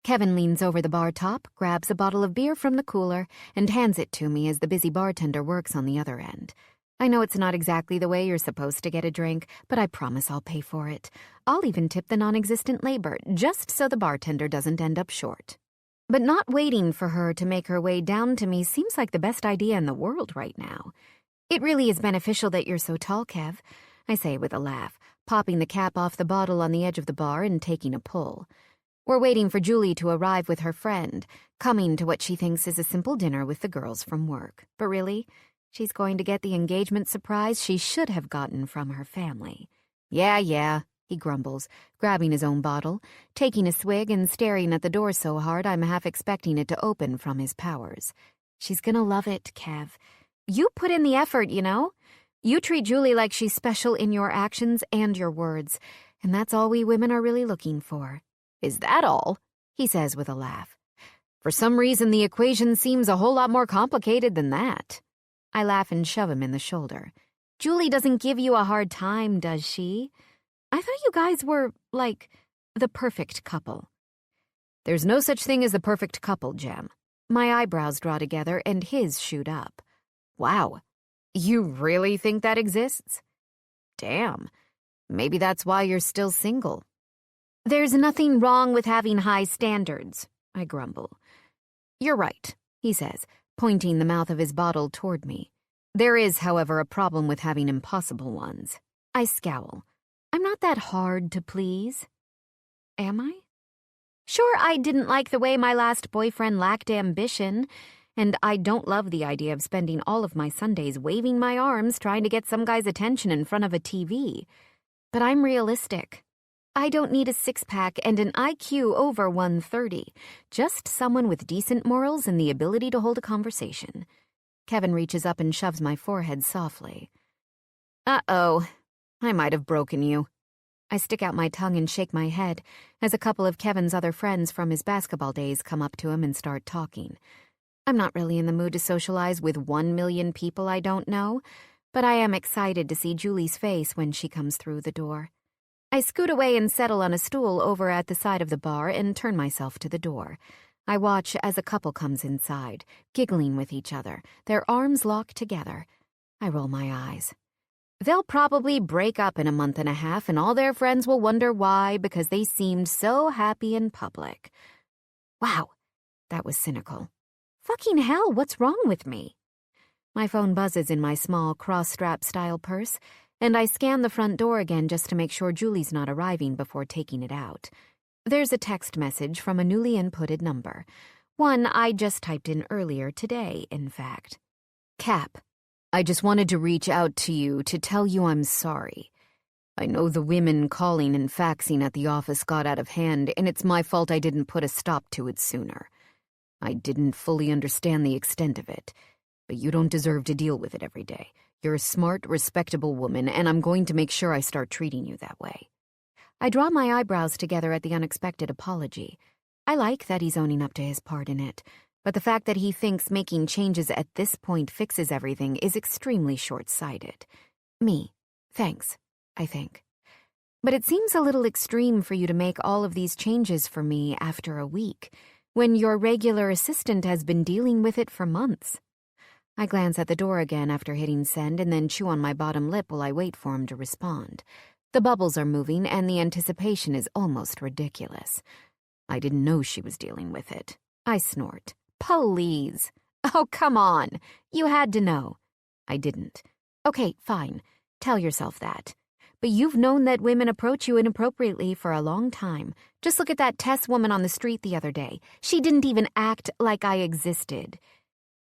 Kevin leans over the bar top, grabs a bottle of beer from the cooler, and hands it to me as the busy bartender works on the other end. I know it's not exactly the way you're supposed to get a drink, but I promise I'll pay for it. I'll even tip the non-existent labor, just so the bartender doesn't end up short. But not waiting for her to make her way down to me seems like the best idea in the world right now. "It really is beneficial that you're so tall, Kev," I say with a laugh, popping the cap off the bottle on the edge of the bar and taking a pull. We're waiting for Julie to arrive with her friend, coming to what she thinks is a simple dinner with the girls from work. But really, she's going to get the engagement surprise she should have gotten from her family. Yeah, he grumbles, grabbing his own bottle, taking a swig and staring at the door so hard I'm half expecting it to open from his powers. "She's gonna love it, Kev. You put in the effort, you know? You treat Julie like she's special in your actions and your words, and that's all we women are really looking for." "Is that all?" he says with a laugh. "For some reason, the equation seems a whole lot more complicated than that." I laugh and shove him in the shoulder. "Julie doesn't give you a hard time, does she? I thought you guys were, like, the perfect couple." "There's no such thing as the perfect couple, Jem." My eyebrows draw together and his shoot up. "Wow, you really think that exists? Damn, maybe that's why you're still single." "There's nothing wrong with having high standards," I grumble. "You're right," he says, pointing the mouth of his bottle toward me. "There is, however, a problem with having impossible ones." I scowl. I'm not that hard to please. Am I? Sure, I didn't like the way my last boyfriend lacked ambition, and I don't love the idea of spending all of my Sundays waving my arms trying to get some guy's attention in front of a TV. But I'm realistic. I don't need a six-pack and an IQ over 130, just someone with decent morals and the ability to hold a conversation. Kevin reaches up and shoves my forehead softly. Uh-oh, I might have broken you. I stick out my tongue and shake my head as a couple of Kevin's other friends from his basketball days come up to him and start talking. I'm not really in the mood to socialize with 1 million people I don't know, but I am excited to see Julie's face when she comes through the door. I scoot away and settle on a stool over at the side of the bar and turn myself to the door. I watch as a couple comes inside, giggling with each other, their arms locked together. I roll my eyes. They'll probably break up in a month and a half, and all their friends will wonder why, because they seemed so happy in public. Wow, that was cynical. Fucking hell, what's wrong with me? My phone buzzes in my small cross-strap style purse, and I scan the front door again just to make sure Julie's not arriving before taking it out. There's a text message from a newly inputted number. One I just typed in earlier today, in fact. Cap, I just wanted to reach out to you to tell you I'm sorry. I know the women calling and faxing at the office got out of hand, and it's my fault I didn't put a stop to it sooner. I didn't fully understand the extent of it, but you don't deserve to deal with it every day. You're a smart, respectable woman, and I'm going to make sure I start treating you that way. I draw my eyebrows together at the unexpected apology. I like that he's owning up to his part in it, but the fact that he thinks making changes at this point fixes everything is extremely short-sighted. Me, thanks, I think. But it seems a little extreme for you to make all of these changes for me after a week, when your regular assistant has been dealing with it for months. I glance at the door again after hitting send and then chew on my bottom lip while I wait for him to respond. The bubbles are moving and the anticipation is almost ridiculous. I didn't know she was dealing with it. I snort. Please. Oh, come on. You had to know. I didn't. Okay, fine. Tell yourself that. but you've known that women approach you inappropriately for a long time. Just look at that Tess woman on the street the other day. She didn't even act like I existed.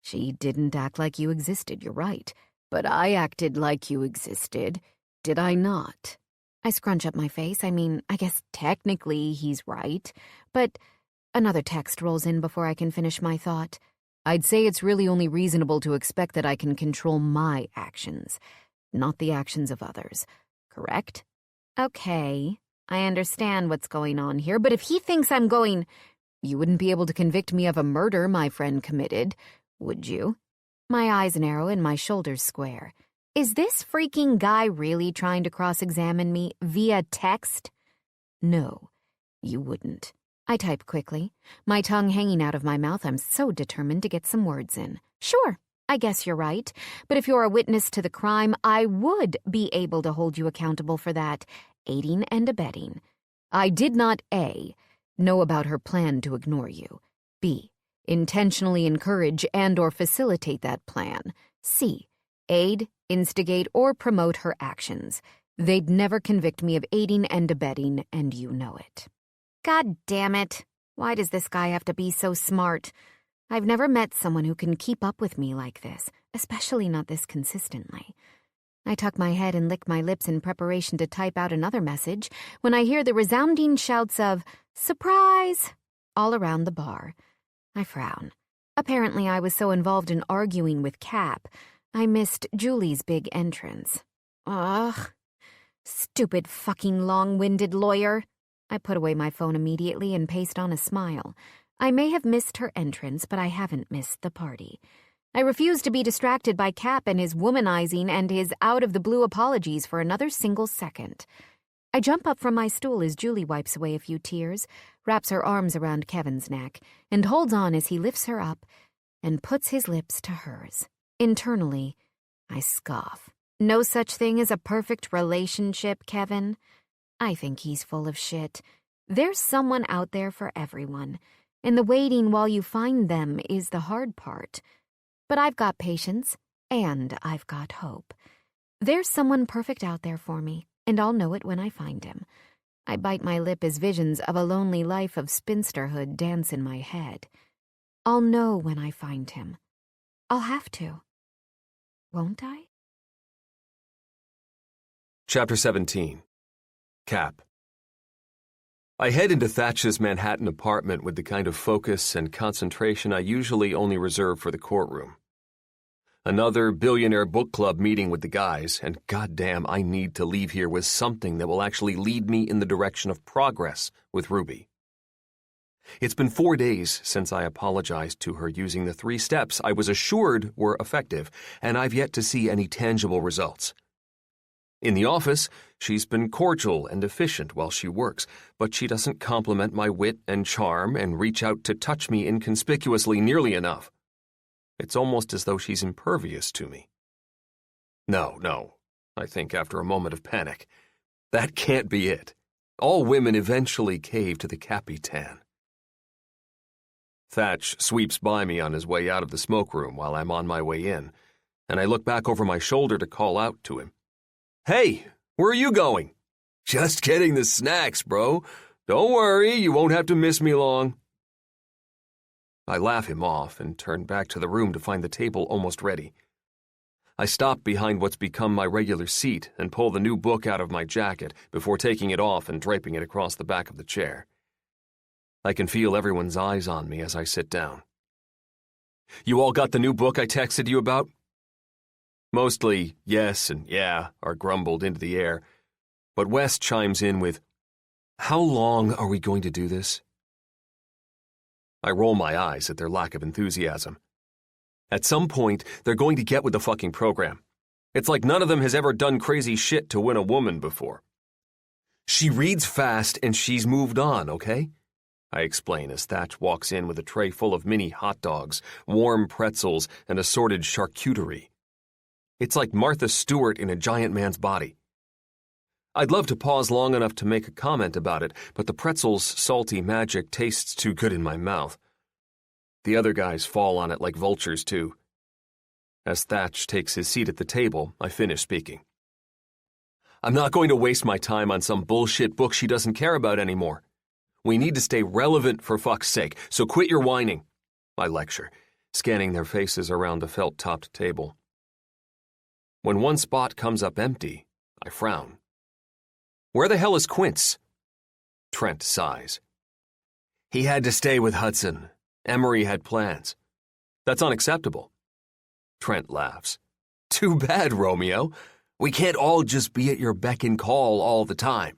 She didn't act like you existed, you're right. But I acted like you existed, did I not? I scrunch up my face. I guess technically he's right. But another text rolls in before I can finish my thought. I'd say it's really only reasonable to expect that I can control my actions, not the actions of others. Correct? Okay, I understand what's going on here, but if he thinks I'm going... You wouldn't be able to convict me of a murder my friend committed, would you? My eyes narrow and my shoulders square. Is this freaking guy really trying to cross-examine me via text? No, you wouldn't. I type quickly, my tongue hanging out of my mouth. I'm so determined to get some words in. Sure, I guess you're right. But if you're a witness to the crime, I would be able to hold you accountable for that, aiding and abetting. I did not A, know about her plan to ignore you. B, intentionally encourage and or facilitate that plan. C, aid, instigate, or promote her actions. They'd never convict me of aiding and abetting, and you know it. God damn it. Why does this guy have to be so smart? I've never met someone who can keep up with me like this, especially not this consistently. I tuck my head and lick my lips in preparation to type out another message when I hear the resounding shouts of, "Surprise!" all around the bar. I frown. Apparently I was so involved in arguing with Cap, I missed Julie's big entrance. Ugh. Stupid fucking long-winded lawyer. I put away my phone immediately and paste on a smile. I may have missed her entrance, but I haven't missed the party. I refuse to be distracted by Cap and his womanizing and his out-of-the-blue apologies for another single second. I jump up from my stool as Julie wipes away a few tears, wraps her arms around Kevin's neck, and holds on as he lifts her up and puts his lips to hers. Internally, I scoff. No such thing as a perfect relationship, Kevin. I think he's full of shit. There's someone out there for everyone, and the waiting while you find them is the hard part. But I've got patience, and I've got hope. There's someone perfect out there for me, and I'll know it when I find him. I bite my lip as visions of a lonely life of spinsterhood dance in my head. I'll know when I find him. I'll have to. Won't I? Chapter 17. Cap. I head into Thatch's Manhattan apartment with the kind of focus and concentration I usually only reserve for the courtroom. Another Billionaire book club meeting with the guys, and goddamn, I need to leave here with something that will actually lead me in the direction of progress with Ruby. It's been 4 days since I apologized to her using the 3 steps I was assured were effective, and I've yet to see any tangible results. In the office, she's been cordial and efficient while she works, but she doesn't compliment my wit and charm and reach out to touch me inconspicuously nearly enough. It's almost as though she's impervious to me. No, I think after a moment of panic. That can't be it. All women eventually cave to the Capitan. Thatch sweeps by me on his way out of the smoke-room while I'm on my way in, and I look back over my shoulder to call out to him. Hey, where are you going? Just getting the snacks, bro. Don't worry, you won't have to miss me long. I laugh him off and turn back to the room to find the table almost ready. I stop behind what's become my regular seat and pull the new book out of my jacket before taking it off and draping it across the back of the chair. I can feel everyone's eyes on me as I sit down. You all got the new book I texted you about? Mostly yes and yeah are grumbled into the air, but Wes chimes in with, How long are we going to do this? I roll my eyes at their lack of enthusiasm. At some point, they're going to get with the fucking program. It's like none of them has ever done crazy shit to win a woman before. She reads fast and she's moved on, okay? I explain as Thatch walks in with a tray full of mini hot dogs, warm pretzels, and assorted charcuterie. It's like Martha Stewart in a giant man's body. I'd love to pause long enough to make a comment about it, but the pretzel's salty magic tastes too good in my mouth. The other guys fall on it like vultures, too. As Thatch takes his seat at the table, I finish speaking. I'm not going to waste my time on some bullshit book she doesn't care about anymore. We need to stay relevant for fuck's sake, so quit your whining, I lecture, scanning their faces around the felt-topped table. When one spot comes up empty, I frown. Where the hell is Quince? Trent sighs. He had to stay with Hudson. Emery had plans. That's unacceptable. Trent laughs. Too bad, Romeo. We can't all just be at your beck and call all the time.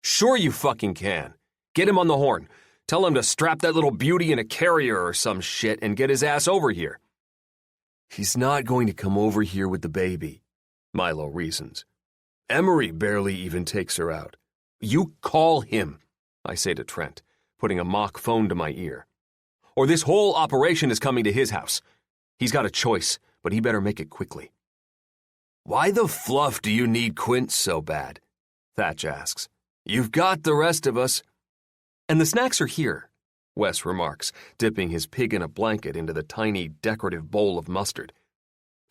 Sure you fucking can. Get him on the horn. Tell him to strap that little beauty in a carrier or some shit and get his ass over here. He's not going to come over here with the baby, Milo reasons. Emery barely even takes her out. You call him, I say to Trent, putting a mock phone to my ear. Or this whole operation is coming to his house. He's got a choice, but he better make it quickly. Why the fluff do you need Quince so bad? Thatch asks. You've got the rest of us. And the snacks are here, Wes remarks, dipping his pig in a blanket into the tiny, decorative bowl of mustard.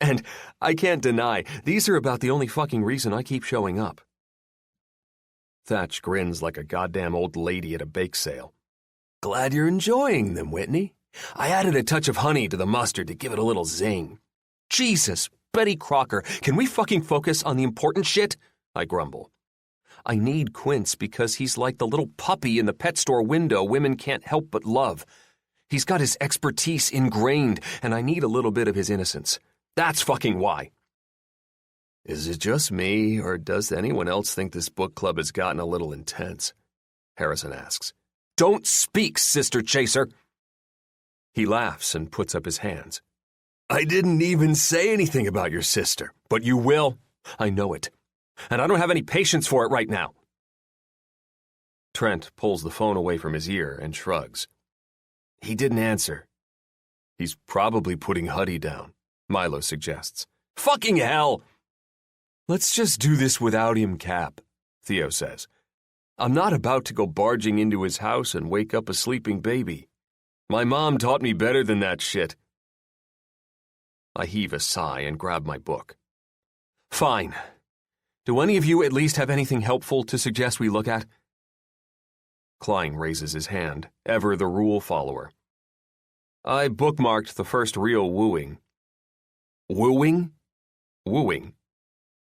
And I can't deny, these are about the only fucking reason I keep showing up. Thatch grins like a goddamn old lady at a bake sale. Glad you're enjoying them, Whitney. I added a touch of honey to the mustard to give it a little zing. Jesus, Betty Crocker, can we fucking focus on the important shit? I grumble. I need Quince because he's like the little puppy in the pet store window women can't help but love. He's got his expertise ingrained, and I need a little bit of his innocence. That's fucking why. Is it just me, or does anyone else think this book club has gotten a little intense? Harrison asks. Don't speak, Sister Chaser. He laughs and puts up his hands. I didn't even say anything about your sister, but you will. I know it. And I don't have any patience for it right now. Trent pulls the phone away from his ear and shrugs. He didn't answer. He's probably putting Huddy down, Milo suggests. Fucking hell! Let's just do this without him, Cap, Theo says. I'm not about to go barging into his house and wake up a sleeping baby. My mom taught me better than that shit. I heave a sigh and grab my book. Fine. Do any of you at least have anything helpful to suggest we look at? Klein raises his hand, ever the rule follower. I bookmarked the first real wooing. Wooing? Wooing,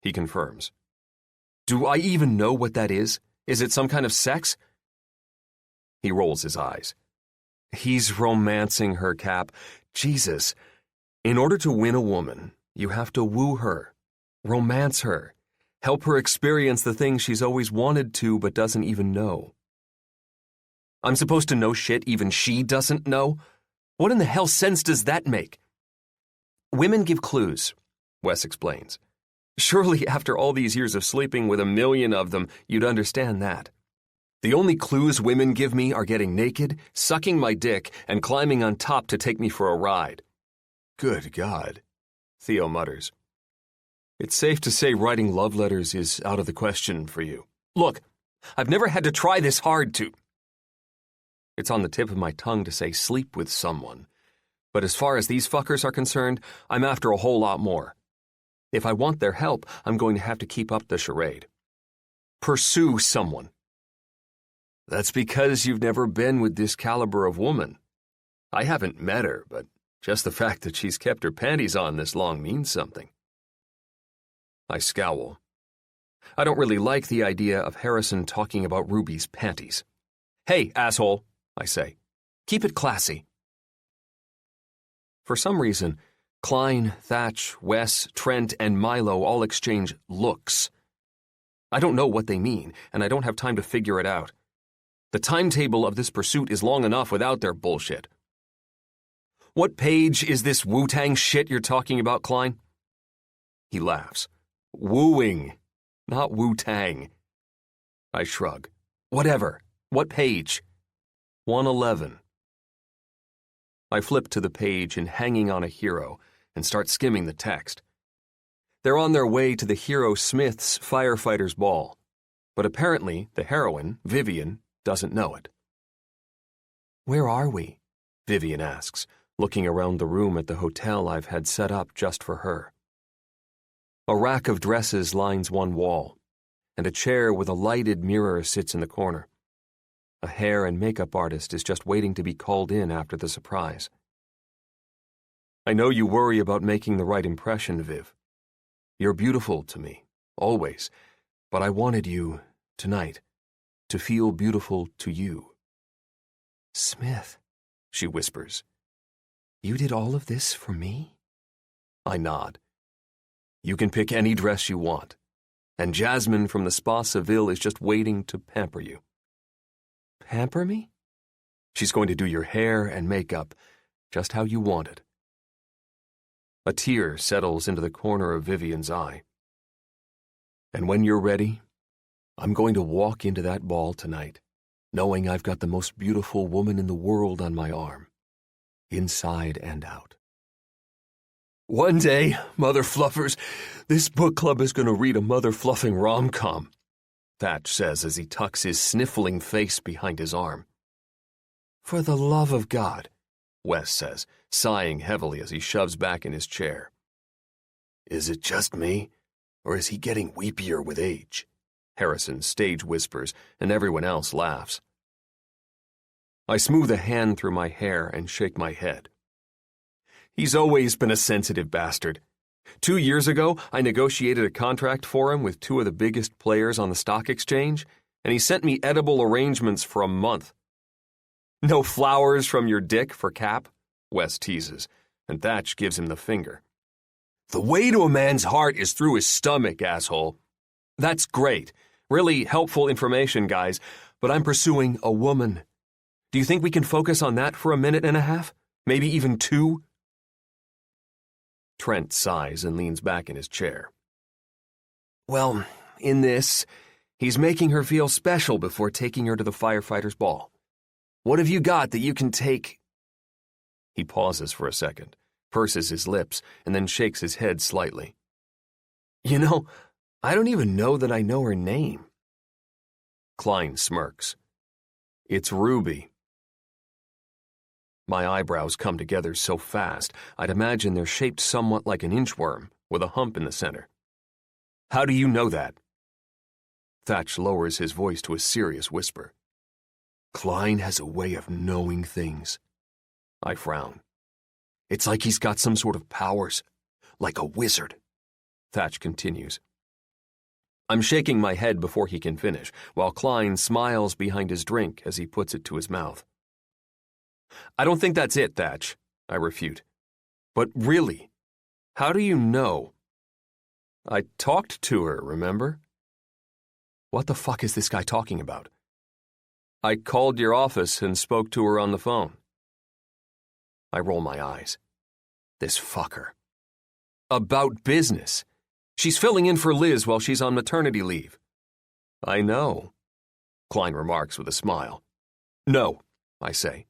he confirms. Do I even know what that is? Is it some kind of sex? He rolls his eyes. He's romancing her, Cap. Jesus. In order to win a woman, you have to woo her, romance her, help her experience the things she's always wanted to but doesn't even know. I'm supposed to know shit even she doesn't know? What in the hell sense does that make? Women give clues, Wes explains. Surely after all these years of sleeping with 1 million of them, you'd understand that. The only clues women give me are getting naked, sucking my dick, and climbing on top to take me for a ride. Good God, Theo mutters. It's safe to say writing love letters is out of the question for you. Look, I've never had to try this hard to... It's on the tip of my tongue to say sleep with someone. But as far as these fuckers are concerned, I'm after a whole lot more. If I want their help, I'm going to have to keep up the charade. Pursue someone. That's because you've never been with this caliber of woman. I haven't met her, but just the fact that she's kept her panties on this long means something. I scowl. I don't really like the idea of Harrison talking about Ruby's panties. Hey, asshole, I say. Keep it classy. For some reason, Klein, Thatch, Wes, Trent, and Milo all exchange looks. I don't know what they mean, and I don't have time to figure it out. The timetable of this pursuit is long enough without their bullshit. What page is this Wu-Tang shit you're talking about, Klein? He laughs. Wooing, not Wu-Tang. I shrug. Whatever. What page? 111. I flip to the page in Hanging on a Hero and start skimming the text. They're on their way to the hero Smith's firefighter's ball, but apparently the heroine, Vivian, doesn't know it. Where are we? Vivian asks, looking around the room at the hotel I've had set up just for her. A rack of dresses lines one wall. and a chair with a lighted mirror sits in the corner. A hair and makeup artist is just waiting to be called in after the surprise. I know you worry about making the right impression, Viv. You're beautiful to me, always, but I wanted you, tonight, to feel beautiful to you. Smith, she whispers, you did all of this for me? I nod. You can pick any dress you want, and Jasmine from the Spa Seville is just waiting to pamper you. Pamper me? She's going to do your hair and makeup just how you want it. A tear settles into the corner of Vivian's eye. And when you're ready, I'm going to walk into that ball tonight, knowing I've got the most beautiful woman in the world on my arm, inside and out. One day, mother fluffers, this book club is going to read a mother-fluffing rom-com, Thatch says as he tucks his sniffling face behind his arm. For the love of God, Wes says, sighing heavily as he shoves back in his chair. Is it just me, or is he getting weepier with age? Harrison stage whispers, and everyone else laughs. I smooth a hand through my hair and shake my head. He's always been a sensitive bastard. 2 years ago, I negotiated a contract for him with 2 of the biggest players on the stock exchange, and he sent me edible arrangements for a month. No flowers from your dick for Cap? Wes teases, and Thatch gives him the finger. The way to a man's heart is through his stomach, asshole. That's great. Really helpful information, guys, but I'm pursuing a woman. Do you think we can focus on that for a minute and a half? Maybe even 2? Trent sighs and leans back in his chair. Well, in this, he's making her feel special before taking her to the firefighters' ball. What have you got that you can take? He pauses for a second, purses his lips, and then shakes his head slightly. You know, I don't even know that I know her name. Klein smirks. It's Ruby. My eyebrows come together so fast, I'd imagine they're shaped somewhat like an inchworm, with a hump in the center. How do you know that? Thatch lowers his voice to a serious whisper. Klein has a way of knowing things. I frown. It's like he's got some sort of powers, like a wizard. Thatch continues. I'm shaking my head before he can finish, while Klein smiles behind his drink as he puts it to his mouth. I don't think that's it, Thatch, I refute. But really, how do you know? I talked to her, remember? What the fuck is this guy talking about? I called your office and spoke to her on the phone. I roll my eyes. This fucker. About business. She's filling in for Liz while she's on maternity leave. I know, Klein remarks with a smile. No, I say.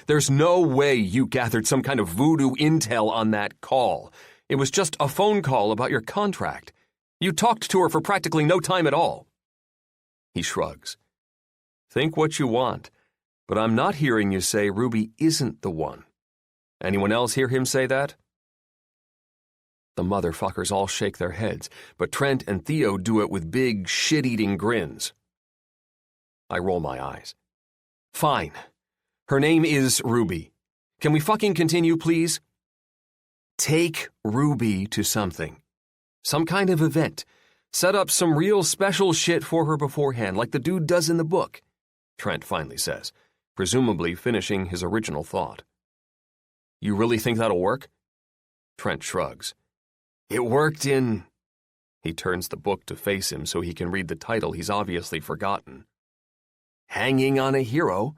There's no way you gathered some kind of voodoo intel on that call. It was just a phone call about your contract. You talked to her for practically no time at all. He shrugs. Think what you want, but I'm not hearing you say Ruby isn't the one. Anyone else hear him say that? The motherfuckers all shake their heads, but Trent and Theo do it with big, shit-eating grins. I roll my eyes. Fine. Her name is Ruby. Can we fucking continue, please? Take Ruby to something. Some kind of event. Set up some real special shit for her beforehand, like the dude does in the book, Trent finally says, presumably finishing his original thought. You really think that'll work? Trent shrugs. It worked in... He turns the book to face him so he can read the title he's obviously forgotten. Hanging on a Hero.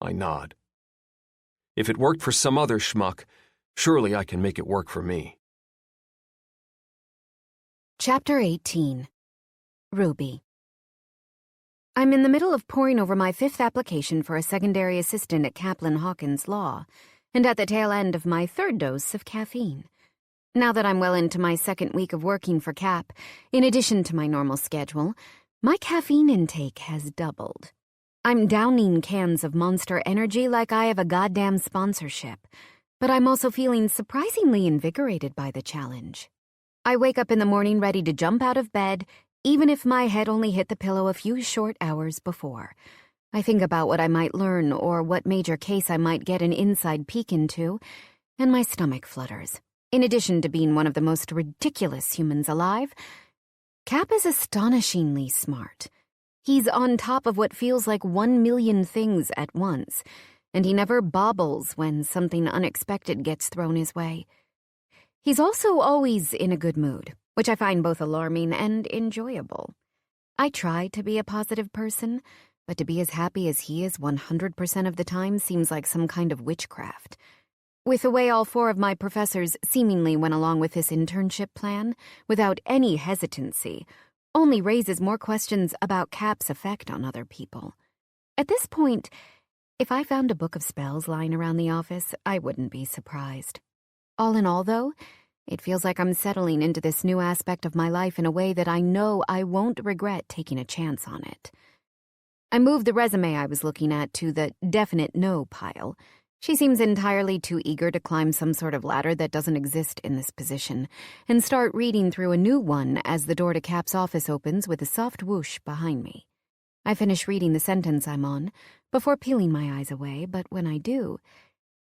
I nod. If it worked for some other schmuck, surely I can make it work for me. Chapter 18. Ruby. I'm in the middle of poring over my 5th application for a secondary assistant at Caplin Hawkins Law, and at the tail end of my 3rd dose of caffeine. Now that I'm well into my 2nd week of working for Cap, in addition to my normal schedule, my caffeine intake has doubled. I'm downing cans of Monster Energy like I have a goddamn sponsorship, but I'm also feeling surprisingly invigorated by the challenge. I wake up in the morning ready to jump out of bed, even if my head only hit the pillow a few short hours before. I think about what I might learn or what major case I might get an inside peek into, and my stomach flutters. In addition to being one of the most ridiculous humans alive, Cap is astonishingly smart. He's on top of what feels like 1,000,000 things at once, and he never bobbles when something unexpected gets thrown his way. He's also always in a good mood, which I find both alarming and enjoyable. I try to be a positive person, but to be as happy as he is 100% of the time seems like some kind of witchcraft. With the way all 4 of my professors seemingly went along with this internship plan, without any hesitancy, only raises more questions about Cap's effect on other people. At this point, if I found a book of spells lying around the office, I wouldn't be surprised. All in all, though, it feels like I'm settling into this new aspect of my life in a way that I know I won't regret taking a chance on it. I moved the resume I was looking at to the definite no pile. She seems entirely too eager to climb some sort of ladder that doesn't exist in this position, and start reading through a new one as the door to Cap's office opens with a soft whoosh behind me. I finish reading the sentence I'm on before peeling my eyes away, but when I do,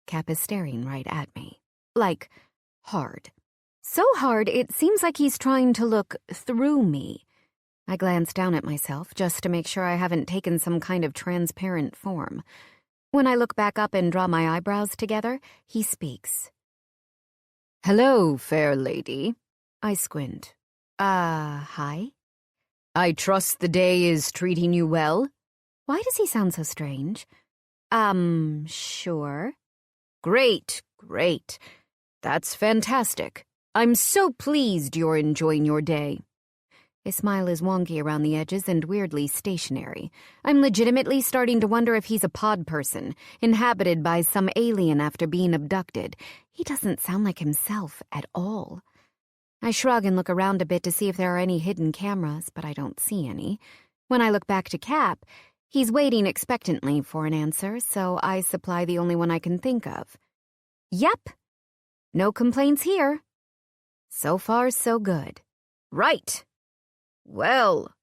Cap is staring right at me. Like, hard. So hard it seems like he's trying to look through me. I glance down at myself just to make sure I haven't taken some kind of transparent form. When I look back up and draw my eyebrows together, he speaks. "Hello, fair lady." I squint. Hi? "I trust the day is treating you well?" Why does he sound so strange? Sure. Great. That's fantastic. I'm so pleased you're enjoying your day." His smile is wonky around the edges and weirdly stationary. I'm legitimately starting to wonder if he's a pod person, inhabited by some alien after being abducted. He doesn't sound like himself at all. I shrug and look around a bit to see if there are any hidden cameras, but I don't see any. When I look back to Cap, he's waiting expectantly for an answer, so I supply the only one I can think of. Yep. No complaints here. So far, so good. Right. Well,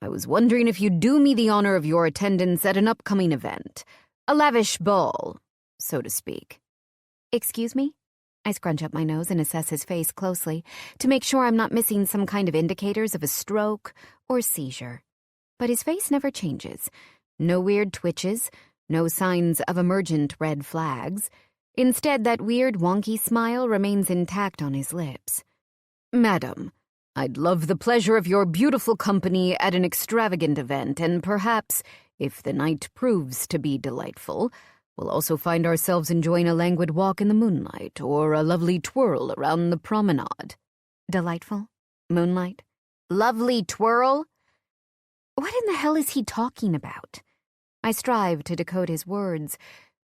I was wondering if you'd do me the honor of your attendance at an upcoming event. A lavish ball, so to speak. Excuse me? I scrunch up my nose and assess his face closely to make sure I'm not missing some kind of indicators of a stroke or seizure. But his face never changes. No weird twitches, no signs of emergent red flags. Instead, that weird wonky smile remains intact on his lips. "Madam, I'd love the pleasure of your beautiful company at an extravagant event, and perhaps, if the night proves to be delightful, we'll also find ourselves enjoying a languid walk in the moonlight or a lovely twirl around the promenade." Delightful? Moonlight? Lovely twirl? What in the hell is he talking about? I strive to decode his words,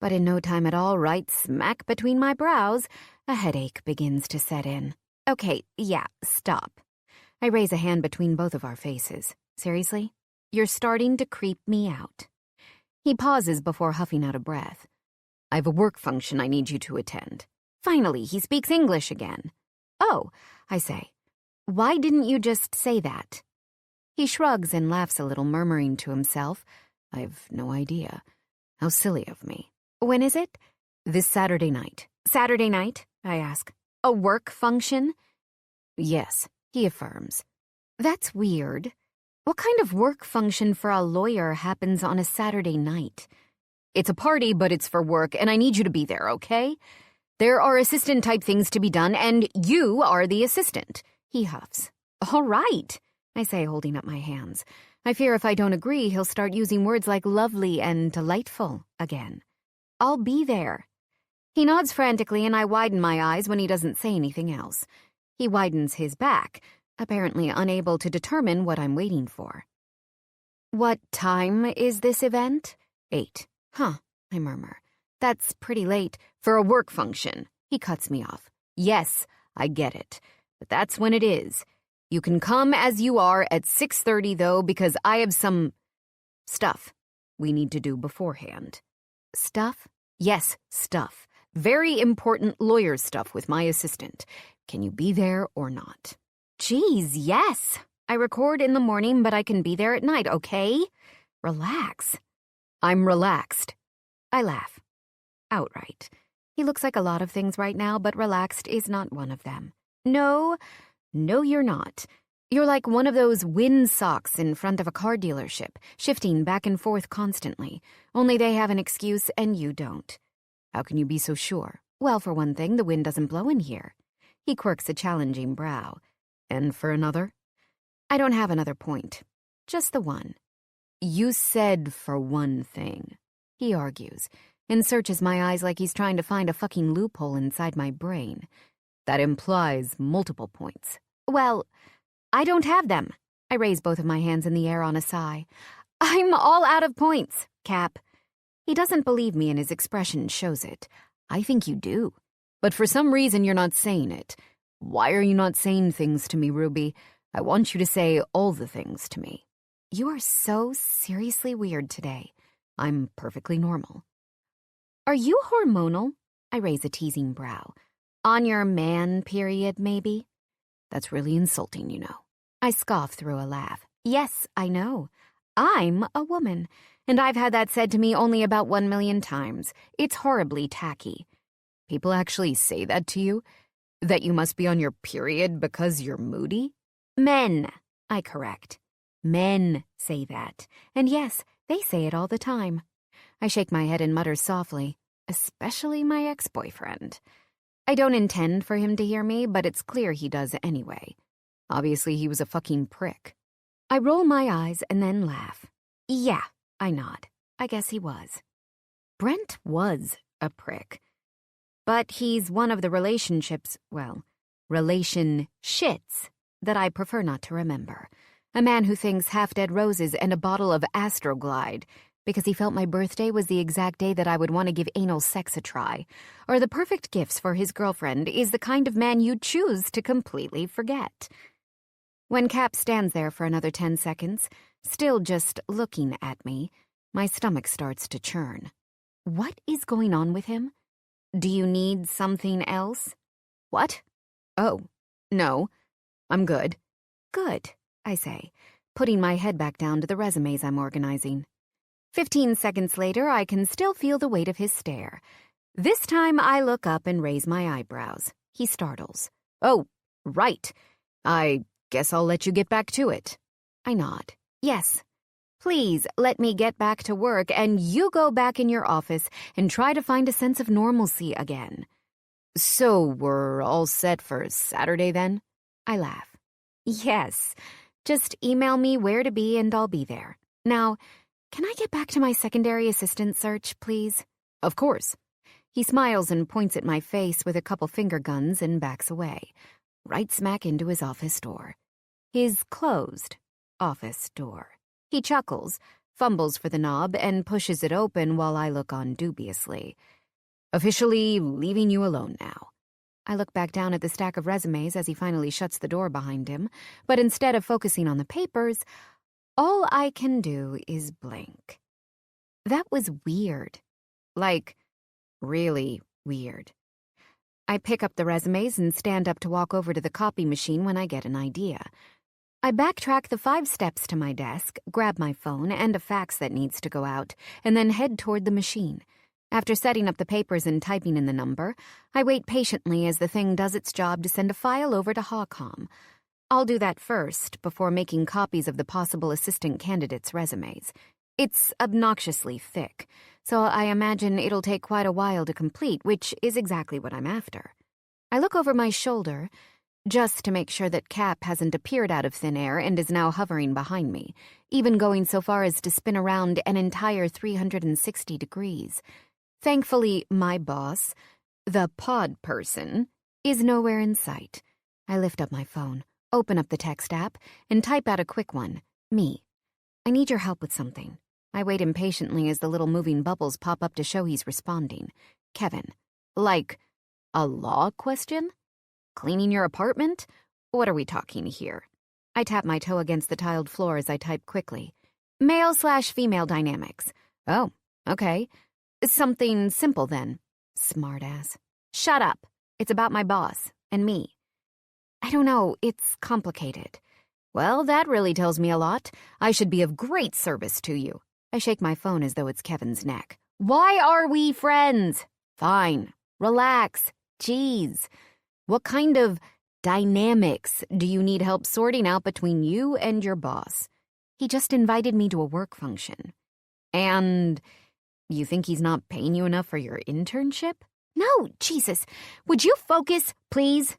but in no time at all, right smack between my brows, a headache begins to set in. Okay, yeah, stop. I raise a hand between both of our faces. Seriously? You're starting to creep me out. He pauses before huffing out a breath. "I have a work function I need you to attend." Finally, he speaks English again. "Oh," I say. "Why didn't you just say that?" He shrugs and laughs a little, murmuring to himself, "I've no idea. How silly of me." "When is it?" "This Saturday night." "Saturday night?" I ask. "A work function?" "Yes," he affirms. "That's weird. What kind of work function for a lawyer happens on a Saturday night?" "It's a party, but it's for work, and I need you to be there, okay? There are assistant-type things to be done, and you are the assistant," he huffs. "All right," I say, holding up my hands. I fear if I don't agree, he'll start using words like lovely and delightful again. "I'll be there." He nods frantically, and I widen my eyes when he doesn't say anything else. He widens his back, apparently unable to determine what I'm waiting for. "What time is this event?" 8. "Huh," I murmur. "That's pretty late for a work function." He cuts me off. "Yes, I get it, but that's when it is. You can come as you are at 6:30, though, because I have some stuff we need to do beforehand." "Stuff?" "Yes, stuff. Very important lawyer stuff with my assistant. Can you be there or not?" "Geez, yes." I record in the morning, but I can be there at night, okay? Relax. I'm relaxed. I laugh. Outright. He looks like a lot of things right now, but relaxed is not one of them. No, you're not. You're like one of those wind socks in front of a car dealership, shifting back and forth constantly. Only they have an excuse and you don't. How can you be so sure? Well, for one thing, the wind doesn't blow in here. He quirks a challenging brow. And for another? I don't have another point. Just the one. You said for one thing. He argues, and searches my eyes like he's trying to find a fucking loophole inside my brain. That implies multiple points. Well, I don't have them. I raise both of my hands in the air on a sigh. I'm all out of points, Cap. He doesn't believe me and his expression shows it. I think you do. But for some reason you're not saying it. Why are you not saying things to me, Ruby? I want you to say all the things to me. You are so seriously weird today. I'm perfectly normal. Are you hormonal? I raise a teasing brow. On your man period, maybe? That's really insulting, you know. I scoff through a laugh. Yes, I know. I'm a woman, and I've had that said to me only about 1 million times. It's horribly tacky. People actually say that to you? That you must be on your period because you're moody? Men, I correct. Men say that. And yes, they say it all the time. I shake my head and mutter softly, especially my ex-boyfriend. I don't intend for him to hear me, but it's clear he does anyway. Obviously, he was a fucking prick. I roll my eyes and then laugh. Yeah, I nod. I guess he was. Brent was a prick. But he's one of the relationships that I prefer not to remember. A man who thinks half-dead roses and a bottle of Astroglide because he felt my birthday was the exact day that I would want to give anal sex a try, or the perfect gifts for his girlfriend is the kind of man you'd choose to completely forget. When Cap stands there for another 10 seconds, still just looking at me, my stomach starts to churn. What is going on with him? Do you need something else? What? Oh, no. I'm good. Good, I say, putting my head back down to the resumes I'm organizing. 15 seconds later, I can still feel the weight of his stare. This time, I look up and raise my eyebrows. He startles. Oh, right. I guess I'll let you get back to it. I nod. Yes. Please let me get back to work and you go back in your office and try to find a sense of normalcy again. So we're all set for Saturday then? I laugh. Yes. Just email me where to be and I'll be there. Now, can I get back to my secondary assistant search, please? Of course. He smiles and points at my face with a couple finger guns and backs away, right smack into his office door. His closed office door. He chuckles, fumbles for the knob, and pushes it open while I look on dubiously. Officially leaving you alone now. I look back down at the stack of resumes as he finally shuts the door behind him, but instead of focusing on the papers, all I can do is blink. That was weird. Like, really weird. I pick up the resumes and stand up to walk over to the copy machine when I get an idea. I backtrack the 5 steps to my desk, grab my phone and a fax that needs to go out, and then head toward the machine. After setting up the papers and typing in the number, I wait patiently as the thing does its job to send a file over to Hawcom. I'll do that first, before making copies of the possible assistant candidates' resumes. It's obnoxiously thick, so I imagine it'll take quite a while to complete, which is exactly what I'm after. I look over my shoulder, just to make sure that Cap hasn't appeared out of thin air and is now hovering behind me, even going so far as to spin around an entire 360 degrees. Thankfully, my boss, the pod person, is nowhere in sight. I lift up my phone, open up the text app, and type out a quick one. Me. I need your help with something. I wait impatiently as the little moving bubbles pop up to show he's responding. Kevin. Like, a law question? Cleaning your apartment? What are we talking here? I tap my toe against the tiled floor as I type quickly. Male/female dynamics. Oh, okay. Something simple then. Smartass. Shut up. It's about my boss and me. I don't know, it's complicated. Well, that really tells me a lot. I should be of great service to you. I shake my phone as though it's Kevin's neck. Why are we friends? Fine. Relax. Jeez. What kind of dynamics do you need help sorting out between you and your boss? He just invited me to a work function. And you think he's not paying you enough for your internship? No, Jesus. Would you focus, please?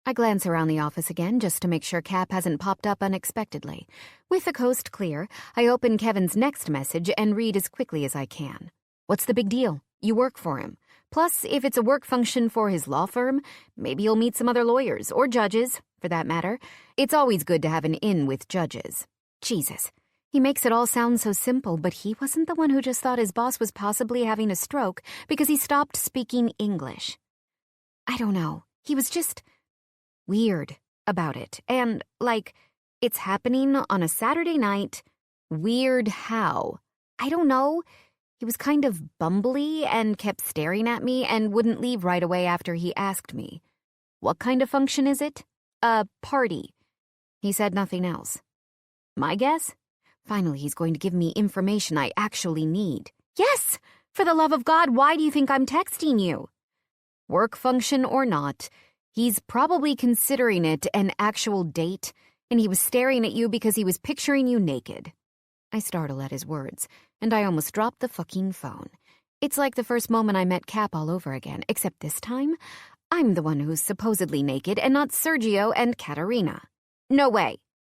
I glance around the office again just to make sure Cap hasn't popped up unexpectedly. With the coast clear, I open Kevin's next message and read as quickly as I can. What's the big deal? You work for him. Plus, if it's a work function for his law firm, maybe you'll meet some other lawyers, or judges, for that matter. It's always good to have an in with judges. Jesus. He makes it all sound so simple, but he wasn't the one who just thought his boss was possibly having a stroke because he stopped speaking English. I don't know. He was just weird about it. And, like, it's happening on a Saturday night. Weird how? I don't know. He was kind of bumbly and kept staring at me and wouldn't leave right away after he asked me. What kind of function is it? A party. He said nothing else. My guess? Finally, he's going to give me information I actually need. Yes! For the love of God, why do you think I'm texting you? Work function or not, he's probably considering it an actual date, and he was staring at you because he was picturing you naked. I startle at his words, and I almost dropped the fucking phone. It's like the first moment I met Cap all over again, except this time, I'm the one who's supposedly naked and not Sergio and Katerina. No way.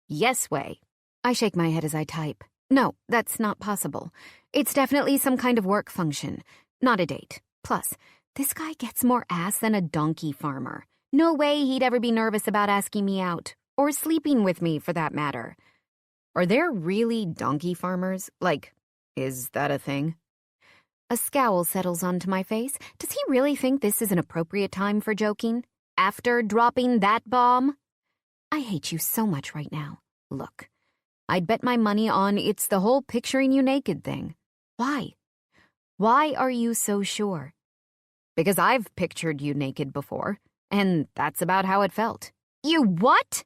Yes way. I shake my head as I type. No, that's not possible. It's definitely some kind of work function, not a date. Plus, this guy gets more ass than a donkey farmer. No way he'd ever be nervous about asking me out, or sleeping with me for that matter. Are there really donkey farmers? Like, is that a thing? A scowl settles onto my face. Does he really think this is an appropriate time for joking? After dropping that bomb? I hate you so much right now. Look, I'd bet my money on it's the whole picturing you naked thing. Why? Why are you so sure? Because I've pictured you naked before, and that's about how it felt. You what?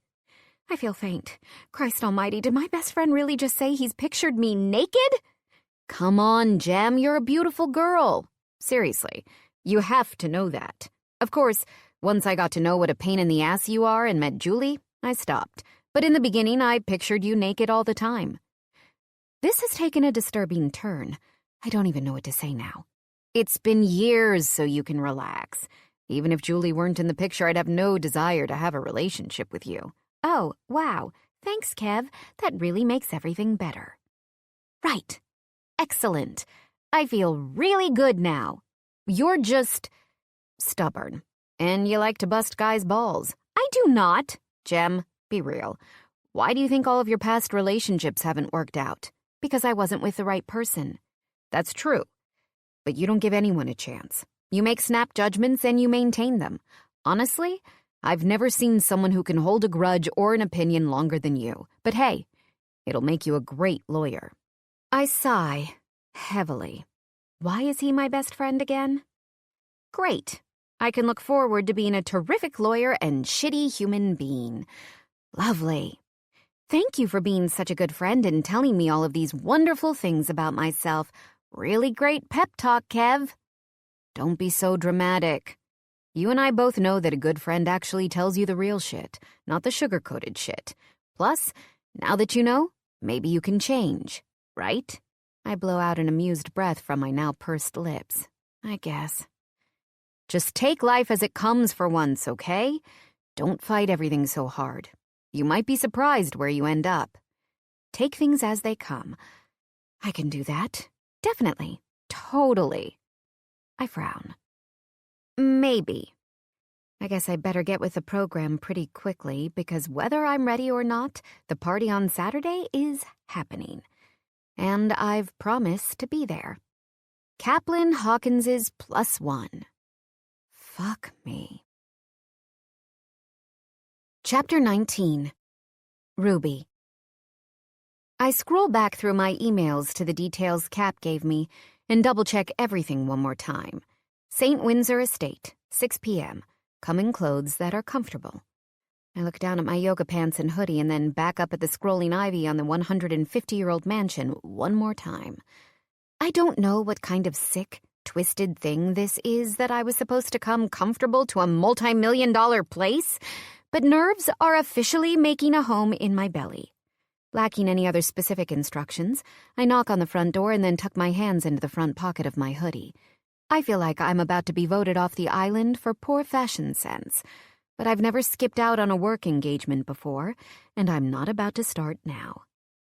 I feel faint. Christ almighty, did my best friend really just say he's pictured me naked? Come on, Jem, you're a beautiful girl. Seriously, you have to know that. Of course, once I got to know what a pain in the ass you are and met Julie, I stopped. But in the beginning, I pictured you naked all the time. This has taken a disturbing turn. I don't even know what to say now. It's been years, so you can relax. Even if Julie weren't in the picture, I'd have no desire to have a relationship with you. Oh, wow. Thanks, Kev. That really makes everything better. Right. Excellent. I feel really good now. You're just stubborn, and you like to bust guys' balls. I do not. Jem, be real. Why do you think all of your past relationships haven't worked out? Because I wasn't with the right person. That's true. But you don't give anyone a chance. You make snap judgments and you maintain them. Honestly, I've never seen someone who can hold a grudge or an opinion longer than you. But hey, it'll make you a great lawyer. I sigh heavily. Why is he my best friend again? Great. I can look forward to being a terrific lawyer and shitty human being. Lovely. Thank you for being such a good friend and telling me all of these wonderful things about myself. Really great pep talk, Kev. Don't be so dramatic. You and I both know that a good friend actually tells you the real shit, not the sugar-coated shit. Plus, now that you know, maybe you can change, right? I blow out an amused breath from my now pursed lips. I guess. Just take life as it comes for once, okay? Don't fight everything so hard. You might be surprised where you end up. Take things as they come. I can do that. Definitely. Totally. I frown. Maybe. I guess I better get with the program pretty quickly because whether I'm ready or not, the party on Saturday is happening. And I've promised to be there. Caplin Hawkins's +1. Fuck me. Chapter 19. Ruby. I scroll back through my emails to the details Cap gave me and double-check everything one more time. St. Windsor Estate, 6 p.m. Come in clothes that are comfortable. I look down at my yoga pants and hoodie and then back up at the scrolling ivy on the 150-year-old mansion one more time. I don't know what kind of sick, twisted thing this is that I was supposed to come comfortable to a multi-million-dollar place, but nerves are officially making a home in my belly. Lacking any other specific instructions, I knock on the front door and then tuck my hands into the front pocket of my hoodie. I feel like I'm about to be voted off the island for poor fashion sense, but I've never skipped out on a work engagement before, and I'm not about to start now.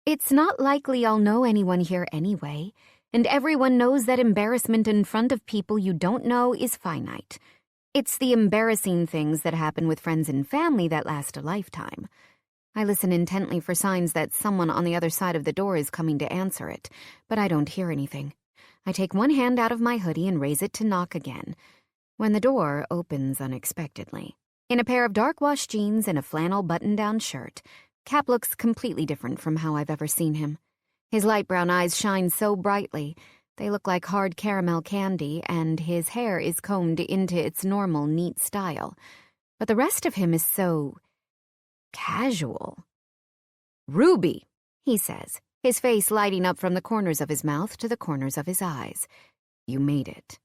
It's not likely I'll know anyone here anyway, and everyone knows that embarrassment in front of people you don't know is finite. It's the embarrassing things that happen with friends and family that last a lifetime. I listen intently for signs that someone on the other side of the door is coming to answer it, but I don't hear anything. I take one hand out of my hoodie and raise it to knock again, when the door opens unexpectedly. In a pair of dark-washed jeans and a flannel button-down shirt, Cap looks completely different from how I've ever seen him. His light brown eyes shine so brightly, they look like hard caramel candy, and his hair is combed into its normal, neat style. But the rest of him is so casual. "Ruby," he says, his face lighting up from the corners of his mouth to the corners of his eyes. "You made it."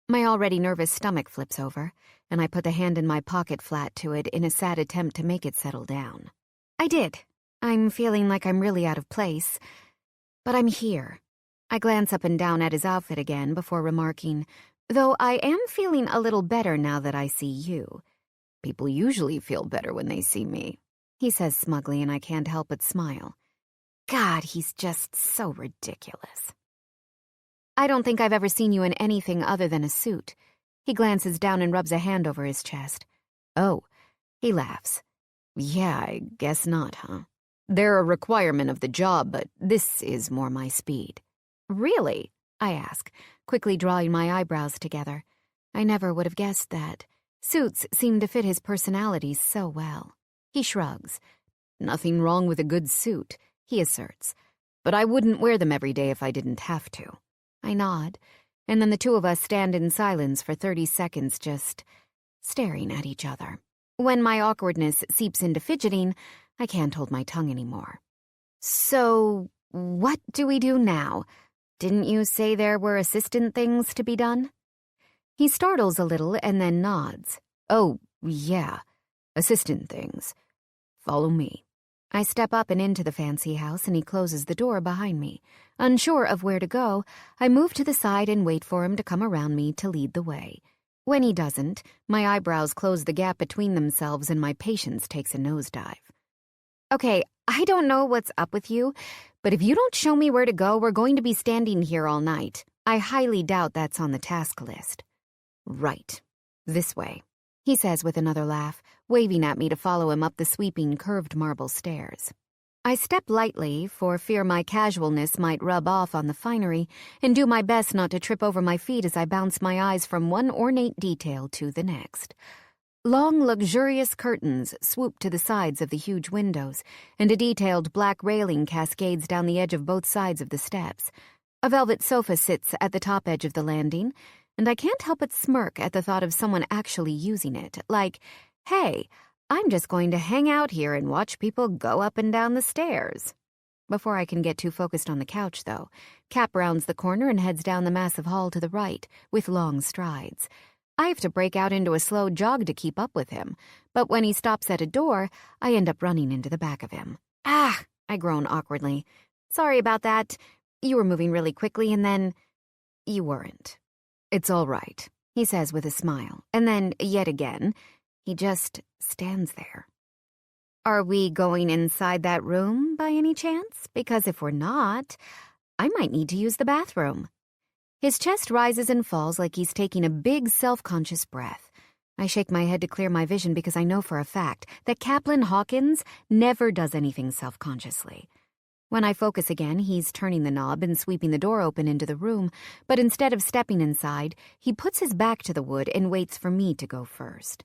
My already nervous stomach flips over, and I put the hand in my pocket flat to it in a sad attempt to make it settle down. I did. I'm feeling like I'm really out of place, but I'm here. I glance up and down at his outfit again before remarking, though I am feeling a little better now that I see you. "People usually feel better when they see me," he says smugly, and I can't help but smile. God, he's just so ridiculous. "I don't think I've ever seen you in anything other than a suit." He glances down and rubs a hand over his chest. "Oh," he laughs. "Yeah, I guess not, huh? They're a requirement of the job, but this is more my speed." "Really?" I ask, quickly drawing my eyebrows together. I never would have guessed that. Suits seem to fit his personality so well. He shrugs. "Nothing wrong with a good suit," he asserts, "but I wouldn't wear them every day if I didn't have to." I nod, and then the two of us stand in silence for 30 seconds just staring at each other. When my awkwardness seeps into fidgeting, I can't hold my tongue anymore. "So, what do we do now? Didn't you say there were assistant things to be done?" He startles a little and then nods. "Oh, yeah, assistant things. Follow me." I step up and into the fancy house, and he closes the door behind me. Unsure of where to go, I move to the side and wait for him to come around me to lead the way. When he doesn't, my eyebrows close the gap between themselves and my patience takes a nosedive. "Okay, I don't know what's up with you, but if you don't show me where to go, we're going to be standing here all night. I highly doubt that's on the task list." "Right. This way," he says with another laugh, waving at me to follow him up the sweeping, curved marble stairs. I step lightly, for fear my casualness might rub off on the finery, and do my best not to trip over my feet as I bounce my eyes from one ornate detail to the next. Long, luxurious curtains swoop to the sides of the huge windows, and a detailed black railing cascades down the edge of both sides of the steps. A velvet sofa sits at the top edge of the landing, and I can't help but smirk at the thought of someone actually using it, like, "Hey, I'm just going to hang out here and watch people go up and down the stairs." Before I can get too focused on the couch, though, Cap rounds the corner and heads down the massive hall to the right, with long strides. I have to break out into a slow jog to keep up with him, but when he stops at a door, I end up running into the back of him. "Ah!" I groan awkwardly. "Sorry about that. You were moving really quickly, and then you weren't." "It's all right," he says with a smile, and then, yet again, he just stands there. "Are we going inside that room by any chance? Because if we're not, I might need to use the bathroom." His chest rises and falls like he's taking a big, self-conscious breath. I shake my head to clear my vision because I know for a fact that Caplin Hawkins never does anything self-consciously. When I focus again, he's turning the knob and sweeping the door open into the room, but instead of stepping inside, he puts his back to the wood and waits for me to go first.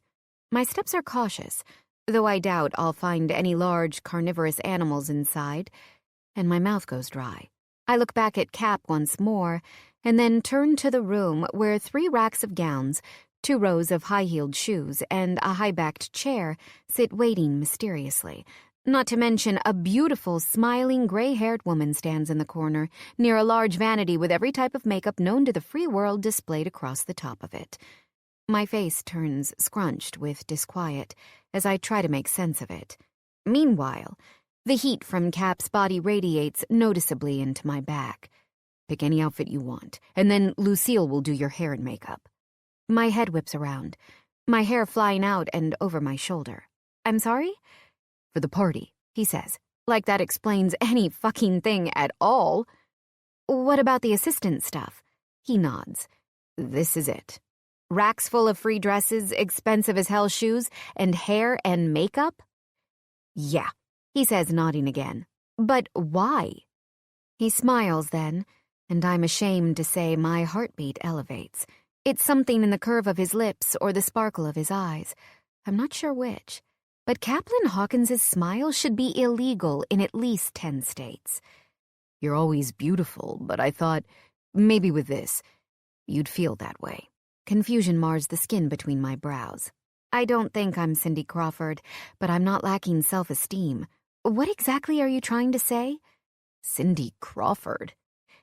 My steps are cautious, though I doubt I'll find any large carnivorous animals inside, and my mouth goes dry. I look back at Cap once more, and then turn to the room where 3 racks of gowns, 2 rows of high-heeled shoes and a high-backed chair sit waiting mysteriously. Not to mention a beautiful, smiling, gray-haired woman stands in the corner, near a large vanity with every type of makeup known to the free world displayed across the top of it. My face turns scrunched with disquiet as I try to make sense of it. Meanwhile, the heat from Cap's body radiates noticeably into my back. Pick any outfit you want, and then Lucille will do your hair and makeup. My head whips around, my hair flying out and over my shoulder. I'm sorry? For the party, he says, like that explains any fucking thing at all. What about the assistant stuff? He nods. This is it. Racks full of free dresses, expensive as hell shoes, and hair and makeup? Yeah, he says, nodding again. But why? He smiles then, and I'm ashamed to say my heartbeat elevates. It's something in the curve of his lips or the sparkle of his eyes. I'm not sure which. But Caplin Hawkins's smile should be illegal in at least 10 states. You're always beautiful, but I thought, maybe with this, you'd feel that way. Confusion mars the skin between my brows. I don't think I'm Cindy Crawford, but I'm not lacking self-esteem. What exactly are you trying to say? Cindy Crawford?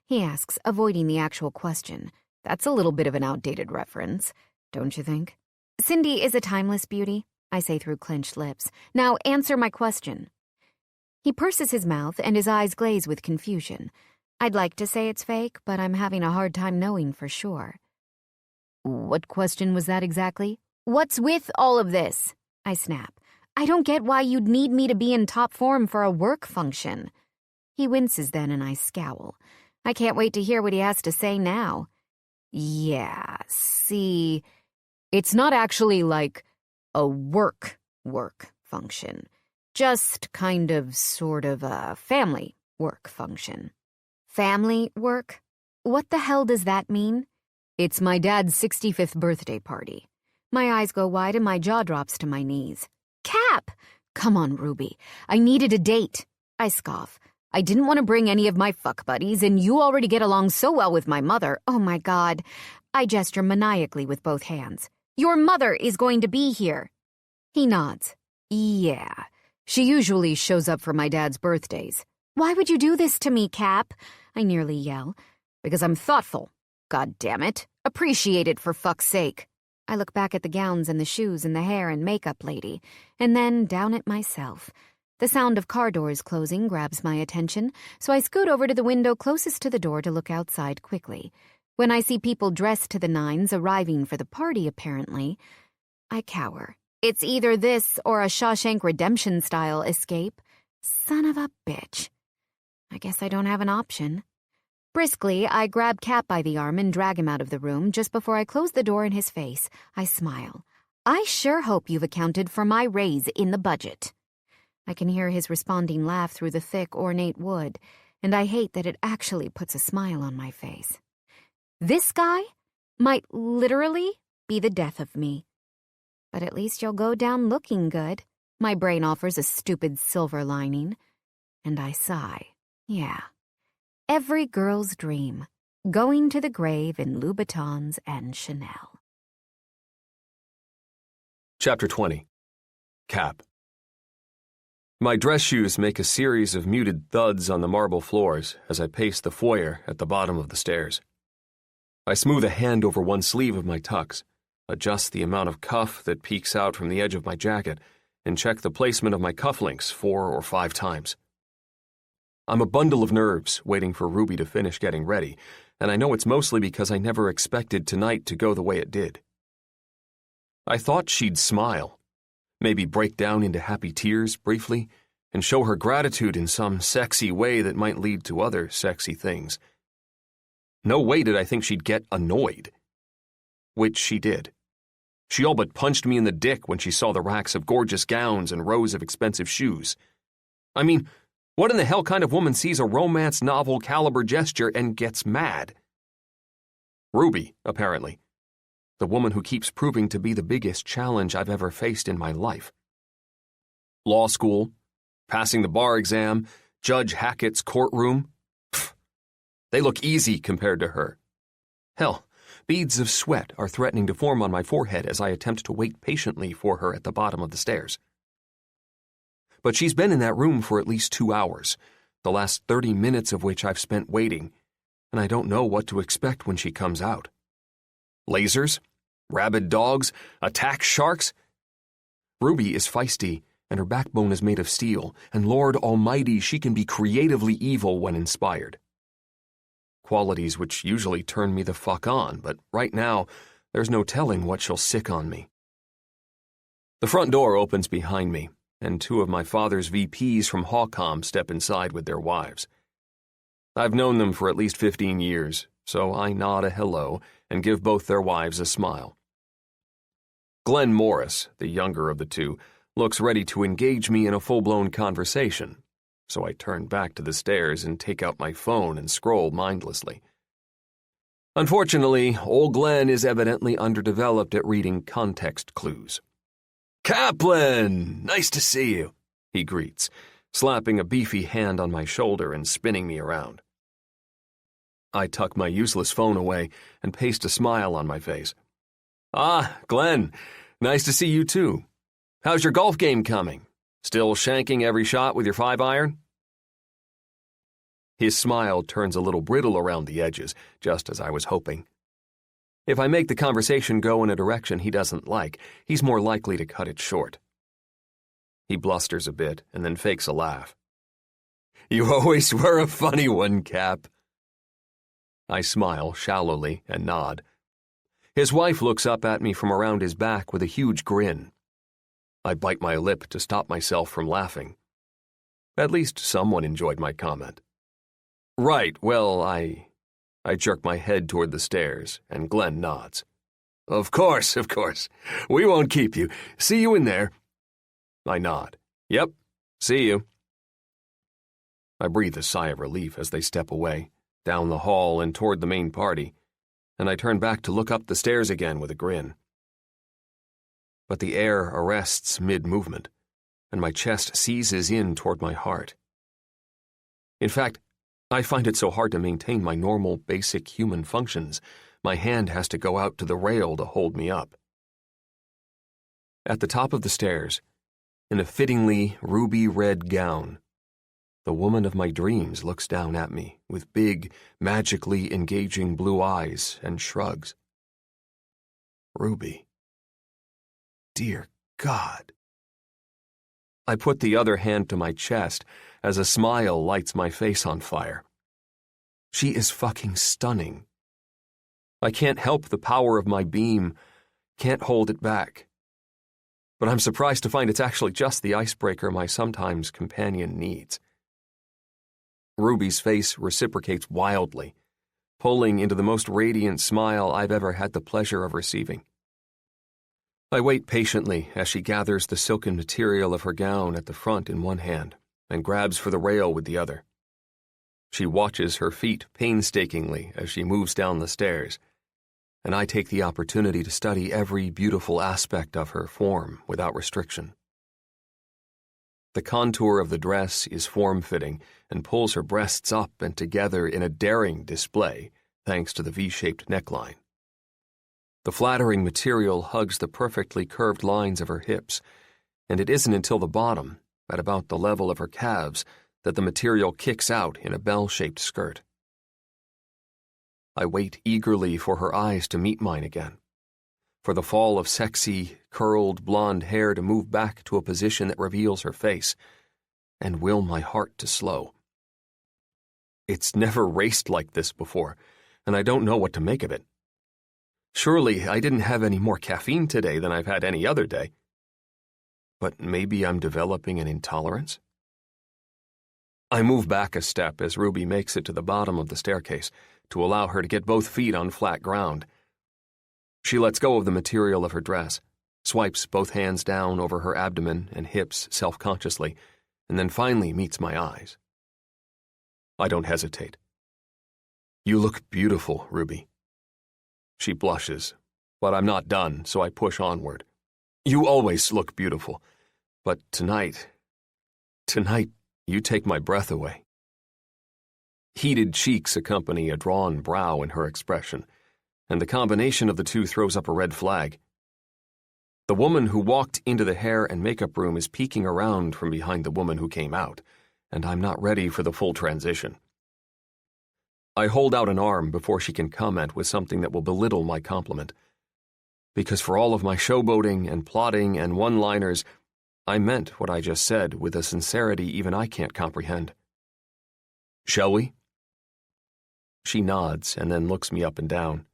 He asks, avoiding the actual question. That's a little bit of an outdated reference, don't you think? Cindy is a timeless beauty, I say through clenched lips. Now answer my question. He purses his mouth and his eyes glaze with confusion. I'd like to say it's fake, but I'm having a hard time knowing for sure. What question was that exactly? What's with all of this? I snap. I don't get why you'd need me to be in top form for a work function. He winces then and I scowl. I can't wait to hear what he has to say now. Yeah, see, it's not actually like a work function. Just kind of sort of a family work function. Family work? What the hell does that mean? It's my dad's 65th birthday party. My eyes go wide and my jaw drops to my knees. Cap! Come on, Ruby. I needed a date. I scoff. I didn't want to bring any of my fuck buddies, and you already get along so well with my mother. Oh my God. I gesture maniacally with both hands. Your mother is going to be here. He nods. Yeah. She usually shows up for my dad's birthdays. Why would you do this to me, Cap? I nearly yell. Because I'm thoughtful. God damn it. Appreciate it for fuck's sake. I look back at the gowns and the shoes and the hair and makeup lady, and then down at myself. The sound of car doors closing grabs my attention, so I scoot over to the window closest to the door to look outside quickly. When I see people dressed to the nines arriving for the party, apparently, I cower. It's either this or a Shawshank Redemption-style escape. Son of a bitch. I guess I don't have an option. Briskly, I grab Cap by the arm and drag him out of the room. Just before I close the door in his face, I smile. I sure hope you've accounted for my raise in the budget. I can hear his responding laugh through the thick, ornate wood, and I hate that it actually puts a smile on my face. This guy might literally be the death of me. But at least you'll go down looking good. My brain offers a stupid silver lining. And I sigh. Yeah. Every girl's dream. Going to the grave in Louboutins and Chanel. Chapter 20. Cap. My dress shoes make a series of muted thuds on the marble floors as I pace the foyer at the bottom of the stairs. I smooth a hand over one sleeve of my tux, adjust the amount of cuff that peeks out from the edge of my jacket, and check the placement of my cufflinks 4 or 5 times. I'm a bundle of nerves waiting for Ruby to finish getting ready, and I know it's mostly because I never expected tonight to go the way it did. I thought she'd smile, maybe break down into happy tears briefly, and show her gratitude in some sexy way that might lead to other sexy things. No way did I think she'd get annoyed. Which she did. She all but punched me in the dick when she saw the racks of gorgeous gowns and rows of expensive shoes. I mean, what in the hell kind of woman sees a romance novel caliber gesture and gets mad? Ruby, apparently. The woman who keeps proving to be the biggest challenge I've ever faced in my life. Law school, passing the bar exam, Judge Hackett's courtroom. Pfft, they look easy compared to her. Hell, Beads of sweat are threatening to form on my forehead as I attempt to wait patiently for her at the bottom of the stairs. But she's been in that room for at least 2 hours, the last 30 minutes of which I've spent waiting, and I don't know what to expect when she comes out. Lasers? Rabid dogs? Attack sharks? Ruby is feisty, and her backbone is made of steel, and Lord Almighty, she can be creatively evil when inspired. Qualities which usually turn me the fuck on, but right now, there's no telling what she'll sick on me. The front door opens behind me, and 2 of my father's VPs from Hawcom step inside with their wives. I've known them for at least 15 years, so I nod a hello and give both their wives a smile. Glenn Morris, the younger of the 2, looks ready to engage me in a full-blown conversation, so I turn back to the stairs and take out my phone and scroll mindlessly. Unfortunately, old Glenn is evidently underdeveloped at reading context clues. "Caplin! Nice to see you," he greets, slapping a beefy hand on my shoulder and spinning me around. I tuck my useless phone away and paste a smile on my face. "Ah, Glenn, nice to see you too. How's your golf game coming? Still shanking every shot with your 5-iron? His smile turns a little brittle around the edges, just as I was hoping. If I make the conversation go in a direction he doesn't like, he's more likely to cut it short. He blusters a bit and then fakes a laugh. "You always were a funny one, Cap." I smile shallowly and nod. His wife looks up at me from around his back with a huge grin. I bite my lip to stop myself from laughing. At least someone enjoyed my comment. "Right, well, I jerk my head toward the stairs, and Glenn nods. Of course. We won't keep you. See you in there." I nod. "Yep, see you." I breathe a sigh of relief as they step away, down the hall and toward the main party, and I turn back to look up the stairs again with a grin. But the air arrests mid-movement, and my chest seizes in toward my heart. In fact, I find it so hard to maintain my normal, basic human functions, my hand has to go out to the rail to hold me up. At the top of the stairs, in a fittingly ruby-red gown, the woman of my dreams looks down at me with big, magically engaging blue eyes and shrugs. Ruby. Dear God. I put the other hand to my chest as a smile lights my face on fire. She is fucking stunning. I can't help the power of my beam, can't hold it back. But I'm surprised to find it's actually just the icebreaker my sometimes companion needs. Ruby's face reciprocates wildly, pulling into the most radiant smile I've ever had the pleasure of receiving. I wait patiently as she gathers the silken material of her gown at the front in one hand and grabs for the rail with the other. She watches her feet painstakingly as she moves down the stairs, and I take the opportunity to study every beautiful aspect of her form without restriction. The contour of the dress is form-fitting and pulls her breasts up and together in a daring display thanks to the V-shaped neckline. The flattering material hugs the perfectly curved lines of her hips, and it isn't until the bottom, at about the level of her calves, that the material kicks out in a bell-shaped skirt. I wait eagerly for her eyes to meet mine again, for the fall of sexy, curled blonde hair to move back to a position that reveals her face, and will my heart to slow. It's never raced like this before, and I don't know what to make of it. Surely I didn't have any more caffeine today than I've had any other day. But maybe I'm developing an intolerance? I move back a step as Ruby makes it to the bottom of the staircase to allow her to get both feet on flat ground. She lets go of the material of her dress, swipes both hands down over her abdomen and hips self-consciously, and then finally meets my eyes. I don't hesitate. "You look beautiful, Ruby." She blushes, but I'm not done, so I push onward. "You always look beautiful, but tonight, you take my breath away." Heated cheeks accompany a drawn brow in her expression, and the combination of the two throws up a red flag. The woman who walked into the hair and makeup room is peeking around from behind the woman who came out, and I'm not ready for the full transition. I hold out an arm before she can comment with something that will belittle my compliment. Because for all of my showboating and plotting and one-liners, I meant what I just said with a sincerity even I can't comprehend. Shall we? She nods and then looks me up and down.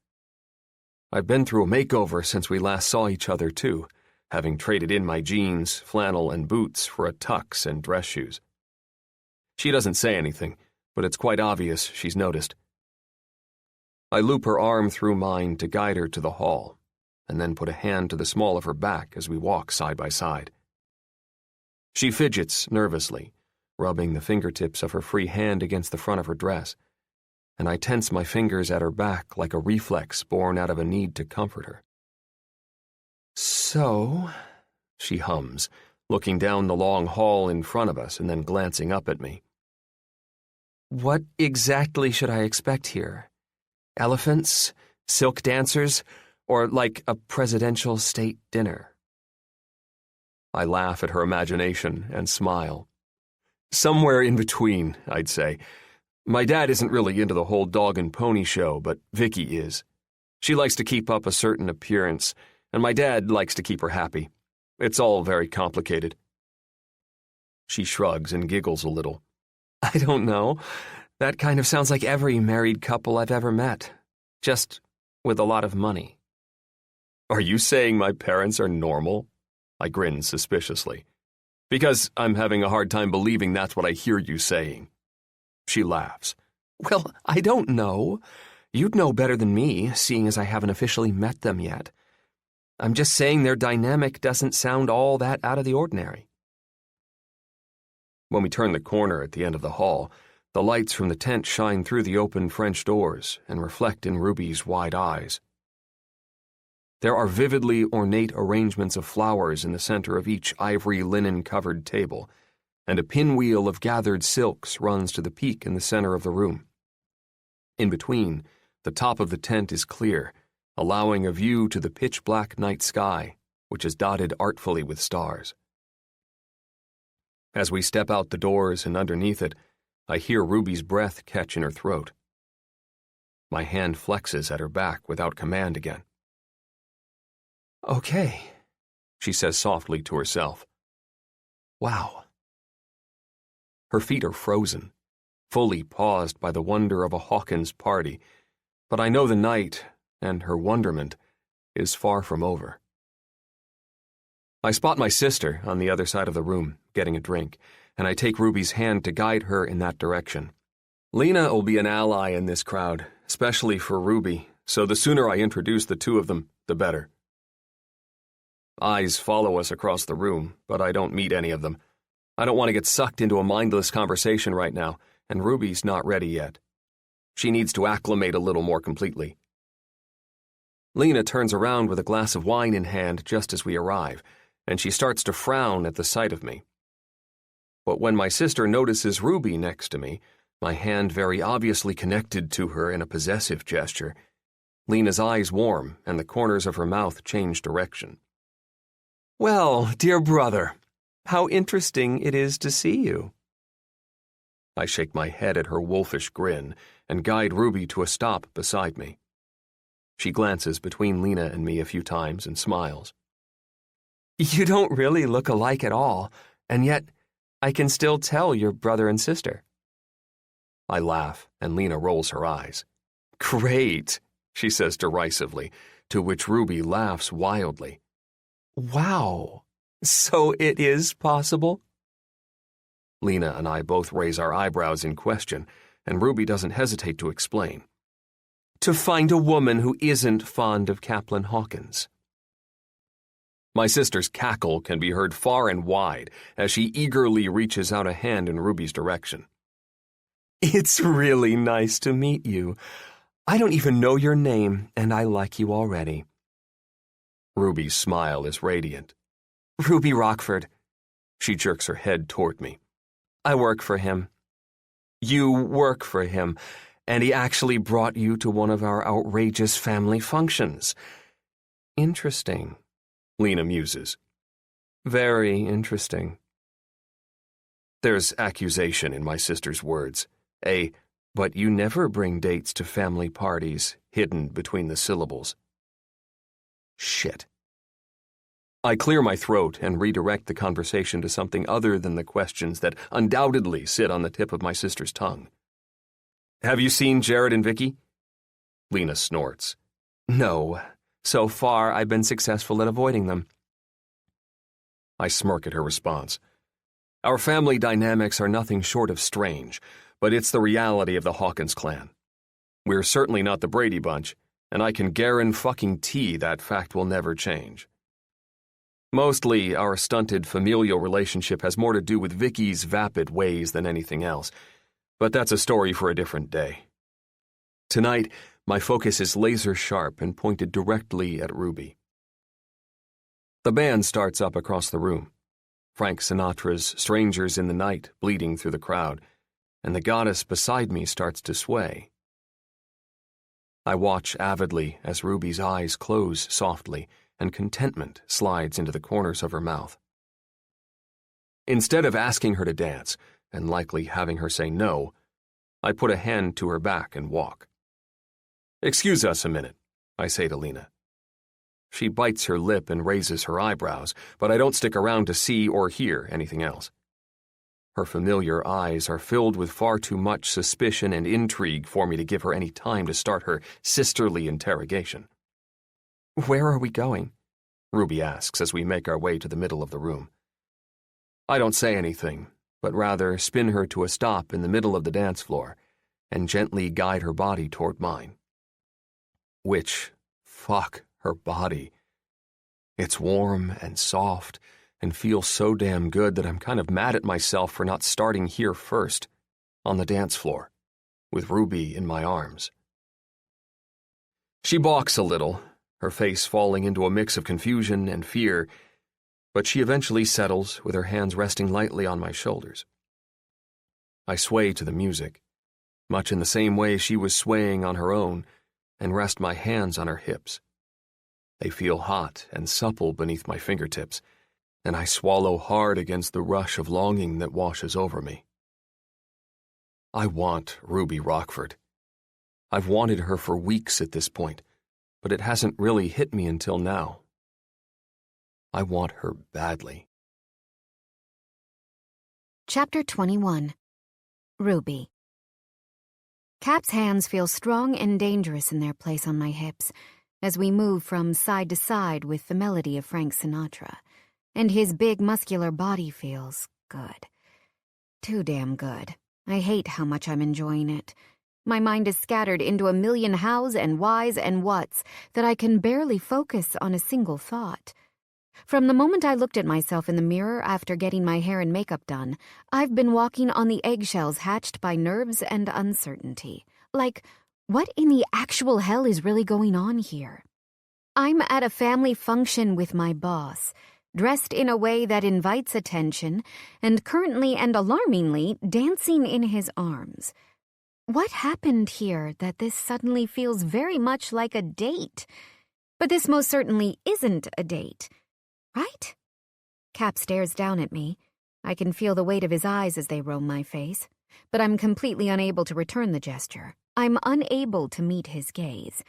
I've been through a makeover since we last saw each other, too, having traded in my jeans, flannel, and boots for a tux and dress shoes. She doesn't say anything, but it's quite obvious she's noticed. I loop her arm through mine to guide her to the hall, and then put a hand to the small of her back as we walk side by side. She fidgets nervously, rubbing the fingertips of her free hand against the front of her dress, and I tense my fingers at her back like a reflex born out of a need to comfort her. So, she hums, looking down the long hall in front of us and then glancing up at me. What exactly should I expect here? Elephants? Silk dancers? Or like a presidential state dinner? I laugh at her imagination and smile. Somewhere in between, I'd say. My dad isn't really into the whole dog and pony show, but Vicky is. She likes to keep up a certain appearance, and my dad likes to keep her happy. It's all very complicated. She shrugs and giggles a little. I don't know. That kind of sounds like every married couple I've ever met, just with a lot of money. Are you saying my parents are normal? I grin suspiciously. Because I'm having a hard time believing that's what I hear you saying. She laughs. Well, I don't know. You'd know better than me, seeing as I haven't officially met them yet. I'm just saying their dynamic doesn't sound all that out of the ordinary. When we turn the corner at the end of the hall, the lights from the tent shine through the open French doors and reflect in Ruby's wide eyes. There are vividly ornate arrangements of flowers in the center of each ivory linen-covered table, and a pinwheel of gathered silks runs to the peak in the center of the room. In between, the top of the tent is clear, allowing a view to the pitch-black night sky, which is dotted artfully with stars. As we step out the doors and underneath it, I hear Ruby's breath catch in her throat. My hand flexes at her back without command again. Okay, she says softly to herself. Wow. Her feet are frozen, fully paused by the wonder of a Hawkins party, but I know the night, and her wonderment, is far from over. I spot my sister on the other side of the room, getting a drink, and I take Ruby's hand to guide her in that direction. Lena will be an ally in this crowd, especially for Ruby, so the sooner I introduce the two of them, the better. Eyes follow us across the room, but I don't meet any of them. I don't want to get sucked into a mindless conversation right now, and Ruby's not ready yet. She needs to acclimate a little more completely. Lena turns around with a glass of wine in hand just as we arrive, and she starts to frown at the sight of me. But when my sister notices Ruby next to me, my hand very obviously connected to her in a possessive gesture, Lena's eyes warm and the corners of her mouth change direction. Well, dear brother, how interesting it is to see you. I shake my head at her wolfish grin and guide Ruby to a stop beside me. She glances between Lena and me a few times and smiles. You don't really look alike at all, and yet I can still tell you're brother and sister. I laugh, and Lena rolls her eyes. Great, she says derisively, to which Ruby laughs wildly. Wow, so it is possible? Lena and I both raise our eyebrows in question, and Ruby doesn't hesitate to explain. To find a woman who isn't fond of Caplin Hawkins. My sister's cackle can be heard far and wide as she eagerly reaches out a hand in Ruby's direction. It's really nice to meet you. I don't even know your name, and I like you already. Ruby's smile is radiant. Ruby Rockford. She jerks her head toward me. I work for him. You work for him, And he actually brought you to one of our outrageous family functions. Interesting, Lena muses. Very interesting. There's accusation in my sister's words. But you never bring dates to family parties, hidden between the syllables. Shit. I clear my throat and redirect the conversation to something other than the questions that undoubtedly sit on the tip of my sister's tongue. Have you seen Jared and Vicky? Lena snorts. No. So far, I've been successful at avoiding them. I smirk at her response. Our family dynamics are nothing short of strange, but it's the reality of the Hawkins clan. We're certainly not the Brady Bunch, and I can guarantee that fact will never change. Mostly, our stunted familial relationship has more to do with Vicky's vapid ways than anything else, but that's a story for a different day. Tonight, my focus is laser-sharp and pointed directly at Ruby. The band starts up across the room. Frank Sinatra's Strangers in the Night bleeding through the crowd, and the goddess beside me starts to sway. I watch avidly as Ruby's eyes close softly and contentment slides into the corners of her mouth. Instead of asking her to dance, and likely having her say no, I put a hand to her back and walk. Excuse us a minute, I say to Lena. She bites her lip and raises her eyebrows, but I don't stick around to see or hear anything else. Her familiar eyes are filled with far too much suspicion and intrigue for me to give her any time to start her sisterly interrogation. Where are we going? Ruby asks as we make our way to the middle of the room. I don't say anything, but rather spin her to a stop in the middle of the dance floor and gently guide her body toward mine. Fuck her body. It's warm and soft and feels so damn good that I'm kind of mad at myself for not starting here first, on the dance floor, with Ruby in my arms. She balks a little, her face falling into a mix of confusion and fear, but she eventually settles with her hands resting lightly on my shoulders. I sway to the music, much in the same way she was swaying on her own, and rest my hands on her hips. They feel hot and supple beneath my fingertips, and I swallow hard against the rush of longing that washes over me. I want Ruby Rockford. I've wanted her for weeks at this point, but it hasn't really hit me until now. I want her badly. Chapter 21. Ruby. Cap's hands feel strong and dangerous in their place on my hips as we move from side to side with the melody of Frank Sinatra, and his big muscular body feels good. Too damn good. I hate how much I'm enjoying it. My mind is scattered into a million hows and whys and whats that I can barely focus on a single thought. From the moment I looked at myself in the mirror after getting my hair and makeup done, I've been walking on the eggshells hatched by nerves and uncertainty. Like, what in the actual hell is really going on here? I'm at a family function with my boss, dressed in a way that invites attention, and currently and alarmingly dancing in his arms. What happened here that this suddenly feels very much like a date? But this most certainly isn't a date, right? Cap stares down at me. I can feel the weight of his eyes as they roam my face, but I'm completely unable to return the gesture. I'm unable to meet his gaze.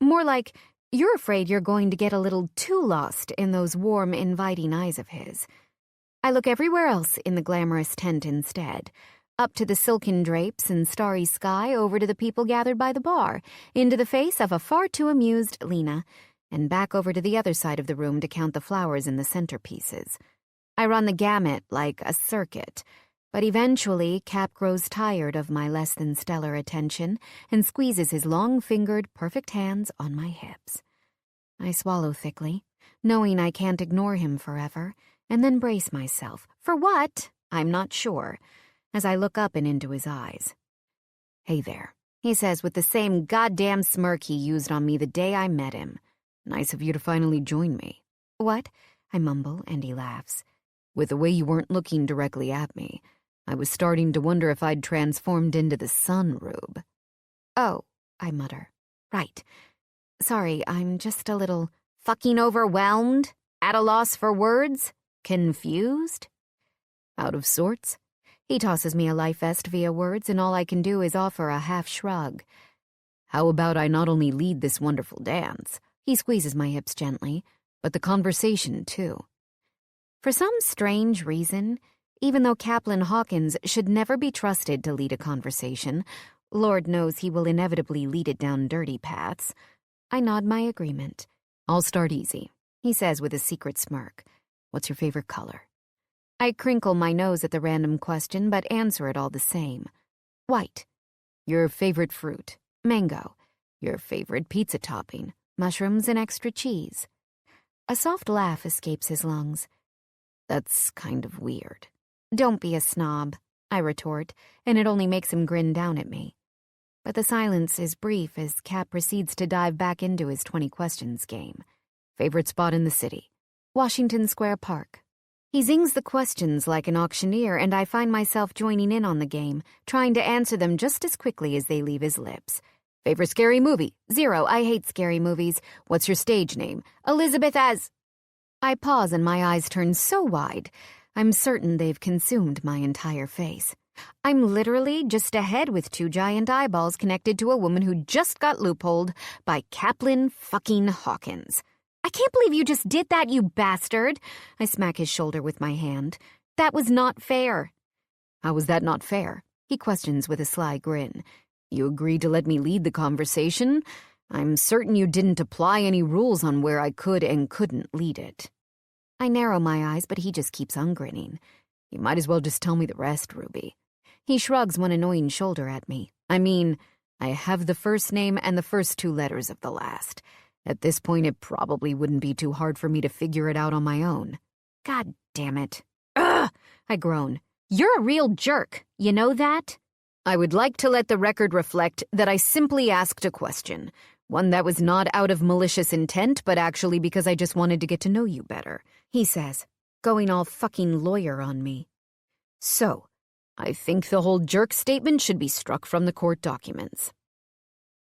More like, you're afraid you're going to get a little too lost in those warm, inviting eyes of his. I look everywhere else in the glamorous tent instead, up to the silken drapes and starry sky, over to the people gathered by the bar, into the face of a far too amused Lena, and back over to the other side of the room to count the flowers in the centerpieces. I run the gamut like a circuit, but eventually Cap grows tired of my less-than-stellar attention and squeezes his long-fingered, perfect hands on my hips. I swallow thickly, knowing I can't ignore him forever, and then brace myself. For what? I'm not sure, as I look up and into his eyes. "Hey there," he says with the same goddamn smirk he used on me the day I met him. "Nice of you to finally join me." "What?" I mumble, and he laughs. "With the way you weren't looking directly at me, I was starting to wonder if I'd transformed into the sun, Rube." Oh, I mutter. Right. Sorry, I'm just a little fucking overwhelmed, at a loss for words, confused, out of sorts. He tosses me a life vest via words, and all I can do is offer a half shrug. How about I not only lead this wonderful dance, he squeezes my hips gently, but the conversation, too. For some strange reason, even though Caplin Hawkins should never be trusted to lead a conversation, Lord knows he will inevitably lead it down dirty paths, I nod my agreement. I'll start easy, he says with a secret smirk. What's your favorite color? I crinkle my nose at the random question, but answer it all the same. White. Your favorite fruit? Mango. Your favorite pizza topping? Mushrooms and extra cheese. A soft laugh escapes his lungs. That's kind of weird. Don't be a snob, I retort, and it only makes him grin down at me. But the silence is brief as Cap proceeds to dive back into his 20 questions game. Favorite spot in the city? Washington Square Park. He zings the questions like an auctioneer, and I find myself joining in on the game, trying to answer them just as quickly as they leave his lips. Favorite scary movie? 0. I hate scary movies. What's your stage name? Elizabeth as... I pause and my eyes turn so wide, I'm certain they've consumed my entire face. I'm literally just a head with 2 giant eyeballs connected to a woman who just got loopholed by Caplin fucking Hawkins. I can't believe you just did that, you bastard. I smack his shoulder with my hand. That was not fair. How was that not fair? He questions with a sly grin. You agreed to let me lead the conversation? I'm certain you didn't apply any rules on where I could and couldn't lead it. I narrow my eyes, but he just keeps on grinning. You might as well just tell me the rest, Ruby. He shrugs one annoying shoulder at me. I mean, I have the first name and the first 2 letters of the last. At this point, it probably wouldn't be too hard for me to figure it out on my own. God damn it. Ugh! I groan. You're a real jerk. You know that? I would like to let the record reflect that I simply asked a question. One that was not out of malicious intent, but actually because I just wanted to get to know you better, he says, going all fucking lawyer on me. So, I think the whole jerk statement should be struck from the court documents.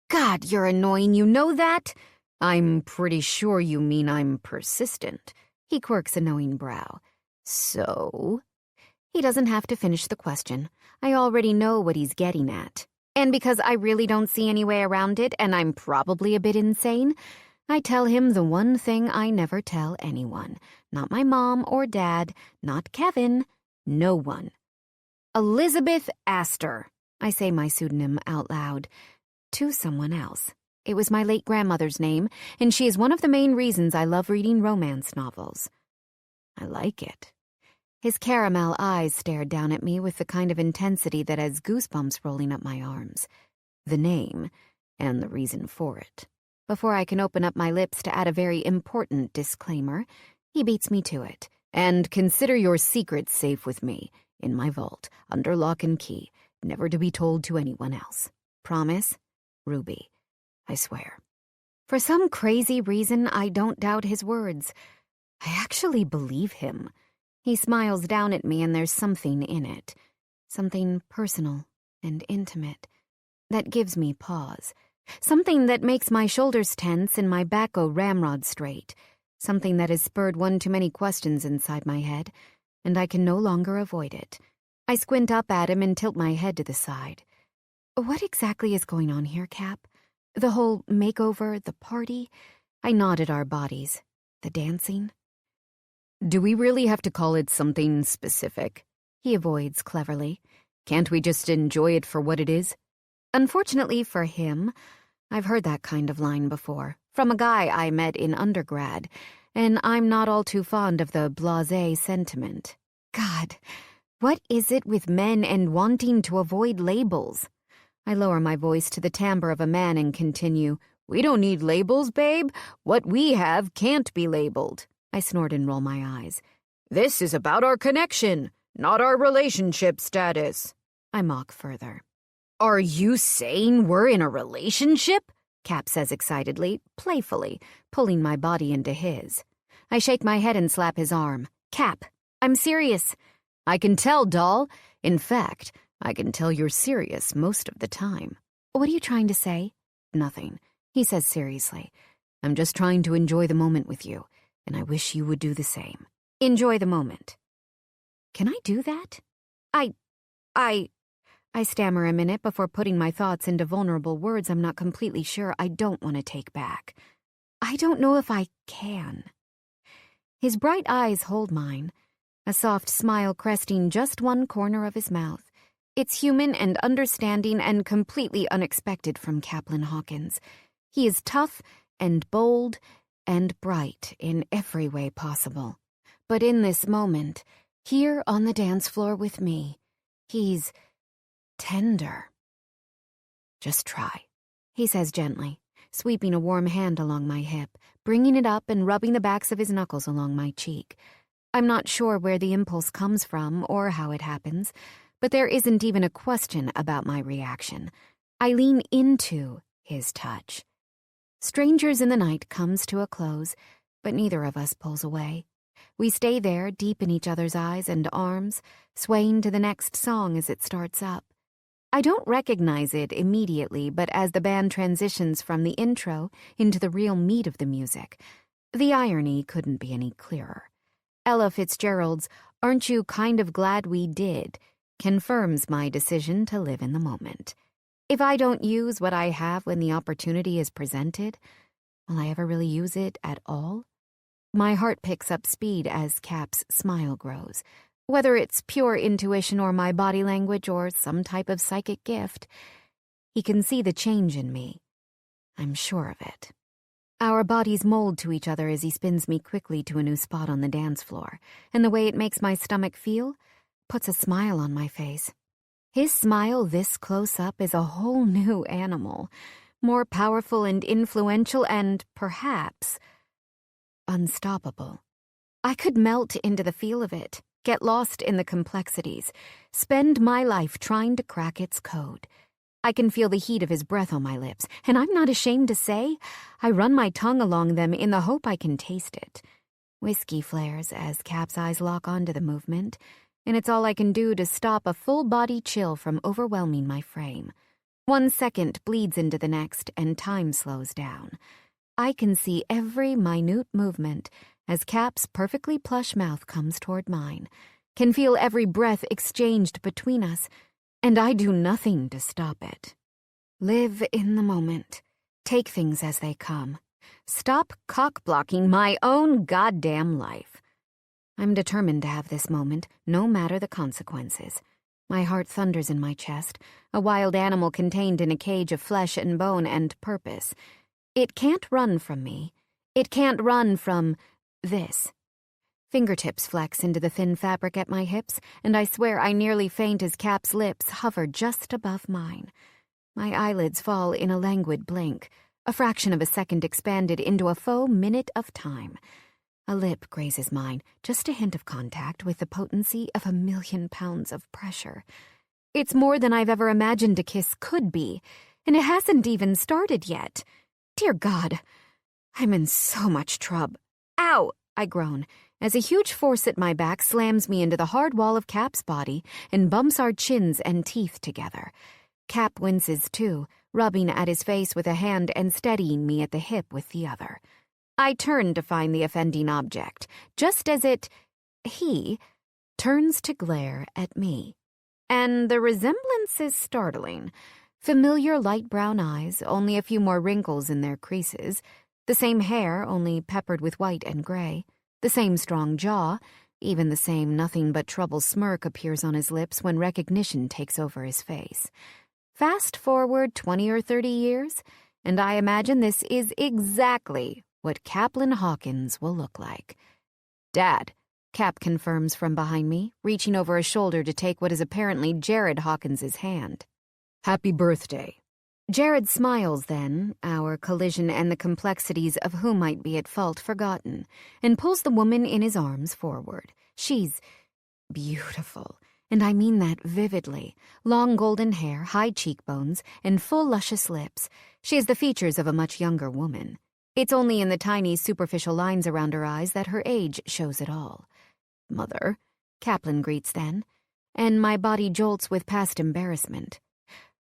God, you're annoying, you know that? I'm pretty sure you mean I'm persistent. He quirks a knowing brow. So? He doesn't have to finish the question. I already know what he's getting at. And because I really don't see any way around it, and I'm probably a bit insane, I tell him the one thing I never tell anyone. Not my mom or dad, not Kevin, no one. Elizabeth Astor. I say my pseudonym out loud. To someone else. It was my late grandmother's name, and she is one of the main reasons I love reading romance novels. I like it. His caramel eyes stared down at me with the kind of intensity that has goosebumps rolling up my arms. The name, and the reason for it. Before I can open up my lips to add a very important disclaimer, he beats me to it. And consider your secrets safe with me, in my vault, under lock and key, never to be told to anyone else. Promise? Ruby. I swear. For some crazy reason, I don't doubt his words. I actually believe him. He smiles down at me, and there's something in it. Something personal and intimate that gives me pause. Something that makes my shoulders tense and my back go ramrod straight. Something that has spurred one too many questions inside my head, and I can no longer avoid it. I squint up at him and tilt my head to the side. What exactly is going on here, Cap? The whole makeover, the party? I nod at our bodies. The dancing? Do we really have to call it something specific? He avoids cleverly. Can't we just enjoy it for what it is? Unfortunately for him, I've heard that kind of line before, from a guy I met in undergrad, and I'm not all too fond of the blasé sentiment. God, what is it with men and wanting to avoid labels? I lower my voice to the timbre of a man and continue, We don't need labels, babe. What we have can't be labeled. I snort and roll my eyes. This is about our connection, not our relationship status. I mock further. Are you saying we're in a relationship? Cap says excitedly, playfully, pulling my body into his. I shake my head and slap his arm. Cap, I'm serious. I can tell, doll. In fact, I can tell you're serious most of the time. What are you trying to say? Nothing, he says seriously. I'm just trying to enjoy the moment with you, and I wish you would do the same. Enjoy the moment. Can I do that? I stammer a minute before putting my thoughts into vulnerable words I'm not completely sure I don't want to take back. I don't know if I can. His bright eyes hold mine, a soft smile cresting just one corner of his mouth. It's human and understanding and completely unexpected from Caplin Hawkins. He is tough and bold and bright in every way possible. But in this moment, here on the dance floor with me, he's tender. Just try, he says gently, sweeping a warm hand along my hip, bringing it up and rubbing the backs of his knuckles along my cheek. I'm not sure where the impulse comes from or how it happens, but there isn't even a question about my reaction. I lean into his touch. Strangers in the Night comes to a close, but neither of us pulls away. We stay there, deep in each other's eyes and arms, swaying to the next song as it starts up. I don't recognize it immediately, but as the band transitions from the intro into the real meat of the music, the irony couldn't be any clearer. Ella Fitzgerald's "Aren't You Kind of Glad We Did" confirms my decision to live in the moment. If I don't use what I have when the opportunity is presented, will I ever really use it at all? My heart picks up speed as Cap's smile grows. Whether it's pure intuition or my body language or some type of psychic gift, he can see the change in me. I'm sure of it. Our bodies mold to each other as he spins me quickly to a new spot on the dance floor, and the way it makes my stomach feel puts a smile on my face. His smile this close up is a whole new animal, more powerful and influential and, perhaps, unstoppable. I could melt into the feel of it, get lost in the complexities, spend my life trying to crack its code. I can feel the heat of his breath on my lips, and I'm not ashamed to say I run my tongue along them in the hope I can taste it. Whiskey flares as Cap's eyes lock onto the movement, and it's all I can do to stop a full-body chill from overwhelming my frame. 1 second bleeds into the next, and time slows down. I can see every minute movement as Cap's perfectly plush mouth comes toward mine, can feel every breath exchanged between us, and I do nothing to stop it. Live in the moment. Take things as they come. Stop cock-blocking my own goddamn life. I'm determined to have this moment, no matter the consequences. My heart thunders in my chest, a wild animal contained in a cage of flesh and bone and purpose. It can't run from me. It can't run from this. Fingertips flex into the thin fabric at my hips, and I swear I nearly faint as Cap's lips hover just above mine. My eyelids fall in a languid blink, a fraction of a second expanded into a faux minute of time. A lip grazes mine, just a hint of contact with the potency of 1,000,000 pounds of pressure. It's more than I've ever imagined a kiss could be, and it hasn't even started yet. Dear God, I'm in so much trouble. Ow! I groan, as a huge force at my back slams me into the hard wall of Cap's body and bumps our chins and teeth together. Cap winces too, rubbing at his face with a hand and steadying me at the hip with the other. I turn to find the offending object, just as he turns to glare at me. And the resemblance is startling. Familiar light brown eyes, only a few more wrinkles in their creases, the same hair, only peppered with white and gray, the same strong jaw, even the same nothing-but-trouble smirk appears on his lips when recognition takes over his face. Fast forward 20 or 30 years, and I imagine this is exactly what Caplin Hawkins will look like. Dad, Cap confirms from behind me, reaching over a shoulder to take what is apparently Jared Hawkins's hand. Happy birthday. Jared smiles then, our collision and the complexities of who might be at fault forgotten, and pulls the woman in his arms forward. She's beautiful, and I mean that vividly. Long golden hair, high cheekbones, and full luscious lips. She has the features of a much younger woman. It's only in the tiny superficial lines around her eyes that her age shows it all. Mother, Caplin greets then, and my body jolts with past embarrassment.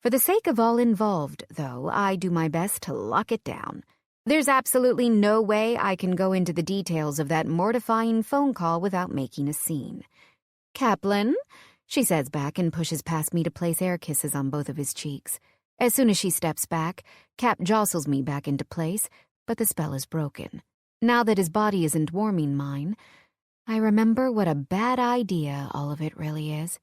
For the sake of all involved, though, I do my best to lock it down. There's absolutely no way I can go into the details of that mortifying phone call without making a scene. "Caplin," she says back and pushes past me to place air kisses on both of his cheeks. As soon as she steps back, Cap jostles me back into place, but the spell is broken. Now that his body isn't warming mine, I remember what a bad idea all of it really is.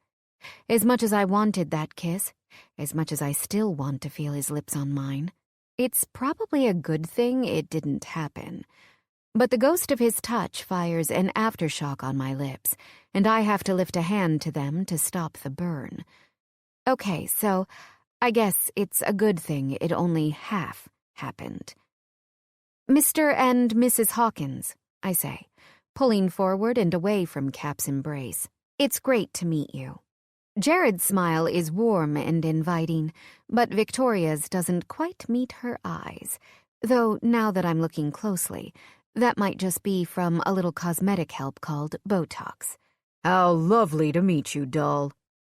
As much as I wanted that kiss, as much as I still want to feel his lips on mine, it's probably a good thing it didn't happen. But the ghost of his touch fires an aftershock on my lips, and I have to lift a hand to them to stop the burn. Okay, so I guess it's a good thing it only half happened. "Mr. and Mrs. Hawkins," I say, pulling forward and away from Cap's embrace. "It's great to meet you." Jared's smile is warm and inviting, but Victoria's doesn't quite meet her eyes, though now that I'm looking closely, that might just be from a little cosmetic help called Botox. "How lovely to meet you, doll,"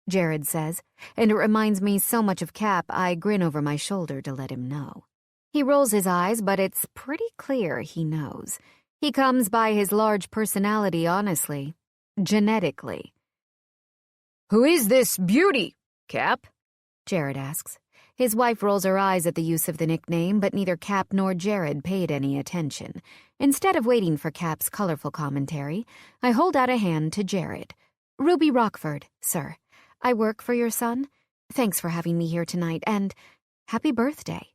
Jared says, and it reminds me so much of Cap I grin over my shoulder to let him know. He rolls his eyes, but it's pretty clear he knows. He comes by his large personality honestly, genetically. "Who is this beauty, Cap?" Jared asks. His wife rolls her eyes at the use of the nickname, but neither Cap nor Jared paid any attention. Instead of waiting for Cap's colorful commentary, I hold out a hand to Jared. "Ruby Rockford, sir. I work for your son. Thanks for having me here tonight, and happy birthday."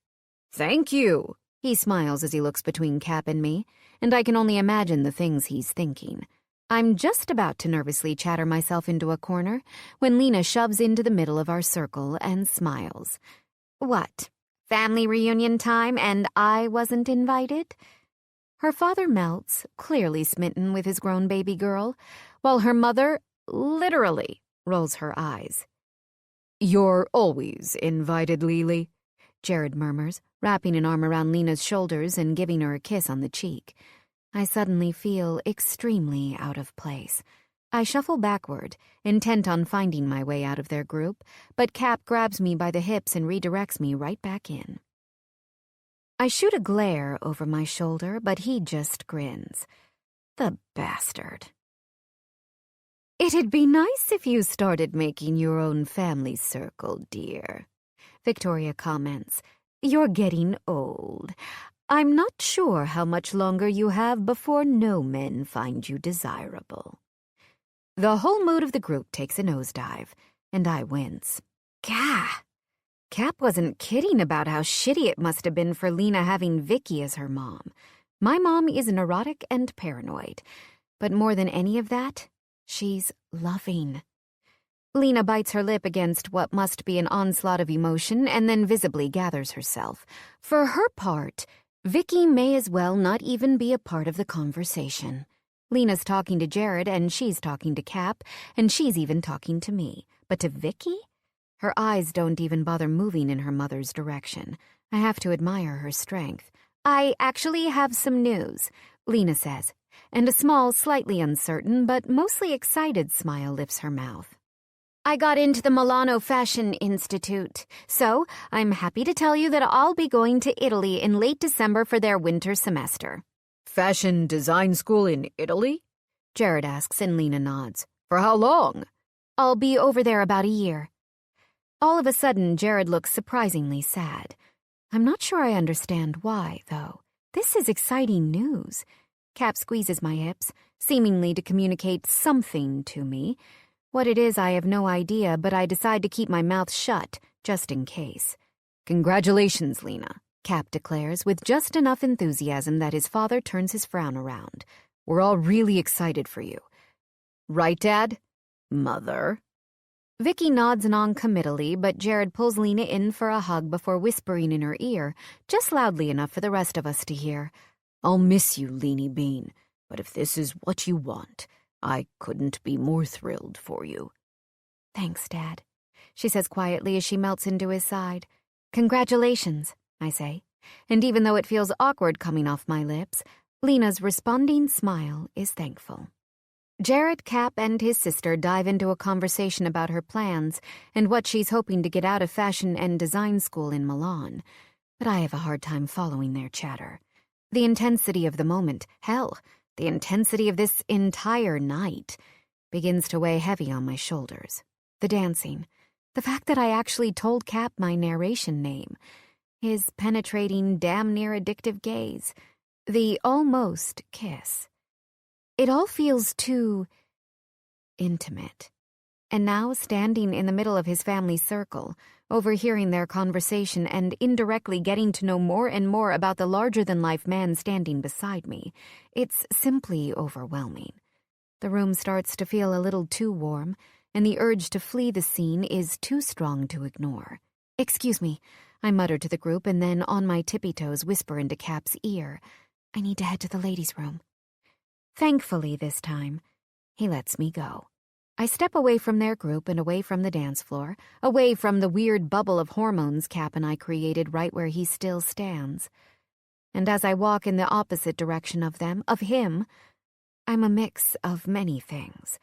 "Thank you," he smiles as he looks between Cap and me, and I can only imagine the things he's thinking. I'm just about to nervously chatter myself into a corner when Lena shoves into the middle of our circle and smiles. "What, family reunion time and I wasn't invited?" Her father melts, clearly smitten with his grown baby girl, while her mother literally rolls her eyes. "You're always invited, Lily," Jared murmurs, wrapping an arm around Lena's shoulders and giving her a kiss on the cheek. I suddenly feel extremely out of place. I shuffle backward, intent on finding my way out of their group, but Cap grabs me by the hips and redirects me right back in. I shoot a glare over my shoulder, but he just grins. The bastard. "It'd be nice if you started making your own family circle, dear," Victoria comments. "You're getting old. I'm not sure how much longer you have before no men find you desirable." The whole mood of the group takes a nosedive, and I wince. Gah! Cap wasn't kidding about how shitty it must have been for Lena having Vicky as her mom. My mom is neurotic and paranoid, but more than any of that, she's loving. Lena bites her lip against what must be an onslaught of emotion and then visibly gathers herself. For her part, Vicky may as well not even be a part of the conversation. Lena's talking to Jared, and she's talking to Cap, and she's even talking to me. But to Vicky? Her eyes don't even bother moving in her mother's direction. I have to admire her strength. "I actually have some news," Lena says, and a small, slightly uncertain, but mostly excited smile lifts her mouth. "I got into the Milano Fashion Institute, so I'm happy to tell you that I'll be going to Italy in late December for their winter semester." "Fashion design school in Italy?" Jared asks and Lena nods. "For how long?" "I'll be over there about a year." All of a sudden, Jared looks surprisingly sad. I'm not sure I understand why, though. This is exciting news. Cap squeezes my hips, seemingly to communicate something to me. What it is, I have no idea, but I decide to keep my mouth shut, just in case. "Congratulations, Lena," Cap declares, with just enough enthusiasm that his father turns his frown around. "We're all really excited for you. Right, Dad? Mother?" Vicky nods non-committally, but Jared pulls Lena in for a hug before whispering in her ear, just loudly enough for the rest of us to hear. "I'll miss you, Leanie Bean, but if this is what you want, I couldn't be more thrilled for you." "Thanks, Dad," she says quietly as she melts into his side. "Congratulations," I say, and even though it feels awkward coming off my lips, Lena's responding smile is thankful. Jared, Cap, and his sister dive into a conversation about her plans and what she's hoping to get out of fashion and design school in Milan, but I have a hard time following their chatter. The intensity of the moment, hell, the intensity of this entire night, begins to weigh heavy on my shoulders. The dancing, the fact that I actually told Cap my narration name, his penetrating, damn near addictive gaze, the almost kiss. It all feels too intimate. And now, standing in the middle of his family circle, overhearing their conversation and indirectly getting to know more and more about the larger-than-life man standing beside me, it's simply overwhelming. The room starts to feel a little too warm, and the urge to flee the scene is too strong to ignore. "Excuse me," I mutter to the group and then, on my tippy toes, whisper into Cap's ear, "I need to head to the ladies' room." Thankfully, this time, he lets me go. I step away from their group and away from the dance floor, away from the weird bubble of hormones Cap and I created right where he still stands. And as I walk in the opposite direction of them, of him, I'm a mix of many things.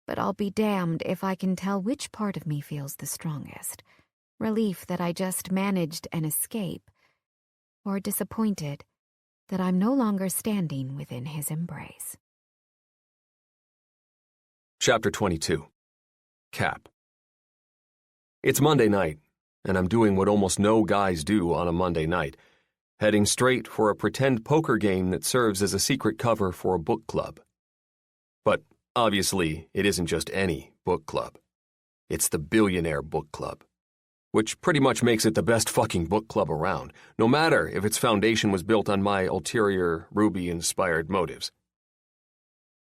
But I'll be damned if I can tell which part of me feels the strongest. Relief that I just managed an escape, or disappointed that I'm no longer standing within his embrace. Chapter 22. Cap. It's Monday night, and I'm doing what almost no guys do on a Monday night, heading straight for a pretend poker game that serves as a secret cover for a book club. But obviously, it isn't just any book club. It's the Billionaire Book Club, which pretty much makes it the best fucking book club around, no matter if its foundation was built on my ulterior, Ruby-inspired motives.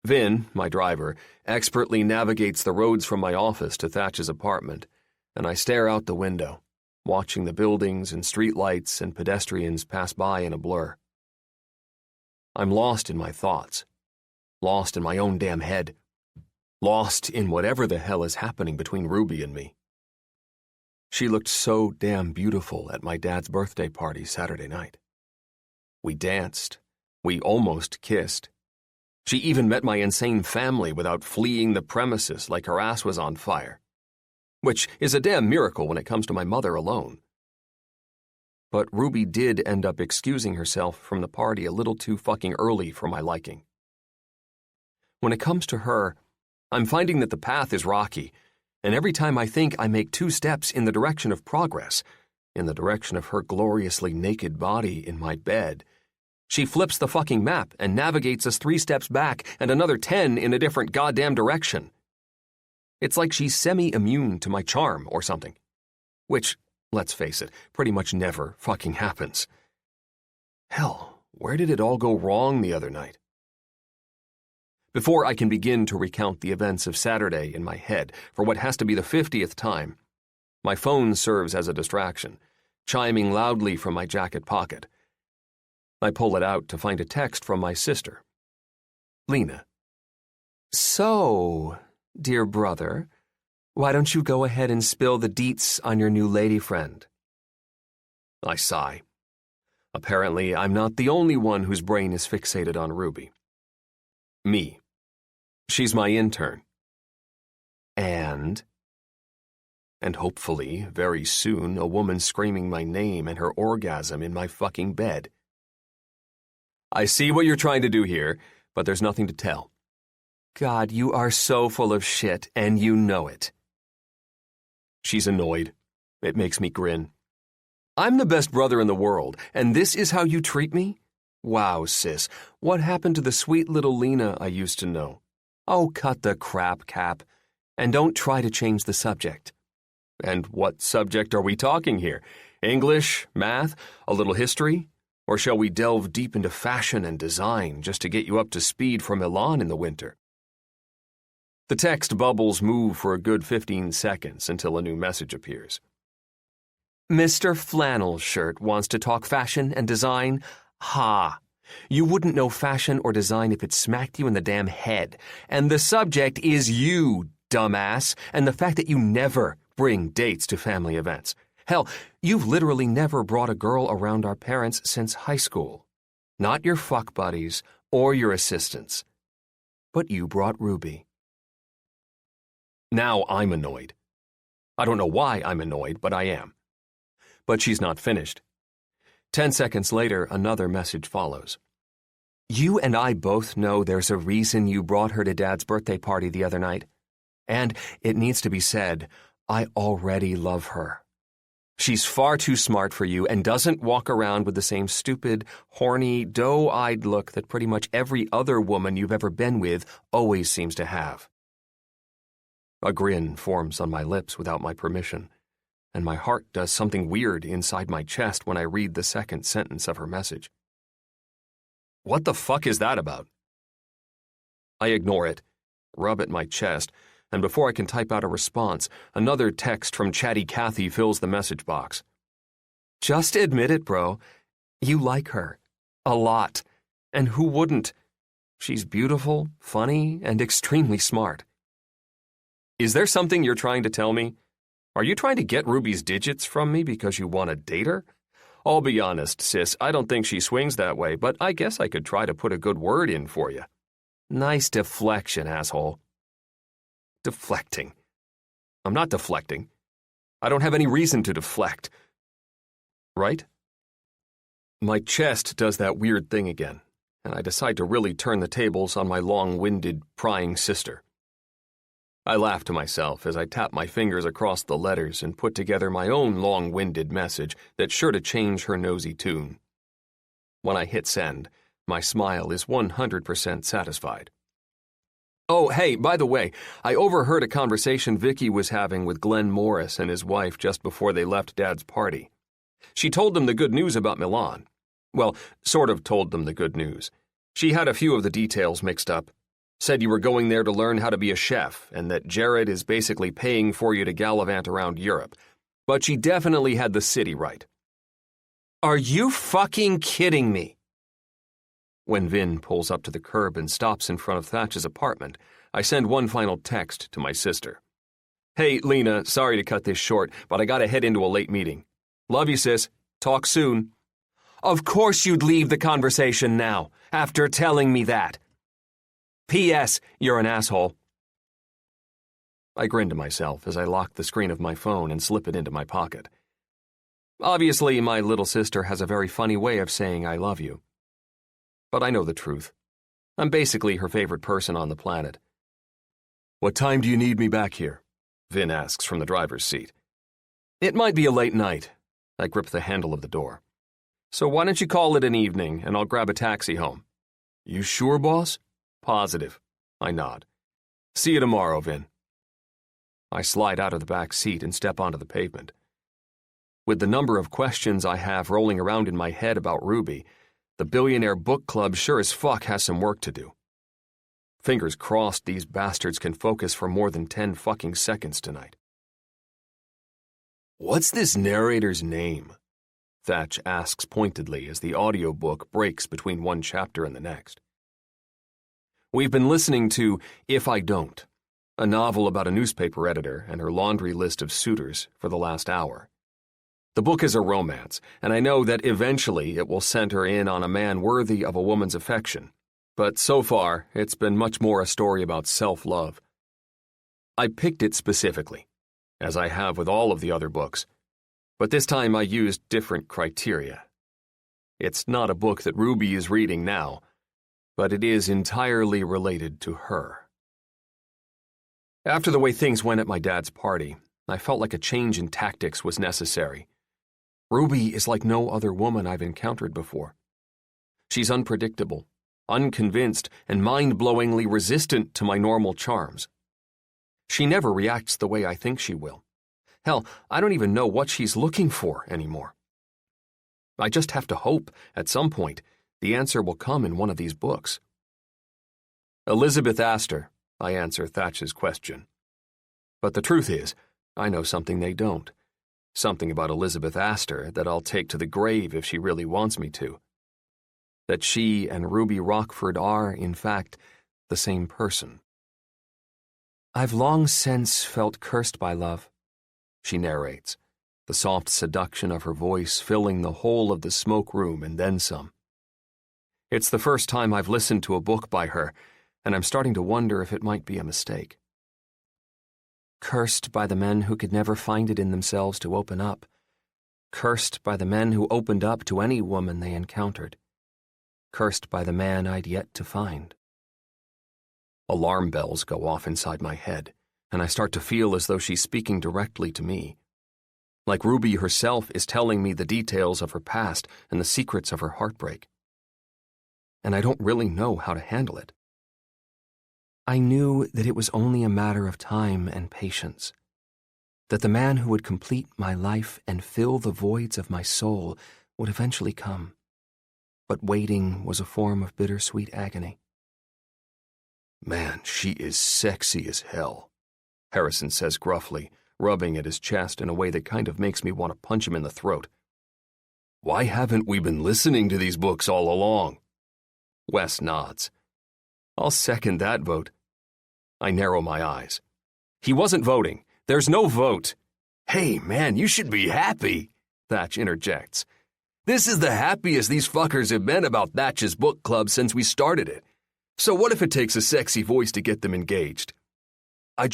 Vin, my driver, expertly navigates the roads from my office to Thatch's apartment, and I stare out the window, watching the buildings and streetlights and pedestrians pass by in a blur. I'm lost in my thoughts, lost in my own damn head, lost in whatever the hell is happening between Ruby and me. She looked so damn beautiful at my dad's birthday party Saturday night. We danced. We almost kissed. She even met my insane family without fleeing the premises like her ass was on fire, which is a damn miracle when it comes to my mother alone. But Ruby did end up excusing herself from the party a little too fucking early for my liking. When it comes to her, I'm finding that the path is rocky, and every time I think I make 2 steps in the direction of progress, in the direction of her gloriously naked body in my bed, she flips the fucking map and navigates us 3 steps back and another 10 in a different goddamn direction. It's like she's semi-immune to my charm or something. Which, let's face it, pretty much never fucking happens. Hell, where did it all go wrong the other night? Before I can begin to recount the events of Saturday in my head for what has to be the 50th time, my phone serves as a distraction, chiming loudly from my jacket pocket. I pull it out to find a text from my sister, Lena. "So, dear brother, why don't you go ahead and spill the deets on your new lady friend?" I sigh. Apparently, I'm not the only one whose brain is fixated on Ruby. Me. She's my intern. And hopefully, very soon, a woman screaming my name and her orgasm in my fucking bed. I see what you're trying to do here, but there's nothing to tell. God, you are so full of shit, and you know it. She's annoyed. It makes me grin. I'm the best brother in the world, and this is how you treat me? Wow, sis, what happened to the sweet little Lena I used to know? Oh, cut the crap, Cap, and don't try to change the subject. And what subject are we talking here? English, math, a little history? Or shall we delve deep into fashion and design just to get you up to speed for Milan in the winter? The text bubbles move for a good 15 seconds until a new message appears. Mr. Flannel Shirt wants to talk fashion and design? Ha! You wouldn't know fashion or design if it smacked you in the damn head. And the subject is you, dumbass, and the fact that you never bring dates to family events. Hell, you've literally never brought a girl around our parents since high school. Not your fuck buddies or your assistants. but you brought Ruby. Now I'm annoyed. I don't know why I'm annoyed, but I am. But she's not finished. 10 seconds later, another message follows. You and I both know there's a reason you brought her to Dad's birthday party the other night. And it needs to be said, I already love her. She's far too smart for you and doesn't walk around with the same stupid, horny, doe-eyed look that pretty much every other woman you've ever been with always seems to have. A grin forms on my lips without my permission, and my heart does something weird inside my chest when I read the second sentence of her message. What the fuck is that about? I ignore it, rub at my chest, and before I can type out a response, another text from Chatty Cathy fills the message box. Just admit it, bro. You like her. A lot. And who wouldn't? She's beautiful, funny, and extremely smart. Is there something you're trying to tell me? Are you trying to get Ruby's digits from me because you want to date her? I'll be honest, sis, I don't think she swings that way, but I guess I could try to put a good word in for you. Nice deflection, asshole. Deflecting. I'm not deflecting. I don't have any reason to deflect. Right? My chest does that weird thing again, and I decide to really turn the tables on my long-winded, prying sister. I laugh to myself as I tap my fingers across the letters and put together my own long-winded message that's sure to change her nosy tune. When I hit send, my smile is 100% satisfied. Oh, hey, by the way, I overheard a conversation Vicky was having with Glenn Morris and his wife just before they left Dad's party. She told them the good news about Milan. Well, sort of told them the good news. She had a few of the details mixed up. Said you were going there to learn how to be a chef and that Jared is basically paying for you to gallivant around Europe. But she definitely had the city right. Are you fucking kidding me? When Vin pulls up to the curb and stops in front of Thatch's apartment, I send one final text to my sister. Hey, Lena, sorry to cut this short, but I gotta head into a late meeting. Love you, sis. Talk soon. Of course you'd leave the conversation now, after telling me that. P.S. You're an asshole. I grin to myself as I lock the screen of my phone and slip it into my pocket. Obviously, my little sister has a very funny way of saying I love you. But I know the truth. I'm basically her favorite person on the planet. What time do you need me back here? Vin asks from the driver's seat. It might be a late night. I grip the handle of the door. So why don't you call it an evening and I'll grab a taxi home? You sure, boss? Positive. I nod. See you tomorrow, Vin. I slide out of the back seat and step onto the pavement. With the number of questions I have rolling around in my head about Ruby, the Billionaire book club sure as fuck has some work to do. Fingers crossed these bastards can focus for more than 10 fucking seconds tonight. What's this narrator's name? Thatch asks pointedly as the audiobook breaks between one chapter and the next. We've been listening to If I Don't, a novel about a newspaper editor and her laundry list of suitors for the last hour. The book is a romance, and I know that eventually it will center in on a man worthy of a woman's affection. But so far, it's been much more a story about self-love. I picked it specifically, as I have with all of the other books, but this time I used different criteria. It's not a book that Ruby is reading now, but it is entirely related to her. After the way things went at my dad's party, I felt like a change in tactics was necessary. Ruby is like no other woman I've encountered before. She's unpredictable, unconvinced, and mind-blowingly resistant to my normal charms. She never reacts the way I think she will. Hell, I don't even know what she's looking for anymore. I just have to hope, at some point, the answer will come in one of these books. Elizabeth Astor, I answer Thatch's question. But the truth is, I know something they don't. Something about Elizabeth Astor that I'll take to the grave if she really wants me to. That she and Ruby Rockford are, in fact, the same person. I've long since felt cursed by love, she narrates, the soft seduction of her voice filling the whole of the smoke room and then some. It's the first time I've listened to a book by her, and I'm starting to wonder if it might be a mistake. Cursed by the men who could never find it in themselves to open up. Cursed by the men who opened up to any woman they encountered. Cursed by the man I'd yet to find. Alarm bells go off inside my head, and I start to feel as though she's speaking directly to me. Like Ruby herself is telling me the details of her past and the secrets of her heartbreak. And I don't really know how to handle it. I knew that it was only a matter of time and patience, that the man who would complete my life and fill the voids of my soul would eventually come. But waiting was a form of bittersweet agony. "Man, she is sexy as hell," Harrison says gruffly, rubbing at his chest in a way that kind of makes me want to punch him in the throat. "Why haven't we been listening to these books all along?" Wes nods. "I'll second that vote." I narrow my eyes. "He wasn't voting. There's no vote." "Hey, man, you should be happy," Thatch interjects. "This is the happiest these fuckers have been about Thatch's book club since we started it. So what if it takes a sexy voice to get them engaged?" I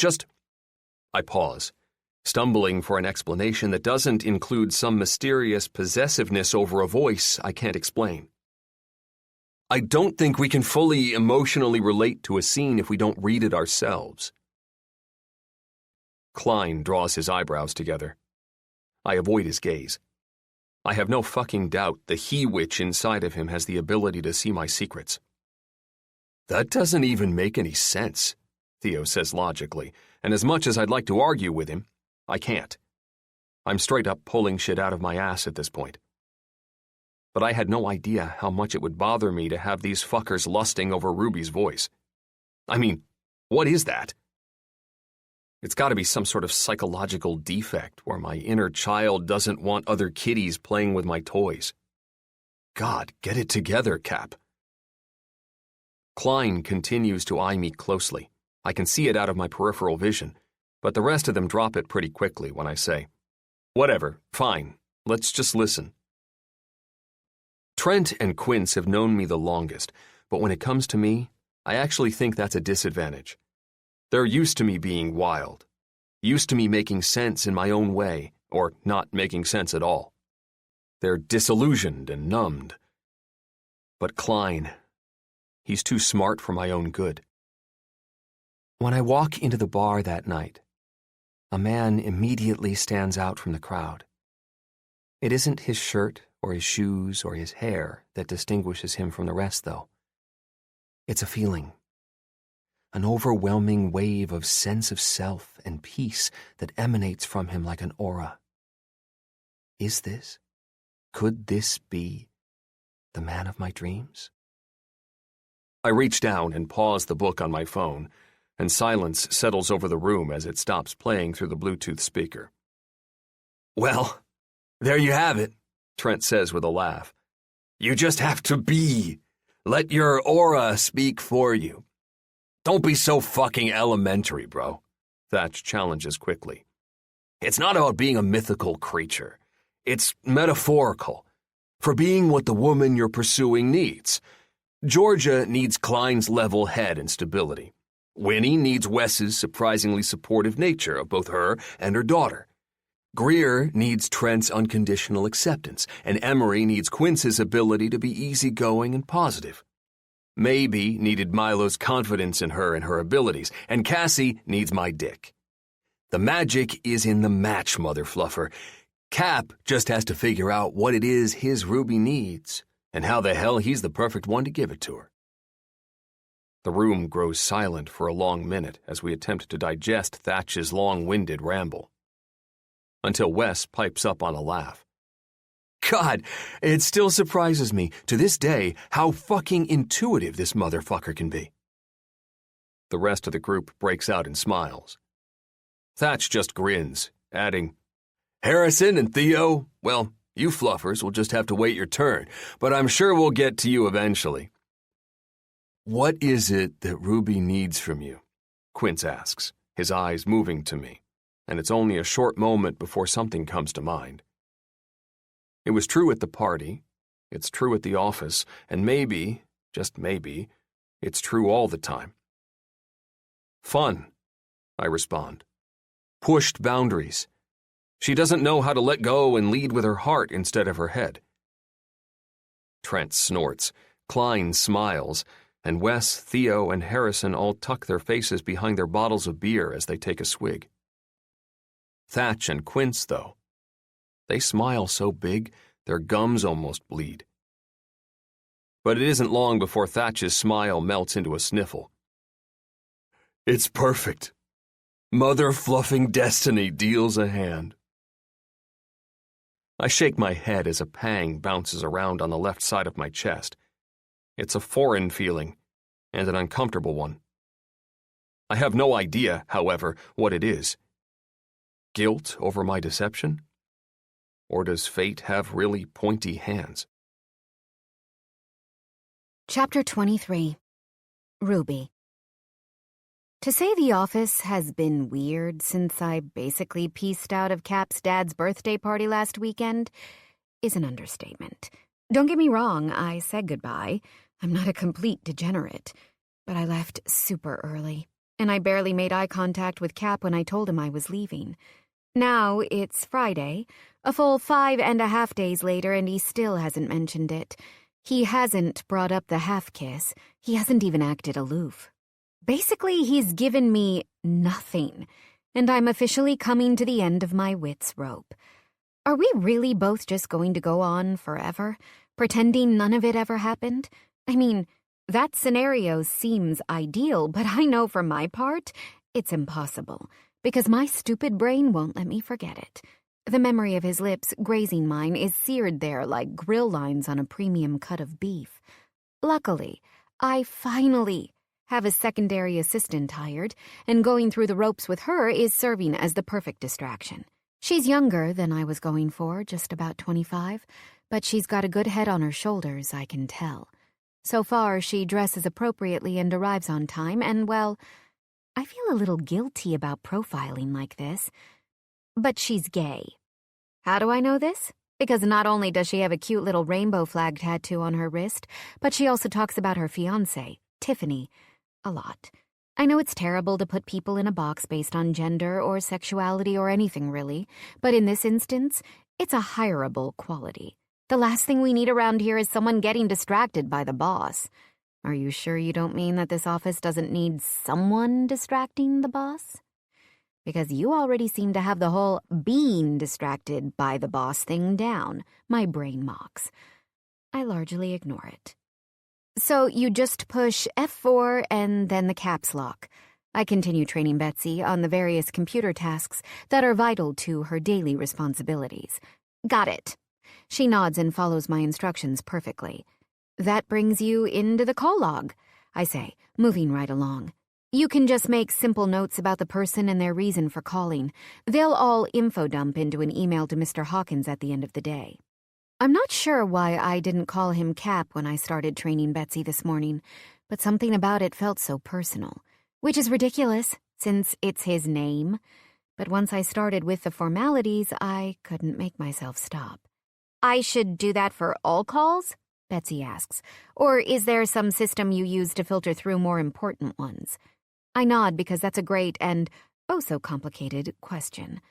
pause, stumbling for an explanation that doesn't include some mysterious possessiveness over a voice I can't explain. "I don't think we can fully emotionally relate to a scene if we don't read it ourselves." Klein draws his eyebrows together. I avoid his gaze. I have no fucking doubt the he-witch inside of him has the ability to see my secrets. "That doesn't even make any sense," Theo says logically, and as much as I'd like to argue with him, I can't. I'm straight up pulling shit out of my ass at this point. But I had no idea how much it would bother me to have these fuckers lusting over Ruby's voice. I mean, what is that? It's got to be some sort of psychological defect where my inner child doesn't want other kiddies playing with my toys. God, get it together, Cap. Klein continues to eye me closely. I can see it out of my peripheral vision, but the rest of them drop it pretty quickly when I say, "Whatever, fine, let's just listen." Trent and Quince have known me the longest, but when it comes to me, I actually think that's a disadvantage. They're used to me being wild, used to me making sense in my own way, or not making sense at all. They're disillusioned and numbed. But Klein, he's too smart for my own good. When I walk into the bar that night, a man immediately stands out from the crowd. It isn't his shirt or his shoes or his hair that distinguishes him from the rest, though. It's a feeling. An overwhelming wave of sense of self and peace that emanates from him like an aura. Could this be the man of my dreams? I reach down and pause the book on my phone, and silence settles over the room as it stops playing through the Bluetooth speaker. "Well, there you have it," Trent says with a laugh. "You just have to be. Let your aura speak for you. Don't be so fucking elementary, bro," Thatch challenges quickly. "It's not about being a mythical creature. It's metaphorical. For being what the woman you're pursuing needs. Georgia needs Klein's level head and stability. Winnie needs Wes's surprisingly supportive nature of both her and her daughter. Greer needs Trent's unconditional acceptance, and Emery needs Quince's ability to be easygoing and positive. Maybe needed Milo's confidence in her and her abilities, and Cassie needs my dick. The magic is in the match, mother fluffer. Cap just has to figure out what it is his Ruby needs, and how the hell he's the perfect one to give it to her." The room grows silent for a long minute as we attempt to digest Thatch's long-winded ramble. Until Wes pipes up on a laugh. "God, it still surprises me, to this day, how fucking intuitive this motherfucker can be." The rest of the group breaks out in smiles. Thatch just grins, adding, "Harrison and Theo, well, you fluffers will just have to wait your turn, but I'm sure we'll get to you eventually." "What is it that Ruby needs from you?" Quince asks, his eyes moving to me, and it's only a short moment before something comes to mind. It was true at the party, it's true at the office, and maybe, just maybe, It's true all the time. Fun, I respond. Pushed boundaries. She doesn't know how to let go and lead with her heart instead of her head. Trent snorts, Klein smiles, and Wes, Theo, and Harrison all tuck their faces behind their bottles of beer as they take a swig. Thatch and Quince, though, they smile so big their gums almost bleed. But it isn't long before Thatch's smile melts into a sniffle. It's perfect. Mother-fluffing destiny deals a hand. I shake my head as a pang bounces around on the left side of my chest. It's a foreign feeling, and an uncomfortable one. I have no idea, however, what it is. Guilt over my deception? Or does fate have really pointy hands? Chapter 23. Ruby. To say the office has been weird since I basically pieced out of Cap's dad's birthday party last weekend is an understatement. Don't get me wrong, I said goodbye. I'm not a complete degenerate. But I left super early, and I barely made eye contact with Cap when I told him I was leaving. Now it's Friday, a full 5.5 days later, and he still hasn't mentioned it. He hasn't brought up the half-kiss. He hasn't even acted aloof. Basically, he's given me nothing, and I'm officially coming to the end of my wits' rope. Are we really both just going to go on forever, pretending none of it ever happened? I mean, that scenario seems ideal, but I know for my part, it's impossible, because my stupid brain won't let me forget it. The memory of his lips grazing mine is seared there like grill lines on a premium cut of beef. Luckily, I finally have a secondary assistant hired, and going through the ropes with her is serving as the perfect distraction. She's younger than I was going for, just about 25, but she's got a good head on her shoulders, I can tell. So far, she dresses appropriately and arrives on time, and, well, I feel a little guilty about profiling like this. But she's gay. How do I know this? Because not only does she have a cute little rainbow flag tattoo on her wrist, but she also talks about her fiancé, Tiffany, a lot. I know it's terrible to put people in a box based on gender or sexuality or anything really, but in this instance, it's a hireable quality. The last thing we need around here is someone getting distracted by the boss. Are you sure you don't mean that this office doesn't need someone distracting the boss? Because you already seem to have the whole being distracted by the boss thing down, my brain mocks. I largely ignore it. So you just push F4 and then the caps lock. I continue training Betsy on the various computer tasks that are vital to her daily responsibilities. Got it. She nods and follows my instructions perfectly. That brings you into the call log, I say, moving right along. You can just make simple notes about the person and their reason for calling. They'll all info dump into an email to Mr. Hawkins at the end of the day. I'm not sure why I didn't call him Cap when I started training Betsy this morning, but something about it felt so personal, which is ridiculous since it's his name. But once I started with the formalities, I couldn't make myself stop. I should do that for all calls? Betsy asks. Or is there some system you use to filter through more important ones? I nod because that's a great and oh-so-complicated question.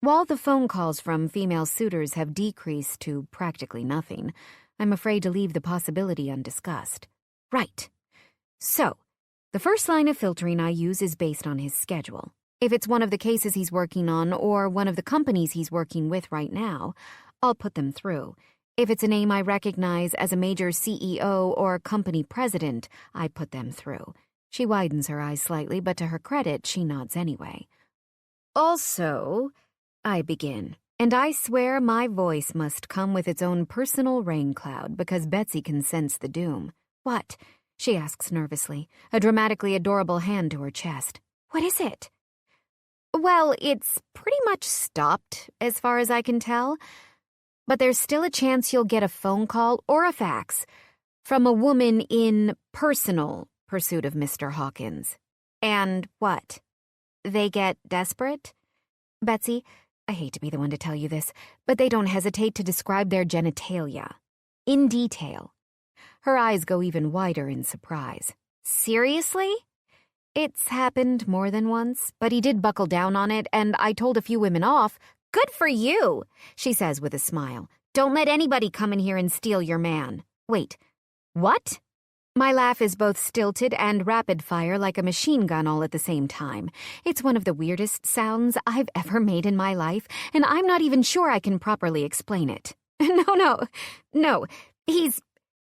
While the phone calls from female suitors have decreased to practically nothing, I'm afraid to leave the possibility undiscussed. Right. So, the first line of filtering I use is based on his schedule. If it's one of the cases he's working on or one of the companies he's working with right now, I'll put them through. If it's a name I recognize as a major CEO or company president, I put them through. She widens her eyes slightly, but to her credit, she nods anyway. Also, I begin, and I swear my voice must come with its own personal rain cloud because Betsy can sense the doom. What? She asks nervously, a dramatically adorable hand to her chest. What is it? Well, it's pretty much stopped, as far as I can tell. But there's still a chance you'll get a phone call or a fax from a woman in personal pursuit of Mr. Hawkins. And what? They get desperate? Betsy, I hate to be the one to tell you this, but they don't hesitate to describe their genitalia. In detail. Her eyes go even wider in surprise. Seriously? It's happened more than once, but he did buckle down on it, and I told a few women off. Good for you, she says with a smile. Don't let anybody come in here and steal your man. Wait, what? My laugh is both stilted and rapid fire like a machine gun all at the same time. It's one of the weirdest sounds I've ever made in my life, and I'm not even sure I can properly explain it. No, he's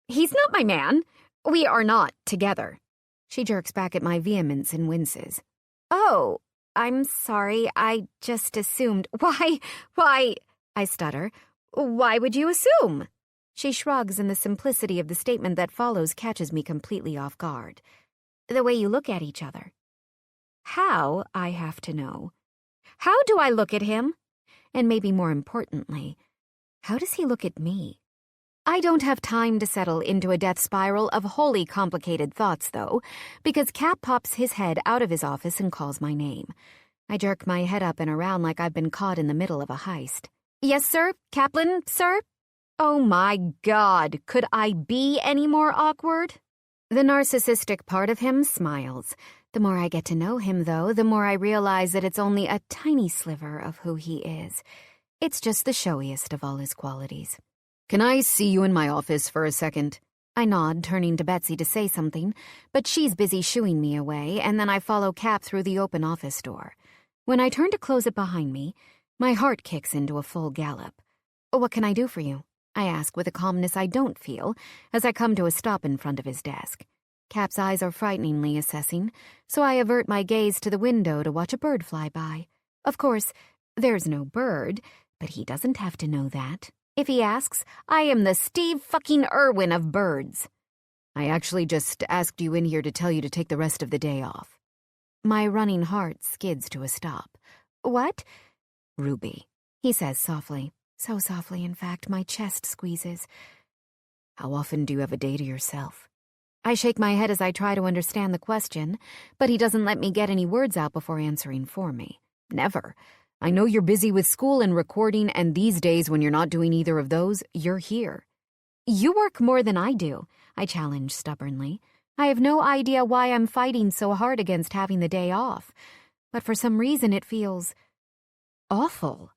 not my man. We are not together. She jerks back at my vehemence and winces. Oh, I'm sorry, I just assumed. Why, I stutter. Why would you assume? She shrugs, and the simplicity of the statement that follows catches me completely off guard. The way you look at each other. How, I have to know. How do I look at him? And maybe more importantly, how does he look at me? I don't have time to settle into a death spiral of wholly complicated thoughts, though, because Cap pops his head out of his office and calls my name. I jerk my head up and around like I've been caught in the middle of a heist. Yes, sir? Caplin, sir? Oh my God, could I be any more awkward? The narcissistic part of him smiles. The more I get to know him, though, the more I realize that it's only a tiny sliver of who he is. It's just the showiest of all his qualities. Can I see you in my office for a second? I nod, turning to Betsy to say something, but she's busy shooing me away, and then I follow Cap through the open office door. When I turn to close it behind me, my heart kicks into a full gallop. What can I do for you? I ask with a calmness I don't feel as I come to a stop in front of his desk. Cap's eyes are frighteningly assessing, so I avert my gaze to the window to watch a bird fly by. Of course, there's no bird, but he doesn't have to know that. If he asks, I am the Steve fucking Irwin of birds. I actually just asked you in here to tell you to take the rest of the day off. My running heart skids to a stop. What? Ruby, he says softly. So softly, in fact, my chest squeezes. How often do you have a day to yourself? I shake my head as I try to understand the question, but he doesn't let me get any words out before answering for me. Never. I know you're busy with school and recording, and these days when you're not doing either of those, you're here. You work more than I do, I challenge stubbornly. I have no idea why I'm fighting so hard against having the day off, but for some reason it feels awful.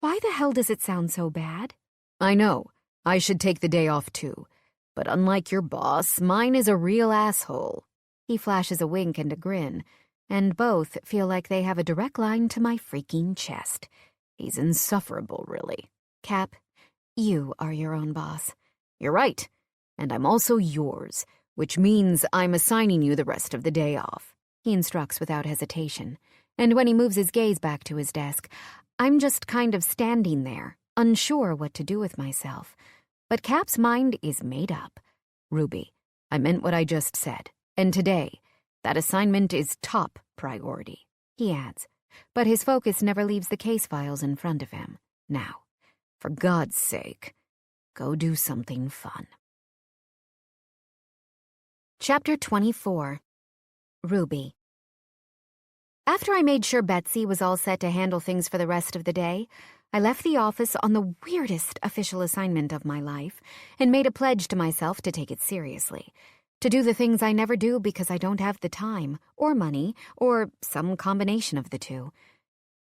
Why the hell does it sound so bad? I know. I should take the day off too. But unlike your boss, mine is a real asshole. He flashes a wink and a grin, and both feel like they have a direct line to my freaking chest. He's insufferable, really. Cap, you are your own boss. You're right. And I'm also yours, which means I'm assigning you the rest of the day off. He instructs without hesitation. And when he moves his gaze back to his desk, I'm just kind of standing there, unsure what to do with myself. But Cap's mind is made up. Ruby, I meant what I just said. And today, that assignment is top priority, he adds. But his focus never leaves the case files in front of him. Now, for God's sake, go do something fun. Chapter 24. Ruby. After I made sure Betsy was all set to handle things for the rest of the day, I left the office on the weirdest official assignment of my life and made a pledge to myself to take it seriously, to do the things I never do because I don't have the time or money or some combination of the two.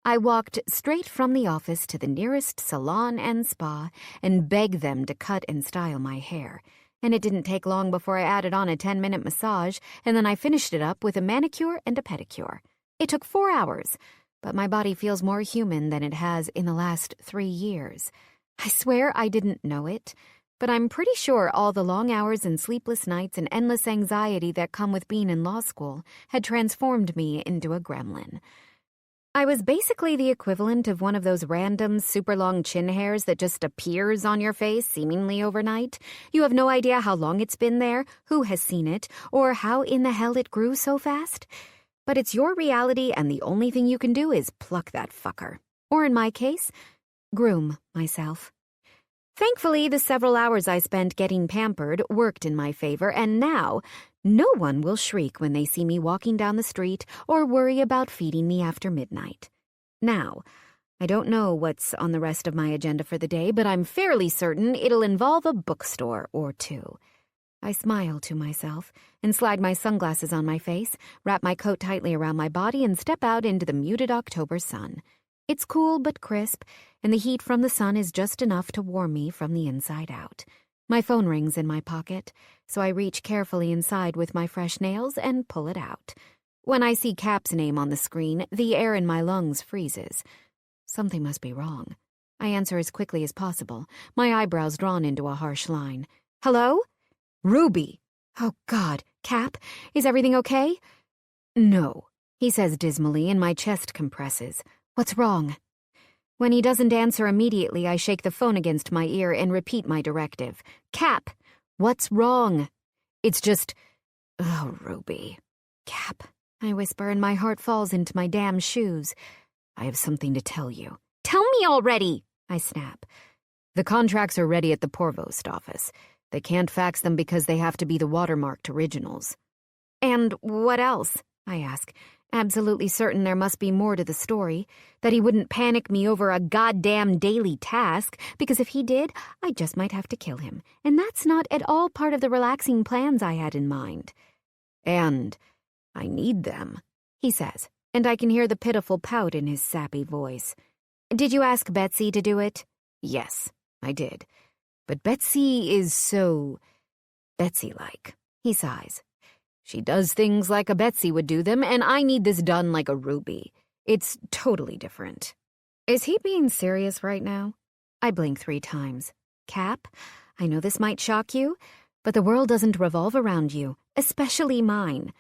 I walked straight from the office to the nearest salon and spa and begged them to cut and style my hair, and it didn't take long before I added on a 10-minute massage, and then I finished it up with a manicure and a pedicure. It took 4 hours, but my body feels more human than it has in the last 3 years. I swear I didn't know it, but I'm pretty sure all the long hours and sleepless nights and endless anxiety that come with being in law school had transformed me into a gremlin. I was basically the equivalent of one of those random super long chin hairs that just appears on your face seemingly overnight. You have no idea how long it's been there, who has seen it, or how in the hell it grew so fast. But it's your reality, and the only thing you can do is pluck that fucker. Or in my case, groom myself. Thankfully, the several hours I spent getting pampered worked in my favor, and now no one will shriek when they see me walking down the street or worry about feeding me after midnight. Now, I don't know what's on the rest of my agenda for the day, but I'm fairly certain it'll involve a bookstore or two. I smile to myself and slide my sunglasses on my face, wrap my coat tightly around my body, and step out into the muted October sun. It's cool but crisp, and the heat from the sun is just enough to warm me from the inside out. My phone rings in my pocket, so I reach carefully inside with my fresh nails and pull it out. When I see Cap's name on the screen, the air in my lungs freezes. Something must be wrong. I answer as quickly as possible, my eyebrows drawn into a harsh line. Hello? Ruby. Oh, God. Cap, is everything okay? No, he says dismally, and my chest compresses. What's wrong? When he doesn't answer immediately, I shake the phone against my ear and repeat my directive. Cap, what's wrong? It's just... Oh, Ruby. Cap, I whisper, and my heart falls into my damn shoes. I have something to tell you. Tell me already, I snap. The contracts are ready at the Provost office. They can't fax them because they have to be the watermarked originals. And what else? I ask, absolutely certain there must be more to the story, that he wouldn't panic me over a goddamn daily task, because if he did, I just might have to kill him, and that's not at all part of the relaxing plans I had in mind. And I need them, he says, and I can hear the pitiful pout in his sappy voice. Did you ask Betsy to do it? Yes, I did. But Betsy is so Betsy-like, he sighs. She does things like a Betsy would do them, and I need this done like a Ruby. It's totally different. Is he being serious right now? I blink 3 times. Cap, I know this might shock you, but the world doesn't revolve around you, especially mine.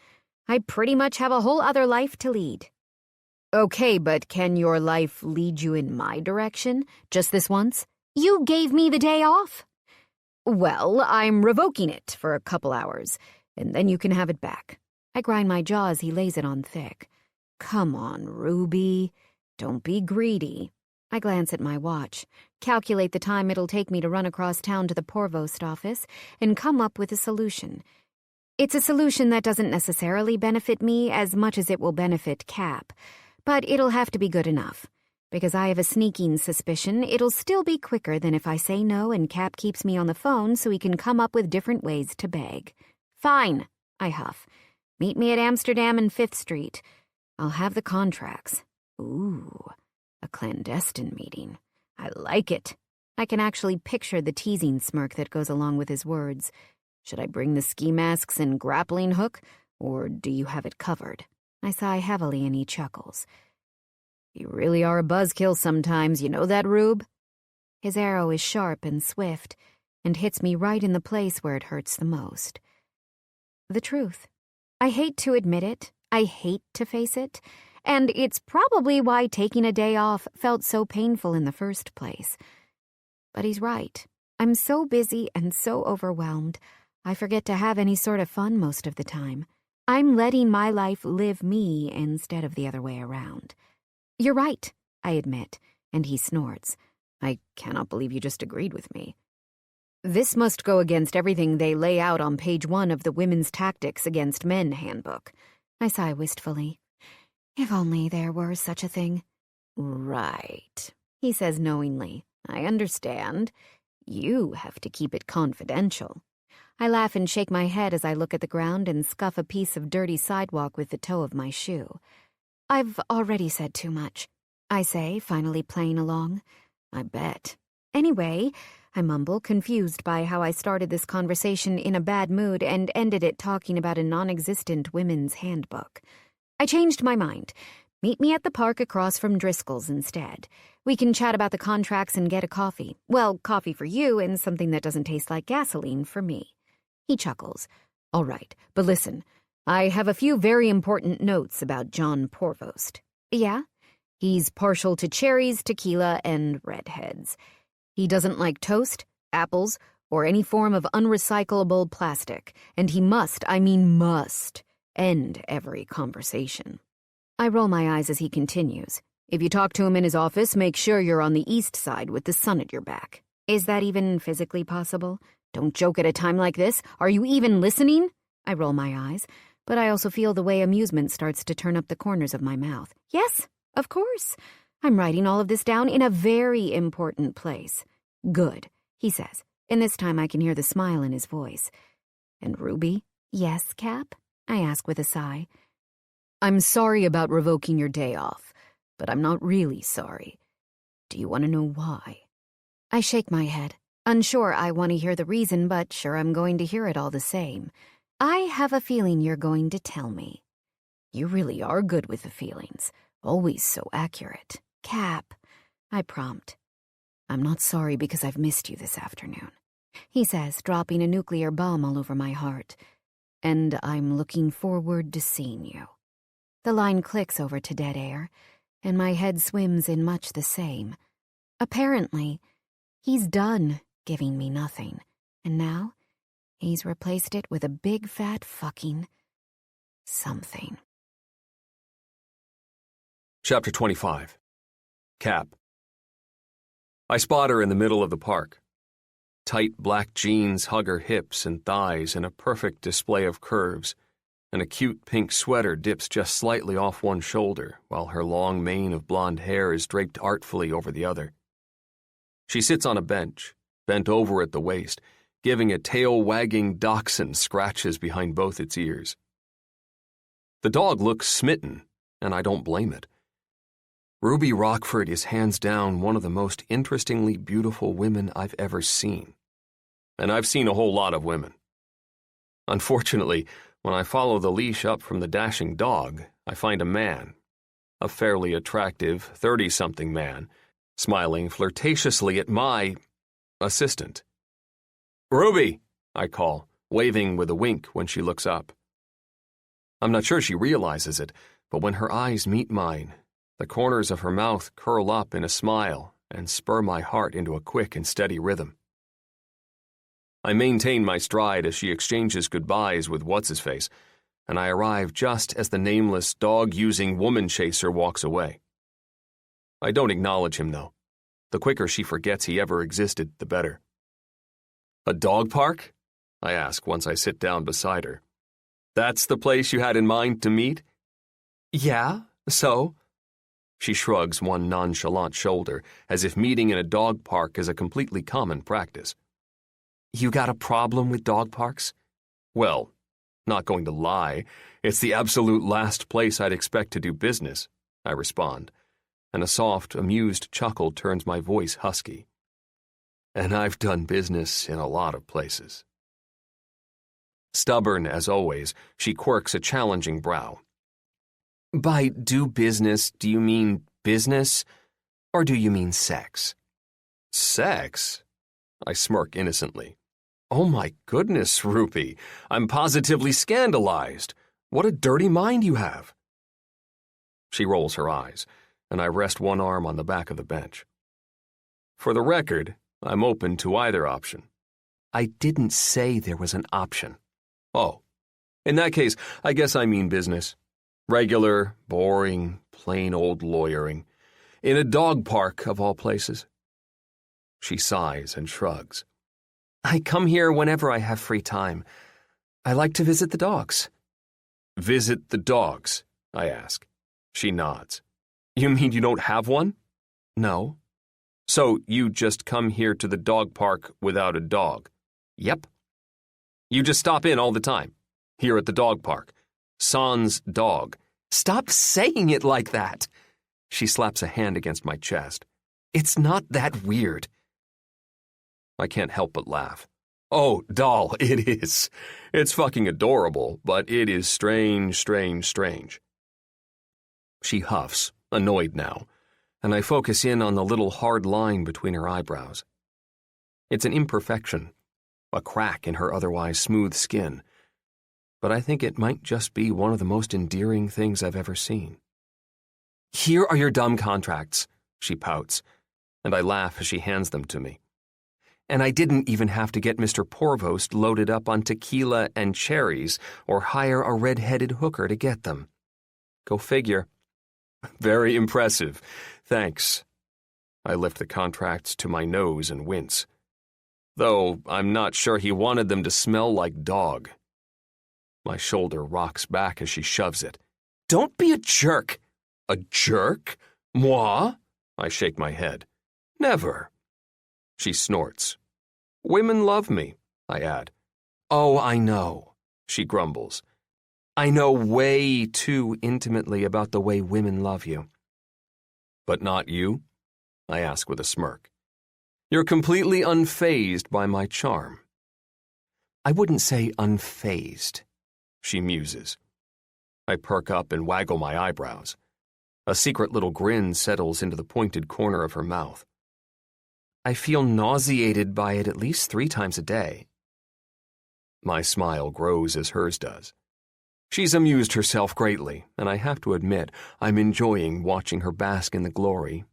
I pretty much have a whole other life to lead. Okay, but can your life lead you in my direction? Just this once? You gave me the day off. Well, I'm revoking it for a couple hours, and then you can have it back. I grind my jaw as he lays it on thick. Come on, Ruby. Don't be greedy. I glance at my watch, calculate the time it'll take me to run across town to the Provost office, and come up with a solution. It's a solution that doesn't necessarily benefit me as much as it will benefit Cap, but it'll have to be good enough. Because I have a sneaking suspicion it'll still be quicker than if I say no and Cap keeps me on the phone so he can come up with different ways to beg. Fine, I huff. Meet me at Amsterdam and 5th Street. I'll have the contracts. Ooh, a clandestine meeting. I like it. I can actually picture the teasing smirk that goes along with his words. Should I bring the ski masks and grappling hook, or do you have it covered? I sigh heavily and he chuckles. You really are a buzzkill sometimes, you know that, Rube? His arrow is sharp and swift, and hits me right in the place where it hurts the most. The truth. I hate to admit it, I hate to face it, and it's probably why taking a day off felt so painful in the first place. But he's right. I'm so busy and so overwhelmed, I forget to have any sort of fun most of the time. I'm letting my life live me instead of the other way around. You're right, I admit, and he snorts. I cannot believe you just agreed with me. This must go against everything they lay out on page 1 of the Women's Tactics Against Men handbook. I sigh wistfully. If only there were such a thing. Right, he says knowingly. I understand. You have to keep it confidential. I laugh and shake my head as I look at the ground and scuff a piece of dirty sidewalk with the toe of my shoe. I've already said too much, I say, finally playing along. I bet. Anyway, I mumble, confused by how I started this conversation in a bad mood and ended it talking about a non-existent women's handbook. I changed my mind. Meet me at the park across from Driscoll's instead. We can chat about the contracts and get a coffee. Well, coffee for you and something that doesn't taste like gasoline for me. He chuckles. All right, but listen. I have a few very important notes about John Provost. Yeah? He's partial to cherries, tequila, and redheads. He doesn't like toast, apples, or any form of unrecyclable plastic, and he must, end every conversation. I roll my eyes as he continues. If you talk to him in his office, make sure you're on the east side with the sun at your back. Is that even physically possible? Don't joke at a time like this. Are you even listening? I roll my eyes. But I also feel the way amusement starts to turn up the corners of my mouth. Yes, of course. I'm writing all of this down in a very important place. Good, he says, and this time I can hear the smile in his voice. And Ruby? Yes, Cap? I ask with a sigh. I'm sorry about revoking your day off, but I'm not really sorry. Do you want to know why? I shake my head. Unsure I want to hear the reason, but sure I'm going to hear it all the same. I have a feeling you're going to tell me. You really are good with the feelings. Always so accurate. Cap, I prompt. I'm not sorry because I've missed you this afternoon, he says, dropping a nuclear bomb all over my heart. And I'm looking forward to seeing you. The line clicks over to dead air, and my head swims in much the same. Apparently, he's done giving me nothing, and now he's replaced it with a big fat fucking something. Chapter 25. Cap. I spot her in the middle of the park. Tight black jeans hug her hips and thighs in a perfect display of curves, and a cute pink sweater dips just slightly off one shoulder, while her long mane of blonde hair is draped artfully over the other. She sits on a bench, bent over at the waist, giving a tail-wagging dachshund scratches behind both its ears. The dog looks smitten, and I don't blame it. Ruby Rockford is hands down one of the most interestingly beautiful women I've ever seen. And I've seen a whole lot of women. Unfortunately, when I follow the leash up from the dashing dog, I find a man, a fairly attractive 30-something man, smiling flirtatiously at my assistant. Ruby, I call, waving with a wink when she looks up. I'm not sure she realizes it, but when her eyes meet mine, the corners of her mouth curl up in a smile and spur my heart into a quick and steady rhythm. I maintain my stride as she exchanges goodbyes with what's-his-face, and I arrive just as the nameless, dog-using woman chaser walks away. I don't acknowledge him, though. The quicker she forgets he ever existed, the better. A dog park? I ask once I sit down beside her. That's the place you had in mind to meet? Yeah, so? She shrugs one nonchalant shoulder, as if meeting in a dog park is a completely common practice. You got a problem with dog parks? Well, not going to lie, it's the absolute last place I'd expect to do business, I respond, and a soft, amused chuckle turns my voice husky. And I've done business in a lot of places. Stubborn as always, she quirks a challenging brow. By do business, do you mean business, or do you mean sex? Sex? I smirk innocently. Oh my goodness, Ruby, I'm positively scandalized. What a dirty mind you have. She rolls her eyes, and I rest one arm on the back of the bench. For the record, I'm open to either option. I didn't say there was an option. Oh, in that case, I guess I mean business. Regular, boring, plain old lawyering. In a dog park, of all places. She sighs and shrugs. I come here whenever I have free time. I like to visit the dogs. Visit the dogs, I ask. She nods. You mean you don't have one? No. So you just come here to the dog park without a dog? Yep. You just stop in all the time, here at the dog park. Sans dog. Stop saying it like that. She slaps a hand against my chest. It's not that weird. I can't help but laugh. Oh, doll, it is. It's fucking adorable, but it is strange, strange, strange. She huffs, annoyed now, and I focus in on the little hard line between her eyebrows. It's an imperfection, a crack in her otherwise smooth skin, but I think it might just be one of the most endearing things I've ever seen. Here are your dumb contracts, she pouts, and I laugh as she hands them to me. And I didn't even have to get Mr. Porvost loaded up on tequila and cherries or hire a red-headed hooker to get them. Go figure. Very impressive. Thanks. I lift the contracts to my nose and wince. Though I'm not sure he wanted them to smell like dog. My shoulder rocks back as she shoves it. Don't be a jerk. A jerk? Moi? I shake my head. Never. She snorts. Women love me, I add. "Oh, I know," she grumbles. "I know way too intimately about the way women love you." "But not you?" I ask with a smirk. "You're completely unfazed by my charm." "I wouldn't say unfazed," she muses. I perk up and waggle my eyebrows. A secret little grin settles into the pointed corner of her mouth. "I feel nauseated by it at least 3 times a day." My smile grows as hers does. She's amused herself greatly, and I have to admit I'm enjoying watching her bask in the glory,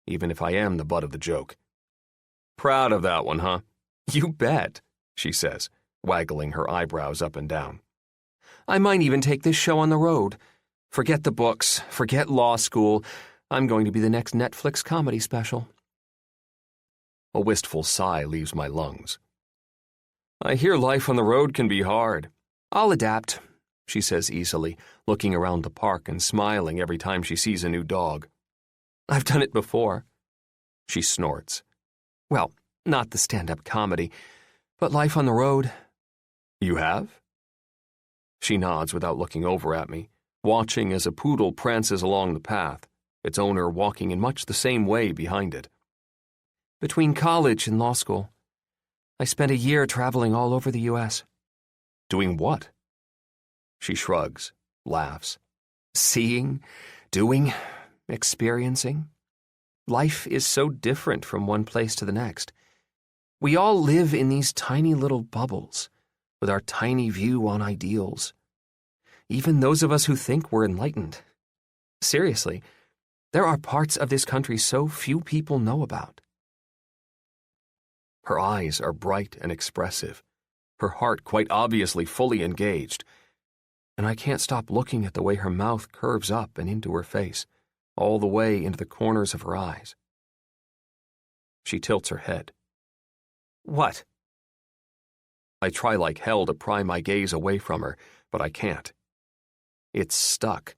even if I am the butt of the joke. "Proud of that one, huh?" "You bet," she says, waggling her eyebrows up and down. "I might even take this show on the road. Forget the books, forget law school. I'm going to be the next Netflix comedy special." A wistful sigh leaves my lungs. "I hear life on the road can be hard." "I'll adapt," she says easily, looking around the park and smiling every time she sees a new dog. "I've done it before." She snorts. "Well, not the stand-up comedy, but life on the road." "You have?" She nods without looking over at me, watching as a poodle prances along the path, its owner walking in much the same way behind it. "Between college and law school, I spent a year traveling all over the U.S. "Doing what?" She shrugs, laughs. "Seeing, doing, experiencing. Life is so different from one place to the next. We all live in these tiny little bubbles, with our tiny view on ideals. Even those of us who think we're enlightened. Seriously, there are parts of this country so few people know about." Her eyes are bright and expressive, her heart quite obviously fully engaged, and I can't stop looking at the way her mouth curves up and into her face, all the way into the corners of her eyes. She tilts her head. "What?" I try like hell to pry my gaze away from her, but I can't. It's stuck.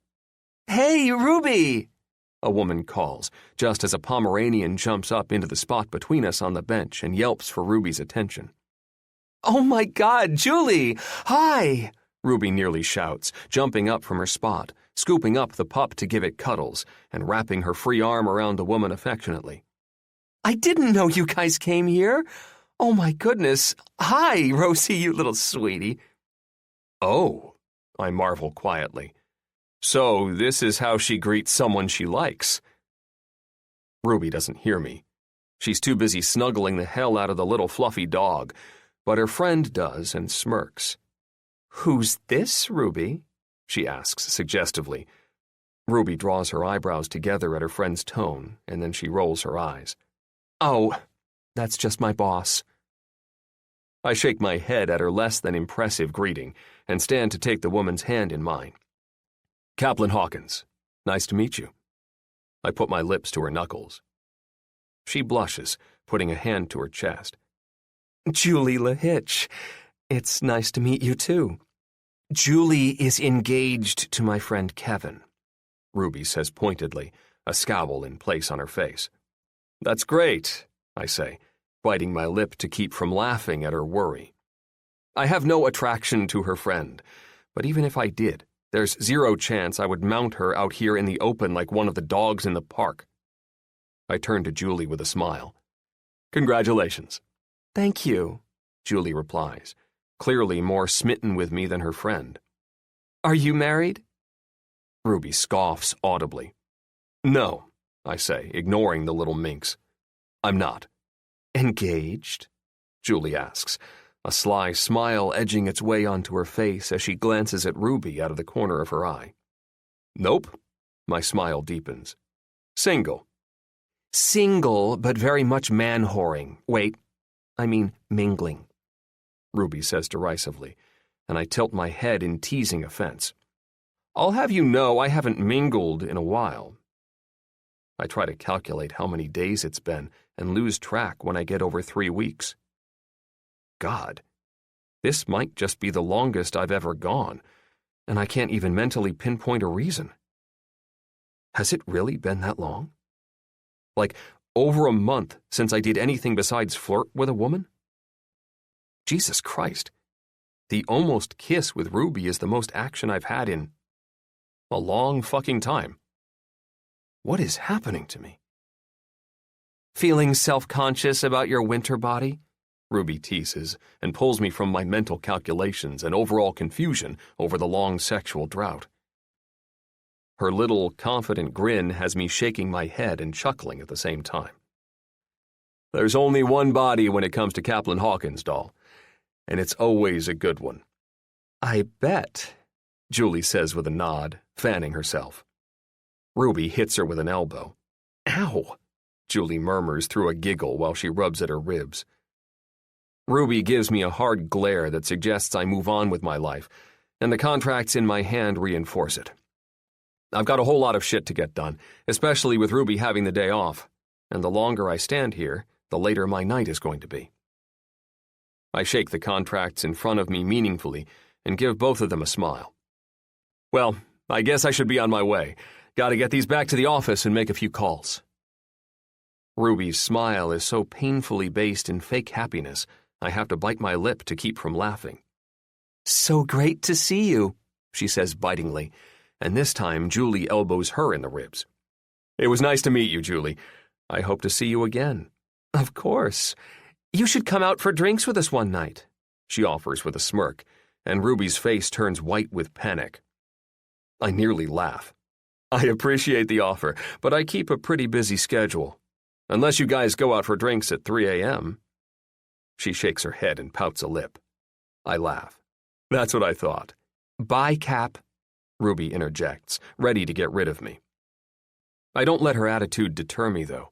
"Hey, Ruby!" a woman calls, just as a Pomeranian jumps up into the spot between us on the bench and yelps for Ruby's attention. "Oh my God, Julie! Hi!" Ruby nearly shouts, jumping up from her spot, scooping up the pup to give it cuddles, and wrapping her free arm around the woman affectionately. "I didn't know you guys came here. Oh my goodness. Hi, Rosie, you little sweetie." "Oh," I marvel quietly. "So this is how she greets someone she likes." Ruby doesn't hear me. She's too busy snuggling the hell out of the little fluffy dog, but her friend does and smirks. "Who's this, Ruby?" she asks suggestively. Ruby draws her eyebrows together at her friend's tone, and then she rolls her eyes. "Oh, that's just my boss." I shake my head at her less than impressive greeting and stand to take the woman's hand in mine. "Caplin Hawkins, nice to meet you." I put my lips to her knuckles. She blushes, putting a hand to her chest. "Julie LaHitch, it's nice to meet you too." "Julie is engaged to my friend Kevin," Ruby says pointedly, a scowl in place on her face. "That's great," I say, biting my lip to keep from laughing at her worry. I have no attraction to her friend, but even if I did, there's zero chance I would mount her out here in the open like one of the dogs in the park. I turn to Julie with a smile. "Congratulations." "Thank you," Julie replies, clearly more smitten with me than her friend. "Are you married?" Ruby scoffs audibly. "No," I say, ignoring the little minx. "I'm not." "Engaged?" Julie asks, a sly smile edging its way onto her face as she glances at Ruby out of the corner of her eye. "Nope." My smile deepens. "Single." "Single, but very much man-whoring. Wait, I mean mingling," Ruby says derisively, and I tilt my head in teasing offense. "I'll have you know I haven't mingled in a while." I try to calculate how many days it's been and lose track when I get over 3 weeks. God, this might just be the longest I've ever gone, and I can't even mentally pinpoint a reason. Has it really been that long? Like, over a month since I did anything besides flirt with a woman? Jesus Christ, The almost kiss with Ruby is the most action I've had in a long fucking time. What is happening to me? Feeling self-conscious about your winter body? Ruby teases and pulls me from my mental calculations and overall confusion over the long sexual drought. Her little, confident grin has me shaking my head and chuckling at the same time. There's only one body when it comes to Caplin Hawkins, doll, and it's always a good one. I bet, Julie says with a nod, fanning herself. Ruby hits her with an elbow. Ow, Julie murmurs through a giggle while she rubs at her ribs. Ruby gives me a hard glare that suggests I move on with my life, and the contracts in my hand reinforce it. I've got a whole lot of shit to get done, especially with Ruby having the day off, and the longer I stand here, the later my night is going to be. I shake the contracts in front of me meaningfully and give both of them a smile. Well, I guess I should be on my way. Gotta get these back to the office and make a few calls. Ruby's smile is so painfully based in fake happiness, I have to bite my lip to keep from laughing. So great to see you, she says bitingly, and this time Julie elbows her in the ribs. It was nice to meet you, Julie. I hope to see you again. Of course. You should come out for drinks with us one night, she offers with a smirk, and Ruby's face turns white with panic. I nearly laugh. I appreciate the offer, but I keep a pretty busy schedule. Unless you guys go out for drinks at 3 a.m. She shakes her head and pouts a lip. I laugh. That's what I thought. Bye, Cap, Ruby interjects, ready to get rid of me. I don't let her attitude deter me, though.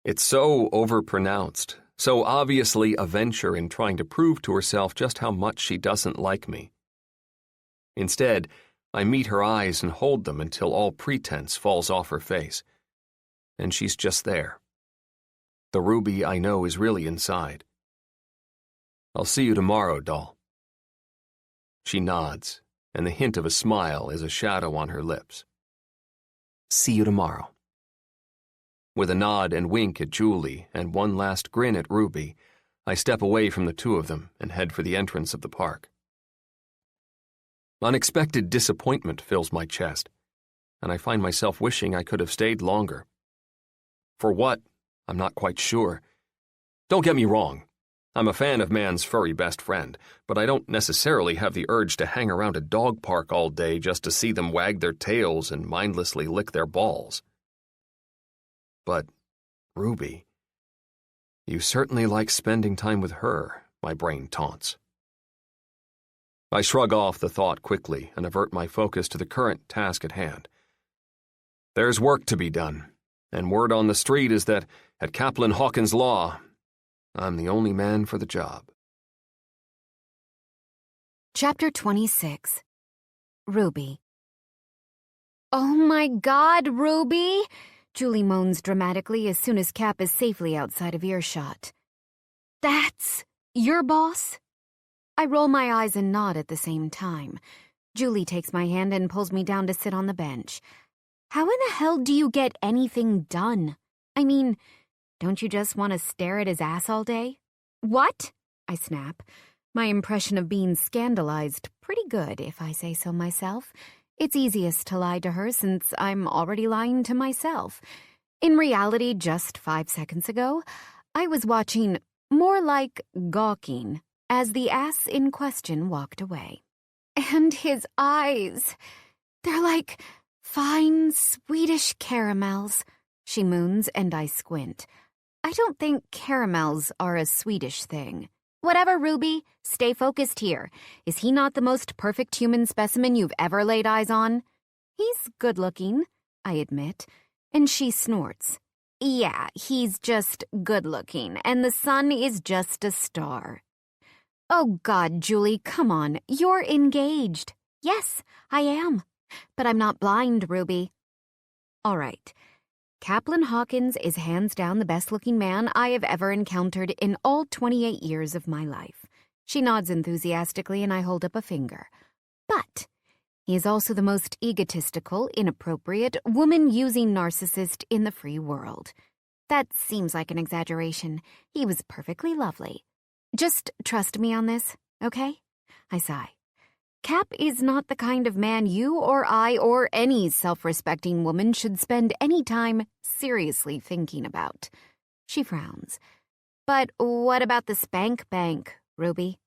It's so overpronounced, so obviously a venture in trying to prove to herself just how much she doesn't like me. Instead, I meet her eyes and hold them until all pretense falls off her face. And she's just there. The Ruby I know is really inside. I'll see you tomorrow, doll. She nods, and the hint of a smile is a shadow on her lips. See you tomorrow. With a nod and wink at Julie and one last grin at Ruby, I step away from the two of them and head for the entrance of the park. Unexpected disappointment fills my chest, and I find myself wishing I could have stayed longer. For what? I'm not quite sure. Don't get me wrong. I'm a fan of man's furry best friend, but I don't necessarily have the urge to hang around a dog park all day just to see them wag their tails and mindlessly lick their balls. But, Ruby, you certainly like spending time with her, my brain taunts. I shrug off the thought quickly and avert my focus to the current task at hand. There's work to be done, and word on the street is that, at Caplin Hawkins' Law, I'm the only man for the job. Chapter 26. Ruby. Oh my God, Ruby! Julie moans dramatically as soon as Cap is safely outside of earshot. That's your boss? I roll my eyes and nod at the same time. Julie takes my hand and pulls me down to sit on the bench. How in the hell do you get anything done? I mean, don't you just want to stare at his ass all day? What? I snap. My impression of being scandalized pretty good, if I say so myself. It's easiest to lie to her since I'm already lying to myself. In reality, just 5 seconds ago, I was watching, more like gawking, as the ass in question walked away. And his eyes, they're like fine Swedish caramels, she moons, and I squint. I don't think caramels are a Swedish thing. Whatever, Ruby, stay focused here. Is he not the most perfect human specimen you've ever laid eyes on? He's good-looking, I admit, and she snorts. Yeah, he's just good-looking, and the sun is just a star. Oh God, Julie, come on, you're engaged. Yes, I am, but I'm not blind, Ruby. All right. Caplin Hawkins is hands down the best-looking man I have ever encountered in all 28 years of my life. She nods enthusiastically and I hold up a finger. But he is also the most egotistical, inappropriate, woman-using narcissist in the free world. That seems like an exaggeration. He was perfectly lovely. Just trust me on this, okay? I sigh. Cap is not the kind of man you or I or any self-respecting woman should spend any time seriously thinking about. She frowns. But what about the spank bank, Ruby?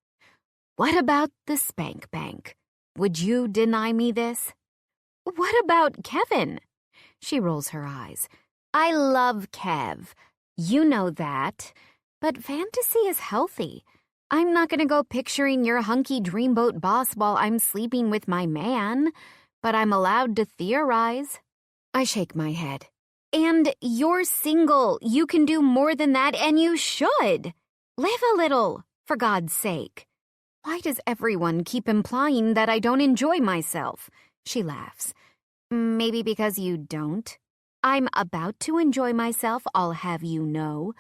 What about the spank bank? Would you deny me this? What about Kevin? She rolls her eyes. I love Kev. You know that. But fantasy is healthy. I'm not going to go picturing your hunky dreamboat boss while I'm sleeping with my man, but I'm allowed to theorize. I shake my head. And you're single. You can do more than that, and you should. Live a little, for God's sake. Why does everyone keep implying that I don't enjoy myself? She laughs. Maybe because you don't. I'm about to enjoy myself, I'll have you know.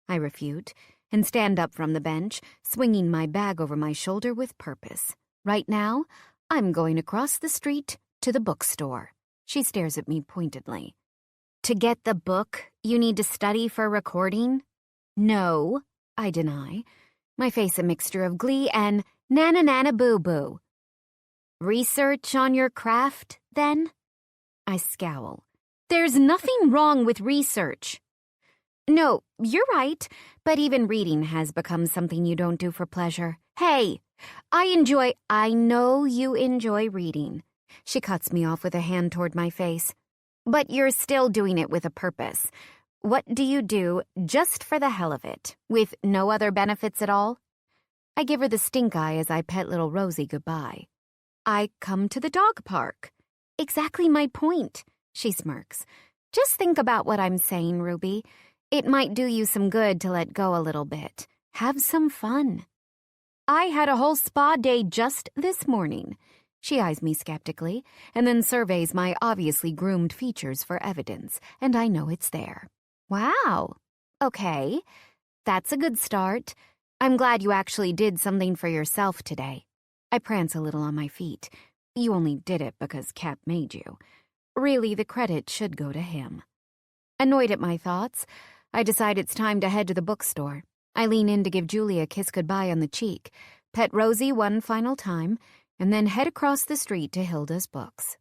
I refute, and stand up from the bench, swinging my bag over my shoulder with purpose. Right now, I'm going across the street to the bookstore. She stares at me pointedly. To get the book, you need to study for recording? No, I deny, my face a mixture of glee and nana-nana-boo-boo. Research on your craft, then? I scowl. There's nothing wrong with research. No, you're right, but even reading has become something you don't do for pleasure. Hey, I know you enjoy reading. She cuts me off with a hand toward my face. But you're still doing it with a purpose. What do you do just for the hell of it, with no other benefits at all? I give her the stink eye as I pet little Rosie goodbye. I come to the dog park. Exactly my point, she smirks. Just think about what I'm saying, Ruby. It might do you some good to let go a little bit. Have some fun. I had a whole spa day just this morning. She eyes me skeptically, and then surveys my obviously groomed features for evidence, and I know it's there. Wow. Okay. That's a good start. I'm glad you actually did something for yourself today. I prance a little on my feet. You only did it because Cap made you. Really, the credit should go to him. Annoyed at my thoughts, I decide it's time to head to the bookstore. I lean in to give Julie a kiss goodbye on the cheek, pet Rosie one final time, and then head across the street to Hilda's Books.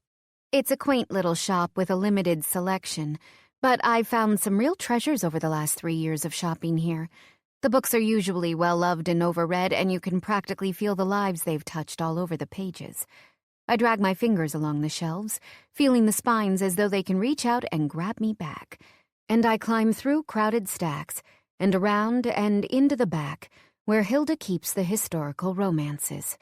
It's a quaint little shop with a limited selection, but I've found some real treasures over the last 3 years of shopping here. The books are usually well-loved and overread, and you can practically feel the lives they've touched all over the pages. I drag my fingers along the shelves, feeling the spines as though they can reach out and grab me back. And I climb through crowded stacks, and around and into the back, where Hilda keeps the historical romances.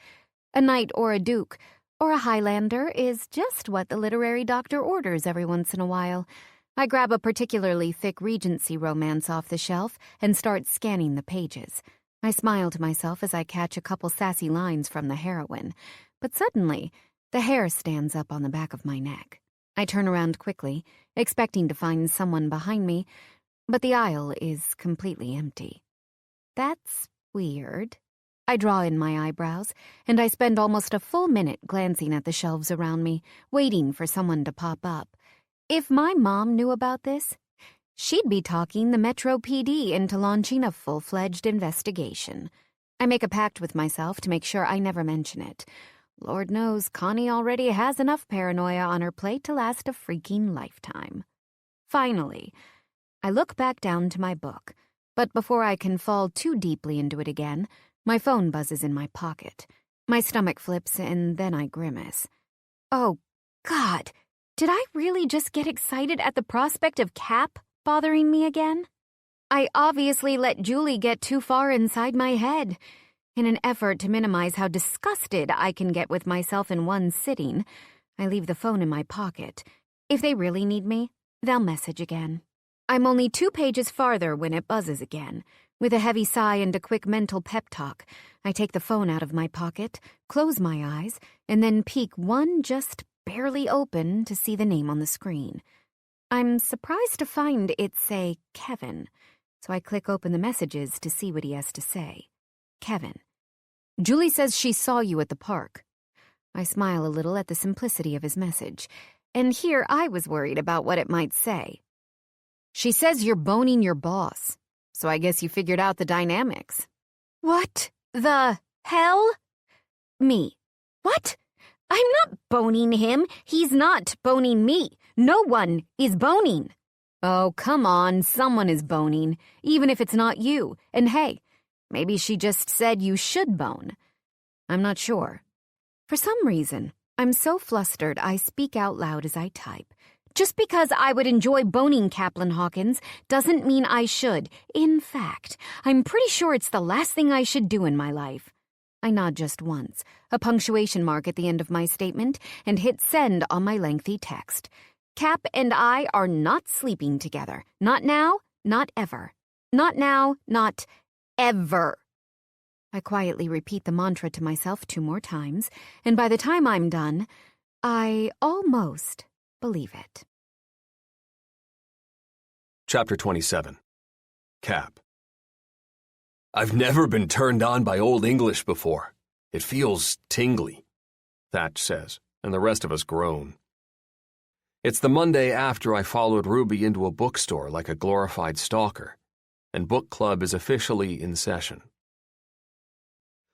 A knight or a duke or a Highlander is just what the literary doctor orders every once in a while. I grab a particularly thick Regency romance off the shelf and start scanning the pages. I smile to myself as I catch a couple sassy lines from the heroine, but suddenly the hair stands up on the back of my neck. I turn around quickly, expecting to find someone behind me, but the aisle is completely empty. That's weird. I draw in my eyebrows, and I spend almost a full minute glancing at the shelves around me, waiting for someone to pop up. If my mom knew about this, she'd be talking the Metro PD into launching a full-fledged investigation. I make a pact with myself to make sure I never mention it. Lord knows Connie already has enough paranoia on her plate to last a freaking lifetime. Finally, I look back down to my book, but before I can fall too deeply into it again, my phone buzzes in my pocket. My stomach flips, and then I grimace. Oh, God, did I really just get excited at the prospect of Cap bothering me again? I obviously let Julie get too far inside my head. In an effort to minimize how disgusted I can get with myself in one sitting, I leave the phone in my pocket. If they really need me, they'll message again. I'm only 2 pages farther when it buzzes again. With a heavy sigh and a quick mental pep talk, I take the phone out of my pocket, close my eyes, and then peek one just barely open to see the name on the screen. I'm surprised to find it say Kevin, so I click open the messages to see what he has to say. Kevin. Julie says she saw you at the park. I smile a little at the simplicity of his message, and here I was worried about what it might say. She says you're boning your boss, so I guess you figured out the dynamics. What the hell? Me. What? I'm not boning him. He's not boning me. No one is boning. Oh, come on, someone is boning, even if it's not you. And hey, maybe she just said you should bone. I'm not sure. For some reason, I'm so flustered I speak out loud as I type. Just because I would enjoy boning Caplin Hawkins doesn't mean I should. In fact, I'm pretty sure it's the last thing I should do in my life. I nod just once, a punctuation mark at the end of my statement, and hit send on my lengthy text. Cap and I are not sleeping together. Not now, not ever. Not now, not ever. I quietly repeat the mantra to myself 2 more times, and by the time I'm done, I almost believe it. Chapter 27. Cap. I've never been turned on by Old English before. It feels tingly, Thatch says, and the rest of us groan. It's the Monday after I followed Ruby into a bookstore like a glorified stalker, and book club is officially in session.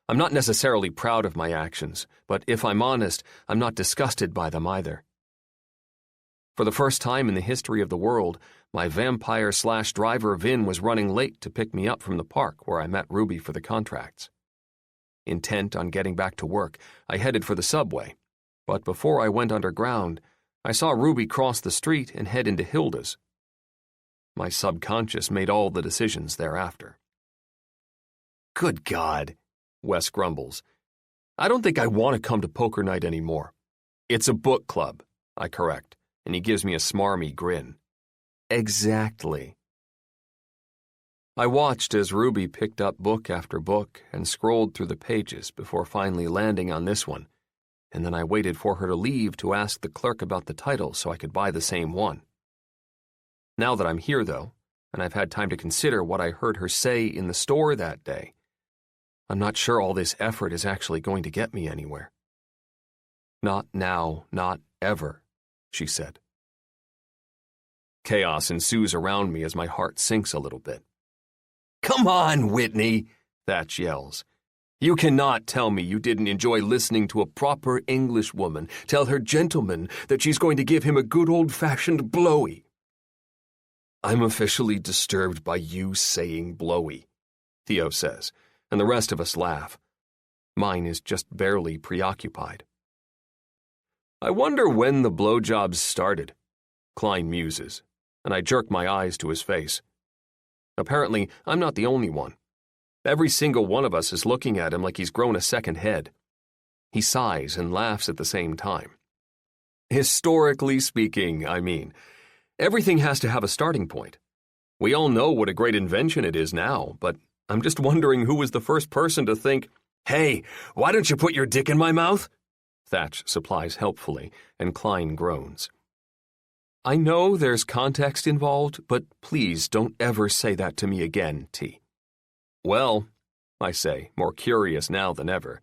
I'm not necessarily proud of my actions, but if I'm honest, I'm not disgusted by them either. For the first time in the history of the world, my vampire/driver Vin was running late to pick me up from the park where I met Ruby for the contracts. Intent on getting back to work, I headed for the subway, but before I went underground, I saw Ruby cross the street and head into Hilda's. My subconscious made all the decisions thereafter. Good God, Wes grumbles. I don't think I want to come to poker night anymore. It's a book club, I correct, and he gives me a smarmy grin. Exactly. I watched as Ruby picked up book after book and scrolled through the pages before finally landing on this one, and then I waited for her to leave to ask the clerk about the title so I could buy the same one. Now that I'm here, though, and I've had time to consider what I heard her say in the store that day, I'm not sure all this effort is actually going to get me anywhere. Not now, not ever, she said. Chaos ensues around me as my heart sinks a little bit. Come on, Whitney, Thatch yells. You cannot tell me you didn't enjoy listening to a proper English woman tell her gentleman that she's going to give him a good old-fashioned blowy. I'm officially disturbed by you saying blowy, Theo says, and the rest of us laugh. Mine is just barely preoccupied. I wonder when the blowjobs started, Klein muses, and I jerk my eyes to his face. Apparently, I'm not the only one. Every single one of us is looking at him like he's grown a second head. He sighs and laughs at the same time. Historically speaking, I mean, everything has to have a starting point. We all know what a great invention it is now, but I'm just wondering who was the first person to think, "Hey, why don't you put your dick in my mouth?" Thatch supplies helpfully, and Klein groans. I know there's context involved, but please don't ever say that to me again, T. Well, I say, more curious now than ever.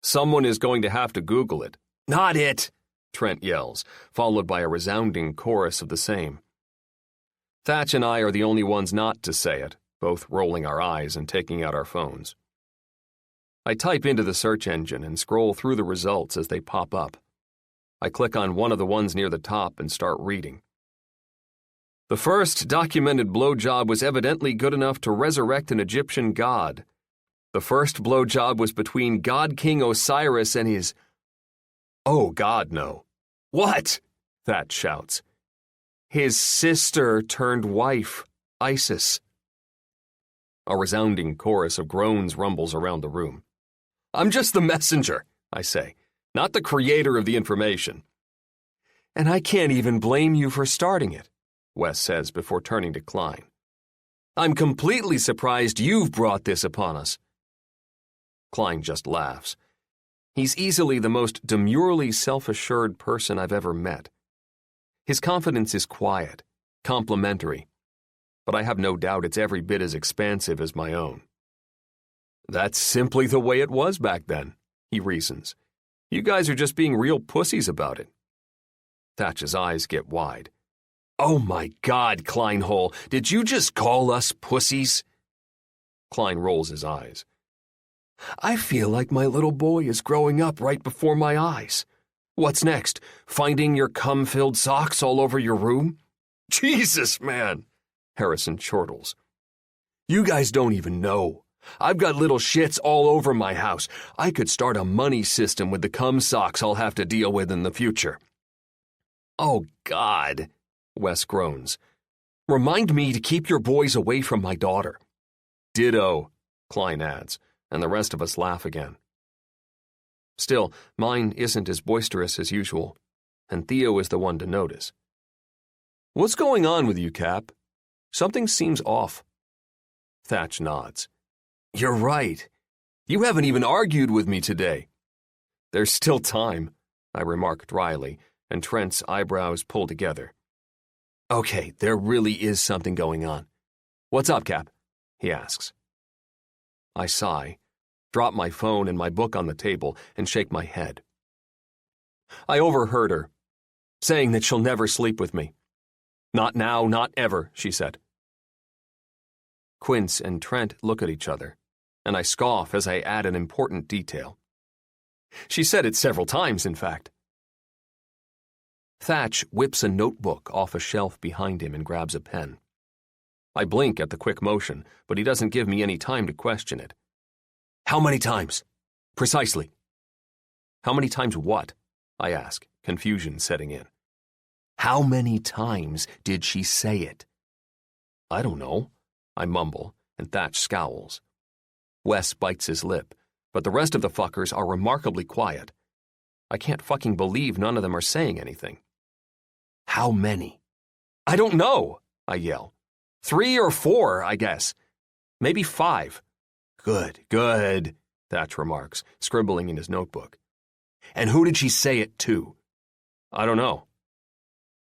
Someone is going to have to Google it. Not it, Trent yells, followed by a resounding chorus of the same. Thatch and I are the only ones not to say it, both rolling our eyes and taking out our phones. I type into the search engine and scroll through the results as they pop up. I click on one of the ones near the top and start reading. The first documented blowjob was evidently good enough to resurrect an Egyptian god. The first blowjob was between God King Osiris and his... Oh, God, no. What? Thatch shouts. His sister turned wife, Isis. A resounding chorus of groans rumbles around the room. I'm just the messenger, I say, not the creator of the information. And I can't even blame you for starting it, Wes says before turning to Klein. I'm completely surprised you've brought this upon us. Klein just laughs. He's easily the most demurely self-assured person I've ever met. His confidence is quiet, complimentary, but I have no doubt it's every bit as expansive as my own. That's simply the way it was back then, he reasons. You guys are just being real pussies about it. Thatch's eyes get wide. Oh my God, Kleinhole, did you just call us pussies? Klein rolls his eyes. I feel like my little boy is growing up right before my eyes. What's next? Finding your cum-filled socks all over your room? Jesus, man, Harrison chortles. You guys don't even know. I've got little shits all over my house. I could start a money system with the cum socks I'll have to deal with in the future. Oh, God, Wes groans. Remind me to keep your boys away from my daughter. Ditto, Klein adds, and the rest of us laugh again. Still, mine isn't as boisterous as usual, and Theo is the one to notice. What's going on with you, Cap? Something seems off. Thatch nods. You're right. You haven't even argued with me today. There's still time, I remark dryly, and Trent's eyebrows pull together. Okay, there really is something going on. What's up, Cap? He asks. I sigh, drop my phone and my book on the table, and shake my head. I overheard her, saying that she'll never sleep with me. Not now, not ever, she said. Quince and Trent look at each other, and I scoff as I add an important detail. She said it several times, in fact. Thatch whips a notebook off a shelf behind him and grabs a pen. I blink at the quick motion, but he doesn't give me any time to question it. How many times? Precisely. How many times what? I ask, confusion setting in. How many times did she say it? I don't know, I mumble, and Thatch scowls. Wes bites his lip, but the rest of the fuckers are remarkably quiet. I can't fucking believe none of them are saying anything. How many? I don't know, I yell. 3 or 4, I guess. Maybe 5. Good, Thatch remarks, scribbling in his notebook. And who did she say it to? I don't know.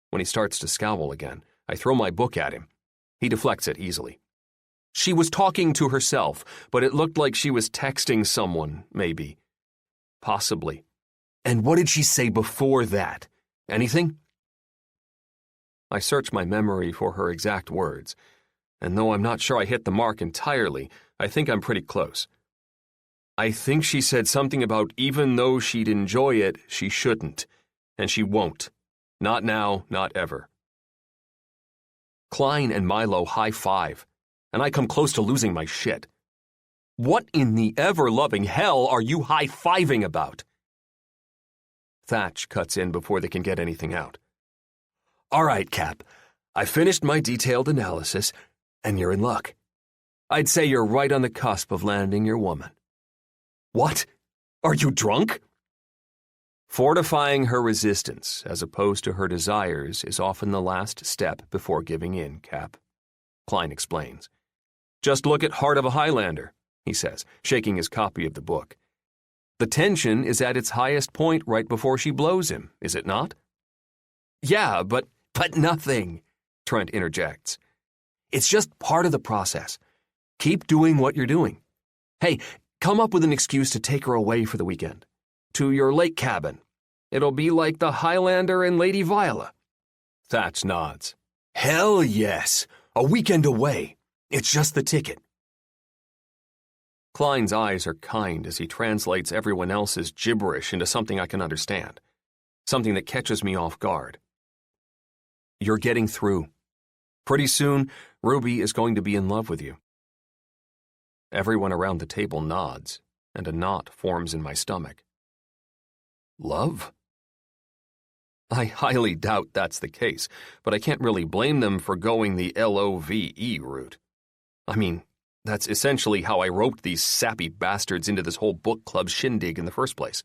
When he starts to scowl again, I throw my book at him. He deflects it easily. She was talking to herself, but it looked like she was texting someone, maybe. Possibly. And what did she say before that? Anything? I search my memory for her exact words, and though I'm not sure I hit the mark entirely, I think I'm pretty close. I think she said something about even though she'd enjoy it, she shouldn't, and she won't. Not now, not ever. Klein and Milo high-five, and I come close to losing my shit. What in the ever-loving hell are you high-fiving about? Thatch cuts in before they can get anything out. All right, Cap, I finished my detailed analysis, and you're in luck. I'd say you're right on the cusp of landing your woman. What? Are you drunk? Fortifying her resistance, as opposed to her desires, is often the last step before giving in, Cap. Klein explains. Just look at Heart of a Highlander, he says, shaking his copy of the book. The tension is at its highest point right before she blows him, is it not? Yeah, but nothing, Trent interjects. It's just part of the process. Keep doing what you're doing. Hey, come up with an excuse to take her away for the weekend. To your lake cabin. It'll be like the Highlander and Lady Viola. Thatch nods. Hell yes. A weekend away. It's just the ticket. Klein's eyes are kind as he translates everyone else's gibberish into something I can understand. Something that catches me off guard. You're getting through. Pretty soon, Ruby is going to be in love with you. Everyone around the table nods, and a knot forms in my stomach. Love? I highly doubt that's the case, but I can't really blame them for going the LOVE route. I mean, that's essentially how I roped these sappy bastards into this whole book club shindig in the first place.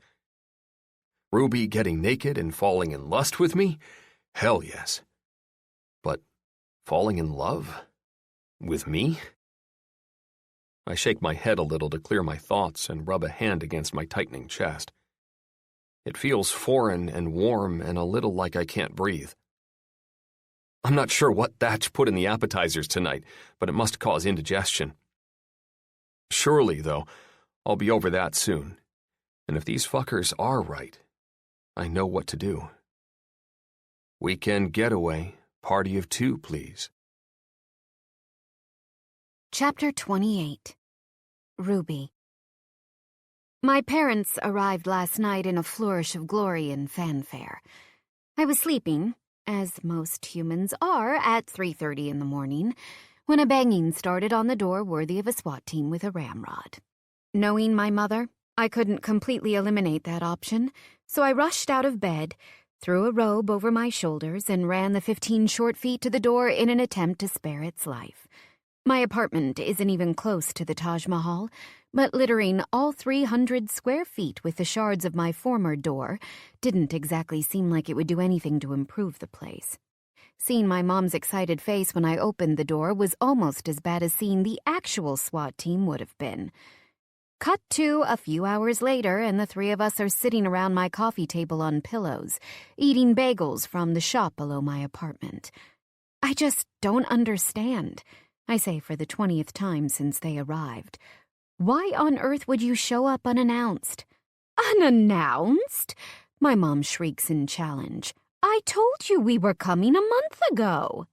Ruby getting naked and falling in lust with me? Hell yes. But falling in love? With me? I shake my head a little to clear my thoughts and rub a hand against my tightening chest. It feels foreign and warm and a little like I can't breathe. I'm not sure what Thatch put in the appetizers tonight, but it must cause indigestion. Surely, though, I'll be over that soon. And if these fuckers are right, I know what to do. Weekend getaway, party of 2, please. Chapter 28. Ruby. My parents arrived last night in a flourish of glory and fanfare. I was sleeping, as most humans are, at 3:30 in the morning, when a banging started on the door worthy of a SWAT team with a ramrod. Knowing my mother, I couldn't completely eliminate that option, so I rushed out of bed, threw a robe over my shoulders, and ran the 15 short feet to the door in an attempt to spare its life. My apartment isn't even close to the Taj Mahal, but littering all 300 square feet with the shards of my former door didn't exactly seem like it would do anything to improve the place. Seeing my mom's excited face when I opened the door was almost as bad as seeing the actual SWAT team would have been. Cut to a few hours later, and the three of us are sitting around my coffee table on pillows, eating bagels from the shop below my apartment. I just don't understand, I say for the 20th time since they arrived. Why on earth would you show up unannounced? Unannounced? My mom shrieks in challenge. I told you we were coming a month ago.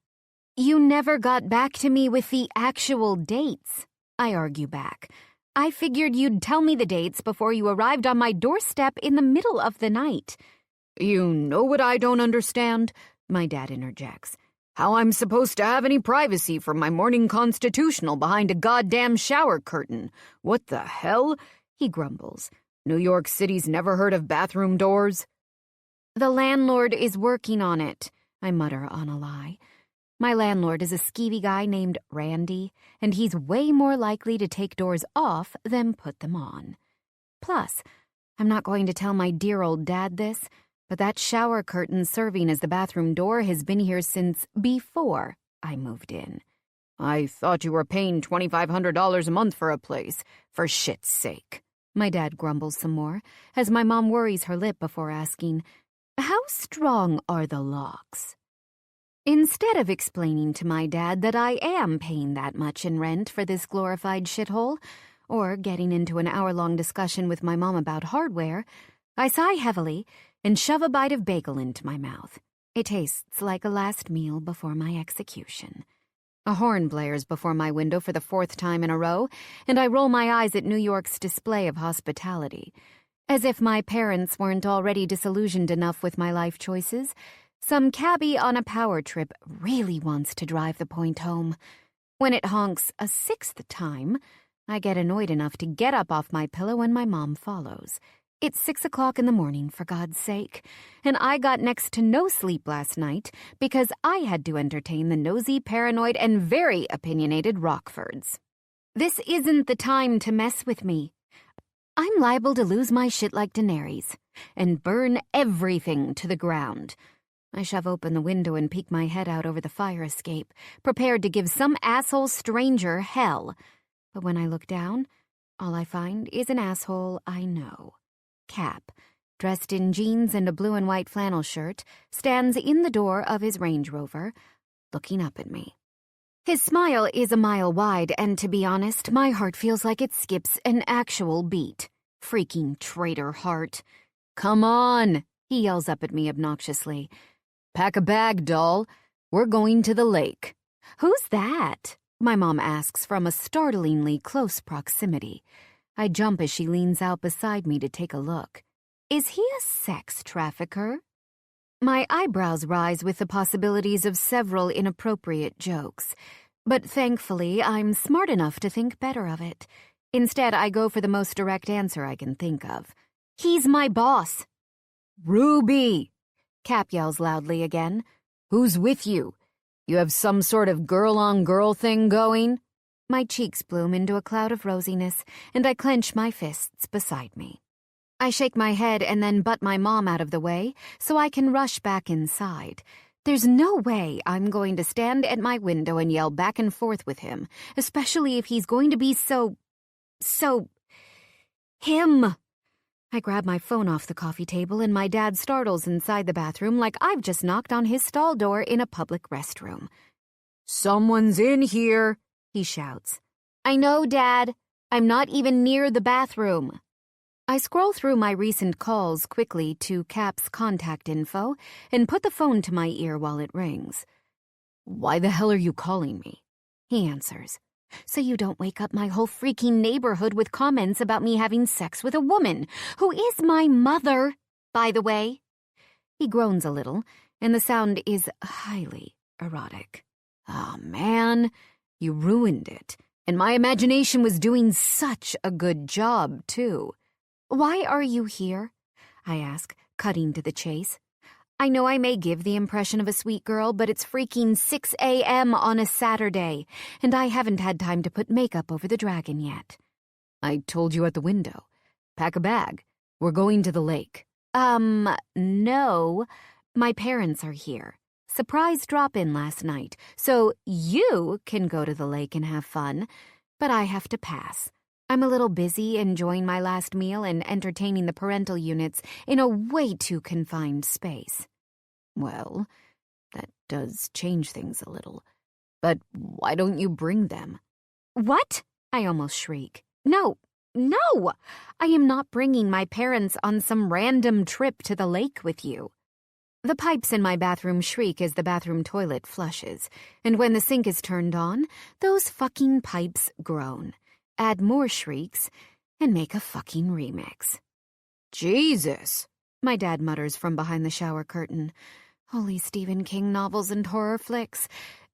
You never got back to me with the actual dates, I argue back. I figured you'd tell me the dates before you arrived on my doorstep in the middle of the night. You know what I don't understand? My dad interjects. How I'm supposed to have any privacy from my morning constitutional behind a goddamn shower curtain. What the hell? He grumbles. New York City's never heard of bathroom doors? The landlord is working on it, I mutter on a lie. My landlord is a skeevy guy named Randy, and he's way more likely to take doors off than put them on. Plus, I'm not going to tell my dear old dad this, but that shower curtain serving as the bathroom door has been here since before I moved in. I thought you were paying $2,500 a month for a place, for shit's sake. My dad grumbles some more, as my mom worries her lip before asking, How strong are the locks? Instead of explaining to my dad that I am paying that much in rent for this glorified shithole, or getting into an hour-long discussion with my mom about hardware, I sigh heavily and shove a bite of bagel into my mouth. It tastes like a last meal before my execution. A horn blares before my window for the 4th time in a row, and I roll my eyes at New York's display of hospitality. As if my parents weren't already disillusioned enough with my life choices, some cabbie on a power trip really wants to drive the point home. When it honks a 6th time, I get annoyed enough to get up off my pillow and my mom follows. It's 6 o'clock in the morning, for God's sake, and I got next to no sleep last night because I had to entertain the nosy, paranoid, and very opinionated Rockfords. This isn't the time to mess with me. I'm liable to lose my shit like Daenerys and burn everything to the ground. I shove open the window and peek my head out over the fire escape, prepared to give some asshole stranger hell. But when I look down, all I find is an asshole I know. Cap, dressed in jeans and a blue and white flannel shirt, stands in the door of his Range Rover, looking up at me. His smile is a mile wide, and to be honest, my heart feels like it skips an actual beat. Freaking traitor heart. Come on, he yells up at me obnoxiously. Pack a bag, doll. We're going to the lake. Who's that? My mom asks from a startlingly close proximity. I jump as she leans out beside me to take a look. Is he a sex trafficker? My eyebrows rise with the possibilities of several inappropriate jokes, but thankfully I'm smart enough to think better of it. Instead, I go for the most direct answer I can think of. He's my boss. Ruby! Cap yells loudly again. Who's with you? You have some sort of girl-on-girl thing going? My cheeks bloom into a cloud of rosiness, and I clench my fists beside me. I shake my head and then butt my mom out of the way so I can rush back inside. There's no way I'm going to stand at my window and yell back and forth with him, especially if he's going to be so... him. I grab my phone off the coffee table and my dad startles inside the bathroom like I've just knocked on his stall door in a public restroom. Someone's in here, he shouts. I know, Dad. I'm not even near the bathroom. I scroll through my recent calls quickly to Cap's contact info and put the phone to my ear while it rings. Why the hell are you calling me? He answers. So you don't wake up my whole freaking neighborhood with comments about me having sex with a woman, who is my mother, by the way. He groans a little, and the sound is highly erotic. Oh, man, you ruined it. And my imagination was doing such a good job, too. Why are you here? I ask, cutting to the chase. I know I may give the impression of a sweet girl, but it's freaking 6 a.m. on a Saturday, and I haven't had time to put makeup over the dragon yet. I told you at the window. Pack a bag. We're going to the lake. No. My parents are here. Surprise drop-in last night, so you can go to the lake and have fun, but I have to pass. I'm a little busy enjoying my last meal and entertaining the parental units in a way too confined space. Well, that does change things a little. But why don't you bring them? What? I almost shriek. No! I am not bringing my parents on some random trip to the lake with you. The pipes in my bathroom shriek as the bathroom toilet flushes, and when the sink is turned on, those fucking pipes groan, add more shrieks, and make a fucking remix. Jesus, my dad mutters from behind the shower curtain. Holy Stephen King novels and horror flicks.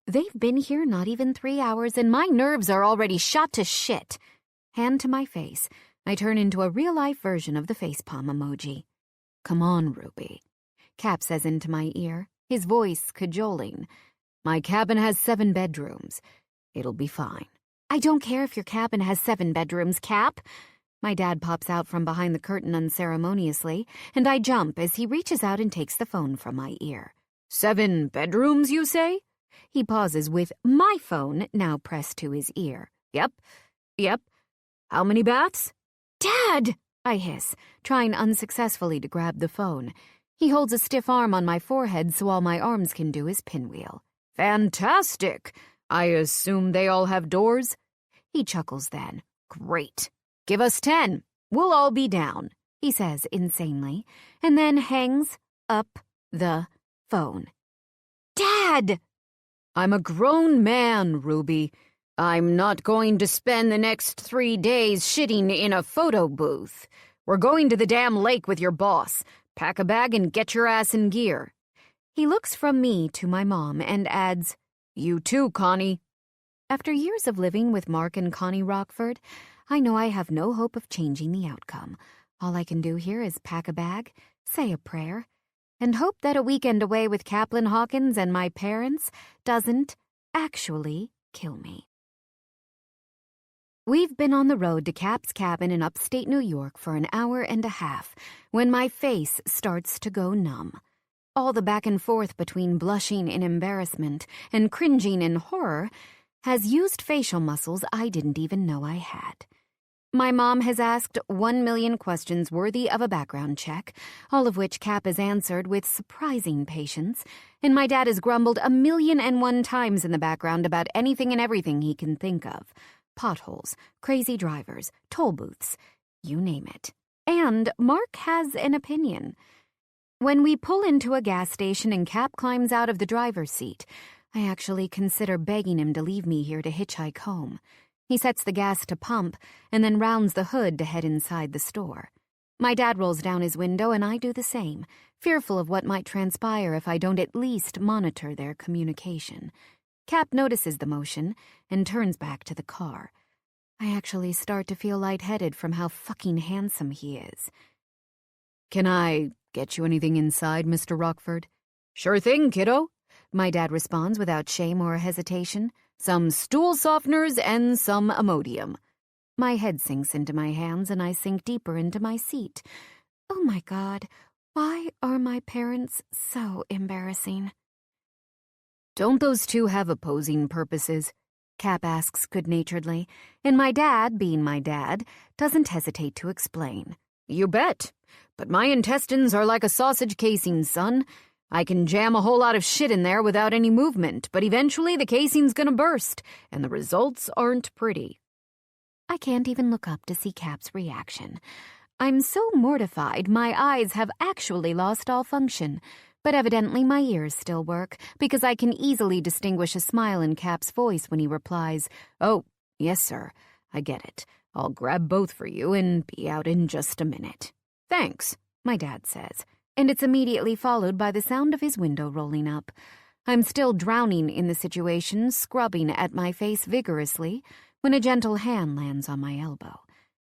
They've been here not even 3 hours, and my nerves are already shot to shit. Hand to my face, I turn into a real-life version of the facepalm emoji. Come on, Ruby. Cap says into my ear, his voice cajoling. My cabin has 7 bedrooms. It'll be fine. I don't care if your cabin has 7 bedrooms, Cap. My dad pops out from behind the curtain unceremoniously, and I jump as he reaches out and takes the phone from my ear. 7 bedrooms, you say? He pauses with my phone now pressed to his ear. Yep. How many baths? Dad! I hiss, trying unsuccessfully to grab the phone. He holds a stiff arm on my forehead so all my arms can do is pinwheel. Fantastic! I assume they all have doors? He chuckles then. Great. Give us 10. We'll all be down, he says insanely, and then hangs up the phone. Dad! I'm a grown man, Ruby. I'm not going to spend the next 3 days shitting in a photo booth. We're going to the damn lake with your boss. Pack a bag and get your ass in gear. He looks from me to my mom and adds, You too, Connie. After years of living with Mark and Connie Rockford, I know I have no hope of changing the outcome. All I can do here is pack a bag, say a prayer, and hope that a weekend away with Caplin Hawkins and my parents doesn't actually kill me. We've been on the road to Cap's cabin in upstate New York for an hour and a half when my face starts to go numb. All the back and forth between blushing in embarrassment and cringing in horror has used facial muscles I didn't even know I had. My mom has asked 1 million questions worthy of a background check, all of which Cap has answered with surprising patience, and my dad has grumbled 1,000,001 times in the background about anything and everything he can think of. Potholes, crazy drivers, toll booths, you name it. And Mark has an opinion. When we pull into a gas station and Cap climbs out of the driver's seat, I actually consider begging him to leave me here to hitchhike home. He sets the gas to pump and then rounds the hood to head inside the store. My dad rolls down his window and I do the same, fearful of what might transpire if I don't at least monitor their communication. Cap notices the motion and turns back to the car. I actually start to feel lightheaded from how fucking handsome he is. Can I get you anything inside, Mr. Rockford? Sure thing, kiddo, my dad responds without shame or hesitation. Some stool softeners and some Imodium. My head sinks into my hands and I sink deeper into my seat. Oh my God, why are my parents so embarrassing? Don't those two have opposing purposes? Cap asks good-naturedly, and my dad, being my dad, doesn't hesitate to explain. You bet. But my intestines are like a sausage casing, son. I can jam a whole lot of shit in there without any movement, but eventually the casing's gonna burst, and the results aren't pretty. I can't even look up to see Cap's reaction. I'm so mortified my eyes have actually lost all function. But evidently my ears still work, because I can easily distinguish a smile in Cap's voice when he replies, "Oh, Yes, sir. I get it. I'll grab both for you and be out in just a minute. Thanks, my dad says, and it's immediately followed by the sound of his window rolling up. I'm still drowning in the situation, scrubbing at my face vigorously, when a gentle hand lands on my elbow.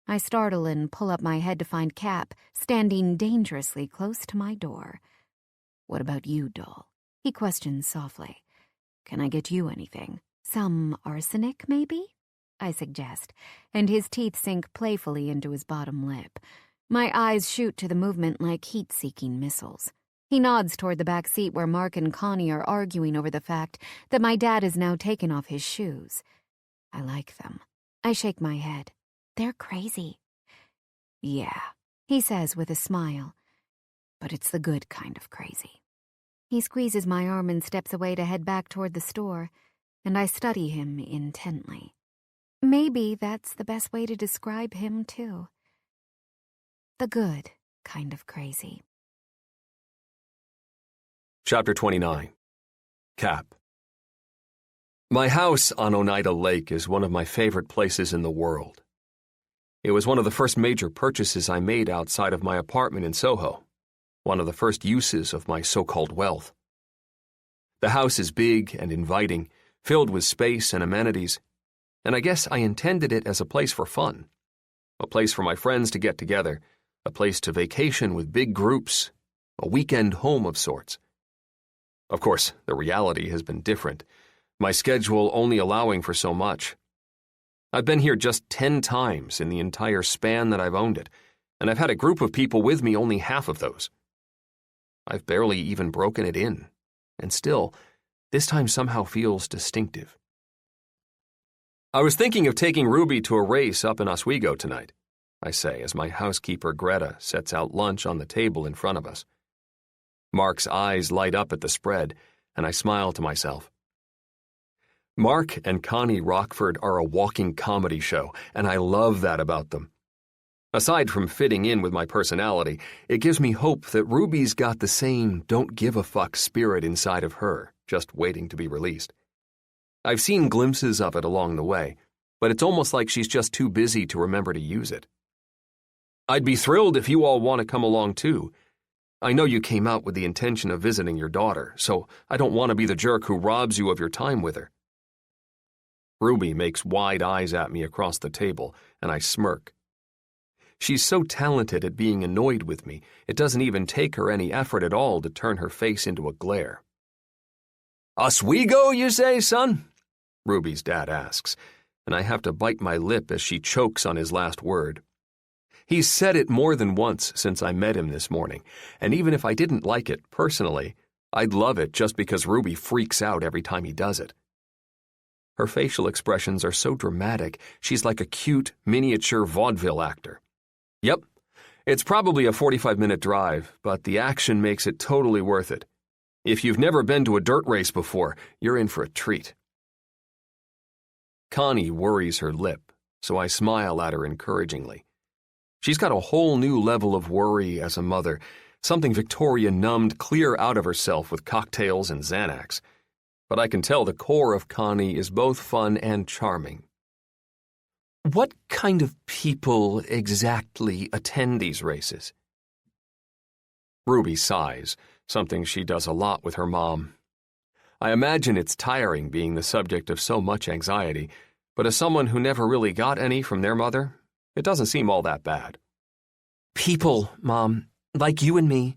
I startle and pull up my head to find Cap standing dangerously close to my door. What about you, doll? He questions softly. Can I get you anything? Some arsenic, maybe? I suggest, and his teeth sink playfully into his bottom lip. My eyes shoot to the movement like heat-seeking missiles. He nods toward the back seat where Mark and Connie are arguing over the fact that my dad has now taken off his shoes. I like them. I shake my head. They're crazy. Yeah, he says with a smile. But it's the good kind of crazy. He squeezes my arm and steps away to head back toward the store, and I study him intently. Maybe that's the best way to describe him, too. The good kind of crazy. Chapter 29. Cap. My house on Oneida Lake is one of my favorite places in the world. It was one of the first major purchases I made outside of my apartment in Soho, one of the first uses of my so-called wealth. The house is big and inviting, filled with space and amenities, and I guess I intended it as a place for fun, a place for my friends to get together, a place to vacation with big groups, a weekend home of sorts. Of course, the reality has been different, my schedule only allowing for so much. I've been here just 10 times in the entire span that I've owned it, and I've had a group of people with me only half of those. I've barely even broken it in, and still, this time somehow feels distinctive. I was thinking of taking Ruby to a race up in Oswego tonight, I say as my housekeeper Greta sets out lunch on the table in front of us. Mark's eyes light up at the spread, and I smile to myself. Mark and Connie Rockford are a walking comedy show, and I love that about them. Aside from fitting in with my personality, it gives me hope that Ruby's got the same don't-give-a-fuck spirit inside of her, just waiting to be released. I've seen glimpses of it along the way, but it's almost like she's just too busy to remember to use it. I'd be thrilled if you all want to come along too. I know you came out with the intention of visiting your daughter, so I don't want to be the jerk who robs you of your time with her. Ruby makes wide eyes at me across the table, and I smirk. She's so talented at being annoyed with me, it doesn't even take her any effort at all to turn her face into a glare. Oswego, you say, son? Ruby's dad asks, and I have to bite my lip as she chokes on his last word. He's said it more than once since I met him this morning, and even if I didn't like it personally, I'd love it just because Ruby freaks out every time he does it. Her facial expressions are so dramatic, she's like a cute, miniature vaudeville actor. Yep, it's probably a 45-minute drive, but the action makes it totally worth it. If you've never been to a dirt race before, you're in for a treat. Connie worries her lip, so I smile at her encouragingly. She's got a whole new level of worry as a mother, something Victoria numbed clear out of herself with cocktails and Xanax. But I can tell the core of Connie is both fun and charming. What kind of people exactly attend these races? Ruby sighs, something she does a lot with her mom. I imagine it's tiring being the subject of so much anxiety, but as someone who never really got any from their mother, it doesn't seem all that bad. People, Mom, like you and me.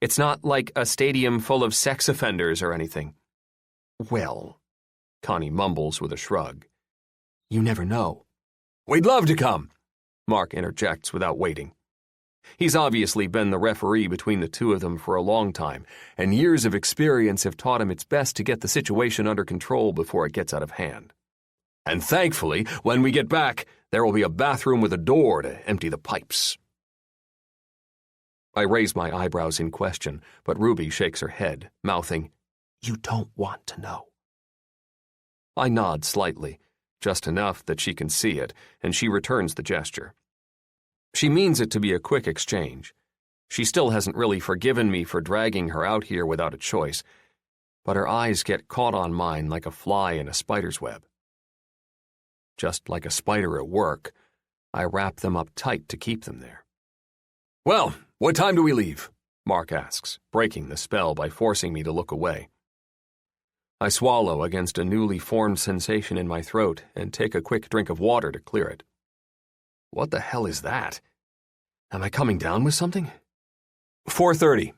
It's not like a stadium full of sex offenders or anything. Well, Connie mumbles with a shrug. You never know. We'd love to come, Mark interjects without waiting. He's obviously been the referee between the two of them for a long time, and years of experience have taught him it's best to get the situation under control before it gets out of hand. And thankfully, when we get back, there will be a bathroom with a door to empty the pipes. I raise my eyebrows in question, but Ruby shakes her head, mouthing, You don't want to know. I nod slightly, just enough that she can see it, and she returns the gesture. She means it to be a quick exchange. She still hasn't really forgiven me for dragging her out here without a choice, but her eyes get caught on mine like a fly in a spider's web. Just like a spider at work, I wrap them up tight to keep them there. "Well, what time do we leave?" Mark asks, breaking the spell by forcing me to look away. I swallow against a newly formed sensation in my throat and take a quick drink of water to clear it. What the hell is that? Am I coming down with something? 4:30.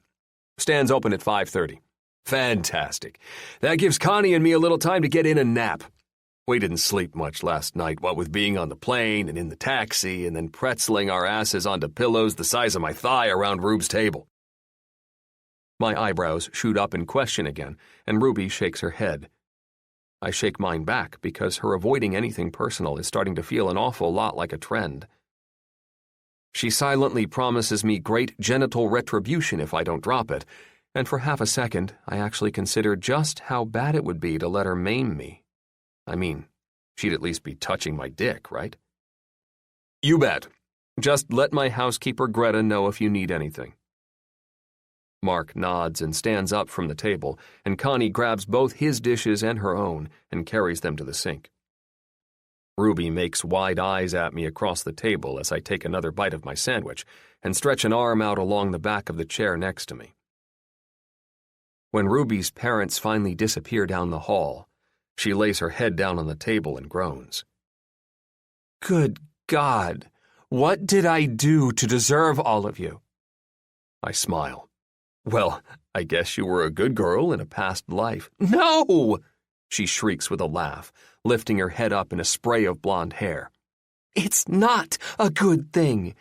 Stands open at 5:30. Fantastic. That gives Connie and me a little time to get in and nap. We didn't sleep much last night, what with being on the plane and in the taxi and then pretzeling our asses onto pillows the size of my thigh around Rube's table. My eyebrows shoot up in question again, and Ruby shakes her head. I shake mine back because her avoiding anything personal is starting to feel an awful lot like a trend. She silently promises me great genital retribution if I don't drop it, and for half a second I actually consider just how bad it would be to let her maim me. I mean, she'd at least be touching my dick, right? "You bet. Just let my housekeeper Greta know if you need anything." Mark nods and stands up from the table, and Connie grabs both his dishes and her own and carries them to the sink. Ruby makes wide eyes at me across the table as I take another bite of my sandwich and stretch an arm out along the back of the chair next to me. When Ruby's parents finally disappear down the hall, she lays her head down on the table and groans. "Good God, what did I do to deserve all of you?" I smile. "Well, I guess you were a good girl in a past life." "No!" she shrieks with a laugh, lifting her head up in a spray of blonde hair. "It's not a good thing.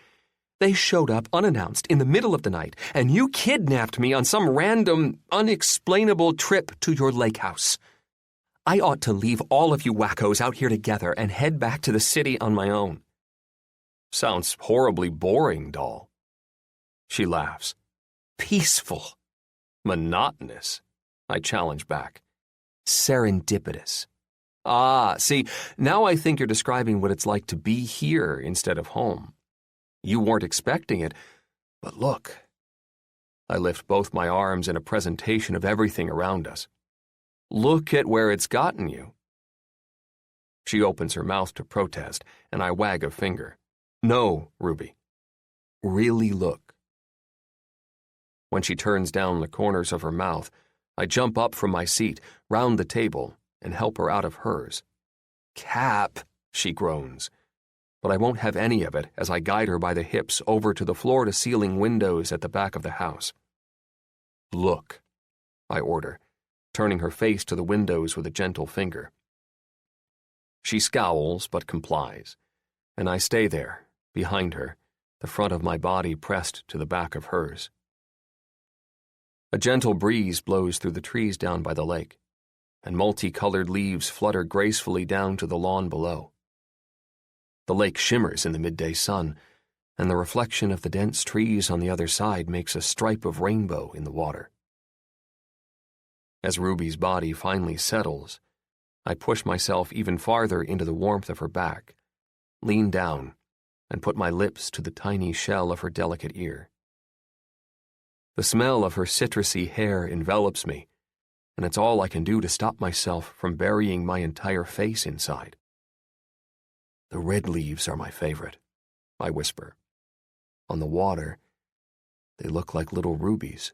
They showed up unannounced in the middle of the night, and you kidnapped me on some random, unexplainable trip to your lake house. I ought to leave all of you wackos out here together and head back to the city on my own." "Sounds horribly boring, doll." She laughs. "Peaceful." "Monotonous," I challenge back. "Serendipitous." "Ah, see, now I think you're describing what it's like to be here instead of home. You weren't expecting it, but look." I lift both my arms in a presentation of everything around us. "Look at where it's gotten you." She opens her mouth to protest, and I wag a finger. "No, Ruby. Really look." When she turns down the corners of her mouth, I jump up from my seat, round the table, and help her out of hers. "Cap," she groans. But I won't have any of it as I guide her by the hips over to the floor-to-ceiling windows at the back of the house. "Look," I order, turning her face to the windows with a gentle finger. She scowls but complies, and I stay there, behind her, the front of my body pressed to the back of hers. A gentle breeze blows through the trees down by the lake, and multicolored leaves flutter gracefully down to the lawn below. The lake shimmers in the midday sun, and the reflection of the dense trees on the other side makes a stripe of rainbow in the water. As Ruby's body finally settles, I push myself even farther into the warmth of her back, lean down, and put my lips to the tiny shell of her delicate ear. The smell of her citrusy hair envelops me, and it's all I can do to stop myself from burying my entire face inside. "The red leaves are my favorite," I whisper. "On the water, they look like little rubies."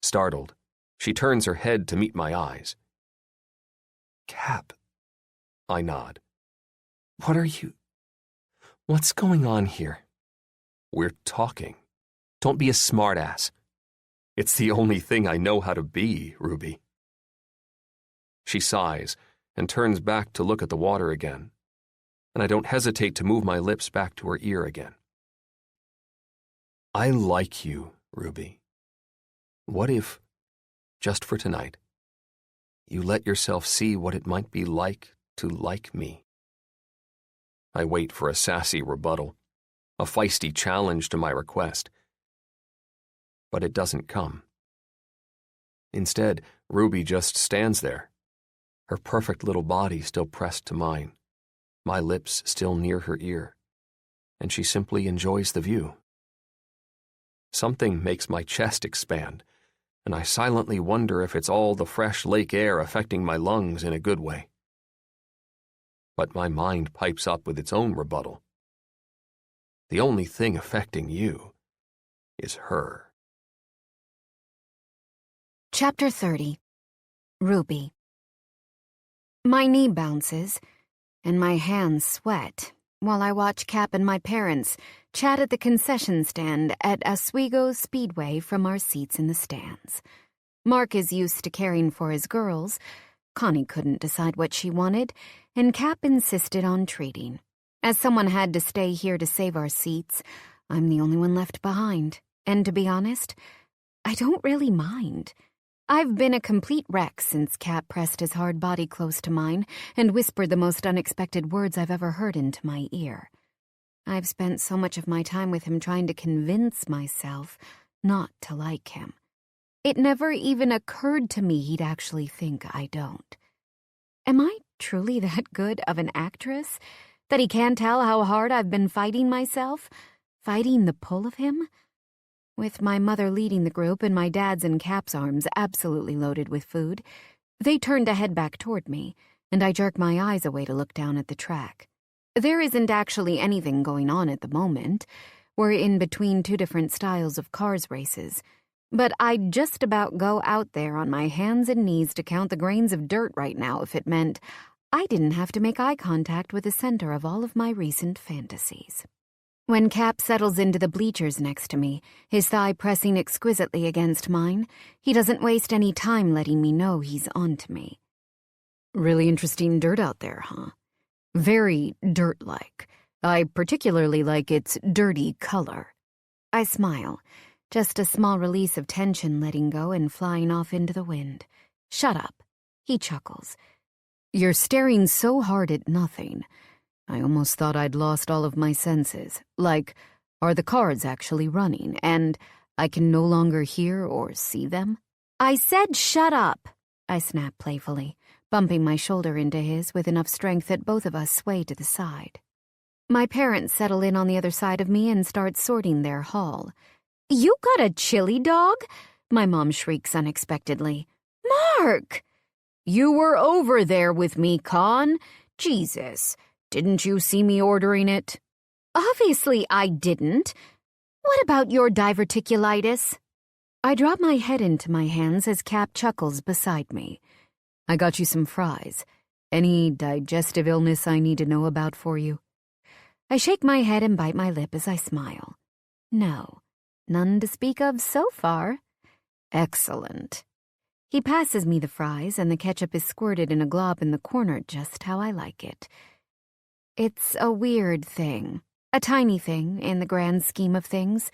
Startled, she turns her head to meet my eyes. "Cap," I nod. What's going on here?" "We're talking. Don't be a smartass." "It's the only thing I know how to be, Ruby." She sighs and turns back to look at the water again, and I don't hesitate to move my lips back to her ear again. "I like you, Ruby. What if, just for tonight, you let yourself see what it might be like to like me?" I wait for a sassy rebuttal, a feisty challenge to my request. But it doesn't come. Instead, Ruby just stands there, her perfect little body still pressed to mine, my lips still near her ear, and she simply enjoys the view. Something makes my chest expand, and I silently wonder if it's all the fresh lake air affecting my lungs in a good way. But my mind pipes up with its own rebuttal. The only thing affecting you is her. Chapter 30. Ruby. My knee bounces, and my hands sweat while I watch Cap and my parents chat at the concession stand at Oswego Speedway from our seats in the stands. Mark is used to caring for his girls. Connie couldn't decide what she wanted, and Cap insisted on treating. As someone had to stay here to save our seats, I'm the only one left behind. And to be honest, I don't really mind. I've been a complete wreck since Cap pressed his hard body close to mine and whispered the most unexpected words I've ever heard into my ear. I've spent so much of my time with him trying to convince myself not to like him. It never even occurred to me he'd actually think I don't. Am I truly that good of an actress that he can't tell how hard I've been fighting myself, fighting the pull of him? With my mother leading the group and my dad's in Cap's arms absolutely loaded with food, they turned to head back toward me, and I jerk my eyes away to look down at the track. There isn't actually anything going on at the moment. We're in between two different styles of cars races, but I'd just about go out there on my hands and knees to count the grains of dirt right now if it meant I didn't have to make eye contact with the center of all of my recent fantasies. When Cap settles into the bleachers next to me, his thigh pressing exquisitely against mine, he doesn't waste any time letting me know he's onto me. Really interesting dirt out there, huh? Very dirt-like. I particularly like its dirty color. I smile, just a small release of tension letting go and flying off into the wind. Shut up, he chuckles. You're staring so hard at nothing. I almost thought I'd lost all of my senses, like, are the cars actually running, and I can no longer hear or see them? I said shut up, I snapped playfully, bumping my shoulder into his with enough strength that both of us sway to the side. My parents settle in on the other side of me and start sorting their haul. You got a chili dog? My mom shrieks unexpectedly. Mark! You were over there with me, Con. Jesus. Didn't you see me ordering it? Obviously I didn't. What about your diverticulitis? I drop my head into my hands as Cap chuckles beside me. I got you some fries. Any digestive illness I need to know about for you? I shake my head and bite my lip as I smile. No, none to speak of so far. Excellent. He passes me the fries and the ketchup is squirted in a glob in the corner just how I like it. It's a weird thing, a tiny thing in the grand scheme of things,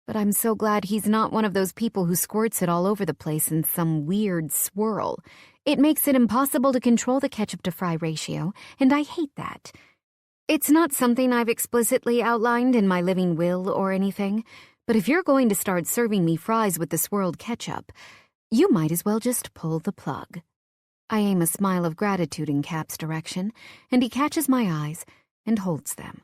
but I'm so glad he's not one of those people who squirts it all over the place in some weird swirl. It makes it impossible to control the ketchup-to-fry ratio, and I hate that. It's not something I've explicitly outlined in my living will or anything, but if you're going to start serving me fries with the swirled ketchup, you might as well just pull the plug. I aim a smile of gratitude in Cap's direction, and he catches my eyes and holds them.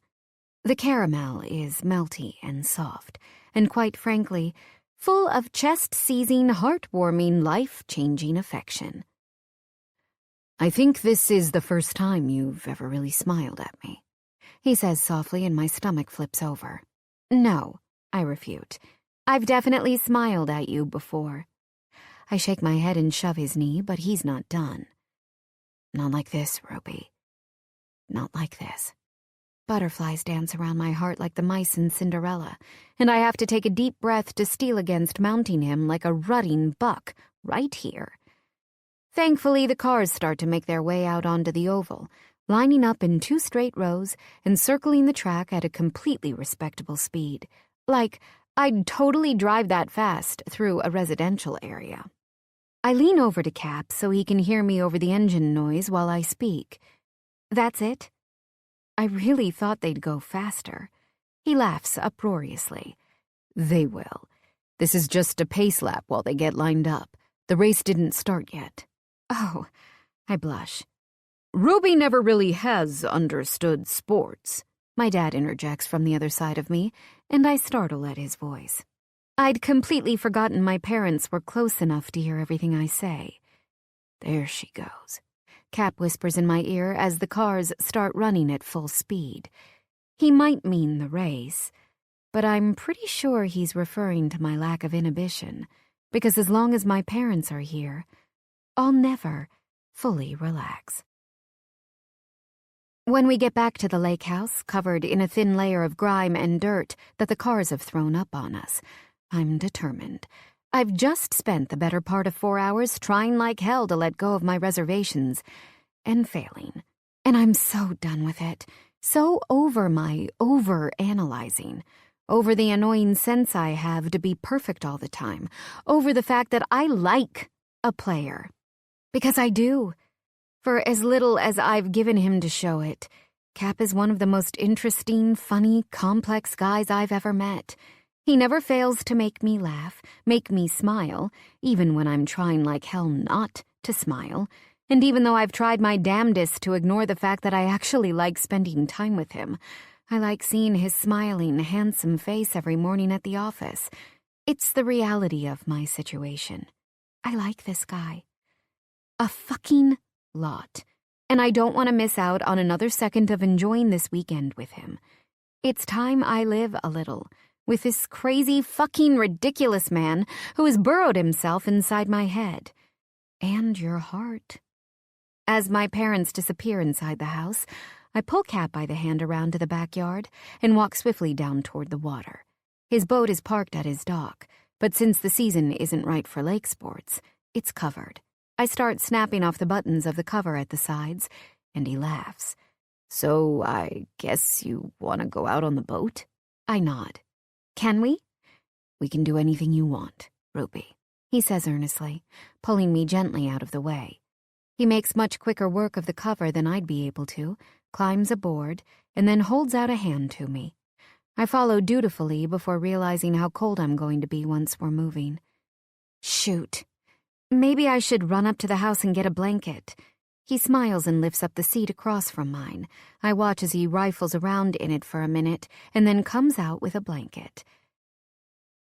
The caramel is melty and soft, and quite frankly, full of chest-seizing, heart-warming, life-changing affection. I think this is the first time you've ever really smiled at me, he says softly, and my stomach flips over. No, I refute. I've definitely smiled at you before. I shake my head and shove his knee, but he's not done. Not like this, Ruby. Not like this. Butterflies dance around my heart like the mice in Cinderella, and I have to take a deep breath to steel against mounting him like a rutting buck right here. Thankfully, the cars start to make their way out onto the oval, lining up in 2 straight rows and circling the track at a completely respectable speed, like I'd totally drive that fast through a residential area. I lean over to Cap so he can hear me over the engine noise while I speak. That's it? I really thought they'd go faster. He laughs uproariously. They will. This is just a pace lap while they get lined up. The race didn't start yet. Oh, I blush. Ruby never really has understood sports, my dad interjects from the other side of me, and I startle at his voice. I'd completely forgotten my parents were close enough to hear everything I say. There she goes. Cap whispers in my ear as the cars start running at full speed. He might mean the race, but I'm pretty sure he's referring to my lack of inhibition, because as long as my parents are here, I'll never fully relax. When we get back to the lake house, covered in a thin layer of grime and dirt that the cars have thrown up on us, I'm determined. I've just spent the better part of 4 hours trying like hell to let go of my reservations, and failing. And I'm so done with it, so over my over-analyzing, over the annoying sense I have to be perfect all the time, over the fact that I like a player. Because I do. For as little as I've given him to show it, Cap is one of the most interesting, funny, complex guys I've ever met. He never fails to make me laugh, make me smile, even when I'm trying like hell not to smile, and even though I've tried my damnedest to ignore the fact that I actually like spending time with him, I like seeing his smiling, handsome face every morning at the office. It's the reality of my situation. I like this guy. A fucking lot. And I don't want to miss out on another second of enjoying this weekend with him. It's time I live a little with this crazy, fucking ridiculous man who has burrowed himself inside my head. And your heart. As my parents disappear inside the house, I pull Cap by the hand around to the backyard and walk swiftly down toward the water. His boat is parked at his dock, but since the season isn't right for lake sports, it's covered. I start snapping off the buttons of the cover at the sides, and he laughs. "So I guess you want to go out on the boat?" I nod. "Can we?" "We can do anything you want, Ruby," he says earnestly, pulling me gently out of the way. He makes much quicker work of the cover than I'd be able to, climbs aboard, and then holds out a hand to me. I follow dutifully before realizing how cold I'm going to be once we're moving. Shoot. Maybe I should run up to the house and get a blanket. He smiles and lifts up the seat across from mine. I watch as he rifles around in it for a minute and then comes out with a blanket.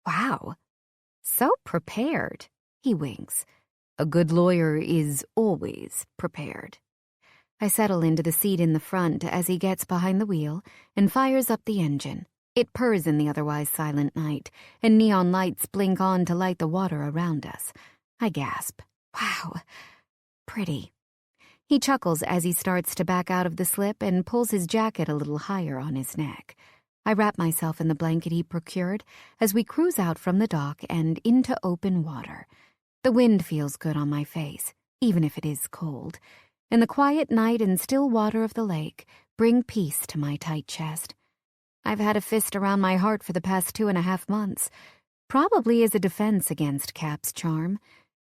"Wow. So prepared," he winks. "A good lawyer is always prepared." I settle into the seat in the front as he gets behind the wheel and fires up the engine. It purrs in the otherwise silent night, and neon lights blink on to light the water around us. I gasp. Wow. Pretty. He chuckles as he starts to back out of the slip and pulls his jacket a little higher on his neck. I wrap myself in the blanket he procured as we cruise out from the dock and into open water. The wind feels good on my face, even if it is cold, and the quiet night and still water of the lake bring peace to my tight chest. I've had a fist around my heart for the past 2.5 months, probably as a defense against Cap's charm,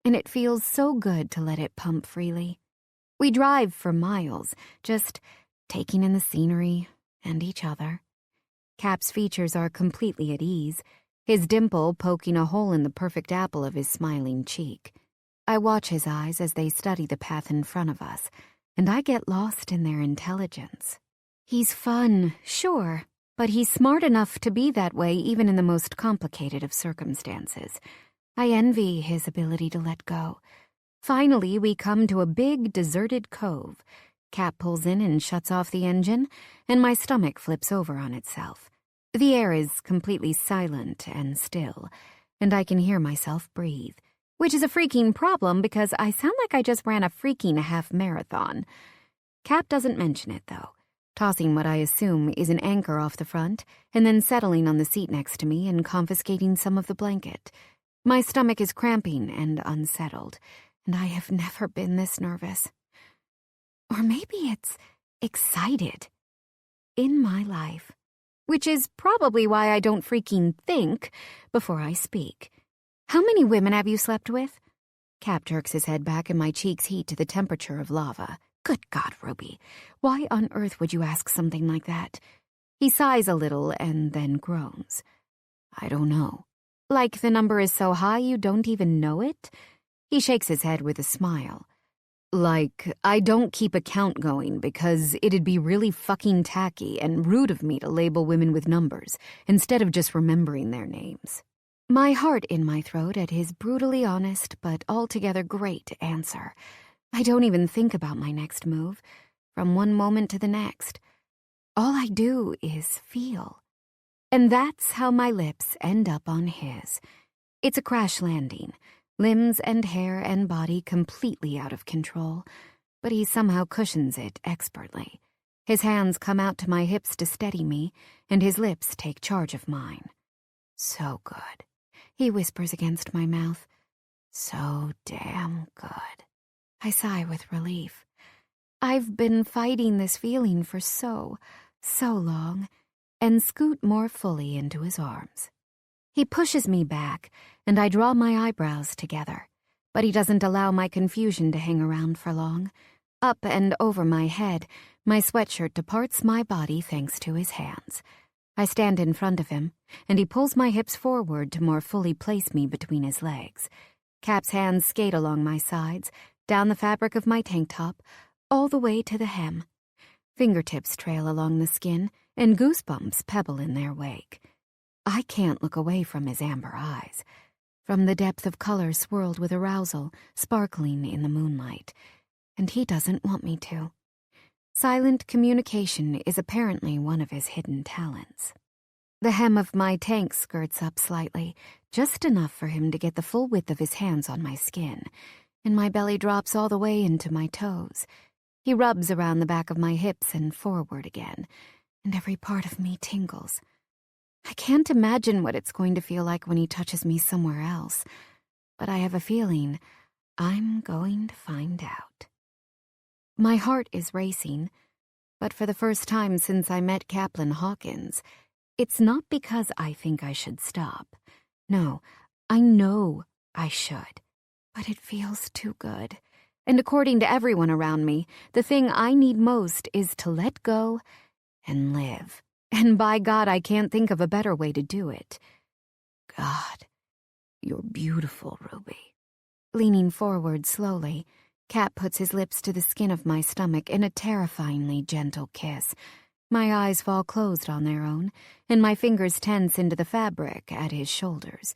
and it feels so good to let it pump freely. We drive for miles, just taking in the scenery and each other. Cap's features are completely at ease, his dimple poking a hole in the perfect apple of his smiling cheek. I watch his eyes as they study the path in front of us, and I get lost in their intelligence. He's fun, sure, but he's smart enough to be that way even in the most complicated of circumstances. I envy his ability to let go. Finally, we come to a big, deserted cove. Cap pulls in and shuts off the engine, and my stomach flips over on itself. The air is completely silent and still, and I can hear myself breathe, which is a freaking problem because I sound like I just ran a freaking half marathon. Cap doesn't mention it, though, tossing what I assume is an anchor off the front, and then settling on the seat next to me and confiscating some of the blanket. My stomach is cramping and unsettled, and I have never been this nervous. Or maybe it's excited. In my life. Which is probably why I don't freaking think before I speak. How many women have you slept with? Cap jerks his head back and my cheeks heat to the temperature of lava. Good God, Ruby. Why on earth would you ask something like that? He sighs a little and then groans. I don't know. Like the number is so high you don't even know it? He shakes his head with a smile. Like, I don't keep a count going because it'd be really fucking tacky and rude of me to label women with numbers instead of just remembering their names. My heart in my throat at his brutally honest but altogether great answer. I don't even think about my next move, from one moment to the next. All I do is feel. And that's how my lips end up on his. It's a crash landing, limbs and hair and body completely out of control, but he somehow cushions it expertly. His hands come out to my hips to steady me, and his lips take charge of mine. So good, he whispers against my mouth. So damn good. I sigh with relief. I've been fighting this feeling for so long, and scoot more fully into his arms. He pushes me back, and I draw my eyebrows together, but he doesn't allow my confusion to hang around for long. Up and over my head, my sweatshirt departs my body thanks to his hands. I stand in front of him, and he pulls my hips forward to more fully place me between his legs. Cap's hands skate along my sides, down the fabric of my tank top, all the way to the hem. Fingertips trail along the skin, and goosebumps pebble in their wake. I can't look away from his amber eyes, from the depth of color swirled with arousal, sparkling in the moonlight, and he doesn't want me to. Silent communication is apparently one of his hidden talents. The hem of my tank skirts up slightly, just enough for him to get the full width of his hands on my skin, and my belly drops all the way into my toes. He rubs around the back of my hips and forward again, and every part of me tingles. I can't imagine what it's going to feel like when he touches me somewhere else, but I have a feeling I'm going to find out. My heart is racing, but for the first time since I met Caplin Hawkins, it's not because I think I should stop. No, I know I should, but it feels too good. And according to everyone around me, the thing I need most is to let go and live. And by God, I can't think of a better way to do it. God, you're beautiful, Ruby. Leaning forward slowly, Cap puts his lips to the skin of my stomach in a terrifyingly gentle kiss. My eyes fall closed on their own, and my fingers tense into the fabric at his shoulders.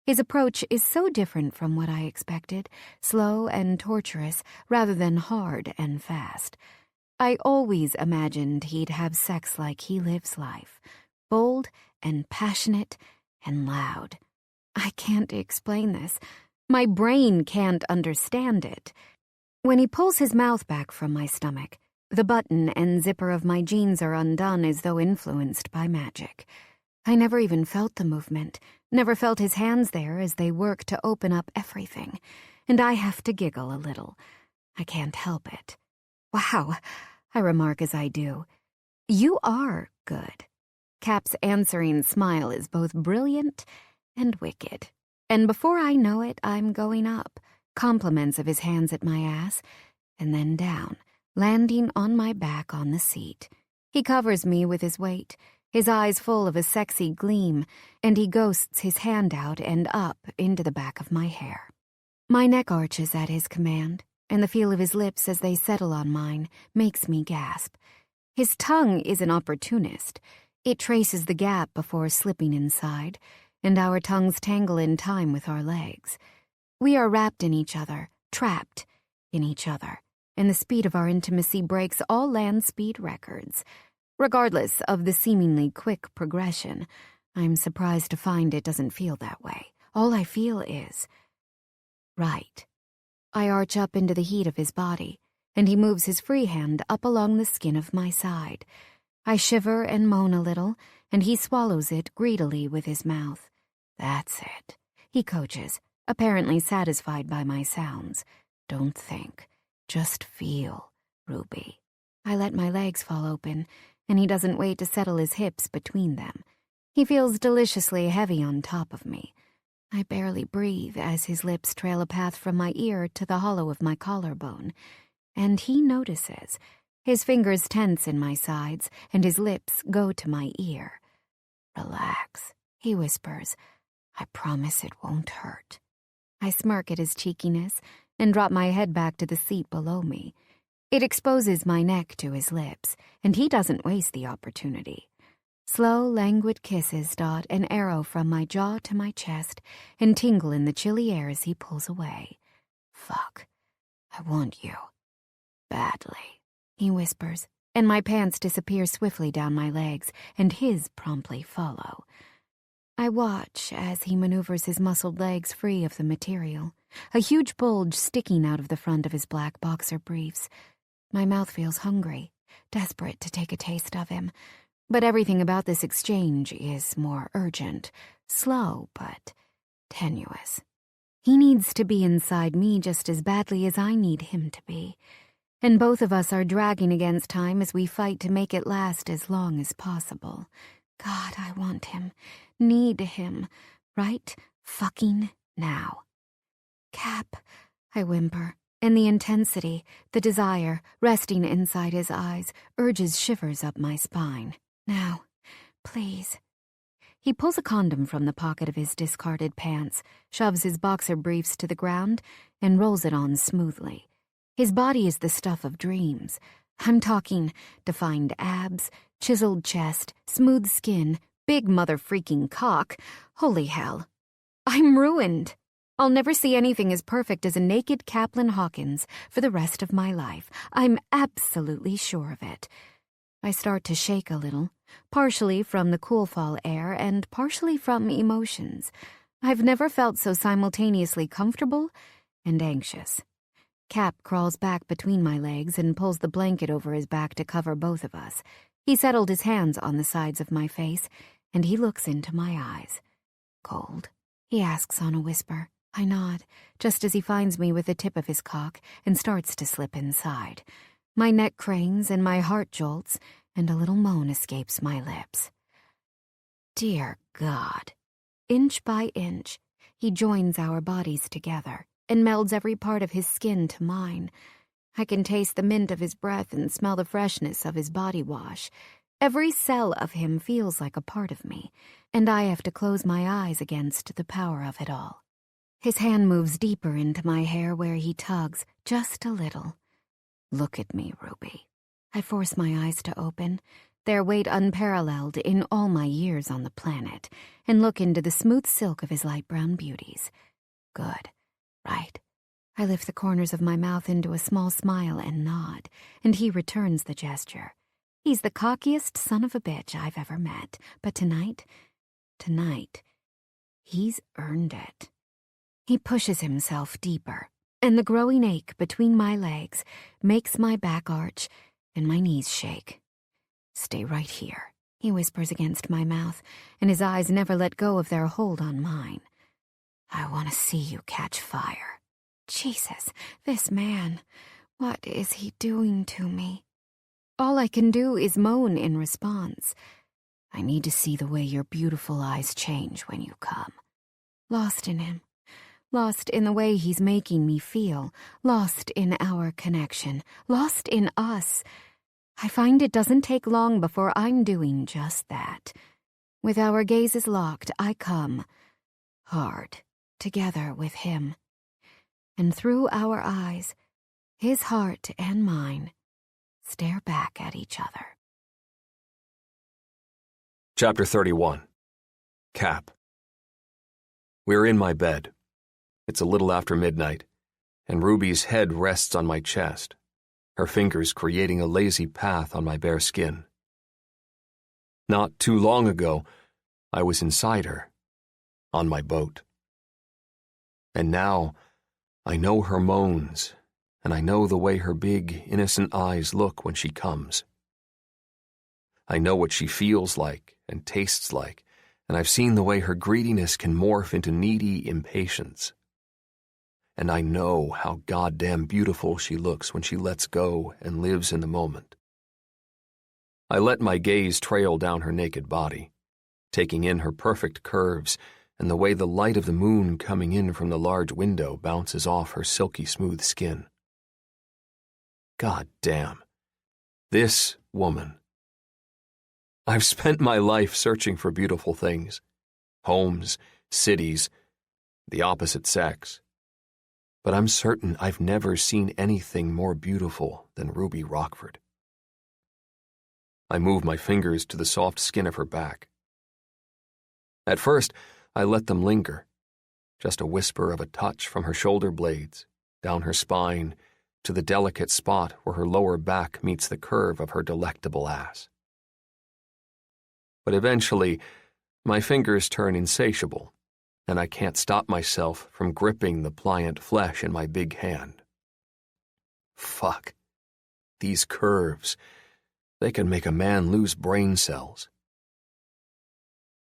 His approach is so different from what I expected, slow and torturous rather than hard and fast. I always imagined he'd have sex like he lives life, bold and passionate and loud. I can't explain this. My brain can't understand it. When he pulls his mouth back from my stomach, the button and zipper of my jeans are undone as though influenced by magic. I never even felt the movement, never felt his hands there as they work to open up everything, and I have to giggle a little. I can't help it. Wow, I remark as I do. You are good. Cap's answering smile is both brilliant and wicked, and before I know it, I'm going up, compliments of his hands at my ass, and then down, landing on my back on the seat. He covers me with his weight, his eyes full of a sexy gleam, and he ghosts his hand out and up into the back of my hair. My neck arches at his command, and the feel of his lips as they settle on mine makes me gasp. His tongue is an opportunist. It traces the gap before slipping inside, and our tongues tangle in time with our legs. We are wrapped in each other, trapped in each other, and the speed of our intimacy breaks all land speed records. Regardless of the seemingly quick progression, I'm surprised to find it doesn't feel that way. All I feel is right. I arch up into the heat of his body, and he moves his free hand up along the skin of my side. I shiver and moan a little, and he swallows it greedily with his mouth. That's it, he coaches, apparently satisfied by my sounds. Don't think, just feel, Ruby. I let my legs fall open, and he doesn't wait to settle his hips between them. He feels deliciously heavy on top of me. I barely breathe as his lips trail a path from my ear to the hollow of my collarbone, and he notices. His fingers tense in my sides, and his lips go to my ear. Relax, he whispers. I promise it won't hurt. I smirk at his cheekiness and drop my head back to the seat below me. It exposes my neck to his lips, and he doesn't waste the opportunity. Slow, languid kisses dot an arrow from my jaw to my chest and tingle in the chilly air as he pulls away. Fuck. I want you. Badly, he whispers, and my pants disappear swiftly down my legs, and his promptly follow. I watch as he maneuvers his muscled legs free of the material, a huge bulge sticking out of the front of his black boxer briefs. My mouth feels hungry, desperate to take a taste of him, but everything about this exchange is more urgent, slow, but tenuous. He needs to be inside me just as badly as I need him to be, and both of us are dragging against time as we fight to make it last as long as possible. God, I want him, need him, right fucking now. Cap, I whimper, and the intensity, the desire, resting inside his eyes, urges shivers up my spine. Now, please. He pulls a condom from the pocket of his discarded pants, shoves his boxer briefs to the ground, and rolls it on smoothly. His body is the stuff of dreams. I'm talking defined abs, chiseled chest, smooth skin, big mother-freaking cock. Holy hell. I'm ruined. I'll never see anything as perfect as a naked Caplin Hawkins for the rest of my life. I'm absolutely sure of it. I start to shake a little, partially from the cool fall air and partially from emotions. I've never felt so simultaneously comfortable and anxious. Cap crawls back between my legs and pulls the blanket over his back to cover both of us. He settled his hands on the sides of my face, and he looks into my eyes. Cold? He asks on a whisper. I nod, just as he finds me with the tip of his cock and starts to slip inside. My neck cranes and my heart jolts, and a little moan escapes my lips. Dear God. Inch by inch, he joins our bodies together and melds every part of his skin to mine. I can taste the mint of his breath and smell the freshness of his body wash. Every cell of him feels like a part of me, and I have to close my eyes against the power of it all. His hand moves deeper into my hair where he tugs, just a little. Look at me, Ruby. I force my eyes to open, their weight unparalleled in all my years on the planet, and look into the smooth silk of his light brown beauties. Good. Right. I lift the corners of my mouth into a small smile and nod, and he returns the gesture. He's the cockiest son of a bitch I've ever met, but tonight, he's earned it. He pushes himself deeper, and the growing ache between my legs makes my back arch and my knees shake. Stay right here, he whispers against my mouth, and his eyes never let go of their hold on mine. I want to see you catch fire. Jesus, this man, what is he doing to me? All I can do is moan in response. I need to see the way your beautiful eyes change when you come. Lost in him. Lost in the way he's making me feel. Lost in our connection. Lost in us. I find it doesn't take long before I'm doing just that. With our gazes locked, I come. Hard. Together with him. And through our eyes, his heart and mine stare back at each other. Chapter 31. Cap. We're in my bed. It's a little after midnight, and Ruby's head rests on my chest, her fingers creating a lazy path on my bare skin. Not too long ago, I was inside her, on my boat. And now, I know her moans, and I know the way her big, innocent eyes look when she comes. I know what she feels like and tastes like, and I've seen the way her greediness can morph into needy impatience. And I know how goddamn beautiful she looks when she lets go and lives in the moment. I let my gaze trail down her naked body, taking in her perfect curves and the way the light of the moon coming in from the large window bounces off her silky smooth skin. God damn. This woman. I've spent my life searching for beautiful things. Homes, cities, the opposite sex. But I'm certain I've never seen anything more beautiful than Ruby Rockford. I move my fingers to the soft skin of her back. At first, I let them linger, just a whisper of a touch from her shoulder blades, down her spine, to the delicate spot where her lower back meets the curve of her delectable ass. But eventually, my fingers turn insatiable, and I can't stop myself from gripping the pliant flesh in my big hand. Fuck. These curves, they can make a man lose brain cells.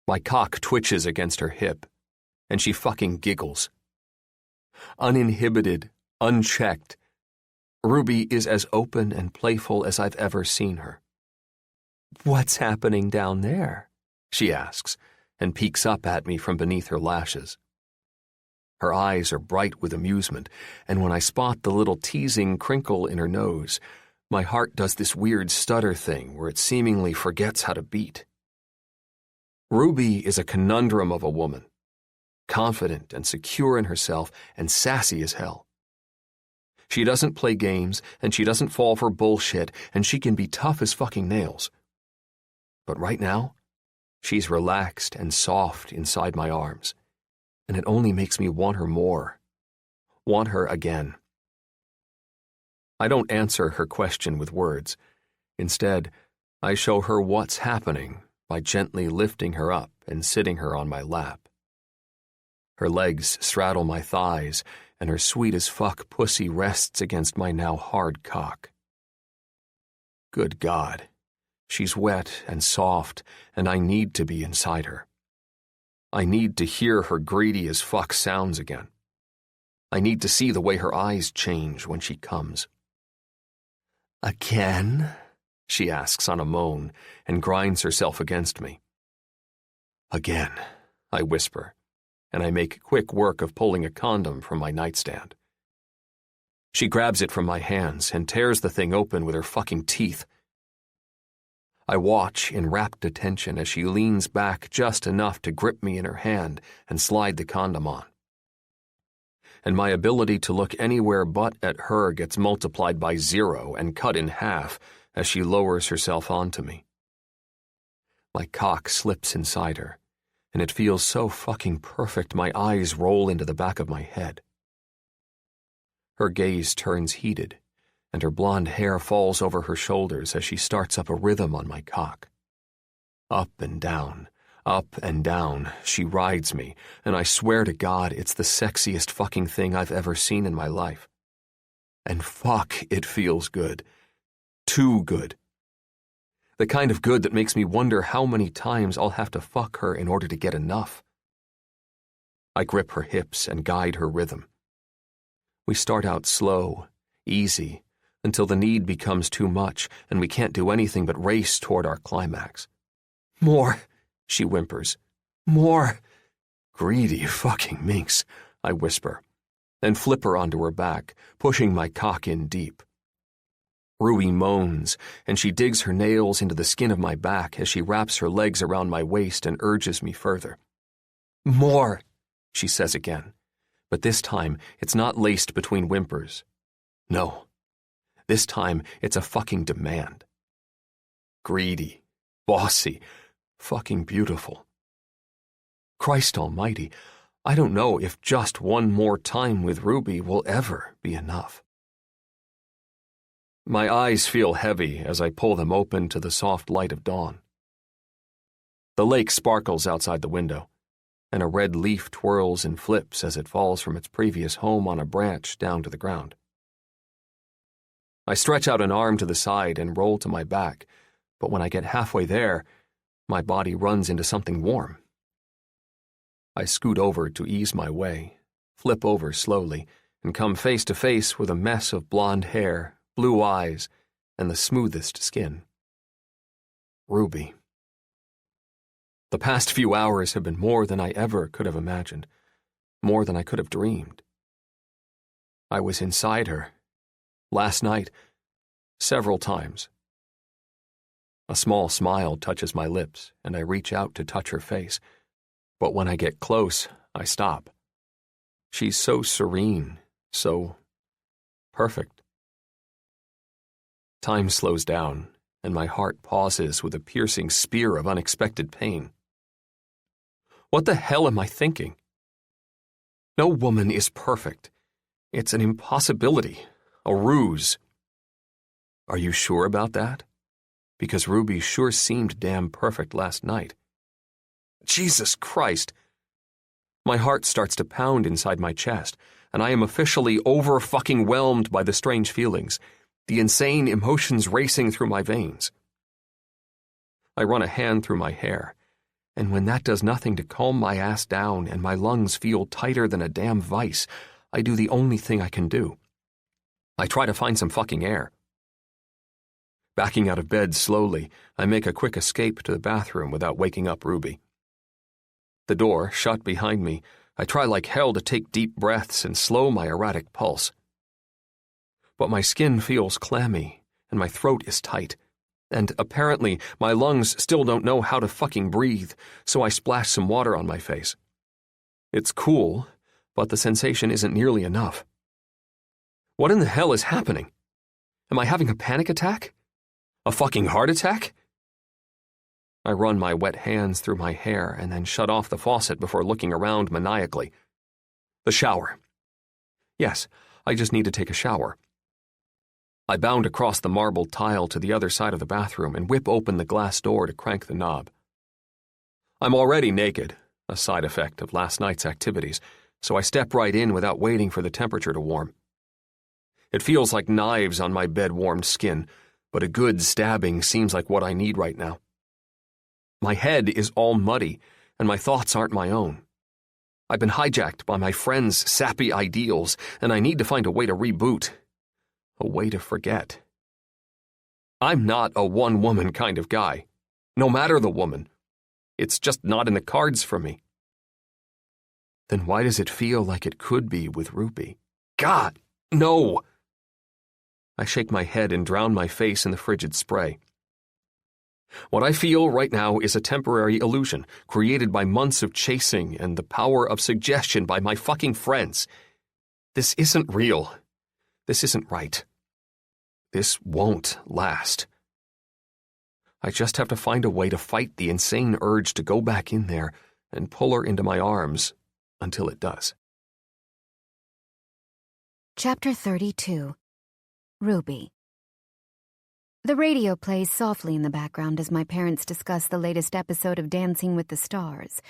My cock twitches against her hip, and she fucking giggles. Uninhibited, unchecked, Ruby is as open and playful as I've ever seen her. "What's happening down there?" she asks, and peeks up at me from beneath her lashes. Her eyes are bright with amusement, and when I spot the little teasing crinkle in her nose, my heart does this weird stutter thing where it seemingly forgets how to beat. Ruby is a conundrum of a woman, confident and secure in herself and sassy as hell. She doesn't play games, and she doesn't fall for bullshit, and she can be tough as fucking nails. But right now, she's relaxed and soft inside my arms, and it only makes me want her more, want her again. I don't answer her question with words. Instead, I show her what's happening by gently lifting her up and sitting her on my lap. Her legs straddle my thighs, and her sweet-as-fuck pussy rests against my now hard cock. Good God, she's wet and soft, and I need to be inside her. I need to hear her greedy-as-fuck sounds again. I need to see the way her eyes change when she comes. "Again?" she asks on a moan, and grinds herself against me. "Again," I whisper, and I make quick work of pulling a condom from my nightstand. She grabs it from my hands and tears the thing open with her fucking teeth. I watch in rapt attention as she leans back just enough to grip me in her hand and slide the condom on. And my ability to look anywhere but at her gets multiplied by 0 and cut in half as she lowers herself onto me. My cock slips inside her, and it feels so fucking perfect my eyes roll into the back of my head. Her gaze turns heated, and her blonde hair falls over her shoulders as she starts up a rhythm on my cock. Up and down, she rides me, and I swear to God it's the sexiest fucking thing I've ever seen in my life. And fuck, it feels good. Too good. The kind of good that makes me wonder how many times I'll have to fuck her in order to get enough. I grip her hips and guide her rhythm. We start out slow, easy, until the need becomes too much and we can't do anything but race toward our climax. "More," she whimpers. "More." "Greedy fucking minx," I whisper, and flip her onto her back, pushing my cock in deep. Ruby moans, and she digs her nails into the skin of my back as she wraps her legs around my waist and urges me further. "More," she says again, but this time it's not laced between whimpers. No, this time it's a fucking demand. Greedy, bossy, fucking beautiful. Christ almighty, I don't know if just one more time with Ruby will ever be enough. My eyes feel heavy as I pull them open to the soft light of dawn. The lake sparkles outside the window, and a red leaf twirls and flips as it falls from its previous home on a branch down to the ground. I stretch out an arm to the side and roll to my back, but when I get halfway there, my body runs into something warm. I scoot over to ease my way, flip over slowly, and come face to face with a mess of blonde hair, blue eyes, and the smoothest skin. Ruby. The past few hours have been more than I ever could have imagined, more than I could have dreamed. I was inside her, last night, several times. A small smile touches my lips, and I reach out to touch her face, but when I get close, I stop. She's so serene, so perfect. Time slows down, and my heart pauses with a piercing spear of unexpected pain. What the hell am I thinking? No woman is perfect. It's an impossibility. A ruse. Are you sure about that? Because Ruby sure seemed damn perfect last night. Jesus Christ! My heart starts to pound inside my chest, and I am officially over-fucking-whelmed by the strange feelings, the insane emotions racing through my veins. I run a hand through my hair, and when that does nothing to calm my ass down and my lungs feel tighter than a damn vice, I do the only thing I can do. I try to find some fucking air. Backing out of bed slowly, I make a quick escape to the bathroom without waking up Ruby. The door shut behind me. I try like hell to take deep breaths and slow my erratic pulse. But my skin feels clammy, and my throat is tight, and apparently my lungs still don't know how to fucking breathe, so I splash some water on my face. It's cool, but the sensation isn't nearly enough. What in the hell is happening? Am I having a panic attack? A fucking heart attack? I run my wet hands through my hair and then shut off the faucet before looking around maniacally. The shower. Yes, I just need to take a shower. I bound across the marble tile to the other side of the bathroom and whip open the glass door to crank the knob. I'm already naked, a side effect of last night's activities, so I step right in without waiting for the temperature to warm. It feels like knives on my bed-warmed skin, but a good stabbing seems like what I need right now. My head is all muddy, and my thoughts aren't my own. I've been hijacked by my friends' sappy ideals, and I need to find a way to reboot. A way to forget. I'm not a one-woman kind of guy. No matter the woman. It's just not in the cards for me. Then why does it feel like it could be with Ruby? God, no! I shake my head and drown my face in the frigid spray. What I feel right now is a temporary illusion created by months of chasing and the power of suggestion by my fucking friends. This isn't real. This isn't right. This won't last. I just have to find a way to fight the insane urge to go back in there and pull her into my arms until it does. Chapter 32. Ruby. The radio plays softly in the background as my parents discuss the latest episode of Dancing with the Stars.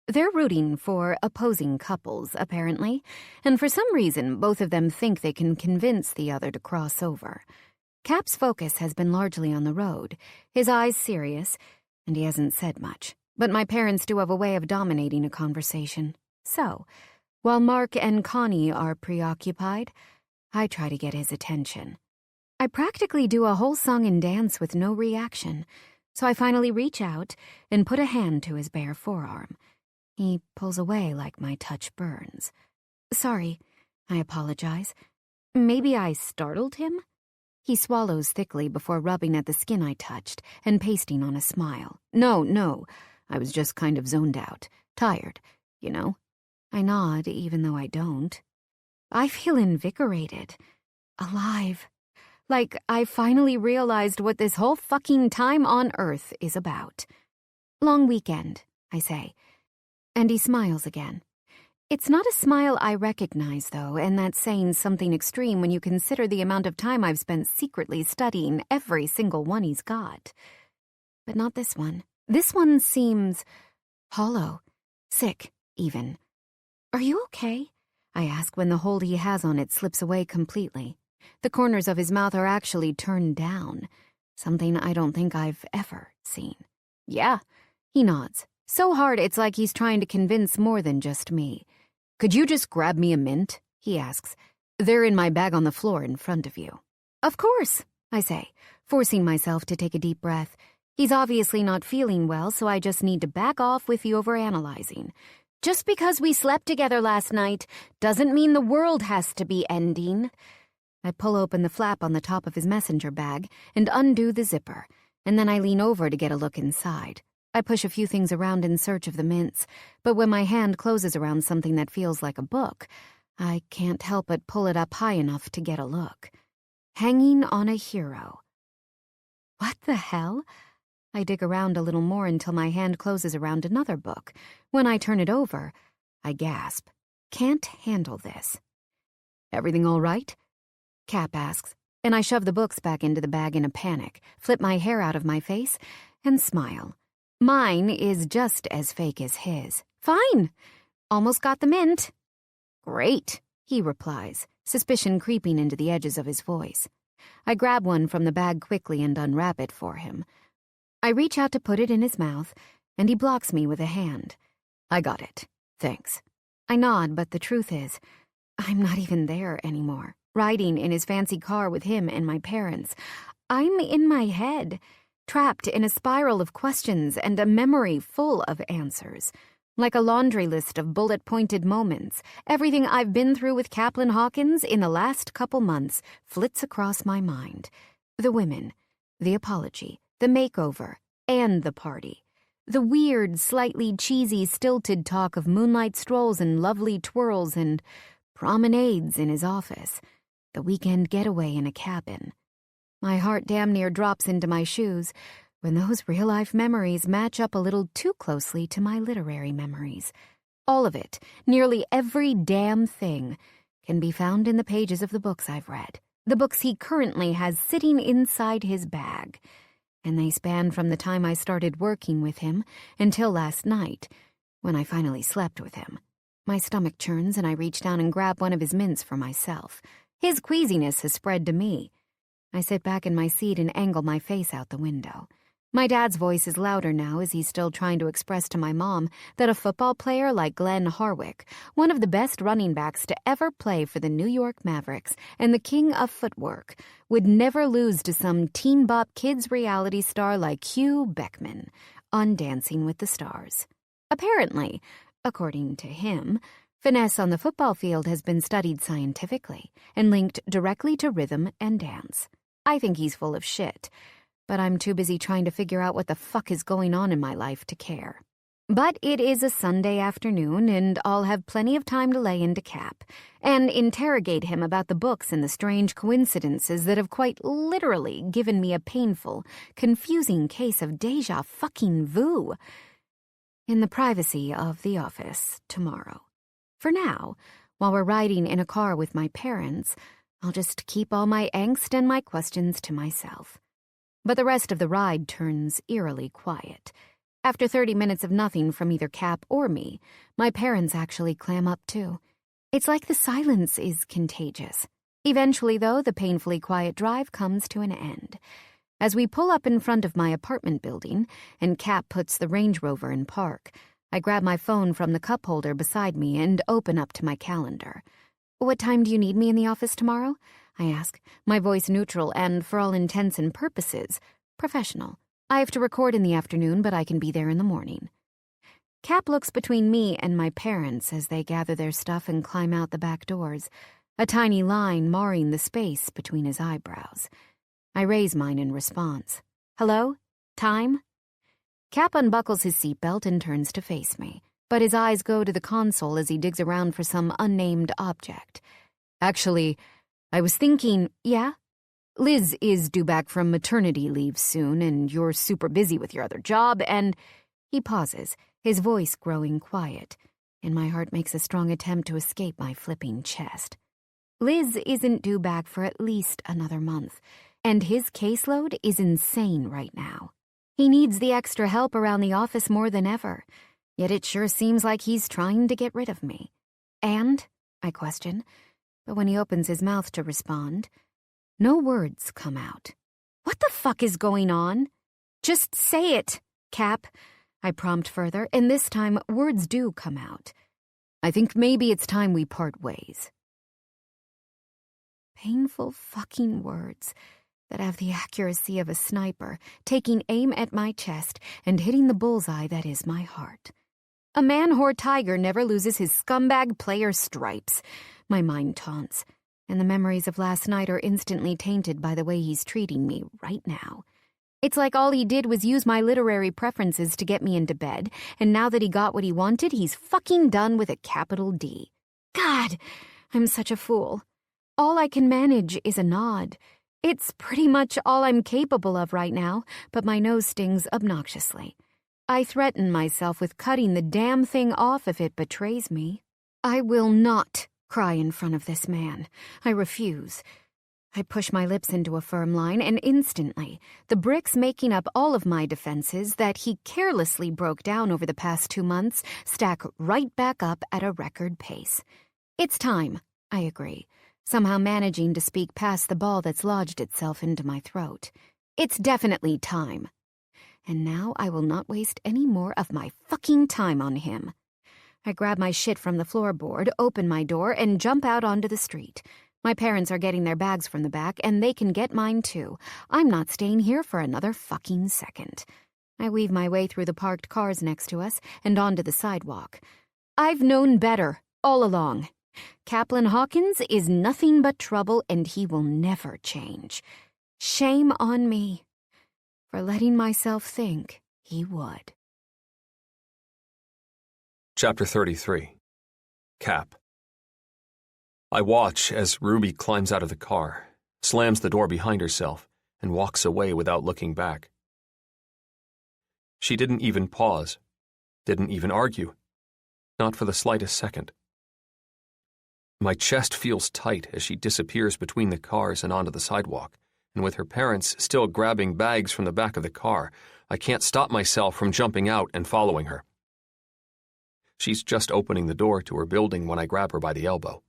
They're rooting for opposing couples, apparently, and for some reason both of them think they can convince the other to cross over. Cap's focus has been largely on the road, his eyes serious, and he hasn't said much. But my parents do have a way of dominating a conversation. So, while Mark and Connie are preoccupied, I try to get his attention. I practically do a whole song and dance with no reaction, so I finally reach out and put a hand to his bare forearm. He pulls away like my touch burns. Sorry, I apologize. Maybe I startled him? He swallows thickly before rubbing at the skin I touched and pasting on a smile. No, I was just kind of zoned out. Tired, you know. I nod even though I don't. I feel invigorated. Alive. Like I finally realized what this whole fucking time on Earth is about. Long weekend, I say. And he smiles again. It's not a smile I recognize, though, and that's saying something extreme when you consider the amount of time I've spent secretly studying every single one he's got. But not this one. This one seems hollow, sick, even. Are you okay? I ask when the hold he has on it slips away completely. The corners of his mouth are actually turned down, something I don't think I've ever seen. Yeah, he nods. So hard it's like he's trying to convince more than just me. Could you just grab me a mint? He asks. They're in my bag on the floor in front of you. Of course, I say, forcing myself to take a deep breath. He's obviously not feeling well, so I just need to back off with the overanalyzing. Just because we slept together last night doesn't mean the world has to be ending. I pull open the flap on the top of his messenger bag and undo the zipper, and then I lean over to get a look inside. I push a few things around in search of the mints, but when my hand closes around something that feels like a book, I can't help but pull it up high enough to get a look. Hanging on a Hero. What the hell? I dig around a little more until my hand closes around another book. When I turn it over, I gasp. Can't handle this. Everything all right? Cap asks, and I shove the books back into the bag in a panic, flip my hair out of my face, and smile. Mine is just as fake as his. Fine. Almost got the mint. Great, he replies, suspicion creeping into the edges of his voice. I grab one from the bag quickly and unwrap it for him. I reach out to put it in his mouth, and he blocks me with a hand. I got it. Thanks. I nod, but the truth is, I'm not even there anymore, riding in his fancy car with him and my parents. I'm in my head, trapped in a spiral of questions and a memory full of answers. Like a laundry list of bullet-pointed moments, everything I've been through with Caplin Hawkins in the last couple months flits across my mind. The women, the apology, the makeover, and the party. The weird, slightly cheesy, stilted talk of moonlight strolls and lovely twirls and promenades in his office. The weekend getaway in a cabin. My heart damn near drops into my shoes when those real-life memories match up a little too closely to my literary memories. All of it, nearly every damn thing, can be found in the pages of the books I've read, the books he currently has sitting inside his bag. And they span from the time I started working with him until last night, when I finally slept with him. My stomach churns and I reach down and grab one of his mints for myself. His queasiness has spread to me. I sit back in my seat and angle my face out the window. My dad's voice is louder now as he's still trying to express to my mom that a football player like Glenn Harwick, one of the best running backs to ever play for the New York Mavericks and the king of footwork, would never lose to some teen bop kids reality star like Hugh Beckman on Dancing with the Stars. Apparently, according to him, finesse on the football field has been studied scientifically and linked directly to rhythm and dance. I think he's full of shit, but I'm too busy trying to figure out what the fuck is going on in my life to care. But it is a Sunday afternoon, and I'll have plenty of time to lay into Cap and interrogate him about the books and the strange coincidences that have quite literally given me a painful, confusing case of déjà fucking vu. In the privacy of the office tomorrow. For now, while we're riding in a car with my parents, I'll just keep all my angst and my questions to myself. But the rest of the ride turns eerily quiet. After 30 minutes of nothing from either Cap or me, my parents actually clam up too. It's like the silence is contagious. Eventually, though, the painfully quiet drive comes to an end. As we pull up in front of my apartment building and Cap puts the Range Rover in park, I grab my phone from the cup holder beside me and open up to my calendar. "What time do you need me in the office tomorrow?" I ask, my voice neutral and, for all intents and purposes, professional. I have to record in the afternoon, but I can be there in the morning. Cap looks between me and my parents as they gather their stuff and climb out the back doors, a tiny line marring the space between his eyebrows. I raise mine in response. "Hello? Time?" Cap unbuckles his seatbelt and turns to face me, but his eyes go to the console as he digs around for some unnamed object. "Actually, I was thinking, yeah? Liz is due back from maternity leave soon, and you're super busy with your other job, and—" He pauses, his voice growing quiet, and my heart makes a strong attempt to escape my flipping chest. Liz isn't due back for at least another month, and his caseload is insane right now. He needs the extra help around the office more than ever, yet it sure seems like he's trying to get rid of me. "And?" I question, but when he opens his mouth to respond, no words come out. "What the fuck is going on?" "Just say it, Cap," I prompt further, and this time words do come out. "I think maybe it's time we part ways." Painful fucking words that have the accuracy of a sniper, taking aim at my chest and hitting the bullseye that is my heart. A man-whore tiger never loses his scumbag player stripes, my mind taunts, and the memories of last night are instantly tainted by the way he's treating me right now. It's like all he did was use my literary preferences to get me into bed, and now that he got what he wanted, he's fucking done with a capital D. God, I'm such a fool. All I can manage is a nod. It's pretty much all I'm capable of right now, but my nose stings obnoxiously. I threaten myself with cutting the damn thing off if it betrays me. I will not cry in front of this man. I refuse. I push my lips into a firm line, and instantly, the bricks making up all of my defenses that he carelessly broke down over the past 2 months stack right back up at a record pace. It's time, I agree, somehow managing to speak past the ball that's lodged itself into my throat. It's definitely time. And now I will not waste any more of my fucking time on him. I grab my shit from the floorboard, open my door, and jump out onto the street. My parents are getting their bags from the back, and they can get mine too. I'm not staying here for another fucking second. I weave my way through the parked cars next to us and onto the sidewalk. I've known better all along. Caplin Hawkins is nothing but trouble, and he will never change. Shame on me for letting myself think he would. Chapter 33. Cap. I watch as Ruby climbs out of the car, slams the door behind herself, and walks away without looking back. She didn't even pause, didn't even argue, not for the slightest second. My chest feels tight as she disappears between the cars and onto the sidewalk, and with her parents still grabbing bags from the back of the car, I can't stop myself from jumping out and following her. She's just opening the door to her building when I grab her by the elbow.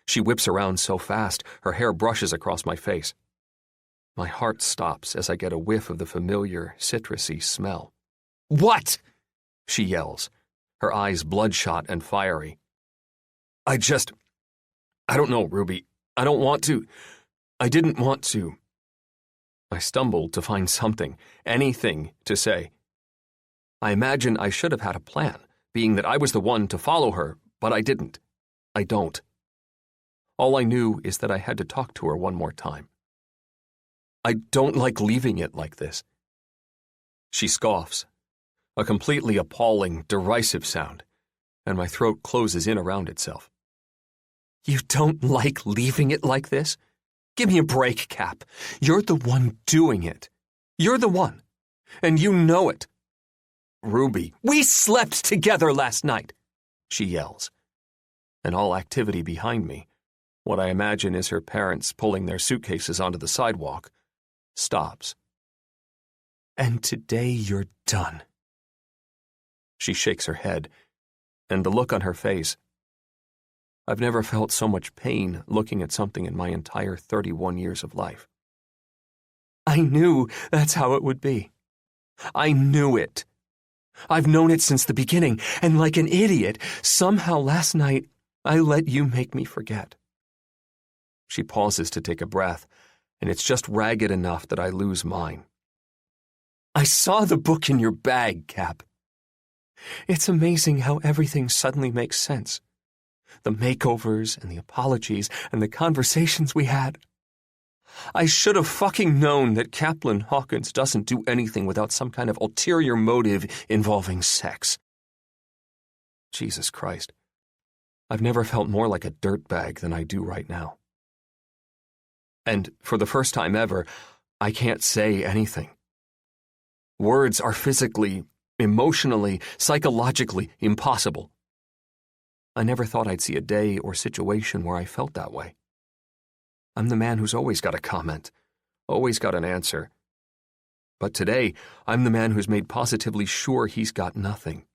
She whips around so fast, her hair brushes across my face. My heart stops as I get a whiff of the familiar, citrusy smell. "What?" she yells, her eyes bloodshot and fiery. I don't know, Ruby. I don't want to. I didn't want to. I stumbled to find something, anything, to say. I imagine I should have had a plan, being that I was the one to follow her, but I didn't. I don't. All I knew is that I had to talk to her one more time. I don't like leaving it like this. She scoffs, a completely appalling, derisive sound, and my throat closes in around itself. You don't like leaving it like this? Give me a break, Cap. You're the one doing it. You're the one. And you know it. Ruby, we slept together last night, she yells. And all activity behind me, what I imagine is her parents pulling their suitcases onto the sidewalk, stops. And today you're done. She shakes her head, and the look on her face. I've never felt so much pain looking at something in my entire 31 years of life. I knew that's how it would be. I knew it. I've known it since the beginning, and like an idiot, somehow last night I let you make me forget. She pauses to take a breath, and it's just ragged enough that I lose mine. I saw the book in your bag, Cap. It's amazing how everything suddenly makes sense. The makeovers and the apologies and the conversations we had. I should have fucking known that Caplin Hawkins doesn't do anything without some kind of ulterior motive involving sex. Jesus Christ. I've never felt more like a dirtbag than I do right now. And for the first time ever, I can't say anything. Words are physically, emotionally, psychologically impossible. I never thought I'd see a day or situation where I felt that way. I'm the man who's always got a comment, always got an answer. But today, I'm the man who's made positively sure he's got nothing.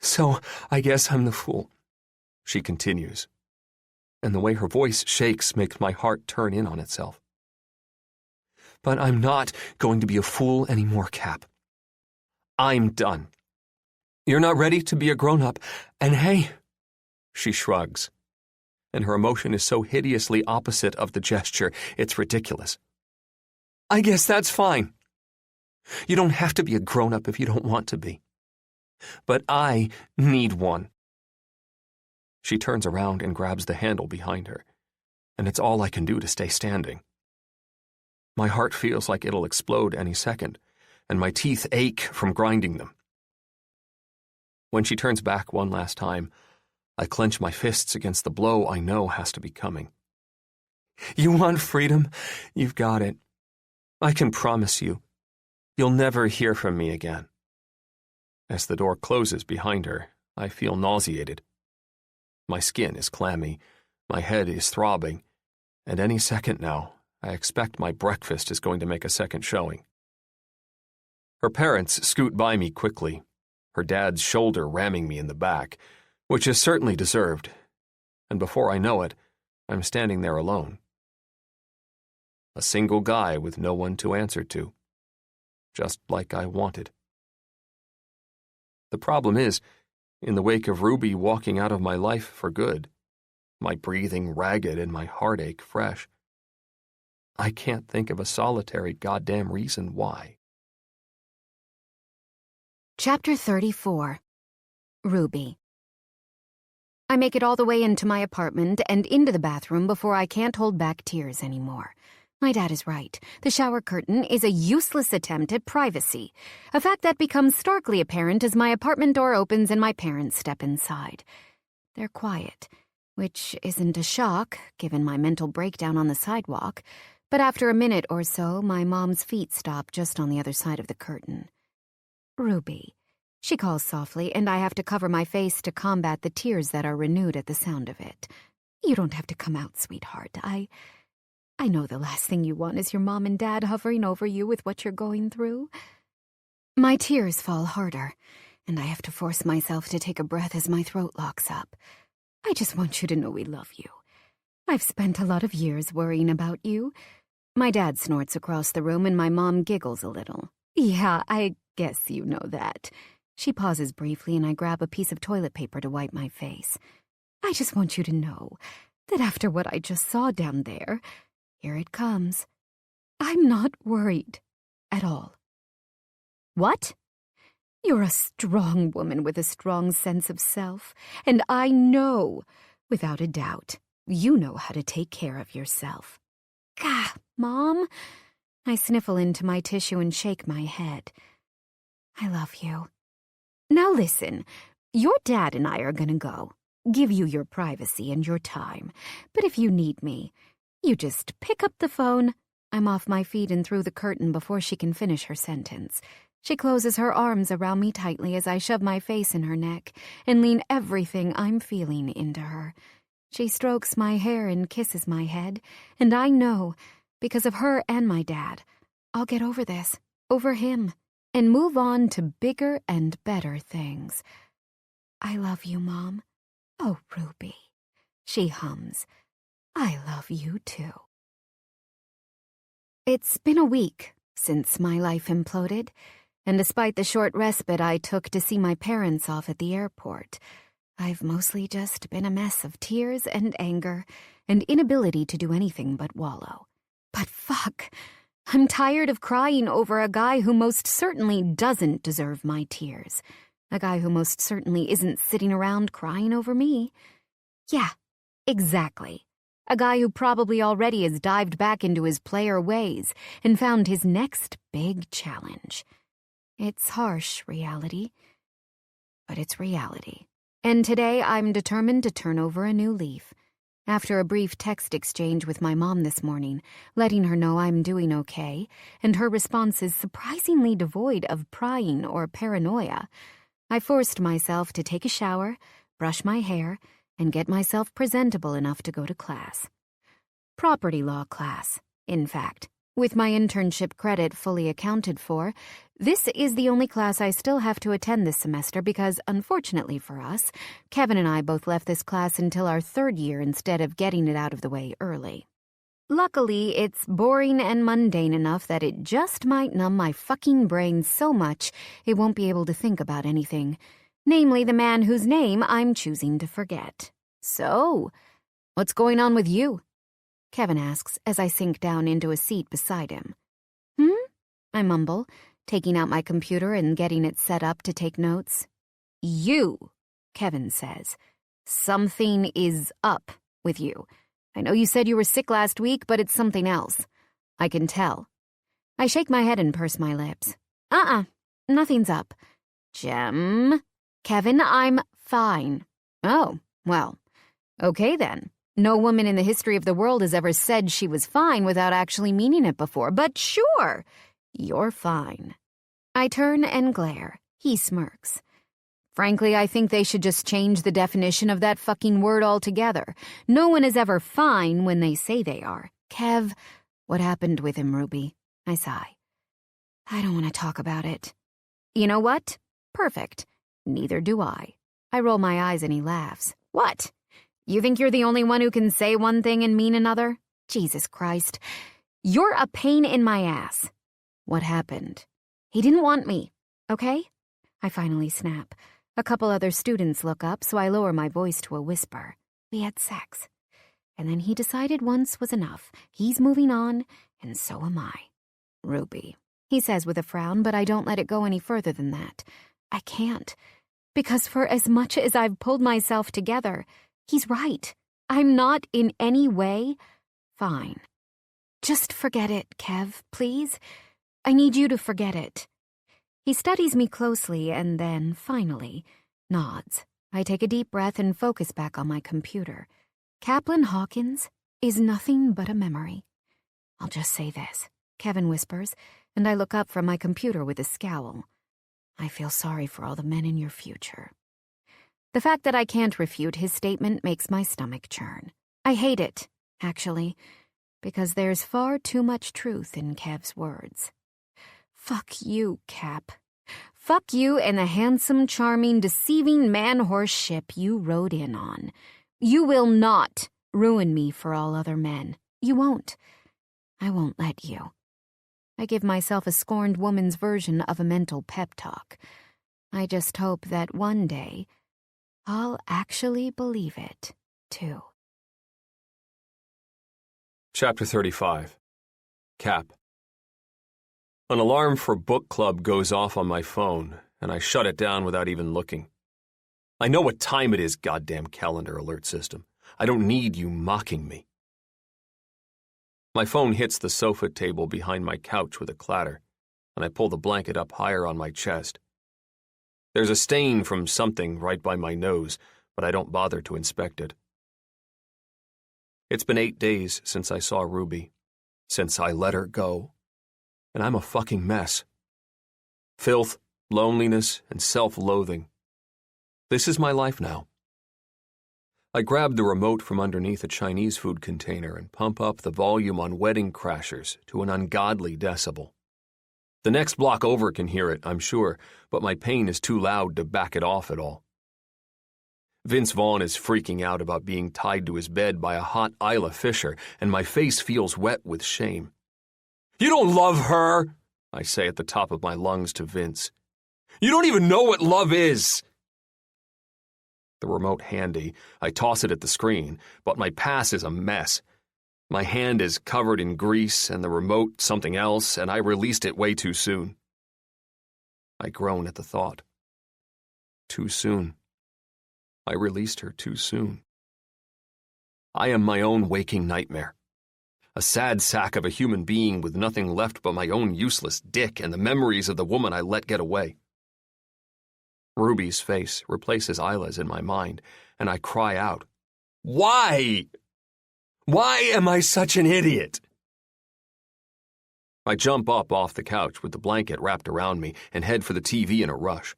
So, I guess I'm the fool, she continues, and the way her voice shakes makes my heart turn in on itself. But I'm not going to be a fool anymore, Cap. I'm done. You're not ready to be a grown-up, and hey, she shrugs, and her emotion is so hideously opposite of the gesture, it's ridiculous. I guess that's fine. You don't have to be a grown-up if you don't want to be. But I need one. She turns around and grabs the handle behind her, and it's all I can do to stay standing. My heart feels like it'll explode any second, and my teeth ache from grinding them. When she turns back one last time, I clench my fists against the blow I know has to be coming. You want freedom? You've got it. I can promise you, you'll never hear from me again. As the door closes behind her, I feel nauseated. My skin is clammy, My head is throbbing, and any second now, I expect my breakfast is going to make a second showing. Her parents scoot by me quickly, her dad's shoulder ramming me in the back, which is certainly deserved, and before I know it, I'm standing there alone. A single guy with no one to answer to, just like I wanted. The problem is, in the wake of Ruby walking out of my life for good, my breathing ragged and my heartache fresh, I can't think of a solitary goddamn reason why. Chapter 34. Ruby. I make it all the way into my apartment and into the bathroom before I can't hold back tears anymore. My dad is right. The shower curtain is a useless attempt at privacy, a fact that becomes starkly apparent as my apartment door opens and my parents step inside. They're quiet, which isn't a shock, given my mental breakdown on the sidewalk, but after a minute or so, my mom's feet stop just on the other side of the curtain. Ruby, she calls softly, and I have to cover my face to combat the tears that are renewed at the sound of it. You don't have to come out, sweetheart. I know the last thing you want is your mom and dad hovering over you with what you're going through. My tears fall harder, and I have to force myself to take a breath as my throat locks up. I just want you to know we love you. I've spent a lot of years worrying about you. My dad snorts across the room and my mom giggles a little. Yeah, I guess you know that. She pauses briefly and I grab a piece of toilet paper to wipe my face. I just want you to know that after what I just saw down there, here it comes. I'm not worried at all. What? You're a strong woman with a strong sense of self, and I know, without a doubt, you know how to take care of yourself. Gah, Mom. I sniffle into my tissue and shake my head. I love you. Now listen, your dad and I are gonna go, give you your privacy and your time, but if you need me, you just pick up the phone. I'm off my feet and through the curtain before she can finish her sentence. She closes her arms around me tightly as I shove my face in her neck and lean everything I'm feeling into her. She strokes my hair and kisses my head, and I know, because of her and my dad, I'll get over this, over him, and move on to bigger and better things. I love you, Mom. Oh, Ruby. She hums. I love you, too. It's been a week since my life imploded, and despite the short respite I took to see my parents off at the airport, I've mostly just been a mess of tears and anger and inability to do anything but wallow. But fuck, I'm tired of crying over a guy who most certainly doesn't deserve my tears. A guy who most certainly isn't sitting around crying over me. Yeah, exactly. A guy who probably already has dived back into his player ways and found his next big challenge. It's harsh reality, but it's reality. And today I'm determined to turn over a new leaf. After a brief text exchange with my mom this morning, letting her know I'm doing okay, and her response is surprisingly devoid of prying or paranoia, I forced myself to take a shower, brush my hair, and get myself presentable enough to go to class. Property law class, in fact. With my internship credit fully accounted for, this is the only class I still have to attend this semester because, unfortunately for us, Kevin and I both left this class until our third year instead of getting it out of the way early. Luckily, it's boring and mundane enough that it just might numb my fucking brain so much it won't be able to think about anything, namely the man whose name I'm choosing to forget. So, what's going on with you? Kevin asks as I sink down into a seat beside him. I mumble, taking out my computer and getting it set up to take notes. You, Kevin says. Something is up with you. I know you said you were sick last week, but it's something else. I can tell. I shake my head and purse my lips. Nothing's up. Jem? Kevin, I'm fine. Oh, well, okay then. No woman in the history of the world has ever said she was fine without actually meaning it before, but sure, you're fine. I turn and glare. He smirks. Frankly, I think they should just change the definition of that fucking word altogether. No one is ever fine when they say they are. Kev, what happened with him, Ruby? I sigh. I don't want to talk about it. You know what? Perfect. Neither do I. I roll my eyes and he laughs. What? You think you're the only one who can say one thing and mean another? Jesus Christ. You're a pain in my ass. What happened? He didn't want me, okay? I finally snap. A couple other students look up, so I lower my voice to a whisper. We had sex. And then he decided once was enough. He's moving on, and so am I. Ruby, he says with a frown, but I don't let it go any further than that. I can't. Because for as much as I've pulled myself together, he's right. I'm not in any way fine. Just forget it, Kev, please. I need you to forget it. He studies me closely and then, finally, nods. I take a deep breath and focus back on my computer. Caplin Hawkins is nothing but a memory. I'll just say this, Kevin whispers, and I look up from my computer with a scowl. I feel sorry for all the men in your future. The fact that I can't refute his statement makes my stomach churn. I hate it, actually, because there's far too much truth in Kev's words. Fuck you, Cap. Fuck you and the handsome, charming, deceiving man-horse ship you rode in on. You will not ruin me for all other men. You won't. I won't let you. I give myself a scorned woman's version of a mental pep talk. I just hope that one day I'll actually believe it, too. Chapter 35. Cap. An alarm for book club goes off on my phone, and I shut it down without even looking. I know what time it is, goddamn calendar alert system. I don't need you mocking me. My phone hits the sofa table behind my couch with a clatter, and I pull the blanket up higher on my chest. There's a stain from something right by my nose, but I don't bother to inspect it. It's been 8 days since I saw Ruby, since I let her go, and I'm a fucking mess. Filth, loneliness, and self-loathing. This is my life now. I grab the remote from underneath a Chinese food container and pump up the volume on Wedding Crashers to an ungodly decibel. The next block over can hear it, I'm sure, but my pain is too loud to back it off at all. Vince Vaughn is freaking out about being tied to his bed by a hot Isla Fisher, and my face feels wet with shame. You don't love her, I say at the top of my lungs to Vince. You don't even know what love is. The remote handy, I toss it at the screen, but my pass is a mess. My hand is covered in grease and the remote something else, and I released it way too soon. I groan at the thought. Too soon. I released her too soon. I am my own waking nightmare. A sad sack of a human being with nothing left but my own useless dick and the memories of the woman I let get away. Ruby's face replaces Isla's in my mind, and I cry out, Why? Why am I such an idiot? I jump up off the couch with the blanket wrapped around me and head for the TV in a rush.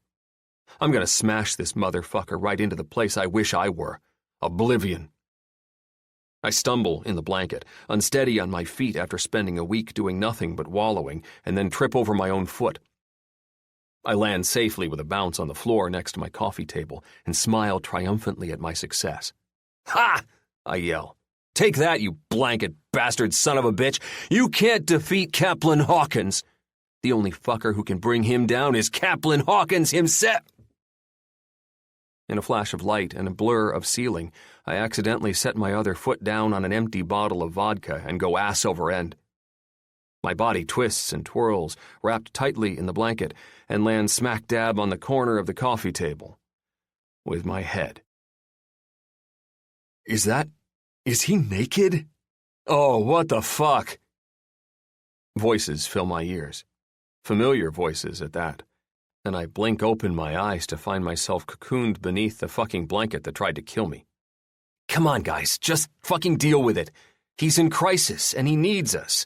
I'm gonna smash this motherfucker right into the place I wish I were, oblivion. I stumble in the blanket, unsteady on my feet after spending a week doing nothing but wallowing, and then trip over my own foot. I land safely with a bounce on the floor next to my coffee table and smile triumphantly at my success. Ha! I yell. Take that, you blanket bastard son of a bitch! You can't defeat Caplin Hawkins! The only fucker who can bring him down is Caplin Hawkins himself! In a flash of light and a blur of ceiling, I accidentally set my other foot down on an empty bottle of vodka and go ass over end. My body twists and twirls, wrapped tightly in the blanket, and lands smack dab on the corner of the coffee table, with my head. Is he naked? Oh, what the fuck? Voices fill my ears. Familiar voices at that. And I blink open my eyes to find myself cocooned beneath the fucking blanket that tried to kill me. Come on, guys, just fucking deal with it. He's in crisis, and he needs us.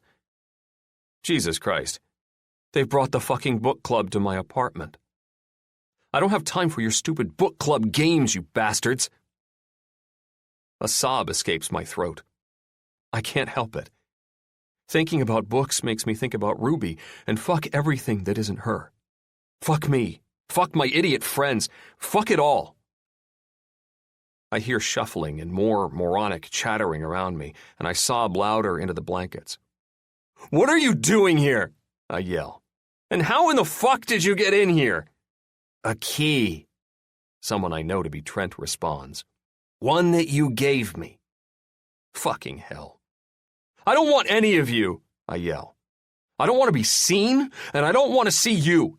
Jesus Christ. They've brought the fucking book club to my apartment. I don't have time for your stupid book club games, you bastards. A sob escapes my throat. I can't help it. Thinking about books makes me think about Ruby, and fuck everything that isn't her. Fuck me. Fuck my idiot friends. Fuck it all. I hear shuffling and more moronic chattering around me, and I sob louder into the blankets. What are you doing here? I yell. And how in the fuck did you get in here? A key. Someone I know to be Trent responds. One that you gave me. Fucking hell. I don't want any of you, I yell. I don't want to be seen, and I don't want to see you.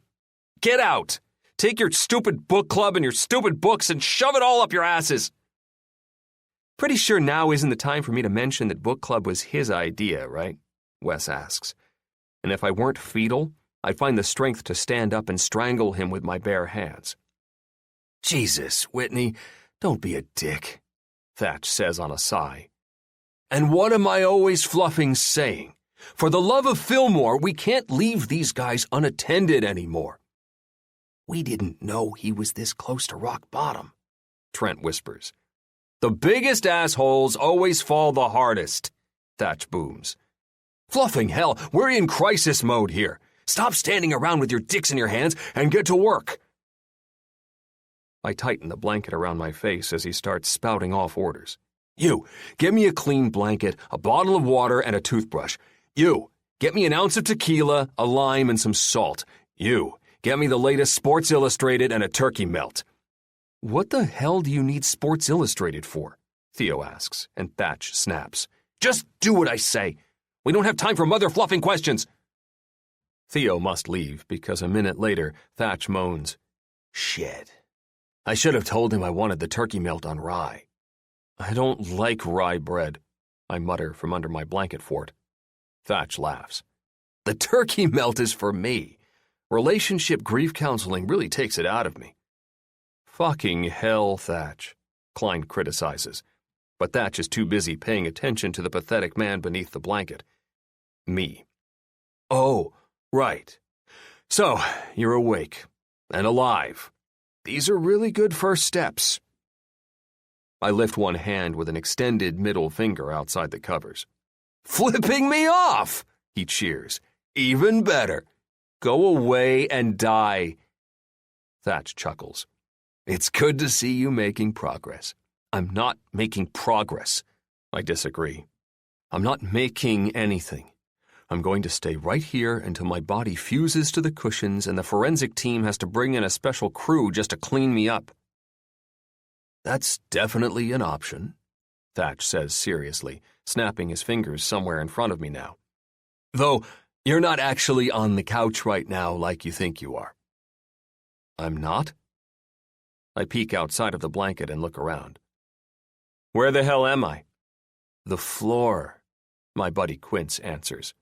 Get out. Take your stupid book club and your stupid books and shove it all up your asses. Pretty sure now isn't the time for me to mention that book club was his idea, right? Wes asks. And if I weren't fetal, I'd find the strength to stand up and strangle him with my bare hands. Jesus, Whitney, don't be a dick, Thatch says on a sigh. And what am I always fluffing saying? For the love of Fillmore, we can't leave these guys unattended anymore. We didn't know he was this close to rock bottom, Trent whispers. The biggest assholes always fall the hardest, Thatch booms. Fluffing hell, we're in crisis mode here. Stop standing around with your dicks in your hands and get to work. I tighten the blanket around my face as he starts spouting off orders. You, get me a clean blanket, a bottle of water, and a toothbrush. You, get me an ounce of tequila, a lime, and some salt. You, get me the latest Sports Illustrated and a turkey melt. What the hell do you need Sports Illustrated for? Theo asks, and Thatch snaps. Just do what I say. We don't have time for mother-fluffing questions. Theo must leave because a minute later, Thatch moans. Shit. I should have told him I wanted the turkey melt on rye. I don't like rye bread, I mutter from under my blanket fort. Thatch laughs. The turkey melt is for me. Relationship grief counseling really takes it out of me. Fucking hell, Thatch, Klein criticizes. But Thatch is too busy paying attention to the pathetic man beneath the blanket. Me. Oh, right. So, you're awake. And alive. These are really good first steps. I lift one hand with an extended middle finger outside the covers. Flipping me off, he cheers. Even better. Go away and die. Thatch chuckles. It's good to see you making progress. I'm not making progress. I disagree. I'm not making anything. I'm going to stay right here until my body fuses to the cushions and the forensic team has to bring in a special crew just to clean me up. That's definitely an option, Thatch says seriously, snapping his fingers somewhere in front of me now. Though, you're not actually on the couch right now like you think you are. I'm not? I peek outside of the blanket and look around. Where the hell am I? The floor, my buddy Quince answers.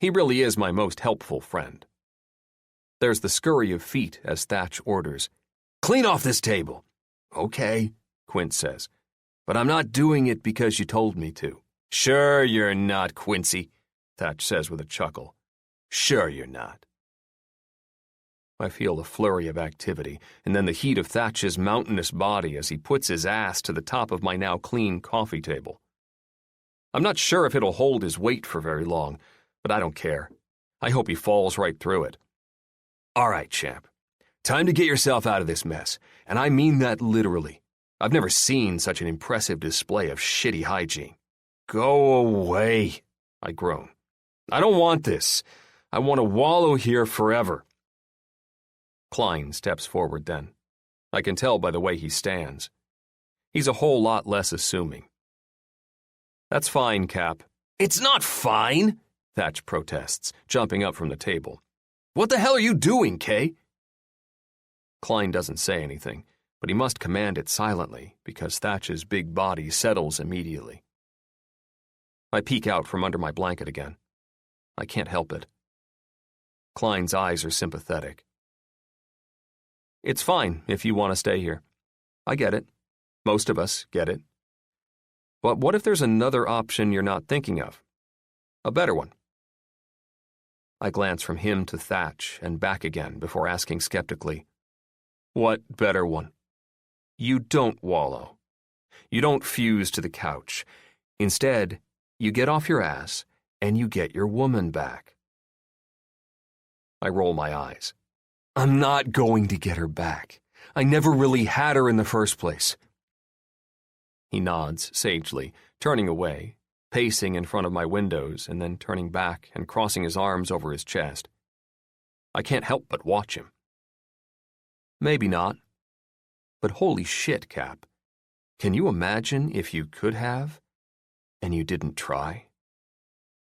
He really is my most helpful friend. There's the scurry of feet as Thatch orders. Clean off this table. Okay, Quince says. But I'm not doing it because you told me to. Sure you're not, Quincy, Thatch says with a chuckle. Sure you're not. I feel the flurry of activity, and then the heat of Thatch's mountainous body as he puts his ass to the top of my now clean coffee table. I'm not sure if it'll hold his weight for very long, but I don't care. I hope he falls right through it. All right, champ. Time to get yourself out of this mess, and I mean that literally. I've never seen such an impressive display of shitty hygiene. Go away, I groan. I don't want this. I want to wallow here forever. Klein steps forward then. I can tell by the way he stands. He's a whole lot less assuming. That's fine, Cap. It's not fine, Thatch protests, jumping up from the table. What the hell are you doing, Kay? Klein doesn't say anything, but he must command it silently because Thatch's big body settles immediately. I peek out from under my blanket again. I can't help it. Klein's eyes are sympathetic. It's fine if you want to stay here. I get it. Most of us get it. But what if there's another option you're not thinking of? A better one. I glance from him to Thatch and back again before asking skeptically, What better one? You don't wallow. You don't fuse to the couch. Instead, you get off your ass and you get your woman back. I roll my eyes. I'm not going to get her back. I never really had her in the first place. He nods sagely, turning away, pacing in front of my windows and then turning back and crossing his arms over his chest. I can't help but watch him. Maybe not. But holy shit, Cap. Can you imagine if you could have, and you didn't try?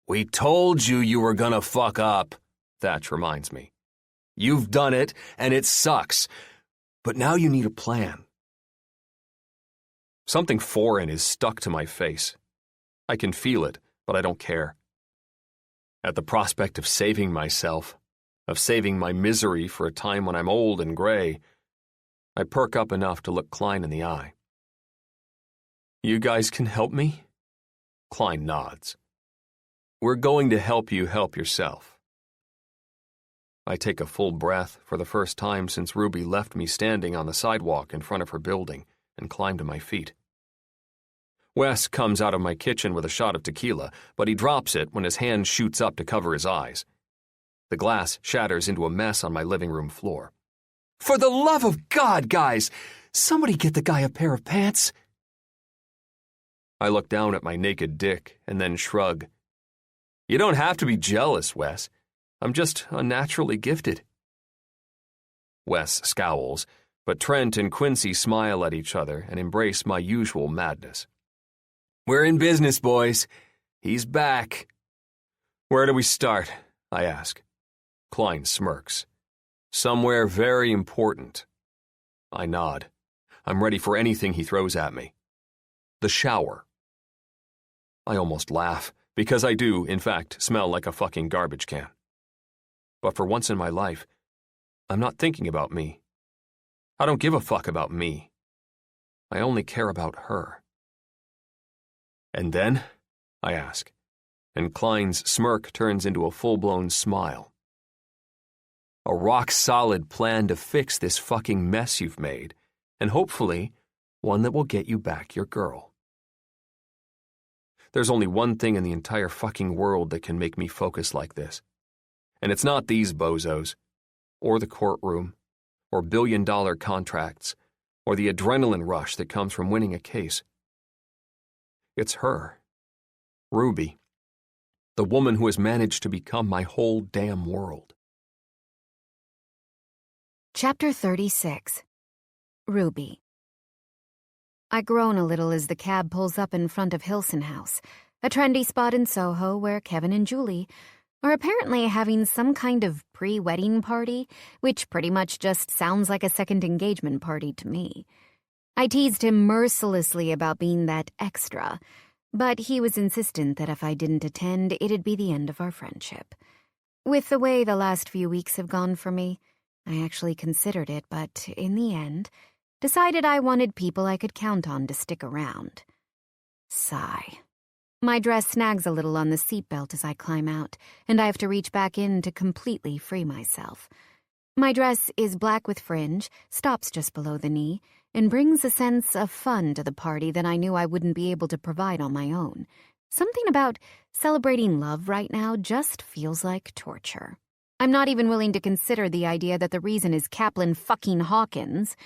We told you you were gonna fuck up, Thatch reminds me. You've done it, and it sucks. But now you need a plan. Something foreign is stuck to my face. I can feel it, but I don't care. At the prospect of saving myself, of saving my misery for a time when I'm old and gray, I perk up enough to look Klein in the eye. You guys can help me? Klein nods. We're going to help you help yourself. I take a full breath for the first time since Ruby left me standing on the sidewalk in front of her building and climb to my feet. Wes comes out of my kitchen with a shot of tequila, but he drops it when his hand shoots up to cover his eyes. The glass shatters into a mess on my living room floor. For the love of God, guys! Somebody get the guy a pair of pants! I look down at my naked dick and then shrug. You don't have to be jealous, Wes. I'm just unnaturally gifted. Wes scowls, but Trent and Quincy smile at each other and embrace my usual madness. We're in business, boys. He's back. Where do we start? I ask. Klein smirks. Somewhere very important. I nod. I'm ready for anything he throws at me. The shower. I almost laugh, because I do, in fact, smell like a fucking garbage can. But for once in my life, I'm not thinking about me. I don't give a fuck about me. I only care about her. And then? I ask, and Klein's smirk turns into a full-blown smile. A rock-solid plan to fix this fucking mess you've made, and hopefully, one that will get you back your girl. There's only one thing in the entire fucking world that can make me focus like this. And it's not these bozos, or the courtroom, or billion-dollar contracts, or the adrenaline rush that comes from winning a case. It's her, Ruby, the woman who has managed to become my whole damn world. Chapter 36. Ruby. I groan a little as the cab pulls up in front of Hilson House, a trendy spot in Soho where Kevin and Julie are apparently having some kind of pre-wedding party, which pretty much just sounds like a second engagement party to me. I teased him mercilessly about being that extra, but he was insistent that if I didn't attend, it'd be the end of our friendship. With the way the last few weeks have gone for me, I actually considered it, but in the end, decided I wanted people I could count on to stick around. Sigh. My dress snags a little on the seatbelt as I climb out, and I have to reach back in to completely free myself. My dress is black with fringe, stops just below the knee, and brings a sense of fun to the party that I knew I wouldn't be able to provide on my own. Something about celebrating love right now just feels like torture. I'm not even willing to consider the idea that the reason is Caplin fucking Hawkins.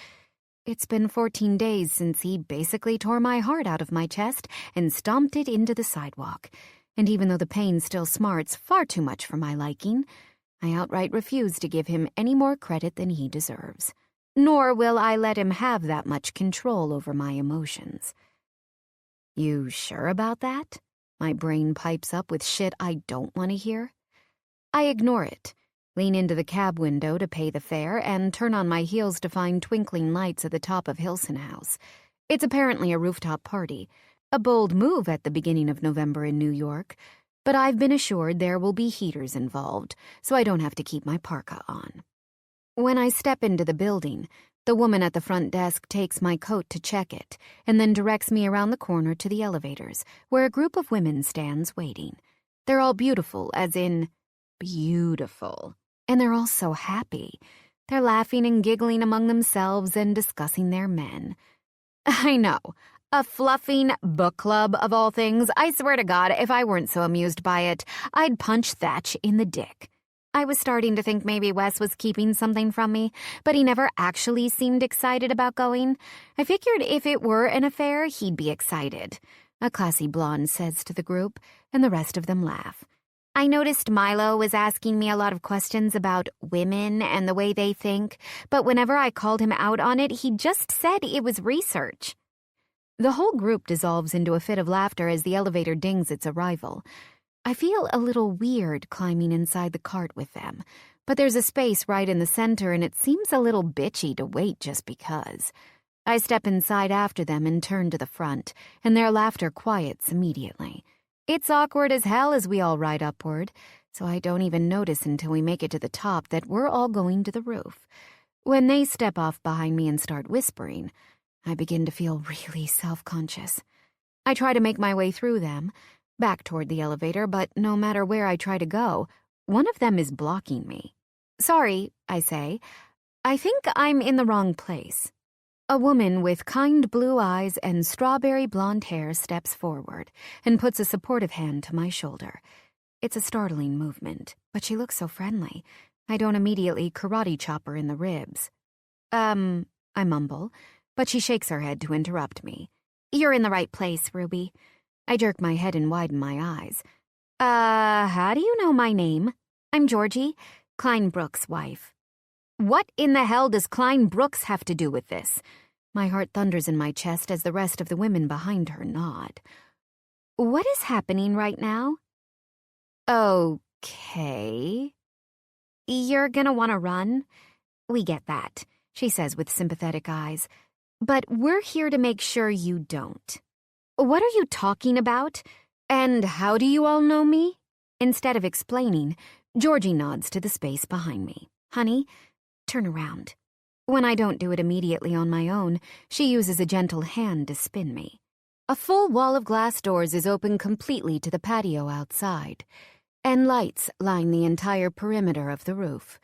It's been 14 days since he basically tore my heart out of my chest and stomped it into the sidewalk. And even though the pain still smarts far too much for my liking, I outright refuse to give him any more credit than he deserves. Nor will I let him have that much control over my emotions. You sure about that? My brain pipes up with shit I don't want to hear. I ignore it. Lean into the cab window to pay the fare, and turn on my heels to find twinkling lights at the top of Hilson House. It's apparently a rooftop party, a bold move at the beginning of November in New York, but I've been assured there will be heaters involved, so I don't have to keep my parka on. When I step into the building, the woman at the front desk takes my coat to check it, and then directs me around the corner to the elevators, where a group of women stands waiting. They're all beautiful, as in beautiful. And they're all so happy. They're laughing and giggling among themselves and discussing their men. I know. A fluffing book club of all things. I swear to God, if I weren't so amused by it, I'd punch Thatch in the dick. I was starting to think maybe Wes was keeping something from me, but he never actually seemed excited about going. I figured if it were an affair, he'd be excited. A classy blonde says to the group, and the rest of them laugh. I noticed Milo was asking me a lot of questions about women and the way they think, but whenever I called him out on it, he just said it was research. The whole group dissolves into a fit of laughter as the elevator dings its arrival. I feel a little weird climbing inside the cart with them, but there's a space right in the center and it seems a little bitchy to wait just because. I step inside after them and turn to the front, and their laughter quiets immediately. It's awkward as hell as we all ride upward, so I don't even notice until we make it to the top that we're all going to the roof. When they step off behind me and start whispering, I begin to feel really self-conscious. I try to make my way through them, back toward the elevator, but no matter where I try to go, one of them is blocking me. Sorry, I say. I think I'm in the wrong place. A woman with kind blue eyes and strawberry blonde hair steps forward and puts a supportive hand to my shoulder. It's a startling movement, but she looks so friendly. I don't immediately karate chop her in the ribs. I mumble, but she shakes her head to interrupt me. You're in the right place, Ruby. I jerk my head and widen my eyes. How do you know my name? I'm Georgie, Klein Brooks' wife. What in the hell does Klein Brooks have to do with this? My heart thunders in my chest as the rest of the women behind her nod. What is happening right now? Okay. You're gonna want to run? We get that, she says with sympathetic eyes. But we're here to make sure you don't. What are you talking about? And how do you all know me? Instead of explaining, Georgie nods to the space behind me. Honey, turn around. When I don't do it immediately on my own, she uses a gentle hand to spin me. A full wall of glass doors is open completely to the patio outside, and lights line the entire perimeter of the roof.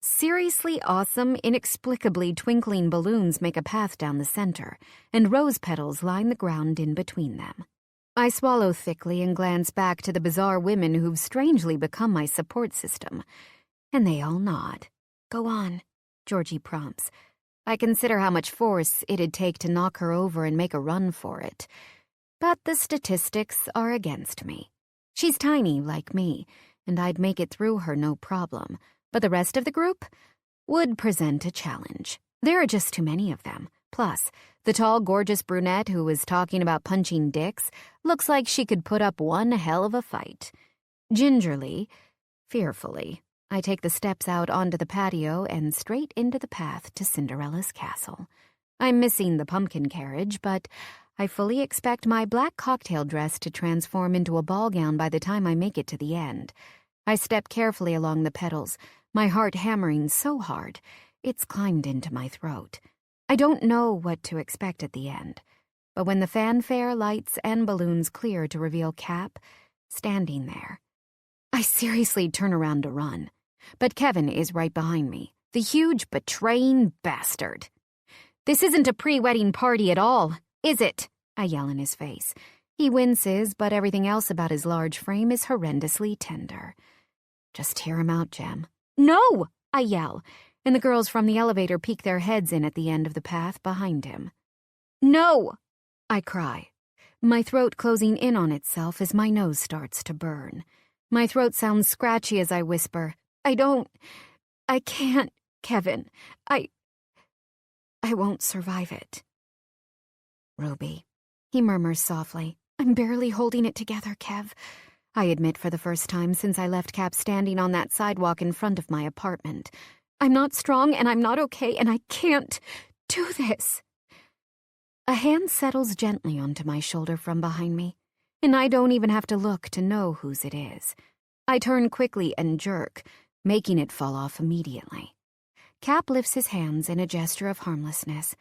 Seriously awesome, inexplicably twinkling balloons make a path down the center, and rose petals line the ground in between them. I swallow thickly and glance back to the bizarre women who've strangely become my support system. And they all nod. Go on, Georgie prompts. I consider how much force it'd take to knock her over and make a run for it. But the statistics are against me. She's tiny, like me, and I'd make it through her no problem. But the rest of the group would present a challenge. There are just too many of them. Plus, the tall, gorgeous brunette who was talking about punching dicks looks like she could put up one hell of a fight. Gingerly, fearfully, I take the steps out onto the patio and straight into the path to Cinderella's castle. I'm missing the pumpkin carriage, but I fully expect my black cocktail dress to transform into a ball gown by the time I make it to the end. I step carefully along the pedals, my heart hammering so hard, it's climbed into my throat. I don't know what to expect at the end, but when the fanfare, lights, and balloons clear to reveal Cap, standing there, I seriously turn around to run. But Kevin is right behind me, the huge betraying bastard. This isn't a pre-wedding party at all, is it? I yell in his face. He winces, but everything else about his large frame is horrendously tender. Just hear him out, Jem. No! I yell, and the girls from the elevator peek their heads in at the end of the path behind him. No! I cry, my throat closing in on itself as my nose starts to burn. My throat sounds scratchy as I whisper, I can't, Kevin. I won't survive it. Ruby, he murmurs softly. I'm barely holding it together, Kev. I admit for the first time since I left Cap standing on that sidewalk in front of my apartment. I'm not strong and I'm not okay and I can't do this. A hand settles gently onto my shoulder from behind me, and I don't even have to look to know whose it is. I turn quickly and jerk, making it fall off immediately. Cap lifts his hands in a gesture of harmlessness.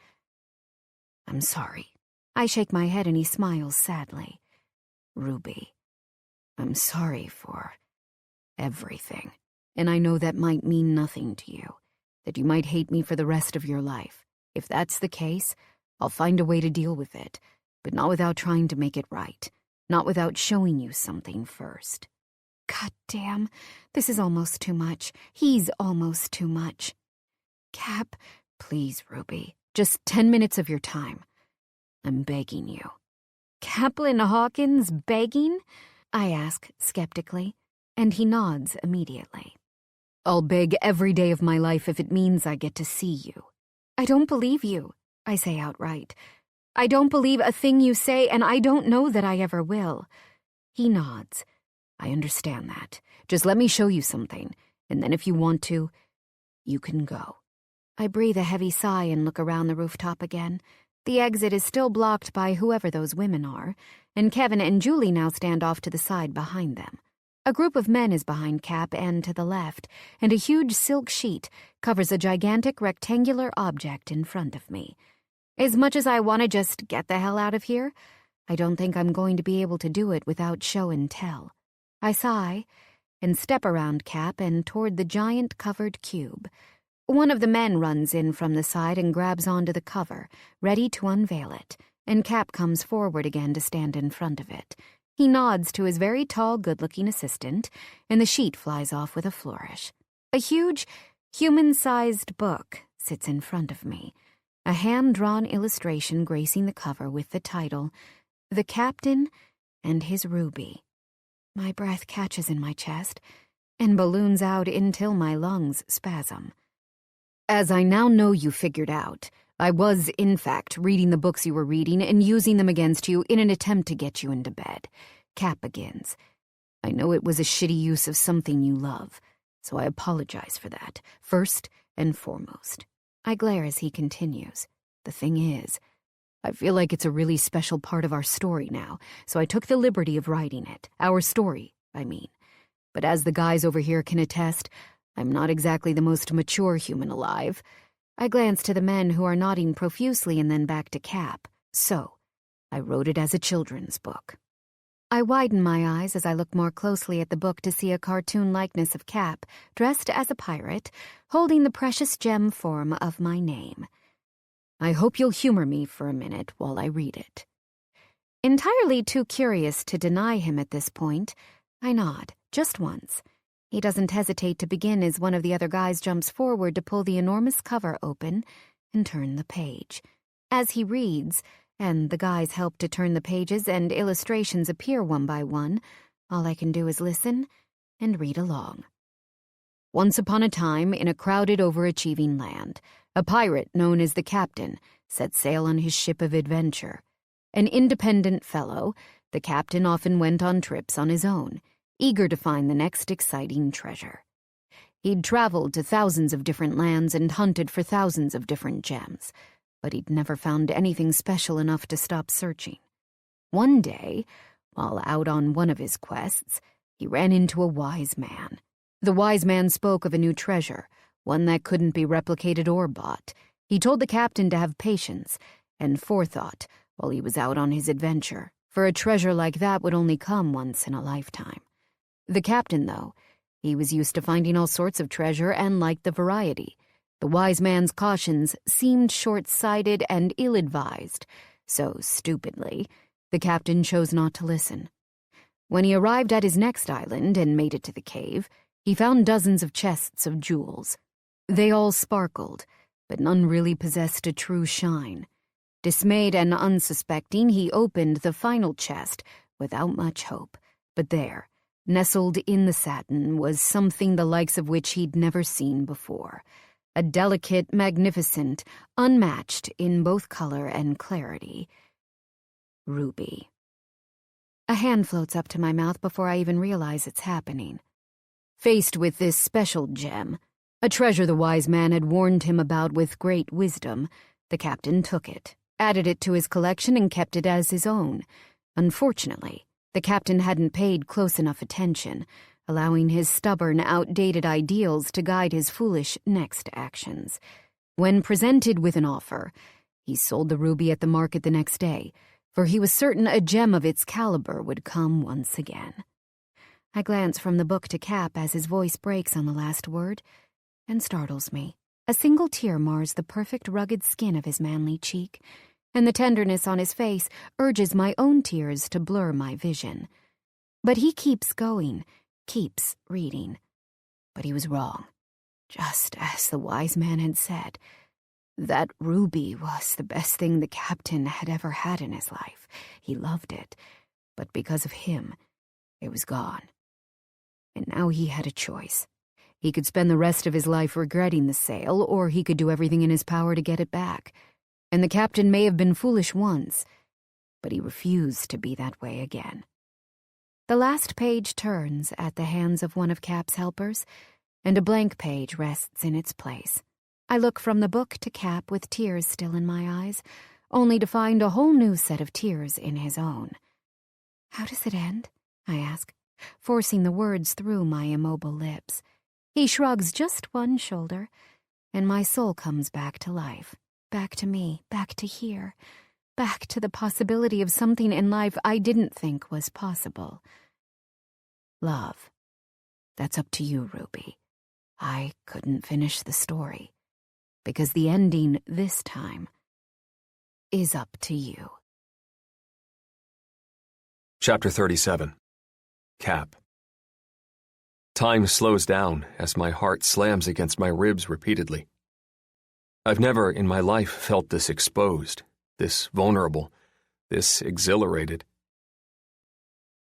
I'm sorry. I shake my head and he smiles sadly. Ruby, I'm sorry for everything, and I know that might mean nothing to you. that you might hate me for the rest of your life. If that's the case, I'll find a way to deal with it, but not without trying to make it right, not without showing you something first. God damn, this is almost too much. He's almost too much. Cap, please, Ruby, just 10 minutes of your time. I'm begging you. Caplin Hawkins begging? I ask skeptically, and he nods immediately. I'll beg every day of my life if it means I get to see you. I don't believe you, I say outright. I don't believe a thing you say, and I don't know that I ever will. He nods. I understand that. Just let me show you something, and then if you want to, you can go. I breathe a heavy sigh and look around the rooftop again. The exit is still blocked by whoever those women are, and Kevin and Julie now stand off to the side behind them. A group of men is behind Cap and to the left, and a huge silk sheet covers a gigantic rectangular object in front of me. As much as I want to just get the hell out of here, I don't think I'm going to be able to do it without show and tell. I sigh and step around Cap and toward the giant covered cube. One of the men runs in from the side and grabs onto the cover, ready to unveil it, and Cap comes forward again to stand in front of it. He nods to his very tall, good-looking assistant, and the sheet flies off with a flourish. A huge, human-sized book sits in front of me, a hand-drawn illustration gracing the cover with the title, The Captain and His Ruby. My breath catches in my chest and balloons out until my lungs spasm. As I now know you figured out, I was, in fact, reading the books you were reading and using them against you in an attempt to get you into bed. Cap begins. I know it was a shitty use of something you love, so I apologize for that, first and foremost. I glare as he continues. The thing is, I feel like it's a really special part of our story now, so I took the liberty of writing it. Our story, I mean. But as the guys over here can attest, I'm not exactly the most mature human alive. I glance to the men who are nodding profusely and then back to Cap. So, I wrote it as a children's book. I widen my eyes as I look more closely at the book to see a cartoon likeness of Cap, dressed as a pirate, holding the precious gem form of my name. I hope you'll humor me for a minute while I read it. Entirely too curious to deny him at this point, I nod, just once. He doesn't hesitate to begin as one of the other guys jumps forward to pull the enormous cover open and turn the page. As he reads, and the guys help to turn the pages and illustrations appear one by one, all I can do is listen and read along. Once upon a time, in a crowded, overachieving land, a pirate known as the Captain set sail on his ship of adventure. An independent fellow, the Captain often went on trips on his own, eager to find the next exciting treasure. He'd traveled to thousands of different lands and hunted for thousands of different gems, but he'd never found anything special enough to stop searching. One day, while out on one of his quests, he ran into a wise man. The wise man spoke of a new treasure, one that couldn't be replicated or bought. He told the Captain to have patience and forethought while he was out on his adventure, for a treasure like that would only come once in a lifetime. The Captain, though, he was used to finding all sorts of treasure and liked the variety. The wise man's cautions seemed short-sighted and ill-advised, so, stupidly, the Captain chose not to listen. When he arrived at his next island and made it to the cave, he found dozens of chests of jewels. They all sparkled, but none really possessed a true shine. Dismayed and unsuspecting, he opened the final chest without much hope, but there, nestled in the satin, was something the likes of which he'd never seen before. A delicate, magnificent, unmatched in both color and clarity. Ruby. A hand floats up to my mouth before I even realize it's happening. Faced with this special gem, a treasure the wise man had warned him about with great wisdom, the Captain took it, added it to his collection, and kept it as his own. Unfortunately, the Captain hadn't paid close enough attention, allowing his stubborn, outdated ideals to guide his foolish next actions. When presented with an offer, he sold the ruby at the market the next day, for he was certain a gem of its caliber would come once again. I glance from the book to Cap as his voice breaks on the last word and startles me. A single tear mars the perfect rugged skin of his manly cheek, and the tenderness on his face urges my own tears to blur my vision. But he keeps going, keeps reading. But he was wrong, just as the wise man had said. That ruby was the best thing the captain had ever had in his life. He loved it, but because of him, it was gone. And now he had a choice. He could spend the rest of his life regretting the sale, or he could do everything in his power to get it back. And the captain may have been foolish once, but he refused to be that way again. The last page turns at the hands of one of Cap's helpers, and a blank page rests in its place. I look from the book to Cap with tears still in my eyes, only to find a whole new set of tears in his own. "How does it end?" I ask, forcing the words through my immobile lips. He shrugs just one shoulder, and my soul comes back to life, back to me, back to here, back to the possibility of something in life I didn't think was possible. Love. That's up to you, Ruby. I couldn't finish the story, because the ending this time is up to you. Chapter 37. Cap. Time slows down as my heart slams against my ribs repeatedly. I've never in my life felt this exposed, this vulnerable, this exhilarated.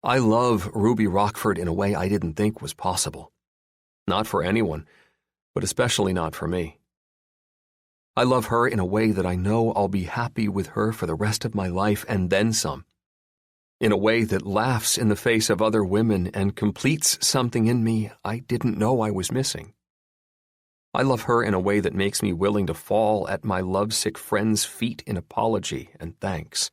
I love Ruby Rockford in a way I didn't think was possible. Not for anyone, but especially not for me. I love her in a way that I know I'll be happy with her for the rest of my life and then some. In a way that laughs in the face of other women and completes something in me I didn't know I was missing. I love her in a way that makes me willing to fall at my lovesick friend's feet in apology and thanks.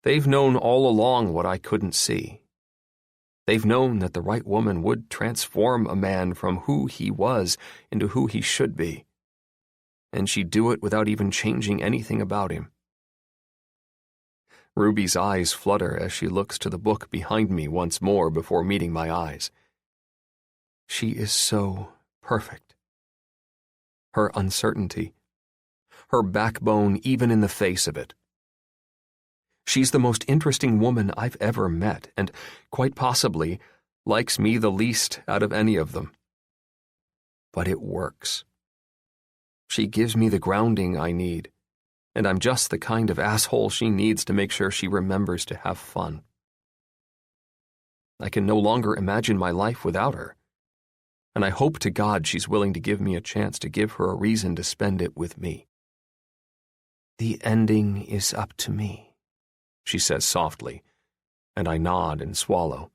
They've known all along what I couldn't see. They've known that the right woman would transform a man from who he was into who he should be. And she'd do it without even changing anything about him. Ruby's eyes flutter as she looks to the book behind me once more before meeting my eyes. She is so perfect. Her uncertainty, her backbone even in the face of it. She's the most interesting woman I've ever met, and quite possibly likes me the least out of any of them. But it works. She gives me the grounding I need, and I'm just the kind of asshole she needs to make sure she remembers to have fun. I can no longer imagine my life without her, and I hope to God she's willing to give me a chance to give her a reason to spend it with me. The ending is up to me, she says softly, and I nod and swallow.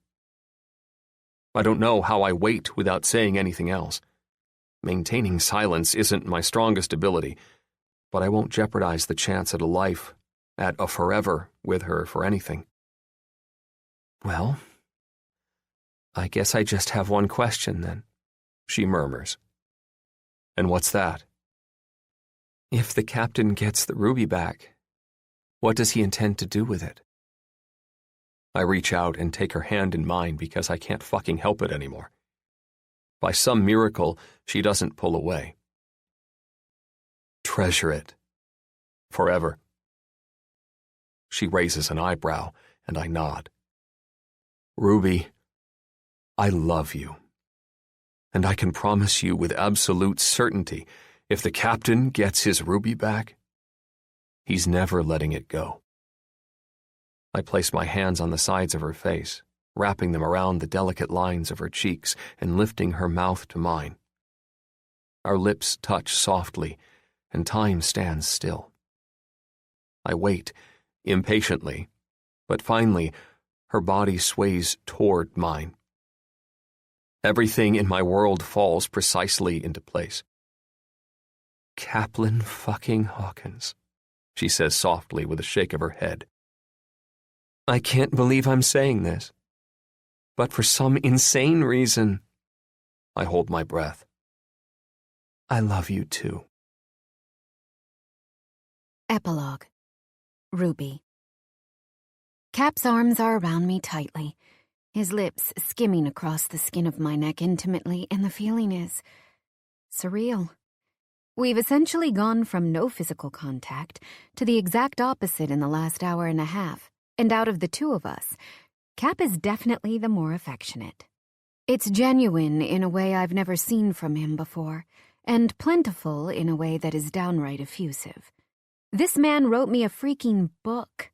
I don't know how I wait without saying anything else. Maintaining silence isn't my strongest ability, but I won't jeopardize the chance at a life, at a forever with her for anything. Well, I guess I just have one question then, she murmurs. And what's that? If the captain gets the ruby back, what does he intend to do with it? I reach out and take her hand in mine because I can't fucking help it anymore. By some miracle, she doesn't pull away. Treasure it. Forever. She raises an eyebrow, and I nod. Ruby, I love you. And I can promise you with absolute certainty, if the captain gets his ruby back, he's never letting it go. I place my hands on the sides of her face, wrapping them around the delicate lines of her cheeks and lifting her mouth to mine. Our lips touch softly, and time stands still. I wait, impatiently, but finally, her body sways toward mine. Everything in my world falls precisely into place. Caplin fucking Hawkins, she says softly with a shake of her head. I can't believe I'm saying this, but for some insane reason, I hold my breath. I love you too. Epilogue. Ruby. Cap's arms are around me tightly, his lips skimming across the skin of my neck intimately, and the feeling is surreal. We've essentially gone from no physical contact to the exact opposite in the last hour and a half, and out of the two of us, Cap is definitely the more affectionate. It's genuine in a way I've never seen from him before, and plentiful in a way that is downright effusive. This man wrote me a freaking book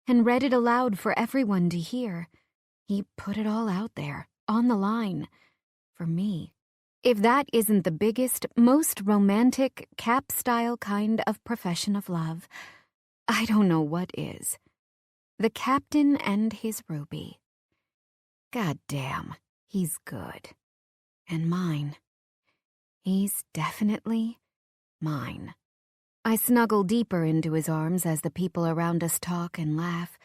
and read it aloud for everyone to hear. He put it all out there, on the line, for me. If that isn't the biggest, most romantic, Cap-style kind of profession of love, I don't know what is. The captain and his Ruby. God damn, he's good. And mine. He's definitely mine. I snuggle deeper into his arms as the people around us talk and laugh.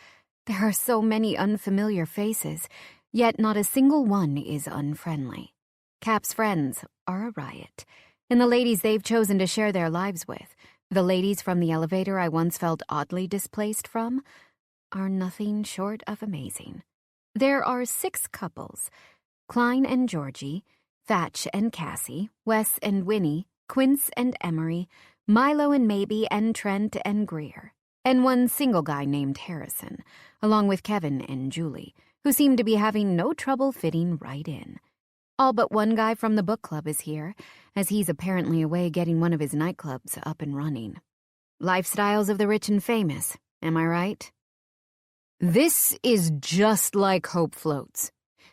There are so many unfamiliar faces, yet not a single one is unfriendly. Cap's friends are a riot, and the ladies they've chosen to share their lives with, the ladies from the elevator I once felt oddly displaced from, are nothing short of amazing. There are 6 couples: Klein and Georgie, Thatch and Cassie, Wes and Winnie, Quince and Emery, Milo and Maybe, and Trent and Greer, and one single guy named Harrison, along with Kevin and Julie, who seem to be having no trouble fitting right in. All but one guy from the book club is here, as he's apparently away getting one of his nightclubs up and running. Lifestyles of the rich and famous, am I right? This is just like Hope Floats.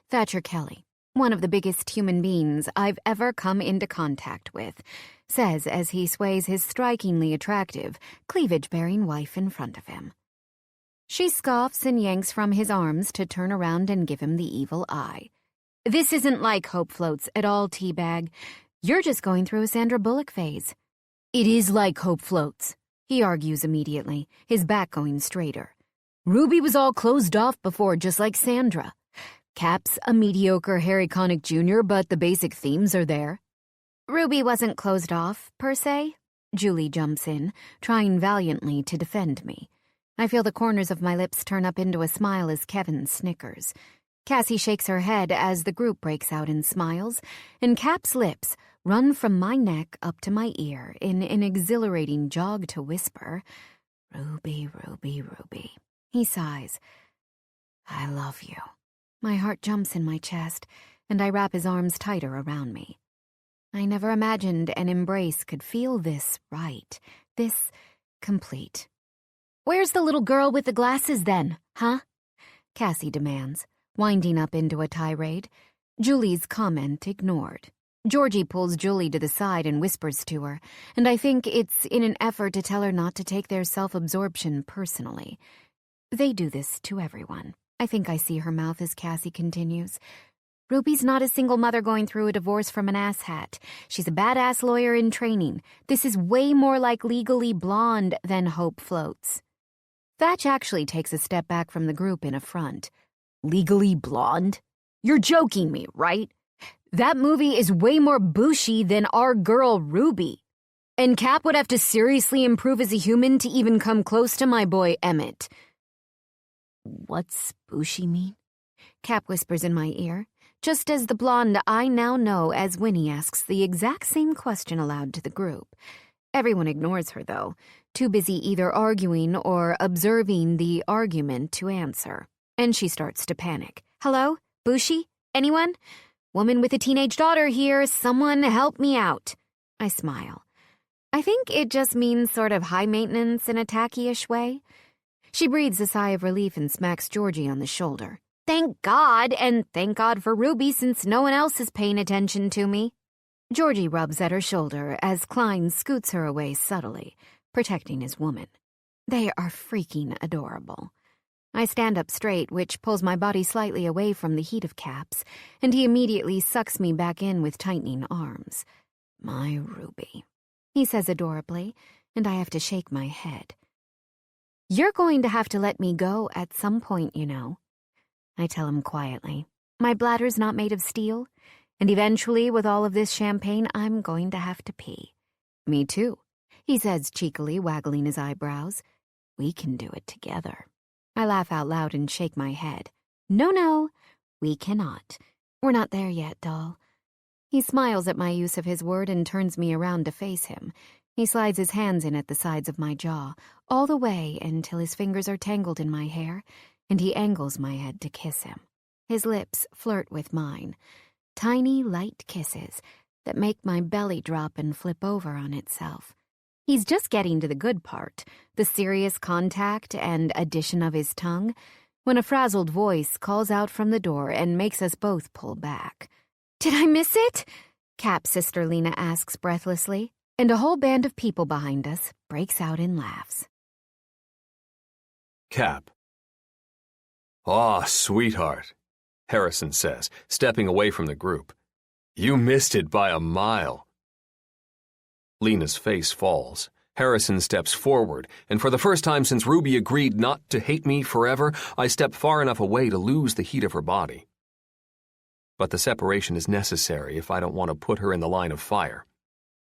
Thatcher Kelly, one of the biggest human beings I've ever come into contact with, says as he sways his strikingly attractive, cleavage-bearing wife in front of him. She scoffs and yanks from his arms to turn around and give him the evil eye. This isn't like Hope Floats at all, Teabag. You're just going through a Sandra Bullock phase. It is like Hope Floats, he argues immediately, his back going straighter. Ruby was all closed off before, just like Sandra. Cap's a mediocre Harry Connick Jr., but the basic themes are there. Ruby wasn't closed off, per se. Julie jumps in, trying valiantly to defend me. I feel the corners of my lips turn up into a smile as Kevin snickers. Cassie shakes her head as the group breaks out in smiles, and Cap's lips run from my neck up to my ear in an exhilarating jog to whisper, "Ruby, Ruby, Ruby." He sighs. "I love you." My heart jumps in my chest, and I wrap his arms tighter around me. I never imagined an embrace could feel this right, this complete. "Where's the little girl with the glasses then, huh?" Cassie demands, winding up into a tirade. Julie's comment ignored. Georgie pulls Julie to the side and whispers to her, and I think it's in an effort to tell her not to take their self-absorption personally. They do this to everyone. I think I see her mouth as Cassie continues. Ruby's not a single mother going through a divorce from an asshat. She's a badass lawyer in training. This is way more like Legally Blonde than Hope Floats. Thatch actually takes a step back from the group in affront. Legally Blonde? You're joking me, right? That movie is way more bushy than our girl Ruby. And Cap would have to seriously improve as a human to even come close to my boy Emmett. What's bushy mean? Cap whispers in my ear, just as the blonde I now know as Winnie asks the exact same question aloud to the group. Everyone ignores her, though, too busy either arguing or observing the argument to answer. And she starts to panic. "Hello? Bushy? Anyone? Woman with a teenage daughter here. Someone help me out." I smile. I think it just means sort of high maintenance in a tacky-ish way. She breathes a sigh of relief and smacks Georgie on the shoulder. "Thank God, and thank God for Ruby since no one else is paying attention to me." Georgie rubs at her shoulder as Klein scoots her away subtly, protecting his woman. They are freaking adorable. I stand up straight, which pulls my body slightly away from the heat of Cap's, and he immediately sucks me back in with tightening arms. "My Ruby," he says adorably, and I have to shake my head. "You're going to have to let me go at some point, you know." I tell him quietly. My bladder's not made of steel, and eventually, with all of this champagne, I'm going to have to pee. "Me too," he says cheekily, waggling his eyebrows. "We can do it together." I laugh out loud and shake my head. No, we cannot. We're not there yet, doll. He smiles at my use of his word and turns me around to face him. He slides his hands in at the sides of my jaw, all the way until his fingers are tangled in my hair, and he angles my head to kiss him. His lips flirt with mine, tiny, light kisses that make my belly drop and flip over on itself. He's just getting to the good part, the serious contact and addition of his tongue, when a frazzled voice calls out from the door and makes us both pull back. "Did I miss it?" Cap's sister Lena asks breathlessly, and a whole band of people behind us breaks out in laughs. Cap. "Aw, sweetheart," Harrison says, stepping away from the group. "You missed it by a mile." Lena's face falls. Harrison steps forward, and for the first time since Ruby agreed not to hate me forever, I step far enough away to lose the heat of her body. But the separation is necessary if I don't want to put her in the line of fire.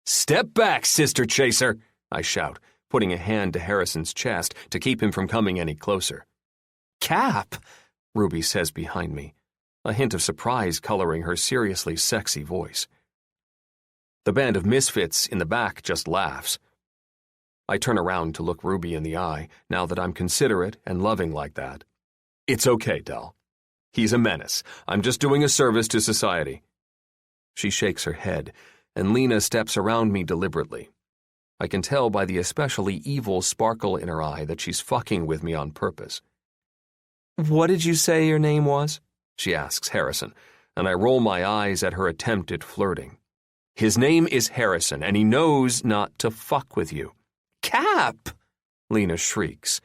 "Step back, sister chaser!" I shout, putting a hand to Harrison's chest to keep him from coming any closer. "Cap!" Ruby says behind me, a hint of surprise coloring her seriously sexy voice. The band of misfits in the back just laughs. I turn around to look Ruby in the eye, now that I'm considerate and loving like that. "It's okay, Del. He's a menace. I'm just doing a service to society." She shakes her head, and Lena steps around me deliberately. I can tell by the especially evil sparkle in her eye that she's fucking with me on purpose. "What did you say your name was?" she asks Harrison, and I roll my eyes at her attempt at flirting. "His name is Harrison, and he knows not to fuck with you." "Cap!" Lena shrieks.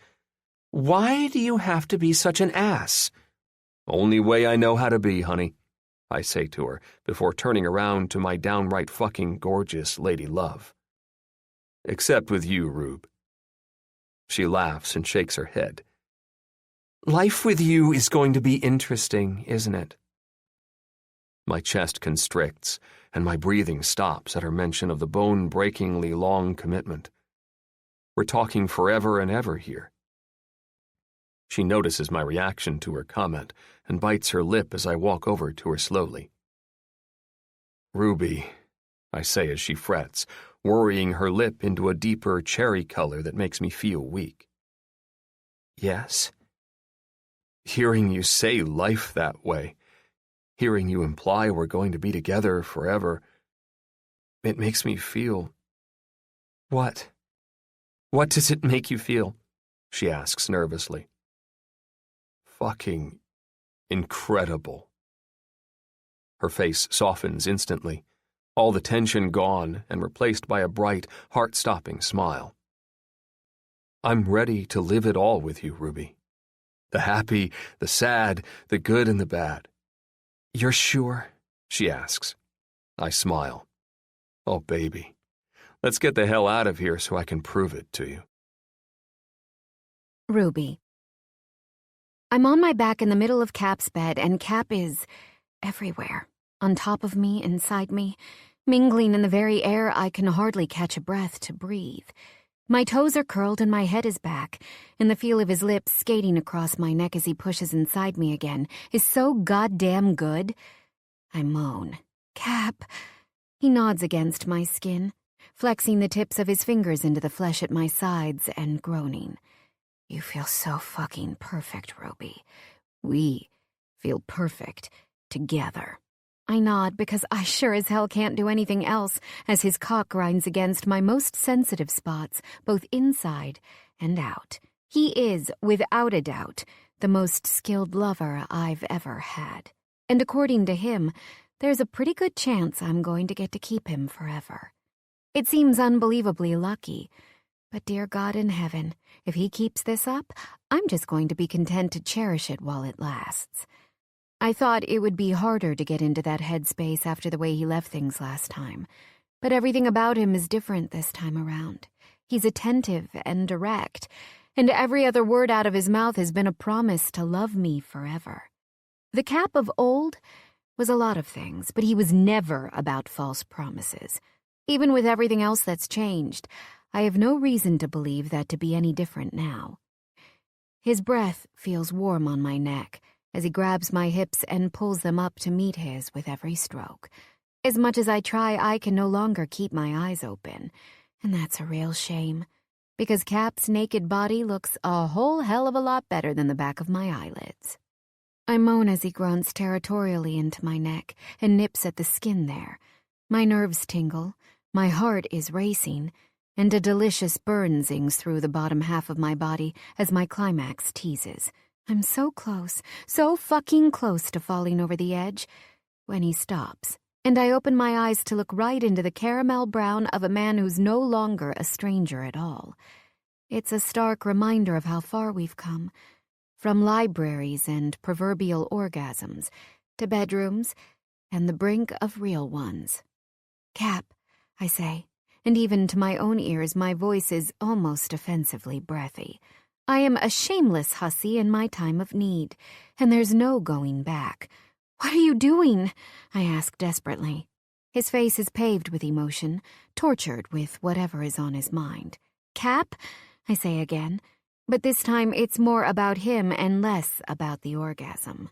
"Why do you have to be such an ass?" "Only way I know how to be, honey," I say to her before turning around to my downright fucking gorgeous lady love. "Except with you, Rube." She laughs and shakes her head. "Life with you is going to be interesting, isn't it?" My chest constricts, and my breathing stops at her mention of the bone-breakingly long commitment. We're talking forever and ever here. She notices my reaction to her comment and bites her lip as I walk over to her slowly. "Ruby," I say as she frets, worrying her lip into a deeper cherry color that makes me feel weak. "Yes?" "Hearing you say life that way, hearing you imply we're going to be together forever, it makes me feel—" "What? What does it make you feel?" she asks nervously. "Fucking incredible." Her face softens instantly, all the tension gone and replaced by a bright, heart-stopping smile. "I'm ready to live it all with you, Ruby. The happy, the sad, the good and the bad." "You're sure?" she asks. I smile. "Oh, baby. Let's get the hell out of here so I can prove it to you." Ruby. I'm on my back in the middle of Cap's bed, and Cap is everywhere. On top of me, inside me, mingling in the very air I can hardly catch a breath to breathe. My toes are curled and my head is back, and the feel of his lips skating across my neck as he pushes inside me again is so goddamn good. I moan. "Cap." He nods against my skin, flexing the tips of his fingers into the flesh at my sides and groaning. "You feel so fucking perfect, Ruby. We feel perfect together." I nod because I sure as hell can't do anything else as his cock grinds against my most sensitive spots, both inside and out. He is, without a doubt, the most skilled lover I've ever had. And according to him, there's a pretty good chance I'm going to get to keep him forever. It seems unbelievably lucky, but dear God in heaven, if he keeps this up, I'm just going to be content to cherish it while it lasts. I thought it would be harder to get into that headspace after the way he left things last time, but everything about him is different this time around. He's attentive and direct, and every other word out of his mouth has been a promise to love me forever. The Cap of old was a lot of things, but he was never about false promises. Even with everything else that's changed, I have no reason to believe that to be any different now. His breath feels warm on my neck as he grabs my hips and pulls them up to meet his with every stroke. As much as I try, I can no longer keep my eyes open. And that's a real shame, because Cap's naked body looks a whole hell of a lot better than the back of my eyelids. I moan as he grunts territorially into my neck and nips at the skin there. My nerves tingle, my heart is racing, and a delicious burn zings through the bottom half of my body as my climax teases. I'm so close, so fucking close to falling over the edge, when he stops, and I open my eyes to look right into the caramel brown of a man who's no longer a stranger at all. It's a stark reminder of how far we've come, from libraries and proverbial orgasms to bedrooms and the brink of real ones. Cap, I say, and even to my own ears my voice is almost offensively breathy. I am a shameless hussy in my time of need, and there's no going back. What are you doing? I ask desperately. His face is paved with emotion, tortured with whatever is on his mind. Cap, I say again, but this time it's more about him and less about the orgasm.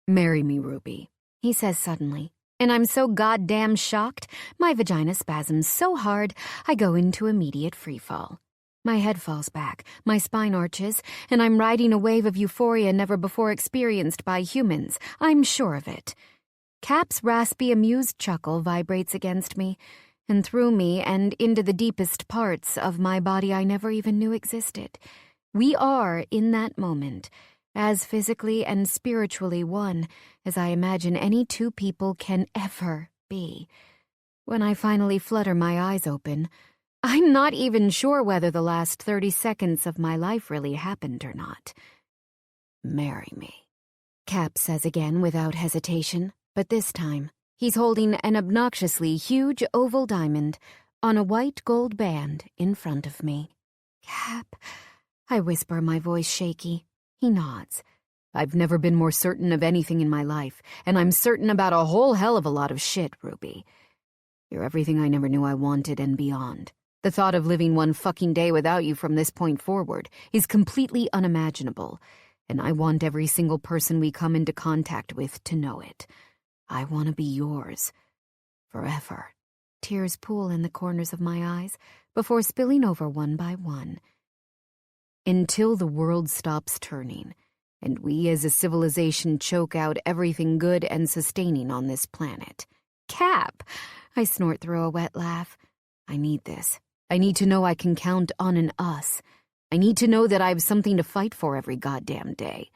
Marry me, Ruby, he says suddenly, and I'm so goddamn shocked, my vagina spasms so hard I go into immediate freefall. My head falls back, my spine arches, and I'm riding a wave of euphoria never before experienced by humans. I'm sure of it. Cap's raspy, amused chuckle vibrates against me, and through me and into the deepest parts of my body I never even knew existed. We are, in that moment, as physically and spiritually one as I imagine any two people can ever be. When I finally flutter my eyes open, I'm not even sure whether the last 30 seconds of my life really happened or not. Marry me, Cap says again without hesitation, but this time he's holding an obnoxiously huge oval diamond on a white gold band in front of me. Cap, I whisper, my voice shaky. He nods. I've never been more certain of anything in my life, and I'm certain about a whole hell of a lot of shit, Ruby. You're everything I never knew I wanted and beyond. The thought of living one fucking day without you from this point forward is completely unimaginable, and I want every single person we come into contact with to know it. I want to be yours. Forever. Tears pool in the corners of my eyes before spilling over one by one. Until the world stops turning, and we as a civilization choke out everything good and sustaining on this planet. Cap! I snort through a wet laugh. I need this. I need to know I can count on an us. I need to know that I have something to fight for every goddamn day.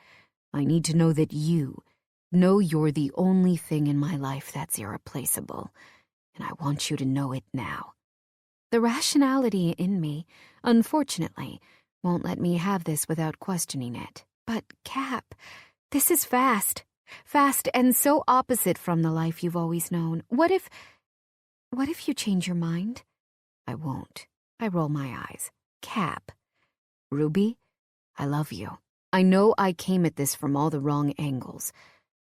I need to know that you know you're the only thing in my life that's irreplaceable, and I want you to know it now. The rationality in me, unfortunately, won't let me have this without questioning it. But, Cap, this is fast and so opposite from the life you've always known. What if you change your mind? I won't. I roll my eyes. Cap. Ruby, I love you. I know I came at this from all the wrong angles,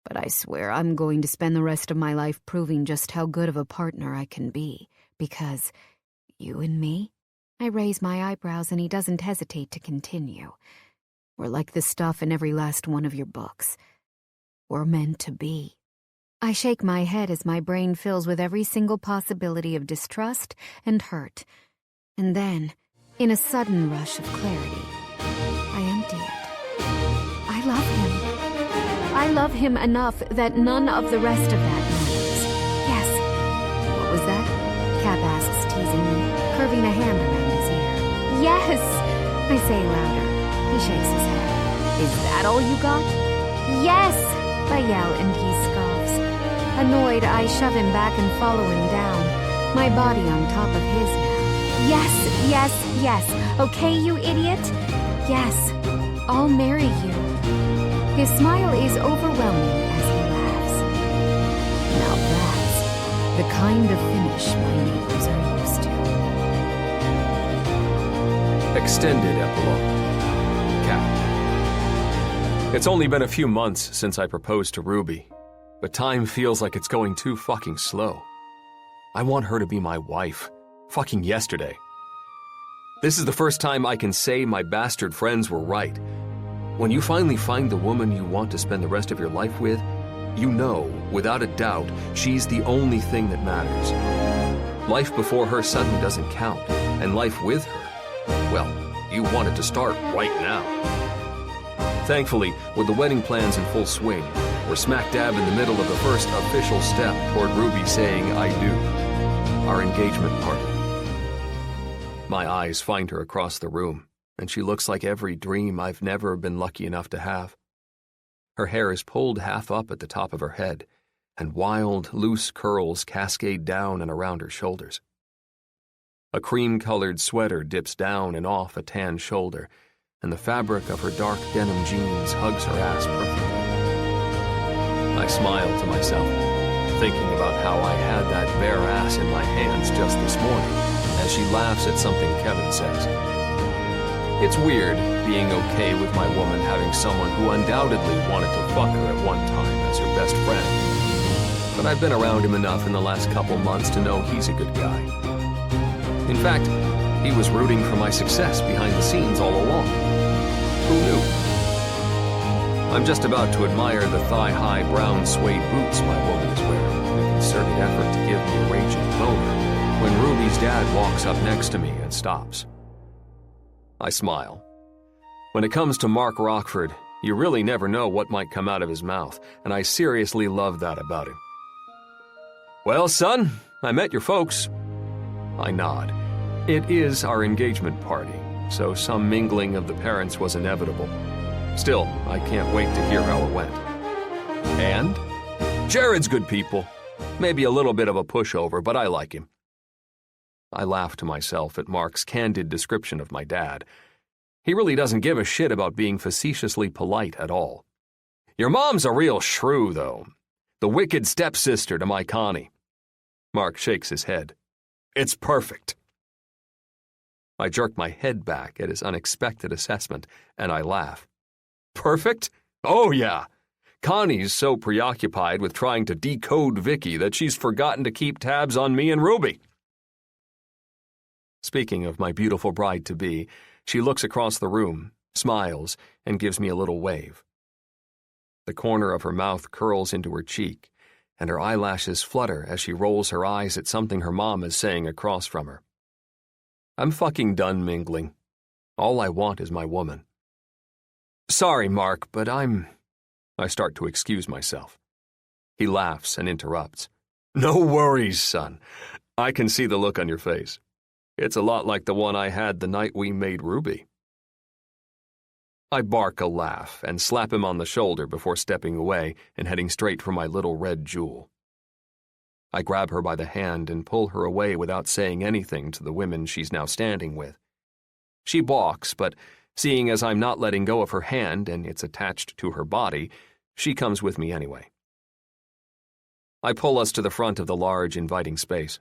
but I swear I'm going to spend the rest of my life proving just how good of a partner I can be, because you and me? I raise my eyebrows and he doesn't hesitate to continue. We're like the stuff in every last one of your books. We're meant to be. I shake my head as my brain fills with every single possibility of distrust and hurt. And then, in a sudden rush of clarity, I empty it. I love him. I love him enough that none of the rest of that matters. Yes. What was that? Cap asks teasingly, curving a hand around his ear. Yes, I say louder. He shakes his head. Is that all you got? Yes, I yell and he scoffs. Annoyed, I shove him back and follow him down, my body on top of his now. Yes, yes, yes. Okay, you idiot? Yes, I'll marry you. His smile is overwhelming as he laughs. Now that's the kind of finish my neighbors are used to. Extended epilogue. Cap. It's only been a few months since I proposed to Ruby, but time feels like it's going too fucking slow. I want her to be my wife. Fucking yesterday. This is the first time I can say my bastard friends were right. When you finally find the woman you want to spend the rest of your life with, You know, without a doubt, she's the only thing that matters. Life before her suddenly doesn't count, and life with her, well, you want it to start right now. Thankfully, with the wedding plans in full swing, we're smack dab in the middle of the first official step toward Ruby saying I do, our engagement party. My eyes find her across the room, and she looks like every dream I've never been lucky enough to have. Her hair is pulled half up at the top of her head, and wild, loose curls cascade down and around her shoulders. A cream-colored sweater dips down and off a tan shoulder, and the fabric of her dark denim jeans hugs her ass perfectly. I smile to myself, thinking about how I had that bare ass in my hands just this morning, as she laughs at something Kevin says. It's weird being okay with my woman having someone who undoubtedly wanted to fuck her at one time as her best friend. But I've been around him enough in the last couple months to know he's a good guy. In fact, he was rooting for my success behind the scenes all along. Who knew? I'm just about to admire the thigh-high brown suede boots my woman is wearing in a concerted effort to give me a raging boner when Ruby's dad walks up next to me and stops. I smile. When it comes to Mark Rockford, you really never know what might come out of his mouth, and I seriously love that about him. Well, son, I met your folks. I nod. It is our engagement party, so some mingling of the parents was inevitable. Still, I can't wait to hear how it went. And? Jared's good people. Maybe a little bit of a pushover, but I like him. I laugh to myself at Mark's candid description of my dad. He really doesn't give a shit about being facetiously polite at all. Your mom's a real shrew, though. The wicked stepsister to my Connie. Mark shakes his head. It's perfect. I jerk my head back at his unexpected assessment, and I laugh. Perfect? Oh, yeah. Connie's so preoccupied with trying to decode Vicky that she's forgotten to keep tabs on me and Ruby. Speaking of my beautiful bride-to-be, she looks across the room, smiles, and gives me a little wave. The corner of her mouth curls into her cheek, and her eyelashes flutter as she rolls her eyes at something her mom is saying across from her. I'm fucking done mingling. All I want is my woman. Sorry, Mark, but I start to excuse myself. He laughs and interrupts. No worries, son. I can see the look on your face. It's a lot like the one I had the night we made Ruby. I bark a laugh and slap him on the shoulder before stepping away and heading straight for my little red jewel. I grab her by the hand and pull her away without saying anything to the women she's now standing with. She balks, but seeing as I'm not letting go of her hand and it's attached to her body, she comes with me anyway. I pull us to the front of the large, inviting space.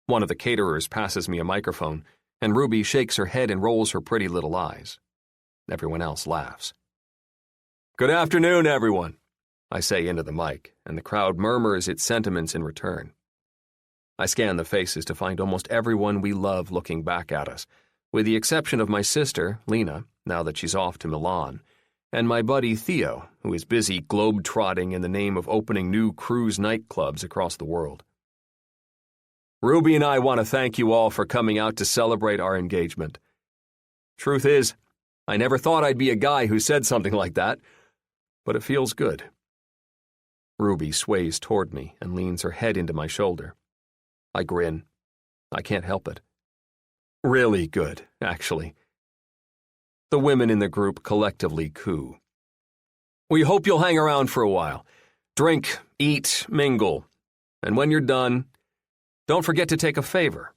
One of the caterers passes me a microphone, and Ruby shakes her head and rolls her pretty little eyes. Everyone else laughs. Good afternoon, everyone, I say into the mic, and the crowd murmurs its sentiments in return. I scan the faces to find almost everyone we love looking back at us, with the exception of my sister, Lena, now that she's off to Milan, and my buddy Theo, who is busy globe-trotting in the name of opening new cruise nightclubs across the world. Ruby and I want to thank you all for coming out to celebrate our engagement. Truth is, I never thought I'd be a guy who said something like that, but it feels good. Ruby sways toward me and leans her head into my shoulder. I grin. I can't help it. Really good, actually. The women in the group collectively coo. We hope you'll hang around for a while. Drink, eat, mingle. And when you're done, don't forget to take a favor.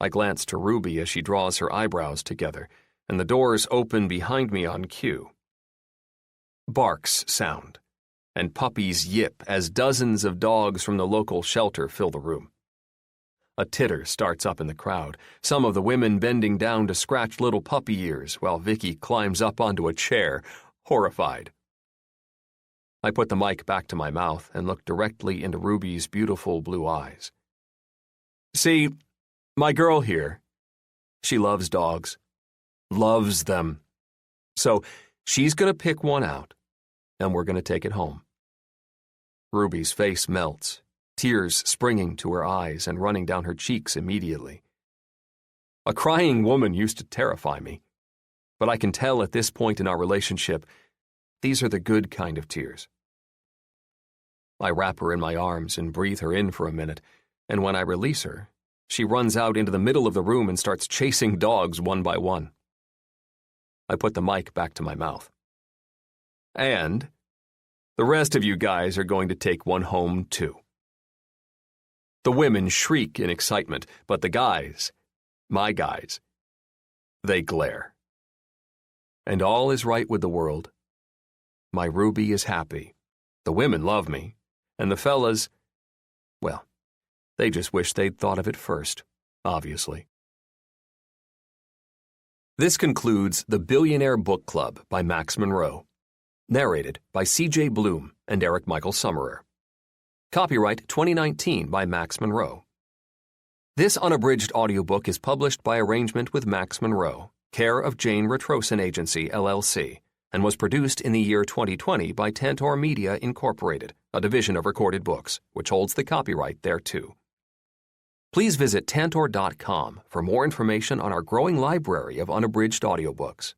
I glance to Ruby as she draws her eyebrows together, and the doors open behind me on cue. Barks sound, and puppies yip as dozens of dogs from the local shelter fill the room. A titter starts up in the crowd, some of the women bending down to scratch little puppy ears while Vicky climbs up onto a chair, horrified. I put the mic back to my mouth and look directly into Ruby's beautiful blue eyes. See, my girl here, she loves dogs. Loves them. So she's going to pick one out, and we're going to take it home. Ruby's face melts, tears springing to her eyes and running down her cheeks immediately. A crying woman used to terrify me, but I can tell at this point in our relationship, these are the good kind of tears. I wrap her in my arms and breathe her in for a minute, and when I release her, she runs out into the middle of the room and starts chasing dogs one by one. I put the mic back to my mouth. And the rest of you guys are going to take one home, too. The women shriek in excitement, but the guys, my guys, they glare. And all is right with the world. My Ruby is happy. The women love me. And the fellas, well, they just wish they'd thought of it first, obviously. This concludes The Billionaire Book Club by Max Monroe. Narrated by C.J. Bloom and Eric Michael Summerer. Copyright 2019 by Max Monroe. This unabridged audiobook is published by arrangement with Max Monroe, care of Jane Retrosin Agency, LLC, and was produced in the year 2020 by Tantor Media, Incorporated, a division of Recorded Books, which holds the copyright thereto. Please visit Tantor.com for more information on our growing library of unabridged audiobooks.